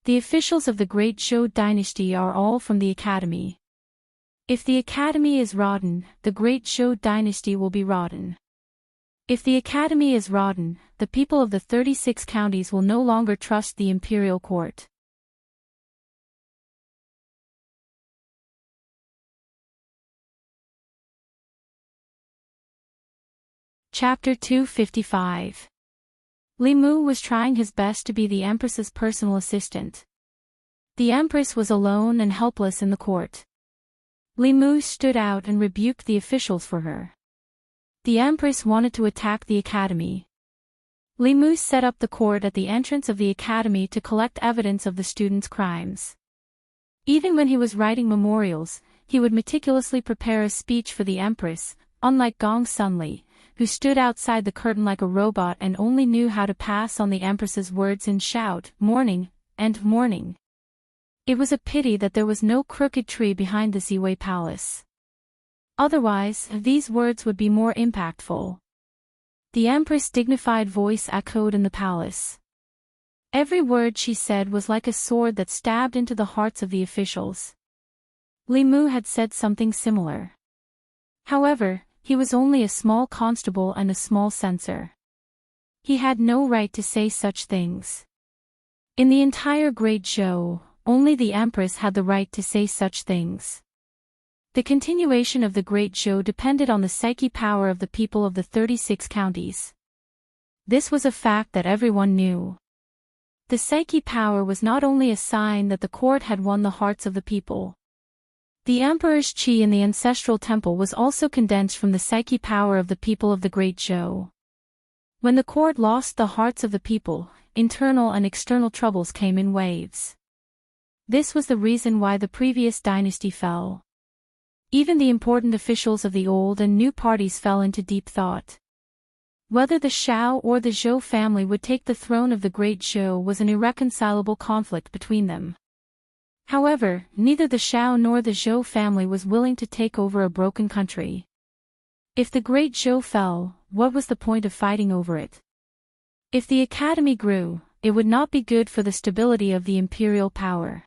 The officials of the Great Zhou dynasty are all from the academy. If the academy is rotten, the Great Zhou dynasty will be rotten. If the academy is rotten, the people of the 36 counties will no longer trust the imperial court." Chapter 255. Li Mu was trying his best to be the Empress's personal assistant. The Empress was alone and helpless in the court. Li Mu stood out and rebuked the officials for her. The Empress wanted to attack the academy. Li Mu set up the court at the entrance of the academy to collect evidence of the students' crimes. Even when he was writing memorials, he would meticulously prepare a speech for the Empress, unlike Gong Sunli, who stood outside the curtain like a robot and only knew how to pass on the Empress's words and shout, "Morning," and "Morning." It was a pity that there was no crooked tree behind the Ziwei Palace. Otherwise, these words would be more impactful. The Empress' dignified voice echoed in the palace. Every word she said was like a sword that stabbed into the hearts of the officials. Li Mu had said something similar. However, he was only a small constable and a small censor. He had no right to say such things. In the entire Great Zhou, only the Empress had the right to say such things. The continuation of the Great Zhou depended on the psyche power of the people of the 36 counties. This was a fact that everyone knew. The psyche power was not only a sign that the court had won the hearts of the people. The Emperor's qi in the ancestral temple was also condensed from the psyche power of the people of the Great Zhou. When the court lost the hearts of the people, internal and external troubles came in waves. This was the reason why the previous dynasty fell. Even the important officials of the old and new parties fell into deep thought. Whether the Shao or the Zhou family would take the throne of the Great Zhou was an irreconcilable conflict between them. However, neither the Shao nor the Zhou family was willing to take over a broken country. If the Great Zhou fell, what was the point of fighting over it? If the academy grew, it would not be good for the stability of the imperial power.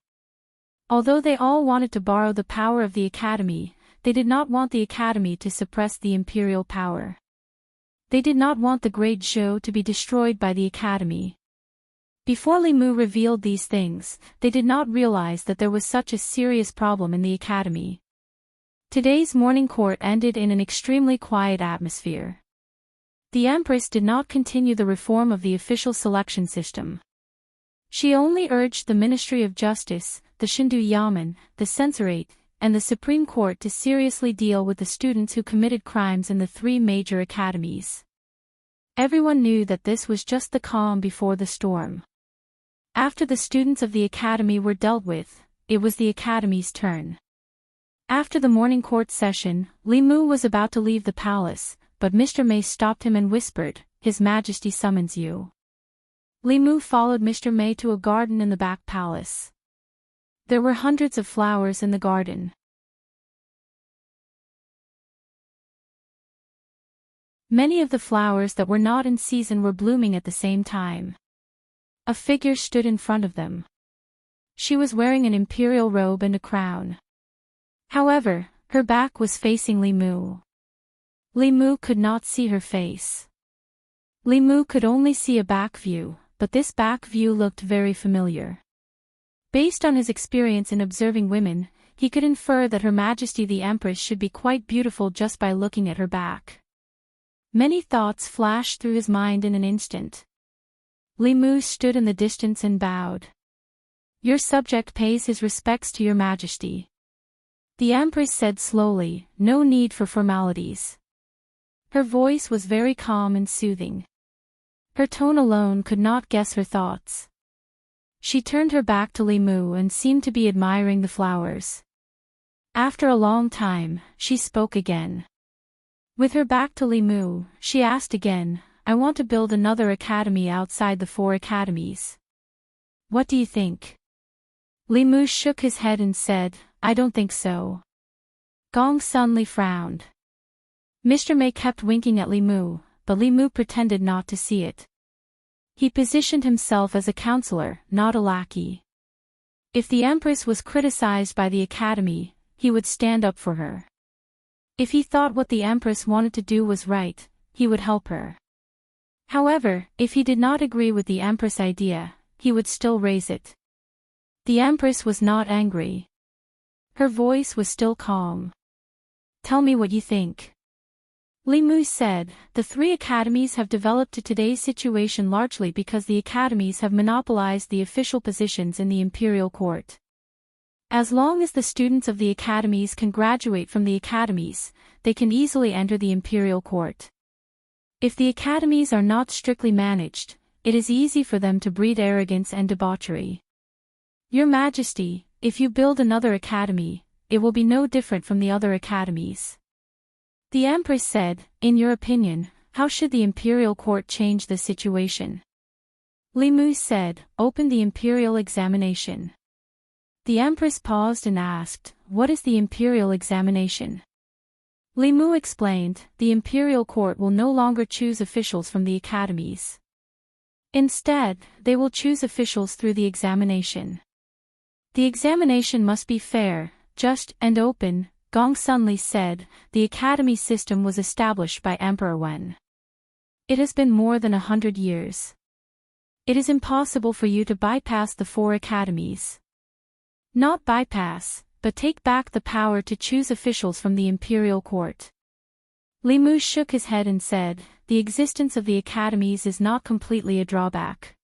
Although they all wanted to borrow the power of the academy, they did not want the academy to suppress the imperial power. They did not want the Great Zhou to be destroyed by the academy. Before Li Mu revealed these things, they did not realize that there was such a serious problem in the academy. Today's morning court ended in an extremely quiet atmosphere. The Empress did not continue the reform of the official selection system. She only urged the Ministry of Justice, the Shindu Yamen, the Censorate, and the Supreme Court to seriously deal with the students who committed crimes in the three major academies. Everyone knew that this was just the calm before the storm. After the students of the academy were dealt with, it was the academy's turn. After the morning court session, Li Mu was about to leave the palace, but Mr. May stopped him and whispered, "His Majesty summons you." Li Mu followed Mr. May to a garden in the back palace. There were hundreds of flowers in the garden. Many of the flowers that were not in season were blooming at the same time. A figure stood in front of them. She was wearing an imperial robe and a crown. However, her back was facing Li Mu. Li Mu could not see her face. Li Mu could only see a back view, but this back view looked very familiar. Based on his experience in observing women, he could infer that Her Majesty the Empress should be quite beautiful just by looking at her back. Many thoughts flashed through his mind in an instant. Li Mu stood in the distance and bowed. "Your subject pays his respects to Your Majesty." The Empress said slowly, "No need for formalities." Her voice was very calm and soothing. Her tone alone could not guess her thoughts. She turned her back to Li Mu and seemed to be admiring the flowers. After a long time, she spoke again. With her back to Li Mu, she asked again, "I want to build another academy outside the four academies. What do you think?" Li Mu shook his head and said, "I don't think so." Gong Sunli frowned. Mr. May kept winking at Li Mu, but Li Mu pretended not to see it. He positioned himself as a counselor, not a lackey. If the Empress was criticized by the academy, he would stand up for her. If he thought what the Empress wanted to do was right, he would help her. However, if he did not agree with the Empress' idea, he would still raise it. The Empress was not angry. Her voice was still calm. "Tell me what you think." Li Mu said, "The three academies have developed to today's situation largely because the academies have monopolized the official positions in the imperial court. As long as the students of the academies can graduate from the academies, they can easily enter the imperial court. If the academies are not strictly managed, it is easy for them to breed arrogance and debauchery. Your Majesty, if you build another academy, it will be no different from the other academies." The Empress said, "In your opinion, how should the imperial court change the situation?" Li Mu said, "Open the imperial examination." The Empress paused and asked, "What is the imperial examination?" Li Mu explained, "The imperial court will no longer choose officials from the academies. Instead, they will choose officials through the examination. The examination must be fair, just, and open." Gong Sunli said, "The academy system was established by Emperor Wen. It has been more than 100 years. It is impossible for you to bypass the four academies. Not bypass, but take back the power to choose officials from the imperial court." Li Mu shook his head and said, "The existence of the academies is not completely a drawback.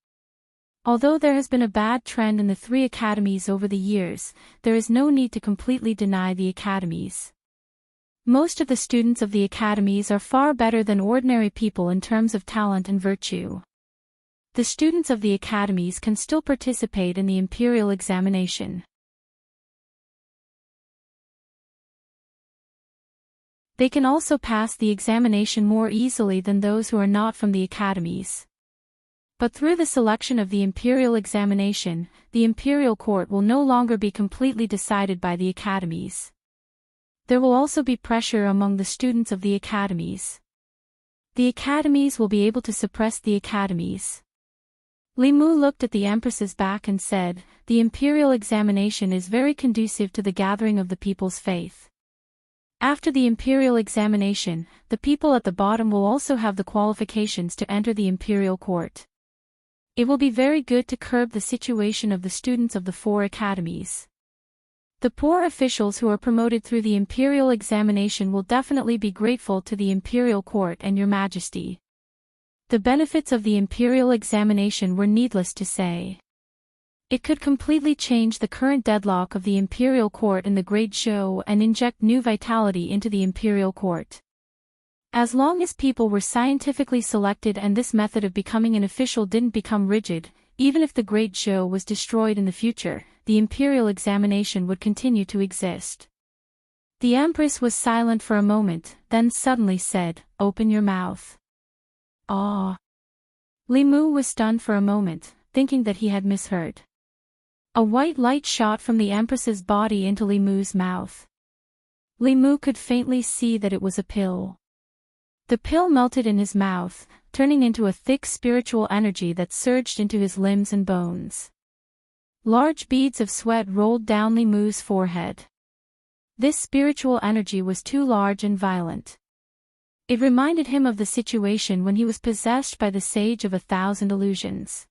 Although there has been a bad trend in the three academies over the years, there is no need to completely deny the academies. Most of the students of the academies are far better than ordinary people in terms of talent and virtue. The students of the academies can still participate in the imperial examination. They can also pass the examination more easily than those who are not from the academies. But through the selection of the imperial examination, the imperial court will no longer be completely decided by the academies. There will also be pressure among the students of the academies. The academies will be able to suppress the academies." Li Mu looked at the Empress's back and said, "The imperial examination is very conducive to the gathering of the people's faith. After the imperial examination, the people at the bottom will also have the qualifications to enter the imperial court. It will be very good to curb the situation of the students of the 4 academies. The poor officials who are promoted through the imperial examination will definitely be grateful to the imperial court and your majesty. The benefits of the imperial examination were needless to say. It could completely change the current deadlock of the imperial court in the Great Show and inject new vitality into the imperial court. As long as people were scientifically selected and this method of becoming an official didn't become rigid, even if the Great Show was destroyed in the future, the imperial examination would continue to exist. The Empress was silent for a moment, then suddenly said, "Open your mouth." Ah! Li Mu was stunned for a moment, thinking that he had misheard. A white light shot from the Empress's body into Li Mu's mouth. Li Mu could faintly see that it was a pill. The pill melted in his mouth, turning into a thick spiritual energy that surged into his limbs and bones. Large beads of sweat rolled down Li Mu's forehead. This spiritual energy was too large and violent. It reminded him of the situation when he was possessed by the Sage of 1,000 Illusions.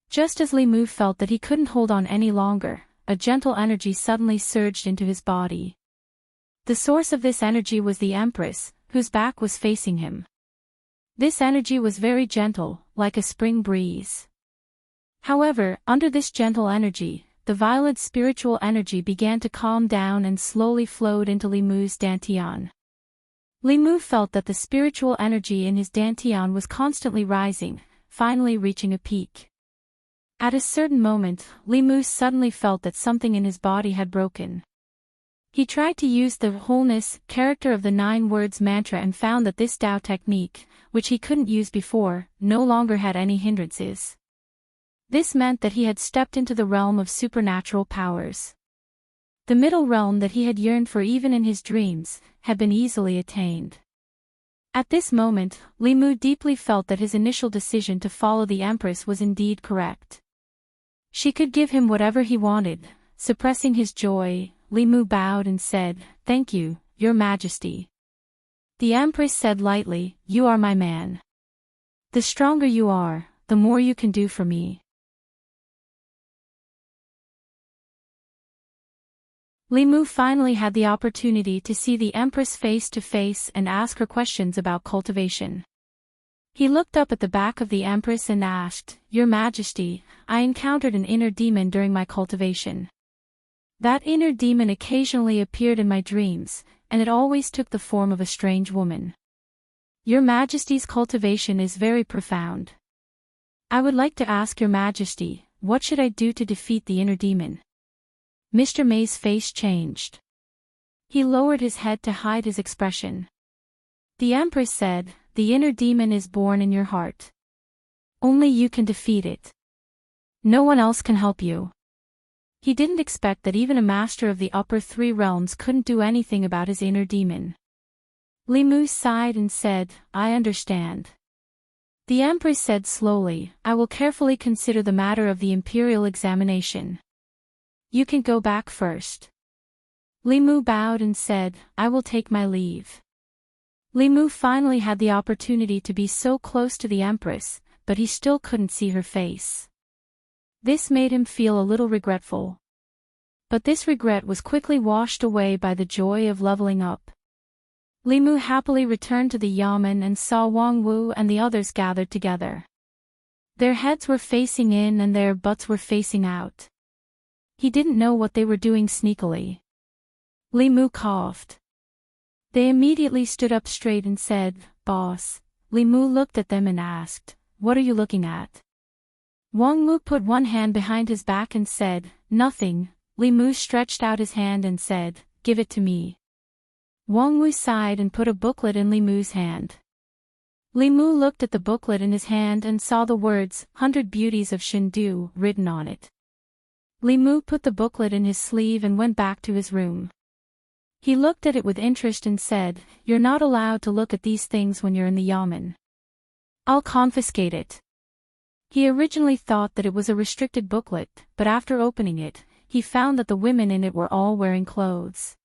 Just as Li Mu felt that he couldn't hold on any longer, a gentle energy suddenly surged into his body. The source of this energy was the Empress, whose back was facing him. This energy was very gentle, like a spring breeze. However, under this gentle energy, the violent spiritual energy began to calm down and slowly flowed into Li Mu's dantian. Li Mu felt that the spiritual energy in his dantian was constantly rising, finally reaching a peak. At a certain moment, Li Mu suddenly felt that something in his body had broken. He tried to use the wholeness character of the 9 words mantra and found that this Tao technique, which he couldn't use before, no longer had any hindrances. This meant that he had stepped into the realm of supernatural powers. The middle realm that he had yearned for even in his dreams, had been easily attained. At this moment, Li Mu deeply felt that his initial decision to follow the Empress was indeed correct. She could give him whatever he wanted. Suppressing his joy, Li Mu bowed and said, "Thank you, Your Majesty." The Empress said lightly, "You are my man. The stronger you are, the more you can do for me." Li Mu finally had the opportunity to see the Empress face to face and ask her questions about cultivation. He looked up at the back of the Empress and asked, "Your Majesty, I encountered an inner demon during my cultivation. That inner demon occasionally appeared in my dreams, and it always took the form of a strange woman. Your Majesty's cultivation is very profound. I would like to ask Your Majesty, what should I do to defeat the inner demon?" Mr. May's face changed. He lowered his head to hide his expression. The Empress said, "The inner demon is born in your heart. Only you can defeat it. No one else can help you." He didn't expect that even a master of the upper 3 realms couldn't do anything about his inner demon. Li Mu sighed and said, "I understand." The Empress said slowly, "I will carefully consider the matter of the imperial examination. You can go back first." Li Mu bowed and said, "I will take my leave." Li Mu finally had the opportunity to be so close to the Empress, but he still couldn't see her face. This made him feel a little regretful. But this regret was quickly washed away by the joy of leveling up. Li Mu happily returned to the yamen and saw Wang Wu and the others gathered together. Their heads were facing in and their butts were facing out. He didn't know what they were doing sneakily. Li Mu coughed. They immediately stood up straight and said, "Boss." Li Mu looked at them and asked, "What are you looking at?" Wang Wu put one hand behind his back and said, "Nothing." Li Mu stretched out his hand and said, "Give it to me." Wang Wu sighed and put a booklet in Li Mu's hand. Li Mu looked at the booklet in his hand and saw the words, "100 Beauties of Shindu," written on it. Li Mu put the booklet in his sleeve and went back to his room. He looked at it with interest and said, "You're not allowed to look at these things when you're in the yamen. I'll confiscate it." He originally thought that it was a restricted booklet, but after opening it, he found that the women in it were all wearing clothes.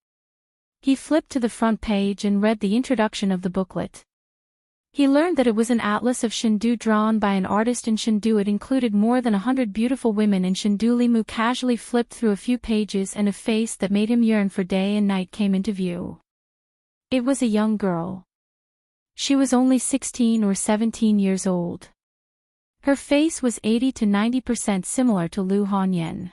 He flipped to the front page and read the introduction of the booklet. He learned that it was an atlas of Shindu drawn by an artist in Shindu. It included more than 100 beautiful women in Shindu. Li Mu casually flipped through a few pages and a face that made him yearn for day and night came into view. It was a young girl. She was only 16 or 17 years old. Her face was 80 to 90% similar to Lu Hanyan.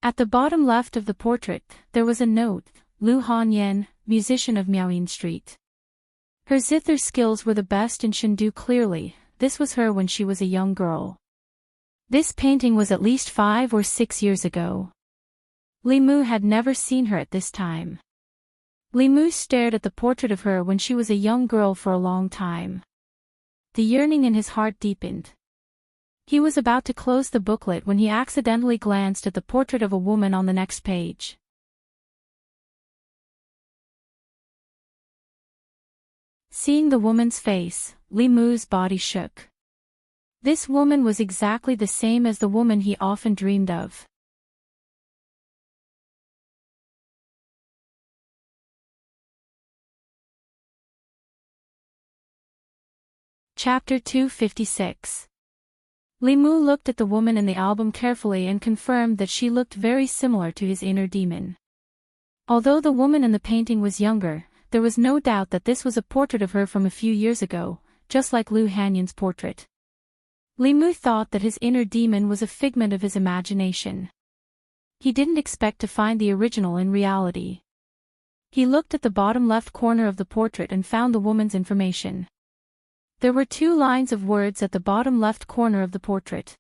At the bottom left of the portrait, there was a note, Lu Hanyan, musician of Miaoyin Street. Her zither skills were the best in Shindu. Clearly, this was her when she was a young girl. This painting was at least 5 or 6 years ago. Li Mu had never seen her at this time. Li Mu stared at the portrait of her when she was a young girl for a long time. The yearning in his heart deepened. He was about to close the booklet when he accidentally glanced at the portrait of a woman on the next page. Seeing the woman's face, Li Mu's body shook. This woman was exactly the same as the woman he often dreamed of. Chapter 256. Li Mu looked at the woman in the album carefully and confirmed that she looked very similar to his inner demon. Although the woman in the painting was younger, there was no doubt that this was a portrait of her from a few years ago, just like Lu Hanyan's portrait. Li Mu thought that his inner demon was a figment of his imagination. He didn't expect to find the original in reality. He looked at the bottom left corner of the portrait and found the woman's information. There were 2 lines of words at the bottom left corner of the portrait.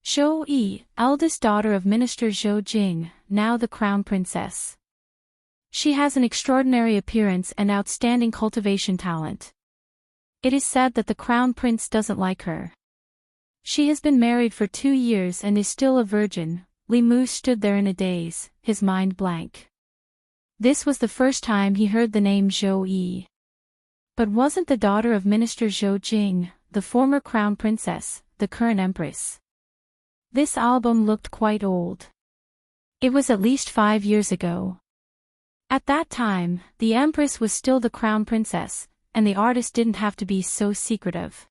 Zhou Yi, eldest daughter of Minister Zhou Jing, now the crown princess. She has an extraordinary appearance and outstanding cultivation talent. It is said that the crown prince doesn't like her. She has been married for 2 years and is still a virgin. Li Mu stood there in a daze, his mind blank. This was the first time he heard the name Zhou Yi. But wasn't the daughter of Minister Zhou Jing, the former crown princess, the current empress? This album looked quite old. It was at least 5 years ago. At that time, the empress was still the crown princess, and the artist didn't have to be so secretive.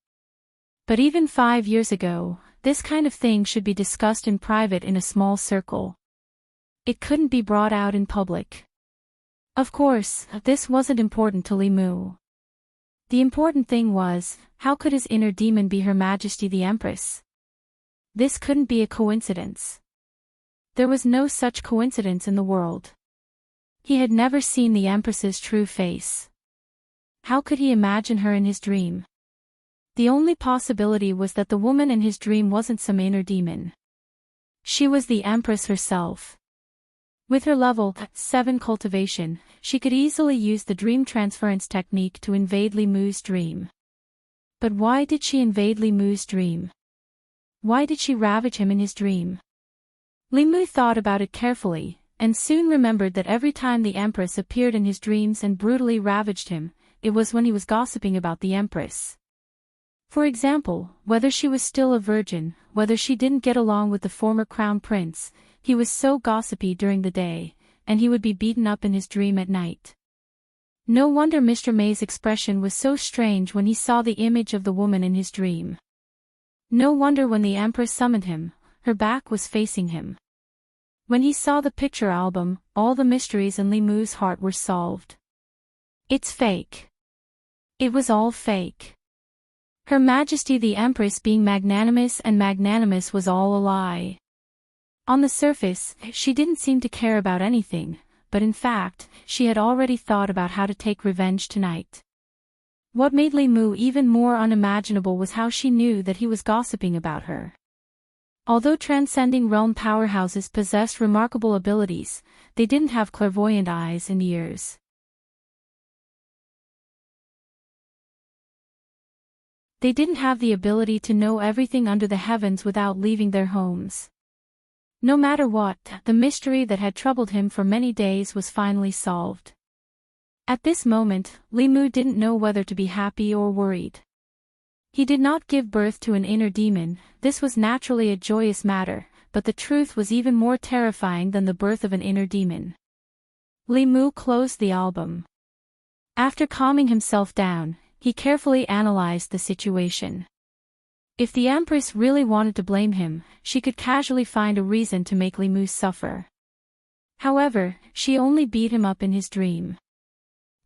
But even 5 years ago, this kind of thing should be discussed in private in a small circle. It couldn't be brought out in public. Of course, this wasn't important to Li Mu. The important thing was, how could his inner demon be Her Majesty the Empress? This couldn't be a coincidence. There was no such coincidence in the world. He had never seen the Empress's true face. How could he imagine her in his dream? The only possibility was that the woman in his dream wasn't some inner demon. She was the Empress herself. With her level 7 cultivation, she could easily use the dream transference technique to invade Li Mu's dream. But why did she invade Li Mu's dream? Why did she ravage him in his dream? Li Mu thought about it carefully, and soon remembered that every time the Empress appeared in his dreams and brutally ravaged him, it was when he was gossiping about the Empress. For example, whether she was still a virgin, whether she didn't get along with the former crown prince, he was so gossipy during the day, and he would be beaten up in his dream at night. No wonder Mr. May's expression was so strange when he saw the image of the woman in his dream. No wonder when the Empress summoned him, her back was facing him. When he saw the picture album, all the mysteries in Li Mu's heart were solved. It's fake. It was all fake. Her Majesty the Empress being magnanimous and magnanimous was all a lie. On the surface, she didn't seem to care about anything, but in fact, she had already thought about how to take revenge tonight. What made Li Mu even more unimaginable was how she knew that he was gossiping about her. Although transcending realm powerhouses possessed remarkable abilities, they didn't have clairvoyant eyes and ears. They didn't have the ability to know everything under the heavens without leaving their homes. No matter what, the mystery that had troubled him for many days was finally solved. At this moment, Li Mu didn't know whether to be happy or worried. He did not give birth to an inner demon. This was naturally a joyous matter, but the truth was even more terrifying than the birth of an inner demon. Li Mu closed the album. After calming himself down, he carefully analyzed the situation. If the Empress really wanted to blame him, she could casually find a reason to make Li Mu suffer. However, she only beat him up in his dream.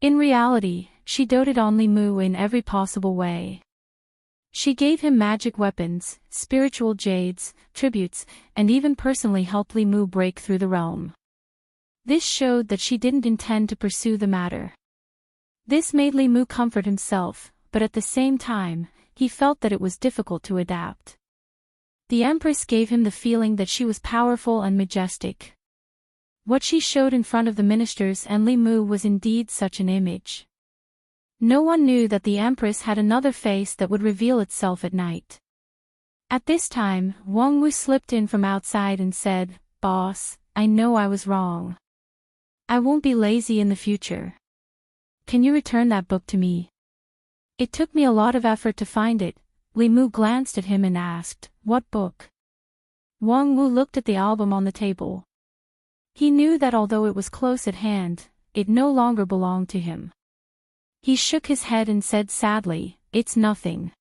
In reality, she doted on Li Mu in every possible way. She gave him magic weapons, spiritual jades, tributes, and even personally helped Li Mu break through the realm. This showed that she didn't intend to pursue the matter. This made Li Mu comfort himself, but at the same time, he felt that it was difficult to adapt. The Empress gave him the feeling that she was powerful and majestic. What she showed in front of the ministers and Li Mu was indeed such an image. No one knew that the Empress had another face that would reveal itself at night. At this time, Wang Wu slipped in from outside and said, "Boss, I know I was wrong. I won't be lazy in the future. Can you return that book to me? It took me a lot of effort to find it." Li Mu glanced at him and asked, "What book?" Wang Wu looked at the album on the table. He knew that although it was close at hand, it no longer belonged to him. He shook his head and said sadly, "It's nothing.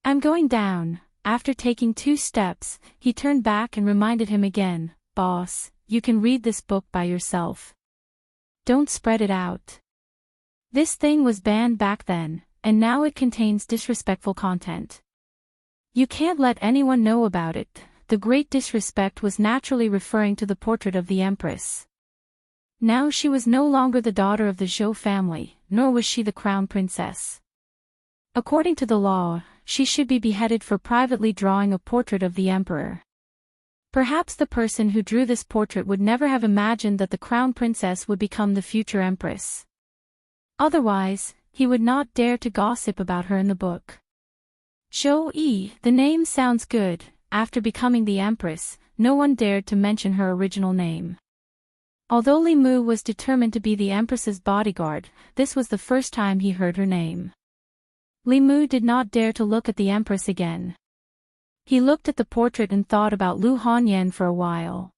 I'm going down." After taking 2 steps, he turned back and reminded him again, "Boss, you can read this book by yourself. Don't spread it out. This thing was banned back then, and now it contains disrespectful content. You can't let anyone know about it." The great disrespect was naturally referring to the portrait of the Empress. Now she was no longer the daughter of the Zhou family, nor was she the crown princess. According to the law, she should be beheaded for privately drawing a portrait of the emperor. Perhaps the person who drew this portrait would never have imagined that the crown princess would become the future empress. Otherwise, he would not dare to gossip about her in the book. Zhou Yi, the name sounds good. After becoming the empress, no one dared to mention her original name. Although Li Mu was determined to be the empress's bodyguard, this was the first time he heard her name. Li Mu did not dare to look at the empress again. He looked at the portrait and thought about Lu Hanyan for a while.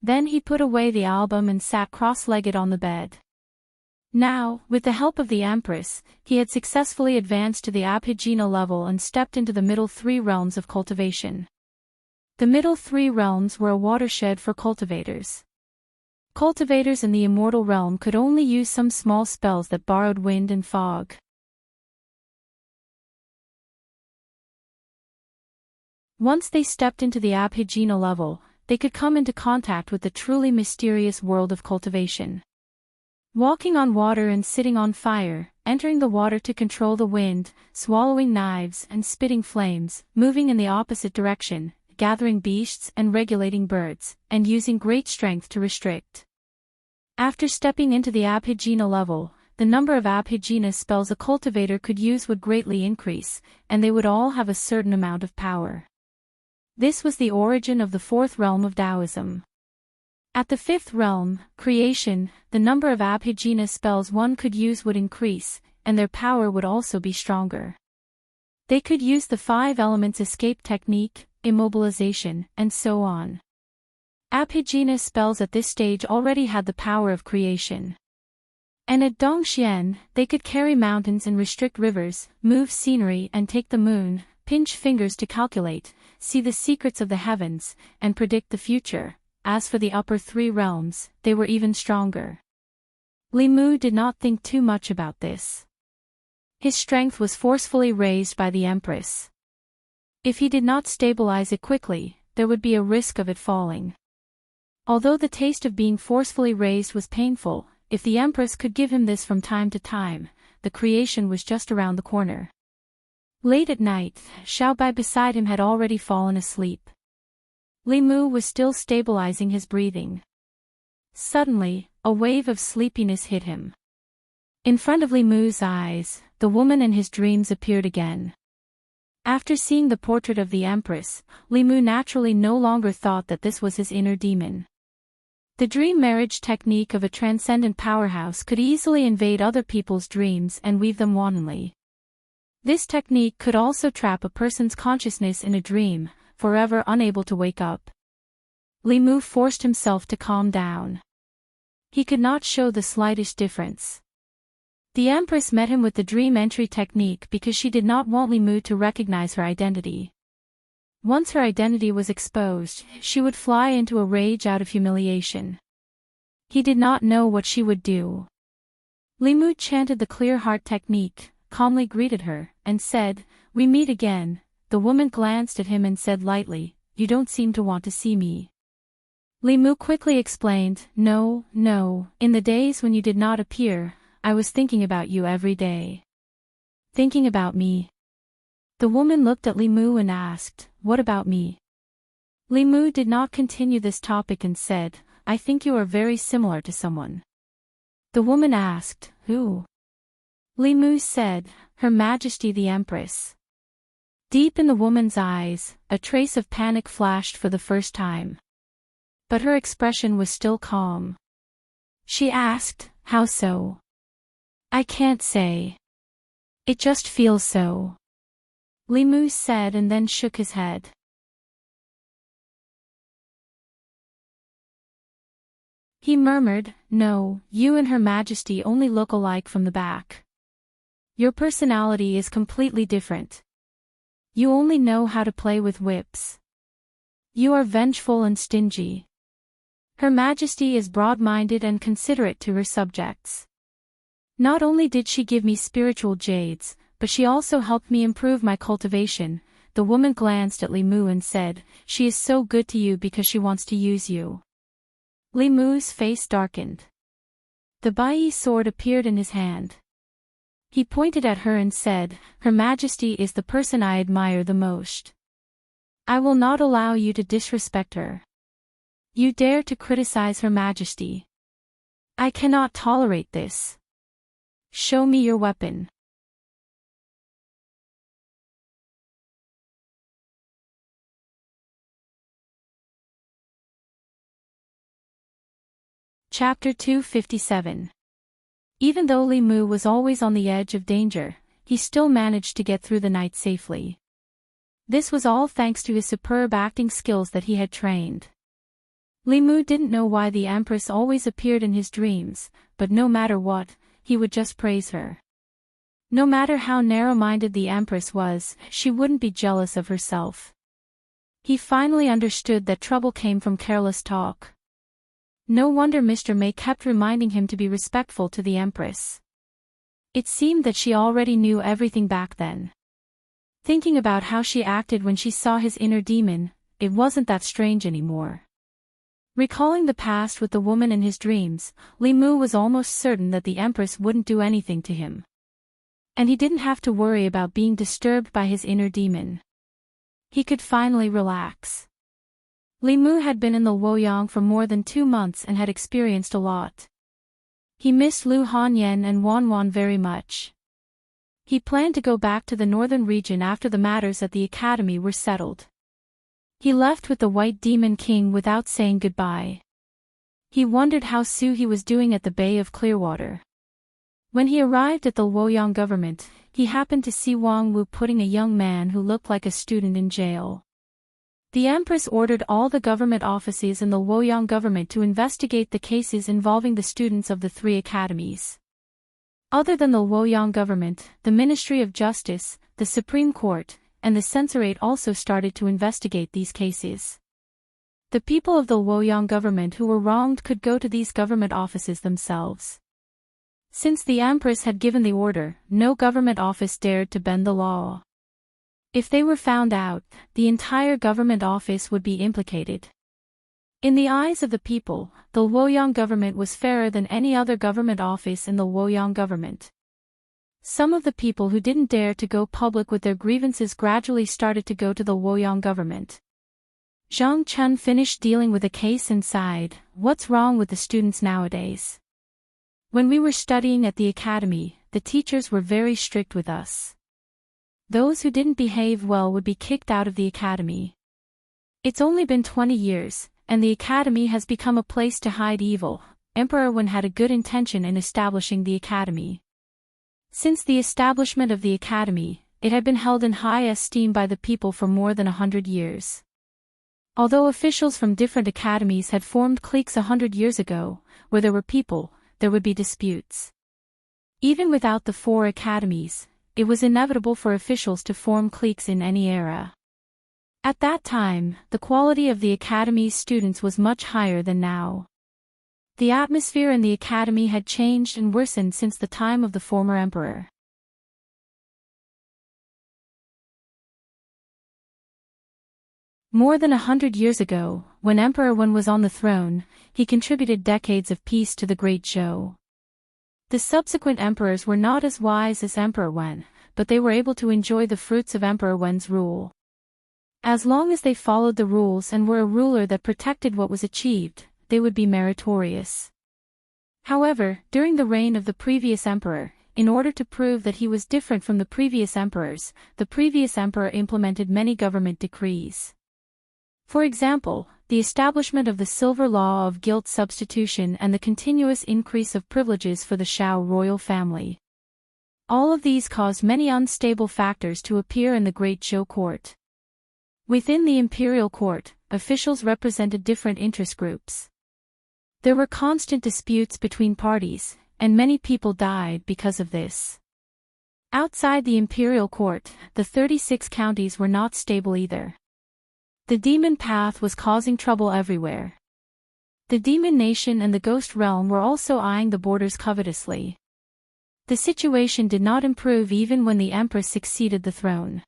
Then he put away the album and sat cross-legged on the bed. Now, with the help of the Empress, he had successfully advanced to the Abhijna level and stepped into the middle 3 realms of cultivation. The middle 3 realms were a watershed for cultivators. Cultivators in the immortal realm could only use some small spells that borrowed wind and fog. Once they stepped into the Abhijna level, they could come into contact with the truly mysterious world of cultivation. Walking on water and sitting on fire, entering the water to control the wind, swallowing knives and spitting flames, moving in the opposite direction, gathering beasts and regulating birds, and using great strength to restrict. After stepping into the Abhijna level, the number of Abhijna spells a cultivator could use would greatly increase, and they would all have a certain amount of power. This was the origin of the 4th realm of Taoism. At the 5th realm, creation, the number of Abhijna spells one could use would increase, and their power would also be stronger. They could use the 5 elements escape technique, immobilization, and so on. Abhijna spells at this stage already had the power of creation. And at Dongxian, they could carry mountains and restrict rivers, move scenery and take the moon, pinch fingers to calculate, see the secrets of the heavens, and predict the future. As for the upper 3 realms, they were even stronger. Li Mu did not think too much about this. His strength was forcefully raised by the Empress. If he did not stabilize it quickly, there would be a risk of it falling. Although the taste of being forcefully raised was painful, if the Empress could give him this from time to time, the creation was just around the corner. Late at night, Xiaobai beside him had already fallen asleep. Li Mu was still stabilizing his breathing. Suddenly, a wave of sleepiness hit him. In front of Li Mu's eyes, the woman in his dreams appeared again. After seeing the portrait of the Empress, Li Mu naturally no longer thought that this was his inner demon. The dream marriage technique of a transcendent powerhouse could easily invade other people's dreams and weave them wantonly. This technique could also trap a person's consciousness in a dream, forever unable to wake up. Li Mu forced himself to calm down. He could not show the slightest difference. The Empress met him with the dream entry technique because she did not want Li Mu to recognize her identity. Once her identity was exposed, she would fly into a rage out of humiliation. He did not know what she would do. Li Mu chanted the clear heart technique, calmly greeted her, and said, "We meet again." The woman glanced at him and said lightly, "You don't seem to want to see me." Li Mu quickly explained, No, in the days when you did not appear, I was thinking about you every day." "Thinking about me?" The woman looked at Li Mu and asked, "What about me?" Li Mu did not continue this topic and said, "I think you are very similar to someone." The woman asked, "Who?" Li Mu said, "Her Majesty the Empress." Deep in the woman's eyes, a trace of panic flashed for the first time. But her expression was still calm. She asked, "How so?" "I can't say. It just feels so," Li Mu said and then shook his head. He murmured, "No, you and Her Majesty only look alike from the back. Your personality is completely different. You only know how to play with whips. You are vengeful and stingy. Her Majesty is broad-minded and considerate to her subjects. Not only did she give me spiritual jades, but she also helped me improve my cultivation." The woman glanced at Li Mu and said, "She is so good to you because she wants to use you." Li Mu's face darkened. The Bai sword appeared in his hand. He pointed at her and said, "Her Majesty is the person I admire the most. I will not allow you to disrespect her. You dare to criticize Her Majesty. I cannot tolerate this. Show me your weapon." Chapter 257. Even though Li Mu was always on the edge of danger, he still managed to get through the night safely. This was all thanks to his superb acting skills that he had trained. Li Mu didn't know why the Empress always appeared in his dreams, but no matter what, he would just praise her. No matter how narrow-minded the Empress was, she wouldn't be jealous of herself. He finally understood that trouble came from careless talk. No wonder Mr. May kept reminding him to be respectful to the Empress. It seemed that she already knew everything back then. Thinking about how she acted when she saw his inner demon, it wasn't that strange anymore. Recalling the past with the woman in his dreams, Li Mu was almost certain that the Empress wouldn't do anything to him. And he didn't have to worry about being disturbed by his inner demon. He could finally relax. Li Mu had been in the Luoyang for more than 2 months and had experienced a lot. He missed Lu Hanyan and Wanwan very much. He planned to go back to the northern region after the matters at the academy were settled. He left with the White Demon King without saying goodbye. He wondered how Suhi was doing at the Bay of Clearwater. When he arrived at the Luoyang government, he happened to see Wang Wu putting a young man who looked like a student in jail. The Empress ordered all the government offices in the Luoyang government to investigate the cases involving the students of the 3 academies. Other than the Luoyang government, the Ministry of Justice, the Supreme Court, and the Censorate also started to investigate these cases. The people of the Luoyang government who were wronged could go to these government offices themselves. Since the Empress had given the order, no government office dared to bend the law. If they were found out, the entire government office would be implicated. In the eyes of the people, the Luoyang government was fairer than any other government office in the Luoyang government. Some of the people who didn't dare to go public with their grievances gradually started to go to the Luoyang government. Zhang Chun finished dealing with a case and sighed, "What's wrong with the students nowadays? When we were studying at the academy, the teachers were very strict with us. Those who didn't behave well would be kicked out of the academy. It's only been 20 years, and the academy has become a place to hide evil." Emperor Wen had a good intention in establishing the academy. Since the establishment of the academy, it had been held in high esteem by the people for more than 100 years. Although officials from different academies had formed cliques 100 years ago, where there were people, there would be disputes. Even without the 4 academies, it was inevitable for officials to form cliques in any era. At that time, the quality of the academy's students was much higher than now. The atmosphere in the academy had changed and worsened since the time of the former emperor. More than 100 years ago, when Emperor Wen was on the throne, he contributed decades of peace to the Great Zhou. The subsequent emperors were not as wise as Emperor Wen, but they were able to enjoy the fruits of Emperor Wen's rule. As long as they followed the rules and were a ruler that protected what was achieved, they would be meritorious. However, during the reign of the previous emperor, in order to prove that he was different from the previous emperors, the previous emperor implemented many government decrees. For example, the establishment of the silver law of guilt substitution and the continuous increase of privileges for the Shao royal family. All of these caused many unstable factors to appear in the Great Zhou court. Within the imperial court, officials represented different interest groups. There were constant disputes between parties, and many people died because of this. Outside the imperial court, the 36 counties were not stable either. The demon path was causing trouble everywhere. The demon nation and the ghost realm were also eyeing the borders covetously. The situation did not improve even when the empress succeeded the throne.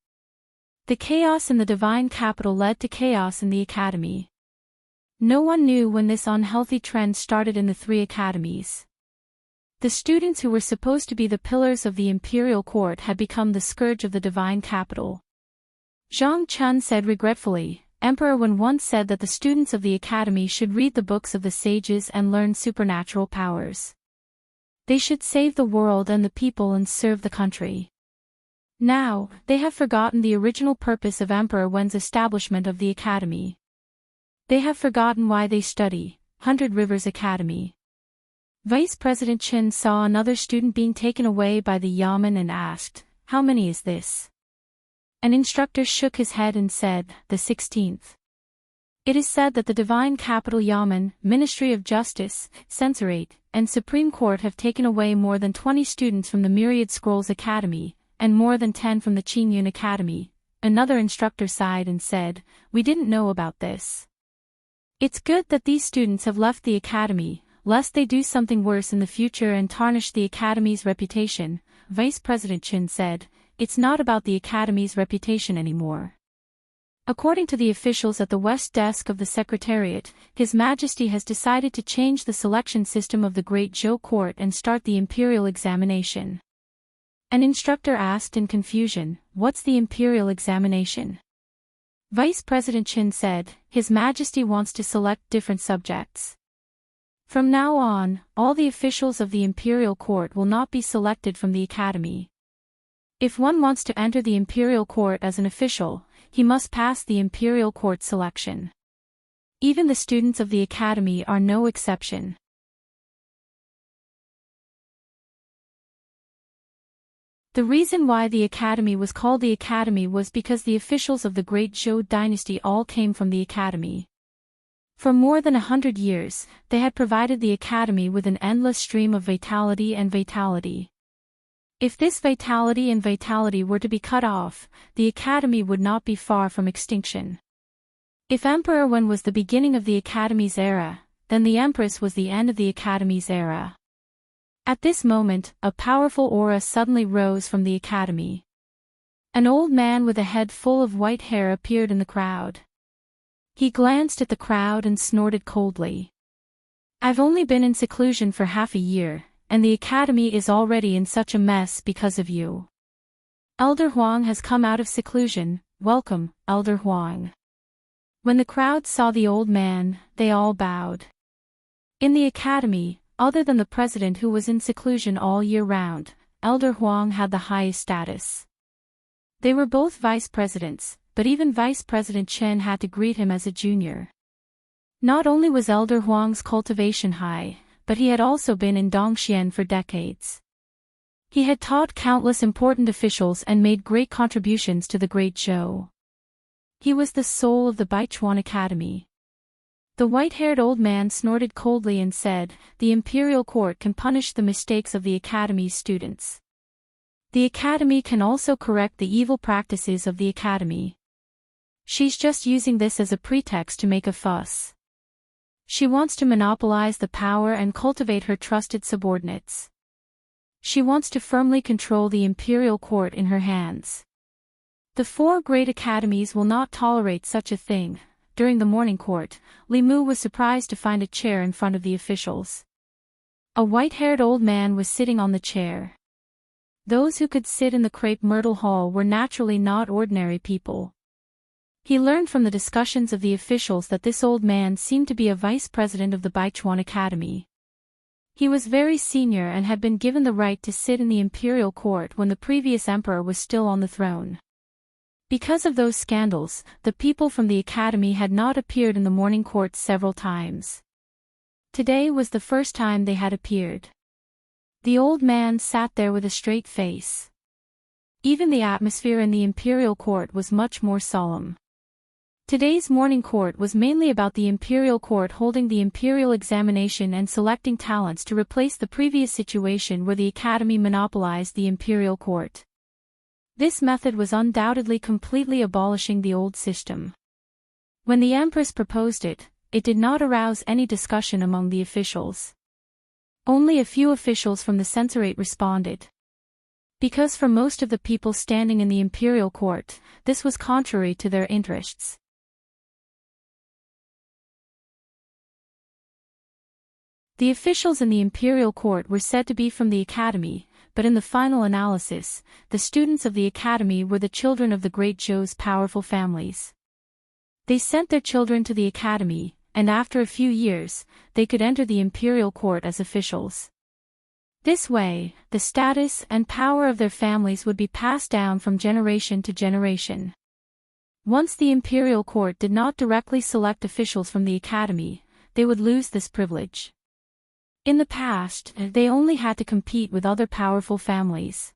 The chaos in the divine capital led to chaos in the academy. No one knew when this unhealthy trend started in the 3 academies. The students who were supposed to be the pillars of the imperial court had become the scourge of the divine capital. Zhang Chun said regretfully, Emperor Wen once said that the students of the academy should read the books of the sages and learn supernatural powers. They should save the world and the people and serve the country. Now, they have forgotten the original purpose of Emperor Wen's establishment of the academy. They have forgotten why they study. 100 Rivers Academy. Vice President Chen saw another student being taken away by the yamen and asked, "How many is this?" An instructor shook his head and said, "The 16th. It is said that the Divine Capital Yamen, Ministry of Justice, Censorate, and Supreme Court have taken away more than 20 students from the Myriad Scrolls Academy, and more than 10 from the Qingyun Academy." Another instructor sighed and said, "We didn't know about this. It's good that these students have left the academy, lest they do something worse in the future and tarnish the academy's reputation." Vice President Chen said, "It's not about the academy's reputation anymore." According to the officials at the West Desk of the Secretariat, His Majesty has decided to change the selection system of the Great Zhou Court and start the imperial examination. An instructor asked in confusion, "What's the imperial examination?" Vice President Chen said, "His Majesty wants to select different subjects. From now on, all the officials of the imperial court will not be selected from the academy. If one wants to enter the imperial court as an official, he must pass the imperial court selection. Even the students of the academy are no exception." The reason why the academy was called the academy was because the officials of the Great Zhou dynasty all came from the academy. For more than 100 years, they had provided the academy with an endless stream of vitality and vitality. If this vitality and vitality were to be cut off, the academy would not be far from extinction. If Emperor Wen was the beginning of the academy's era, then the Empress was the end of the academy's era. At this moment, a powerful aura suddenly rose from the academy. An old man with a head full of white hair appeared in the crowd. He glanced at the crowd and snorted coldly. "I've only been in seclusion for half a year, and the academy is already in such a mess because of you. Elder Huang has come out of seclusion. Welcome, Elder Huang." When the crowd saw the old man, they all bowed. In the academy, other than the president who was in seclusion all year round, Elder Huang had the highest status. They were both vice presidents, but even Vice President Chen had to greet him as a junior. Not only was Elder Huang's cultivation high, but he had also been in Dongxian for decades. He had taught countless important officials and made great contributions to the Great Zhou. He was the soul of the Baichuan Academy. The white-haired old man snorted coldly and said, "The Imperial Court can punish the mistakes of the Academy's students. The Academy can also correct the evil practices of the Academy. She's just using this as a pretext to make a fuss. She wants to monopolize the power and cultivate her trusted subordinates. She wants to firmly control the Imperial Court in her hands. The four great academies will not tolerate such a thing." During the morning court, Li Mu was surprised to find a chair in front of the officials. A white-haired old man was sitting on the chair. Those who could sit in the crepe myrtle hall were naturally not ordinary people. He learned from the discussions of the officials that this old man seemed to be a vice president of the Baichuan Academy. He was very senior and had been given the right to sit in the imperial court when the previous emperor was still on the throne. Because of those scandals, the people from the academy had not appeared in the morning court several times. Today was the first time they had appeared. The old man sat there with a straight face. Even the atmosphere in the imperial court was much more solemn. Today's morning court was mainly about the imperial court holding the imperial examination and selecting talents to replace the previous situation where the academy monopolized the imperial court. This method was undoubtedly completely abolishing the old system. When the Empress proposed it, it did not arouse any discussion among the officials. Only a few officials from the censorate responded. Because for most of the people standing in the imperial court, this was contrary to their interests. The officials in the imperial court were said to be from the academy, but in the final analysis, the students of the academy were the children of the great Zhou's powerful families. They sent their children to the academy, and after a few years, they could enter the imperial court as officials. This way, the status and power of their families would be passed down from generation to generation. Once the imperial court did not directly select officials from the academy, they would lose this privilege. In the past, they only had to compete with other powerful families.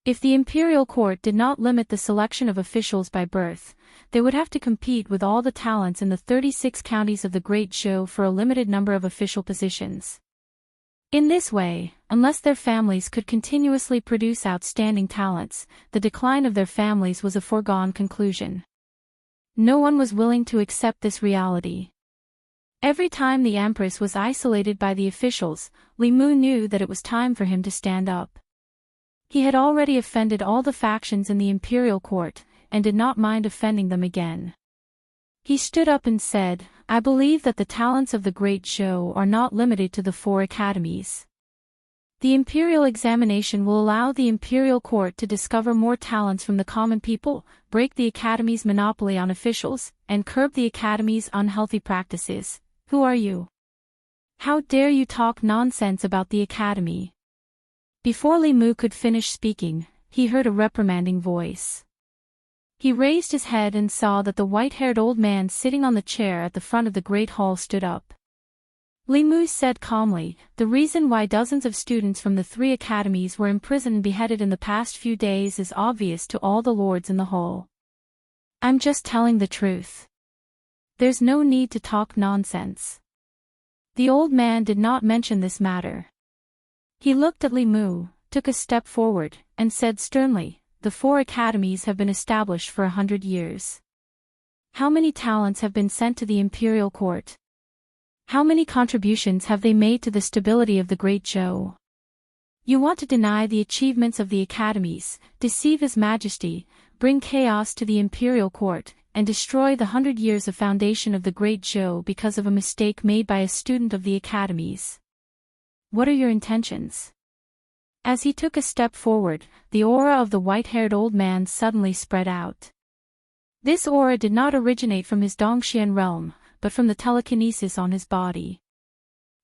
If the imperial court did not limit the selection of officials by birth, they would have to compete with all the talents in the 36 counties of the Great Zhou for a limited number of official positions. In this way, unless their families could continuously produce outstanding talents, the decline of their families was a foregone conclusion. No one was willing to accept this reality. Every time the Empress was isolated by the officials, Li Mu knew that it was time for him to stand up. He had already offended all the factions in the imperial court, and did not mind offending them again. He stood up and said, "I believe that the talents of the Great Zhou are not limited to the four academies. The imperial examination will allow the imperial court to discover more talents from the common people, break the academy's monopoly on officials, and curb the academy's unhealthy practices. Who are you? How dare you talk nonsense about the academy?" Before Li Mu could finish speaking, he heard a reprimanding voice. He raised his head and saw that the white-haired old man sitting on the chair at the front of the great hall stood up. Li Mu said calmly, "The reason why dozens of students from the three academies were imprisoned and beheaded in the past few days is obvious to all the lords in the hall. I'm just telling the truth. There's no need to talk nonsense." The old man did not mention this matter. He looked at Li Mu, took a step forward, and said sternly, "The four academies have been established for 100 years. How many talents have been sent to the imperial court? How many contributions have they made to the stability of the Great Zhou? You want to deny the achievements of the academies, deceive His Majesty, bring chaos to the imperial court, and destroy the 100 years of foundation of the Great Zhou because of a mistake made by a student of the academies. What are your intentions?" As he took a step forward, the aura of the white-haired old man suddenly spread out. This aura did not originate from his Dongxian realm, but from the telekinesis on his body.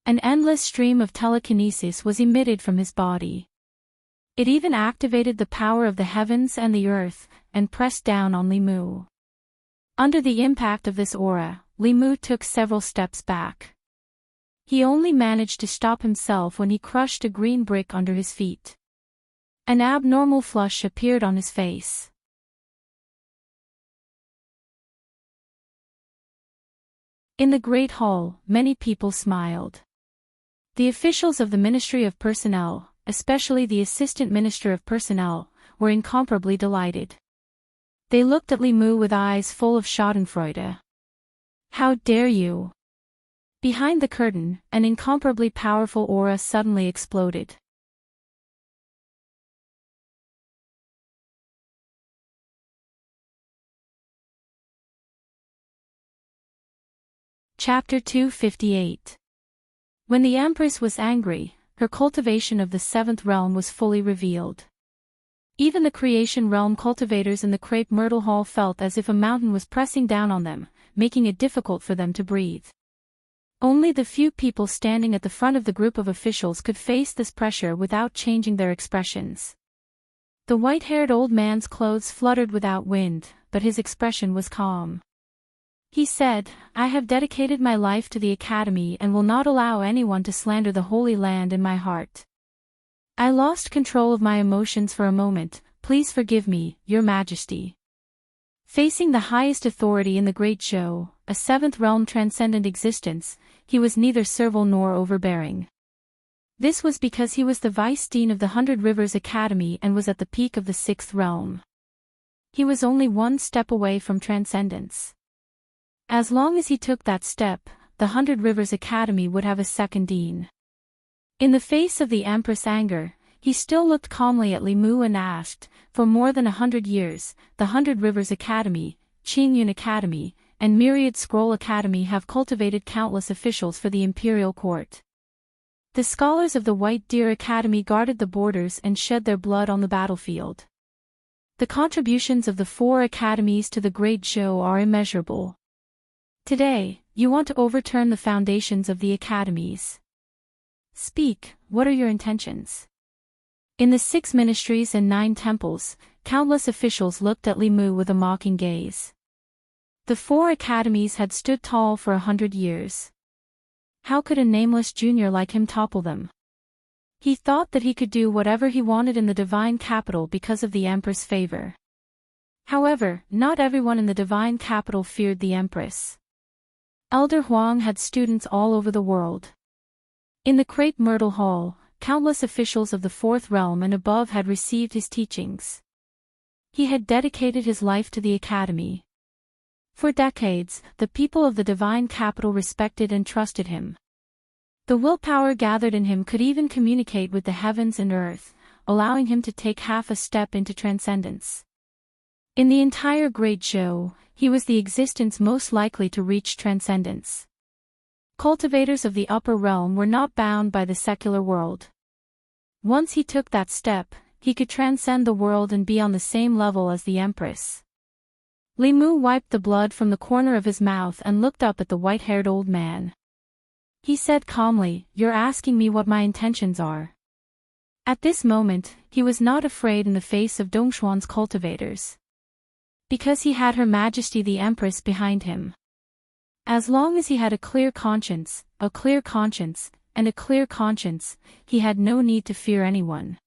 An endless stream of telekinesis was emitted from his body. It even activated the power of the heavens and the earth, and pressed down on Li Mu. Under the impact of this aura, Li Mu took several steps back. He only managed to stop himself when he crushed a green brick under his feet. An abnormal flush appeared on his face. In the Great Hall, many people smiled. The officials of the Ministry of Personnel, especially the Assistant Minister of Personnel, were incomparably delighted. They looked at Li Mu with eyes full of schadenfreude. How dare you! Behind the curtain, an incomparably powerful aura suddenly exploded. Chapter 258. When the Empress was angry, her cultivation of the seventh realm was fully revealed. Even the creation realm cultivators in the crepe myrtle hall felt as if a mountain was pressing down on them, making it difficult for them to breathe. Only the few people standing at the front of the group of officials could face this pressure without changing their expressions. The white-haired old man's clothes fluttered without wind, but his expression was calm. He said, "I have dedicated my life to the Academy and will not allow anyone to slander the Holy Land in my heart. I lost control of my emotions for a moment, please forgive me, Your Majesty." Facing the highest authority in the Great Show, a seventh realm transcendent existence, he was neither servile nor overbearing. This was because he was the Vice Dean of the Hundred Rivers Academy and was at the peak of the sixth realm. He was only one step away from transcendence. As long as he took that step, the Hundred Rivers Academy would have a second dean. In the face of the Empress' anger, he still looked calmly at Li Mu and asked, "For more than 100 years, the Hundred Rivers Academy, Qingyun Academy, and Myriad Scroll Academy have cultivated countless officials for the imperial court. The scholars of the White Deer Academy guarded the borders and shed their blood on the battlefield. The contributions of the four academies to the Great Show are immeasurable. Today, you want to overturn the foundations of the academies. Speak, what are your intentions?" In the 6 ministries and 9 temples, countless officials looked at Li Mu with a mocking gaze. The 4 academies had stood tall for 100 years. How could a nameless junior like him topple them? He thought that he could do whatever he wanted in the divine capital because of the Empress' favor. However, not everyone in the divine capital feared the Empress. Elder Huang had students all over the world. In the Crepe Myrtle Hall, countless officials of the fourth realm and above had received his teachings. He had dedicated his life to the academy. For decades, the people of the divine capital respected and trusted him. The willpower gathered in him could even communicate with the heavens and earth, allowing him to take half a step into transcendence. In the entire Great Show, he was the existence most likely to reach transcendence. Cultivators of the upper realm were not bound by the secular world. Once he took that step, he could transcend the world and be on the same level as the Empress. Li Mu wiped the blood from the corner of his mouth and looked up at the white-haired old man. He said calmly, "You're asking me what my intentions are." At this moment, he was not afraid in the face of Dongshuan's cultivators. Because he had Her Majesty the Empress behind him. As long as he had a clear conscience, and a clear conscience, he had no need to fear anyone.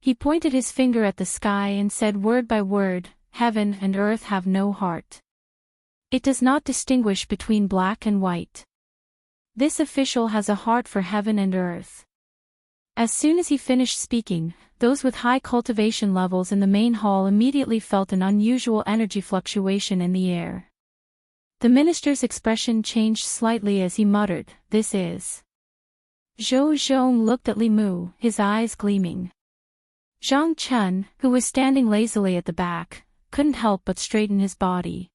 He pointed his finger at the sky and said word by word, "Heaven and earth have no heart. It does not distinguish between black and white. This official has a heart for heaven and earth." As soon as he finished speaking, those with high cultivation levels in the main hall immediately felt an unusual energy fluctuation in the air. The minister's expression changed slightly as he muttered, "This is." Zhou Zhong looked at Li Mu, his eyes gleaming. Zhang Chun, who was standing lazily at the back, couldn't help but straighten his body.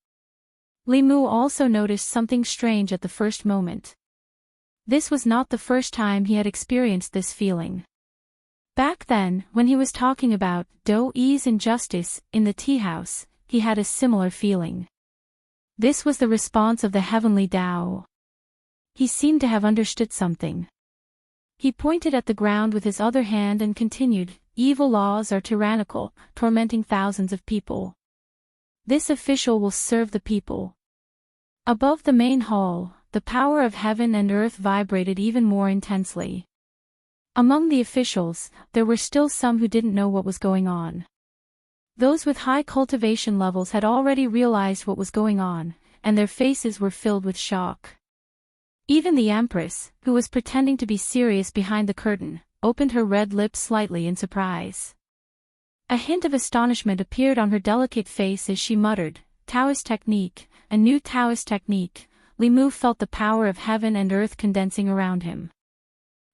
Li Mu also noticed something strange at the first moment. This was not the first time he had experienced this feeling. Back then, when he was talking about Do-E's injustice in the tea house, he had a similar feeling. This was the response of the heavenly Tao. He seemed to have understood something. He pointed at the ground with his other hand and continued, "Evil laws are tyrannical, tormenting thousands of people. This official will serve the people." Above the main hall, the power of heaven and earth vibrated even more intensely. Among the officials, there were still some who didn't know what was going on. Those with high cultivation levels had already realized what was going on, and their faces were filled with shock. Even the Empress, who was pretending to be serious behind the curtain, opened her red lips slightly in surprise. A hint of astonishment appeared on her delicate face as she muttered, "Taoist technique, a new Taoist technique." Li Mu felt the power of heaven and earth condensing around him.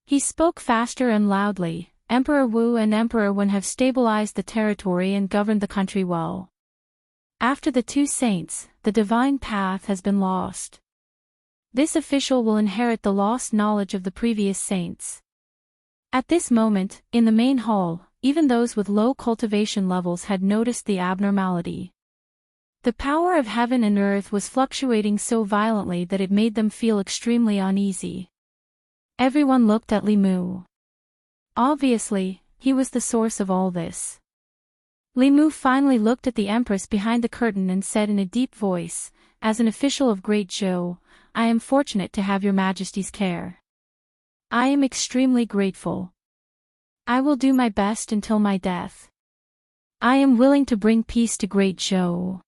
He spoke faster and loudly, "Emperor Wu and Emperor Wen have stabilized the territory and governed the country well. After the two saints, the divine path has been lost. This official will inherit the lost knowledge of the previous saints." At this moment, in the main hall, even those with low cultivation levels had noticed the abnormality. The power of heaven and earth was fluctuating so violently that it made them feel extremely uneasy. Everyone looked at Li Mu. Obviously, he was the source of all this. Li Mu finally looked at the Empress behind the curtain and said in a deep voice, "As an official of Great Zhou, I am fortunate to have your Majesty's care. I am extremely grateful. I will do my best until my death. I am willing to bring peace to Great Zhou."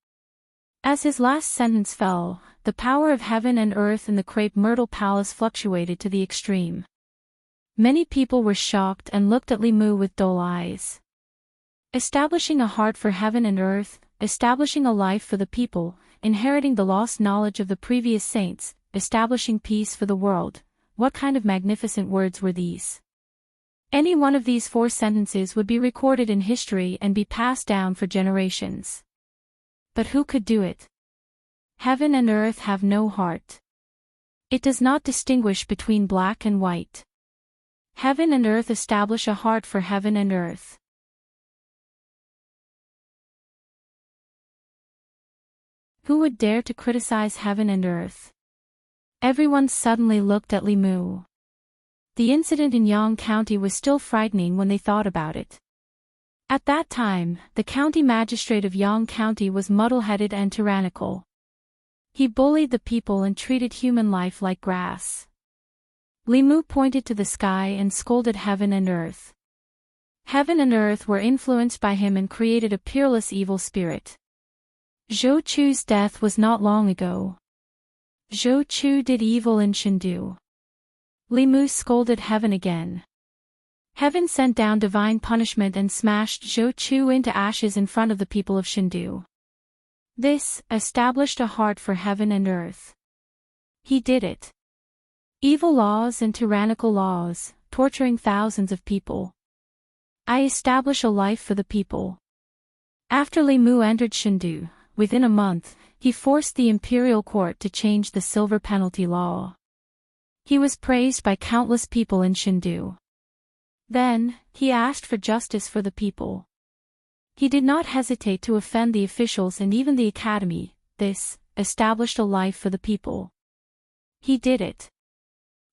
As his last sentence fell, the power of heaven and earth in the crepe myrtle palace fluctuated to the extreme. Many people were shocked and looked at Li Mu with dull eyes. Establishing a heart for heaven and earth, establishing a life for the people, inheriting the lost knowledge of the previous saints, establishing peace for the world. What kind of magnificent words were these? Any one of these 4 sentences would be recorded in history and be passed down for generations. But who could do it? Heaven and earth have no heart. It does not distinguish between black and white. Heaven and earth establish a heart for heaven and earth. Who would dare to criticize heaven and earth? Everyone suddenly looked at Li Mu. The incident in Yang County was still frightening when they thought about it. At that time, the county magistrate of Yang County was muddle-headed and tyrannical. He bullied the people and treated human life like grass. Li Mu pointed to the sky and scolded heaven and earth. Heaven and earth were influenced by him and created a peerless evil spirit. Zhou Chu's death was not long ago. Zhou Chu did evil in Chengdu. Li Mu scolded heaven again. Heaven sent down divine punishment and smashed Zhou Chu into ashes in front of the people of Chengdu. This established a heart for heaven and earth. He did it. Evil laws and tyrannical laws, torturing thousands of people. I establish a life for the people. After Li Mu entered Chengdu, within a month, he forced the imperial court to change the silver penalty law. He was praised by countless people in Chengdu. Then, he asked for justice for the people. He did not hesitate to offend the officials and even the academy. This established a life for the people. He did it.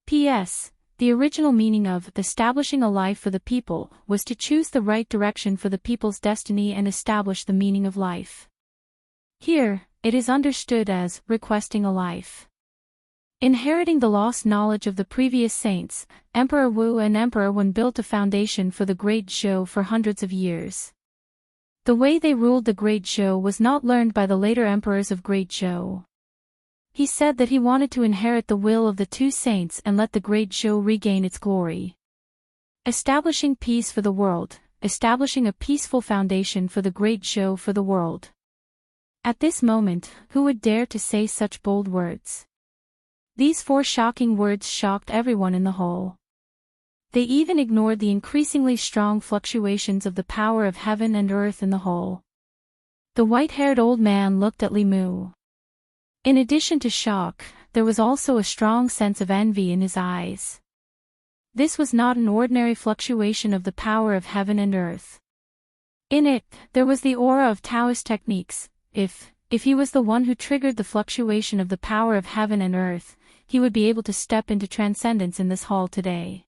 P.S. The original meaning of establishing a life for the people was to choose the right direction for the people's destiny and establish the meaning of life. Here, it is understood as requesting a life. Inheriting the lost knowledge of the previous saints, Emperor Wu and Emperor Wen built a foundation for the Great Zhou for hundreds of years. The way they ruled the Great Zhou was not learned by the later emperors of Great Zhou. He said that he wanted to inherit the will of the two saints and let the Great Zhou regain its glory. Establishing peace for the world, establishing a peaceful foundation for the Great Zhou for the world. At this moment, who would dare to say such bold words? These 4 shocking words shocked everyone in the hall. They even ignored the increasingly strong fluctuations of the power of heaven and earth in the hall. The white-haired old man looked at Li Mu. In addition to shock, there was also a strong sense of envy in his eyes. This was not an ordinary fluctuation of the power of heaven and earth. In it, there was the aura of Taoist techniques. If he was the one who triggered the fluctuation of the power of heaven and earth, he would be able to step into transcendence in this hall today.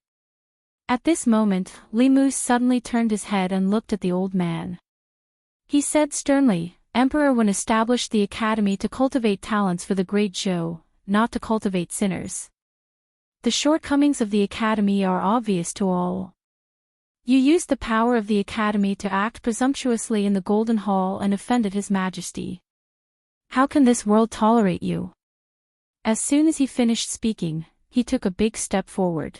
At this moment, Li Mu suddenly turned his head and looked at the old man. He said sternly, Emperor Wen established the academy to cultivate talents for the Great Zhou, not to cultivate sinners. The shortcomings of the academy are obvious to all. You used the power of the Academy to act presumptuously in the Golden Hall and offended His Majesty. How can this world tolerate you? As soon as he finished speaking, he took a big step forward.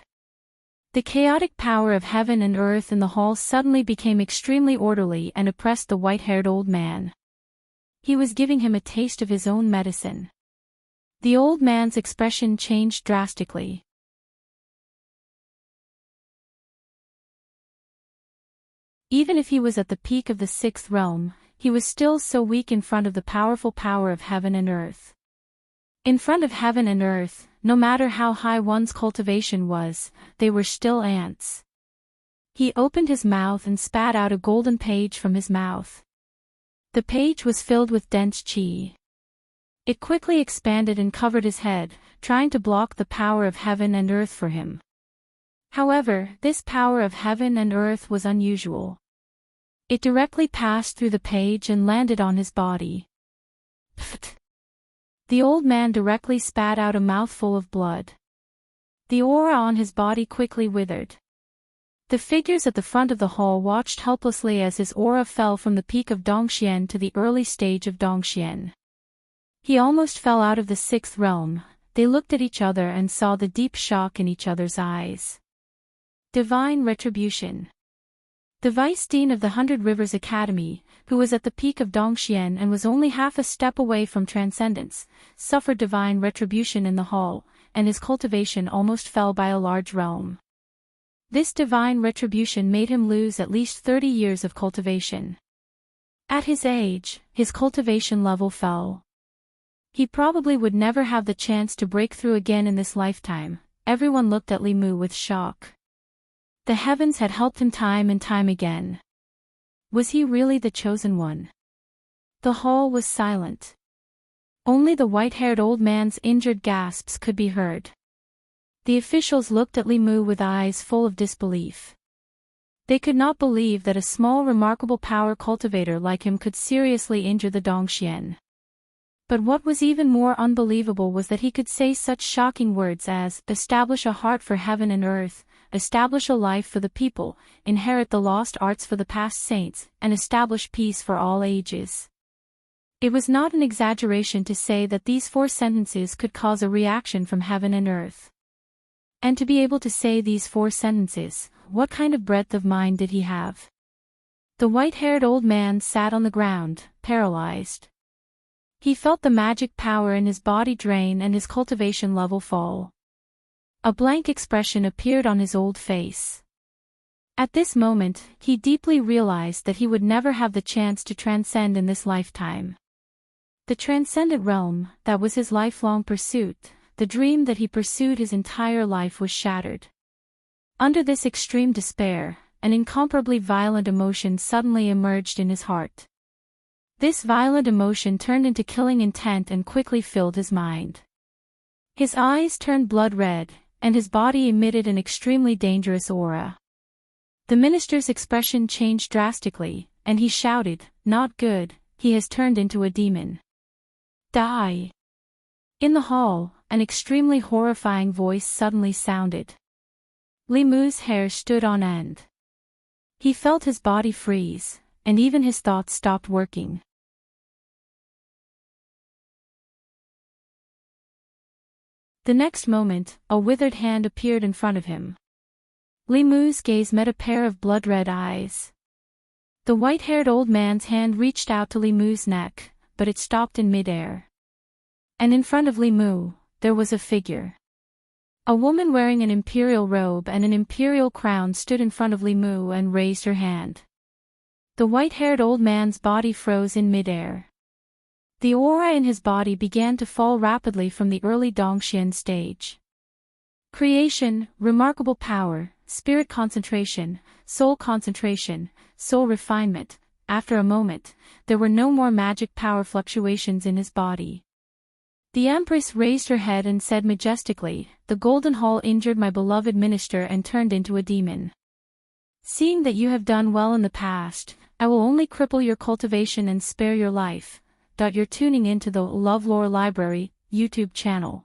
The chaotic power of heaven and earth in the hall suddenly became extremely orderly and oppressed the white-haired old man. He was giving him a taste of his own medicine. The old man's expression changed drastically. Even if he was at the peak of the sixth realm, he was still so weak in front of the powerful power of heaven and earth. In front of heaven and earth, no matter how high one's cultivation was, they were still ants. He opened his mouth and spat out a golden page from his mouth. The page was filled with dense chi. It quickly expanded and covered his head, trying to block the power of heaven and earth for him. However, this power of heaven and earth was unusual. It directly passed through the page and landed on his body. Pfft! The old man directly spat out a mouthful of blood. The aura on his body quickly withered. The figures at the front of the hall watched helplessly as his aura fell from the peak of Dongxian to the early stage of Dongxian. He almost fell out of the sixth realm. They looked at each other and saw the deep shock in each other's eyes. Divine retribution. The Vice Dean of the Hundred Rivers Academy, who was at the peak of Dongxian and was only half a step away from transcendence, suffered divine retribution in the hall, and his cultivation almost fell by a large realm. This divine retribution made him lose at least 30 years of cultivation. At his age, his cultivation level fell. He probably would never have the chance to break through again in this lifetime. Everyone looked at Li Mu with shock. The heavens had helped him time and time again. Was he really the chosen one? The hall was silent. Only the white-haired old man's injured gasps could be heard. The officials looked at Li Mu with eyes full of disbelief. They could not believe that a small remarkable power cultivator like him could seriously injure the Dongxian. But what was even more unbelievable was that he could say such shocking words as, establish a heart for heaven and earth, establish a life for the people, inherit the lost arts for the past saints, and establish peace for all ages. It was not an exaggeration to say that these 4 sentences could cause a reaction from heaven and earth. And to be able to say these 4 sentences, what kind of breadth of mind did he have? The white-haired old man sat on the ground, paralyzed. He felt the magic power in his body drain and his cultivation level fall. A blank expression appeared on his old face. At this moment, he deeply realized that he would never have the chance to transcend in this lifetime. The transcendent realm, that was his lifelong pursuit, the dream that he pursued his entire life was shattered. Under this extreme despair, an incomparably violent emotion suddenly emerged in his heart. This violent emotion turned into killing intent and quickly filled his mind. His eyes turned blood red, and his body emitted an extremely dangerous aura. The minister's expression changed drastically, and he shouted, "Not good, he has turned into a demon. Die!" In the hall, an extremely horrifying voice suddenly sounded. Li Mu's hair stood on end. He felt his body freeze, and even his thoughts stopped working. The next moment, a withered hand appeared in front of him. Li Mu's gaze met a pair of blood-red eyes. The white-haired old man's hand reached out to Li Mu's neck, but it stopped in mid-air. And in front of Li Mu, there was a figure. A woman wearing an imperial robe and an imperial crown stood in front of Li Mu and raised her hand. The white-haired old man's body froze in mid-air. The aura in his body began to fall rapidly from the early Dongxian stage. Creation, remarkable power, spirit concentration, soul refinement. After a moment, there were no more magic power fluctuations in his body. The Empress raised her head and said majestically, "The Golden Hall injured my beloved minister and turned into a demon. Seeing that you have done well in the past, I will only cripple your cultivation and spare your life." You're tuning into the LoveLore Library YouTube channel.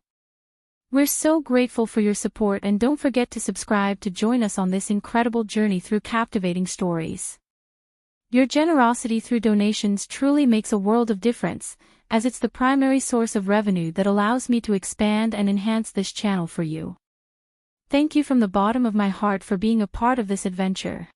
We're so grateful for your support, and don't forget to subscribe to join us on this incredible journey through captivating stories. Your generosity through donations truly makes a world of difference, as it's the primary source of revenue that allows me to expand and enhance this channel for you. Thank you from the bottom of my heart for being a part of this adventure.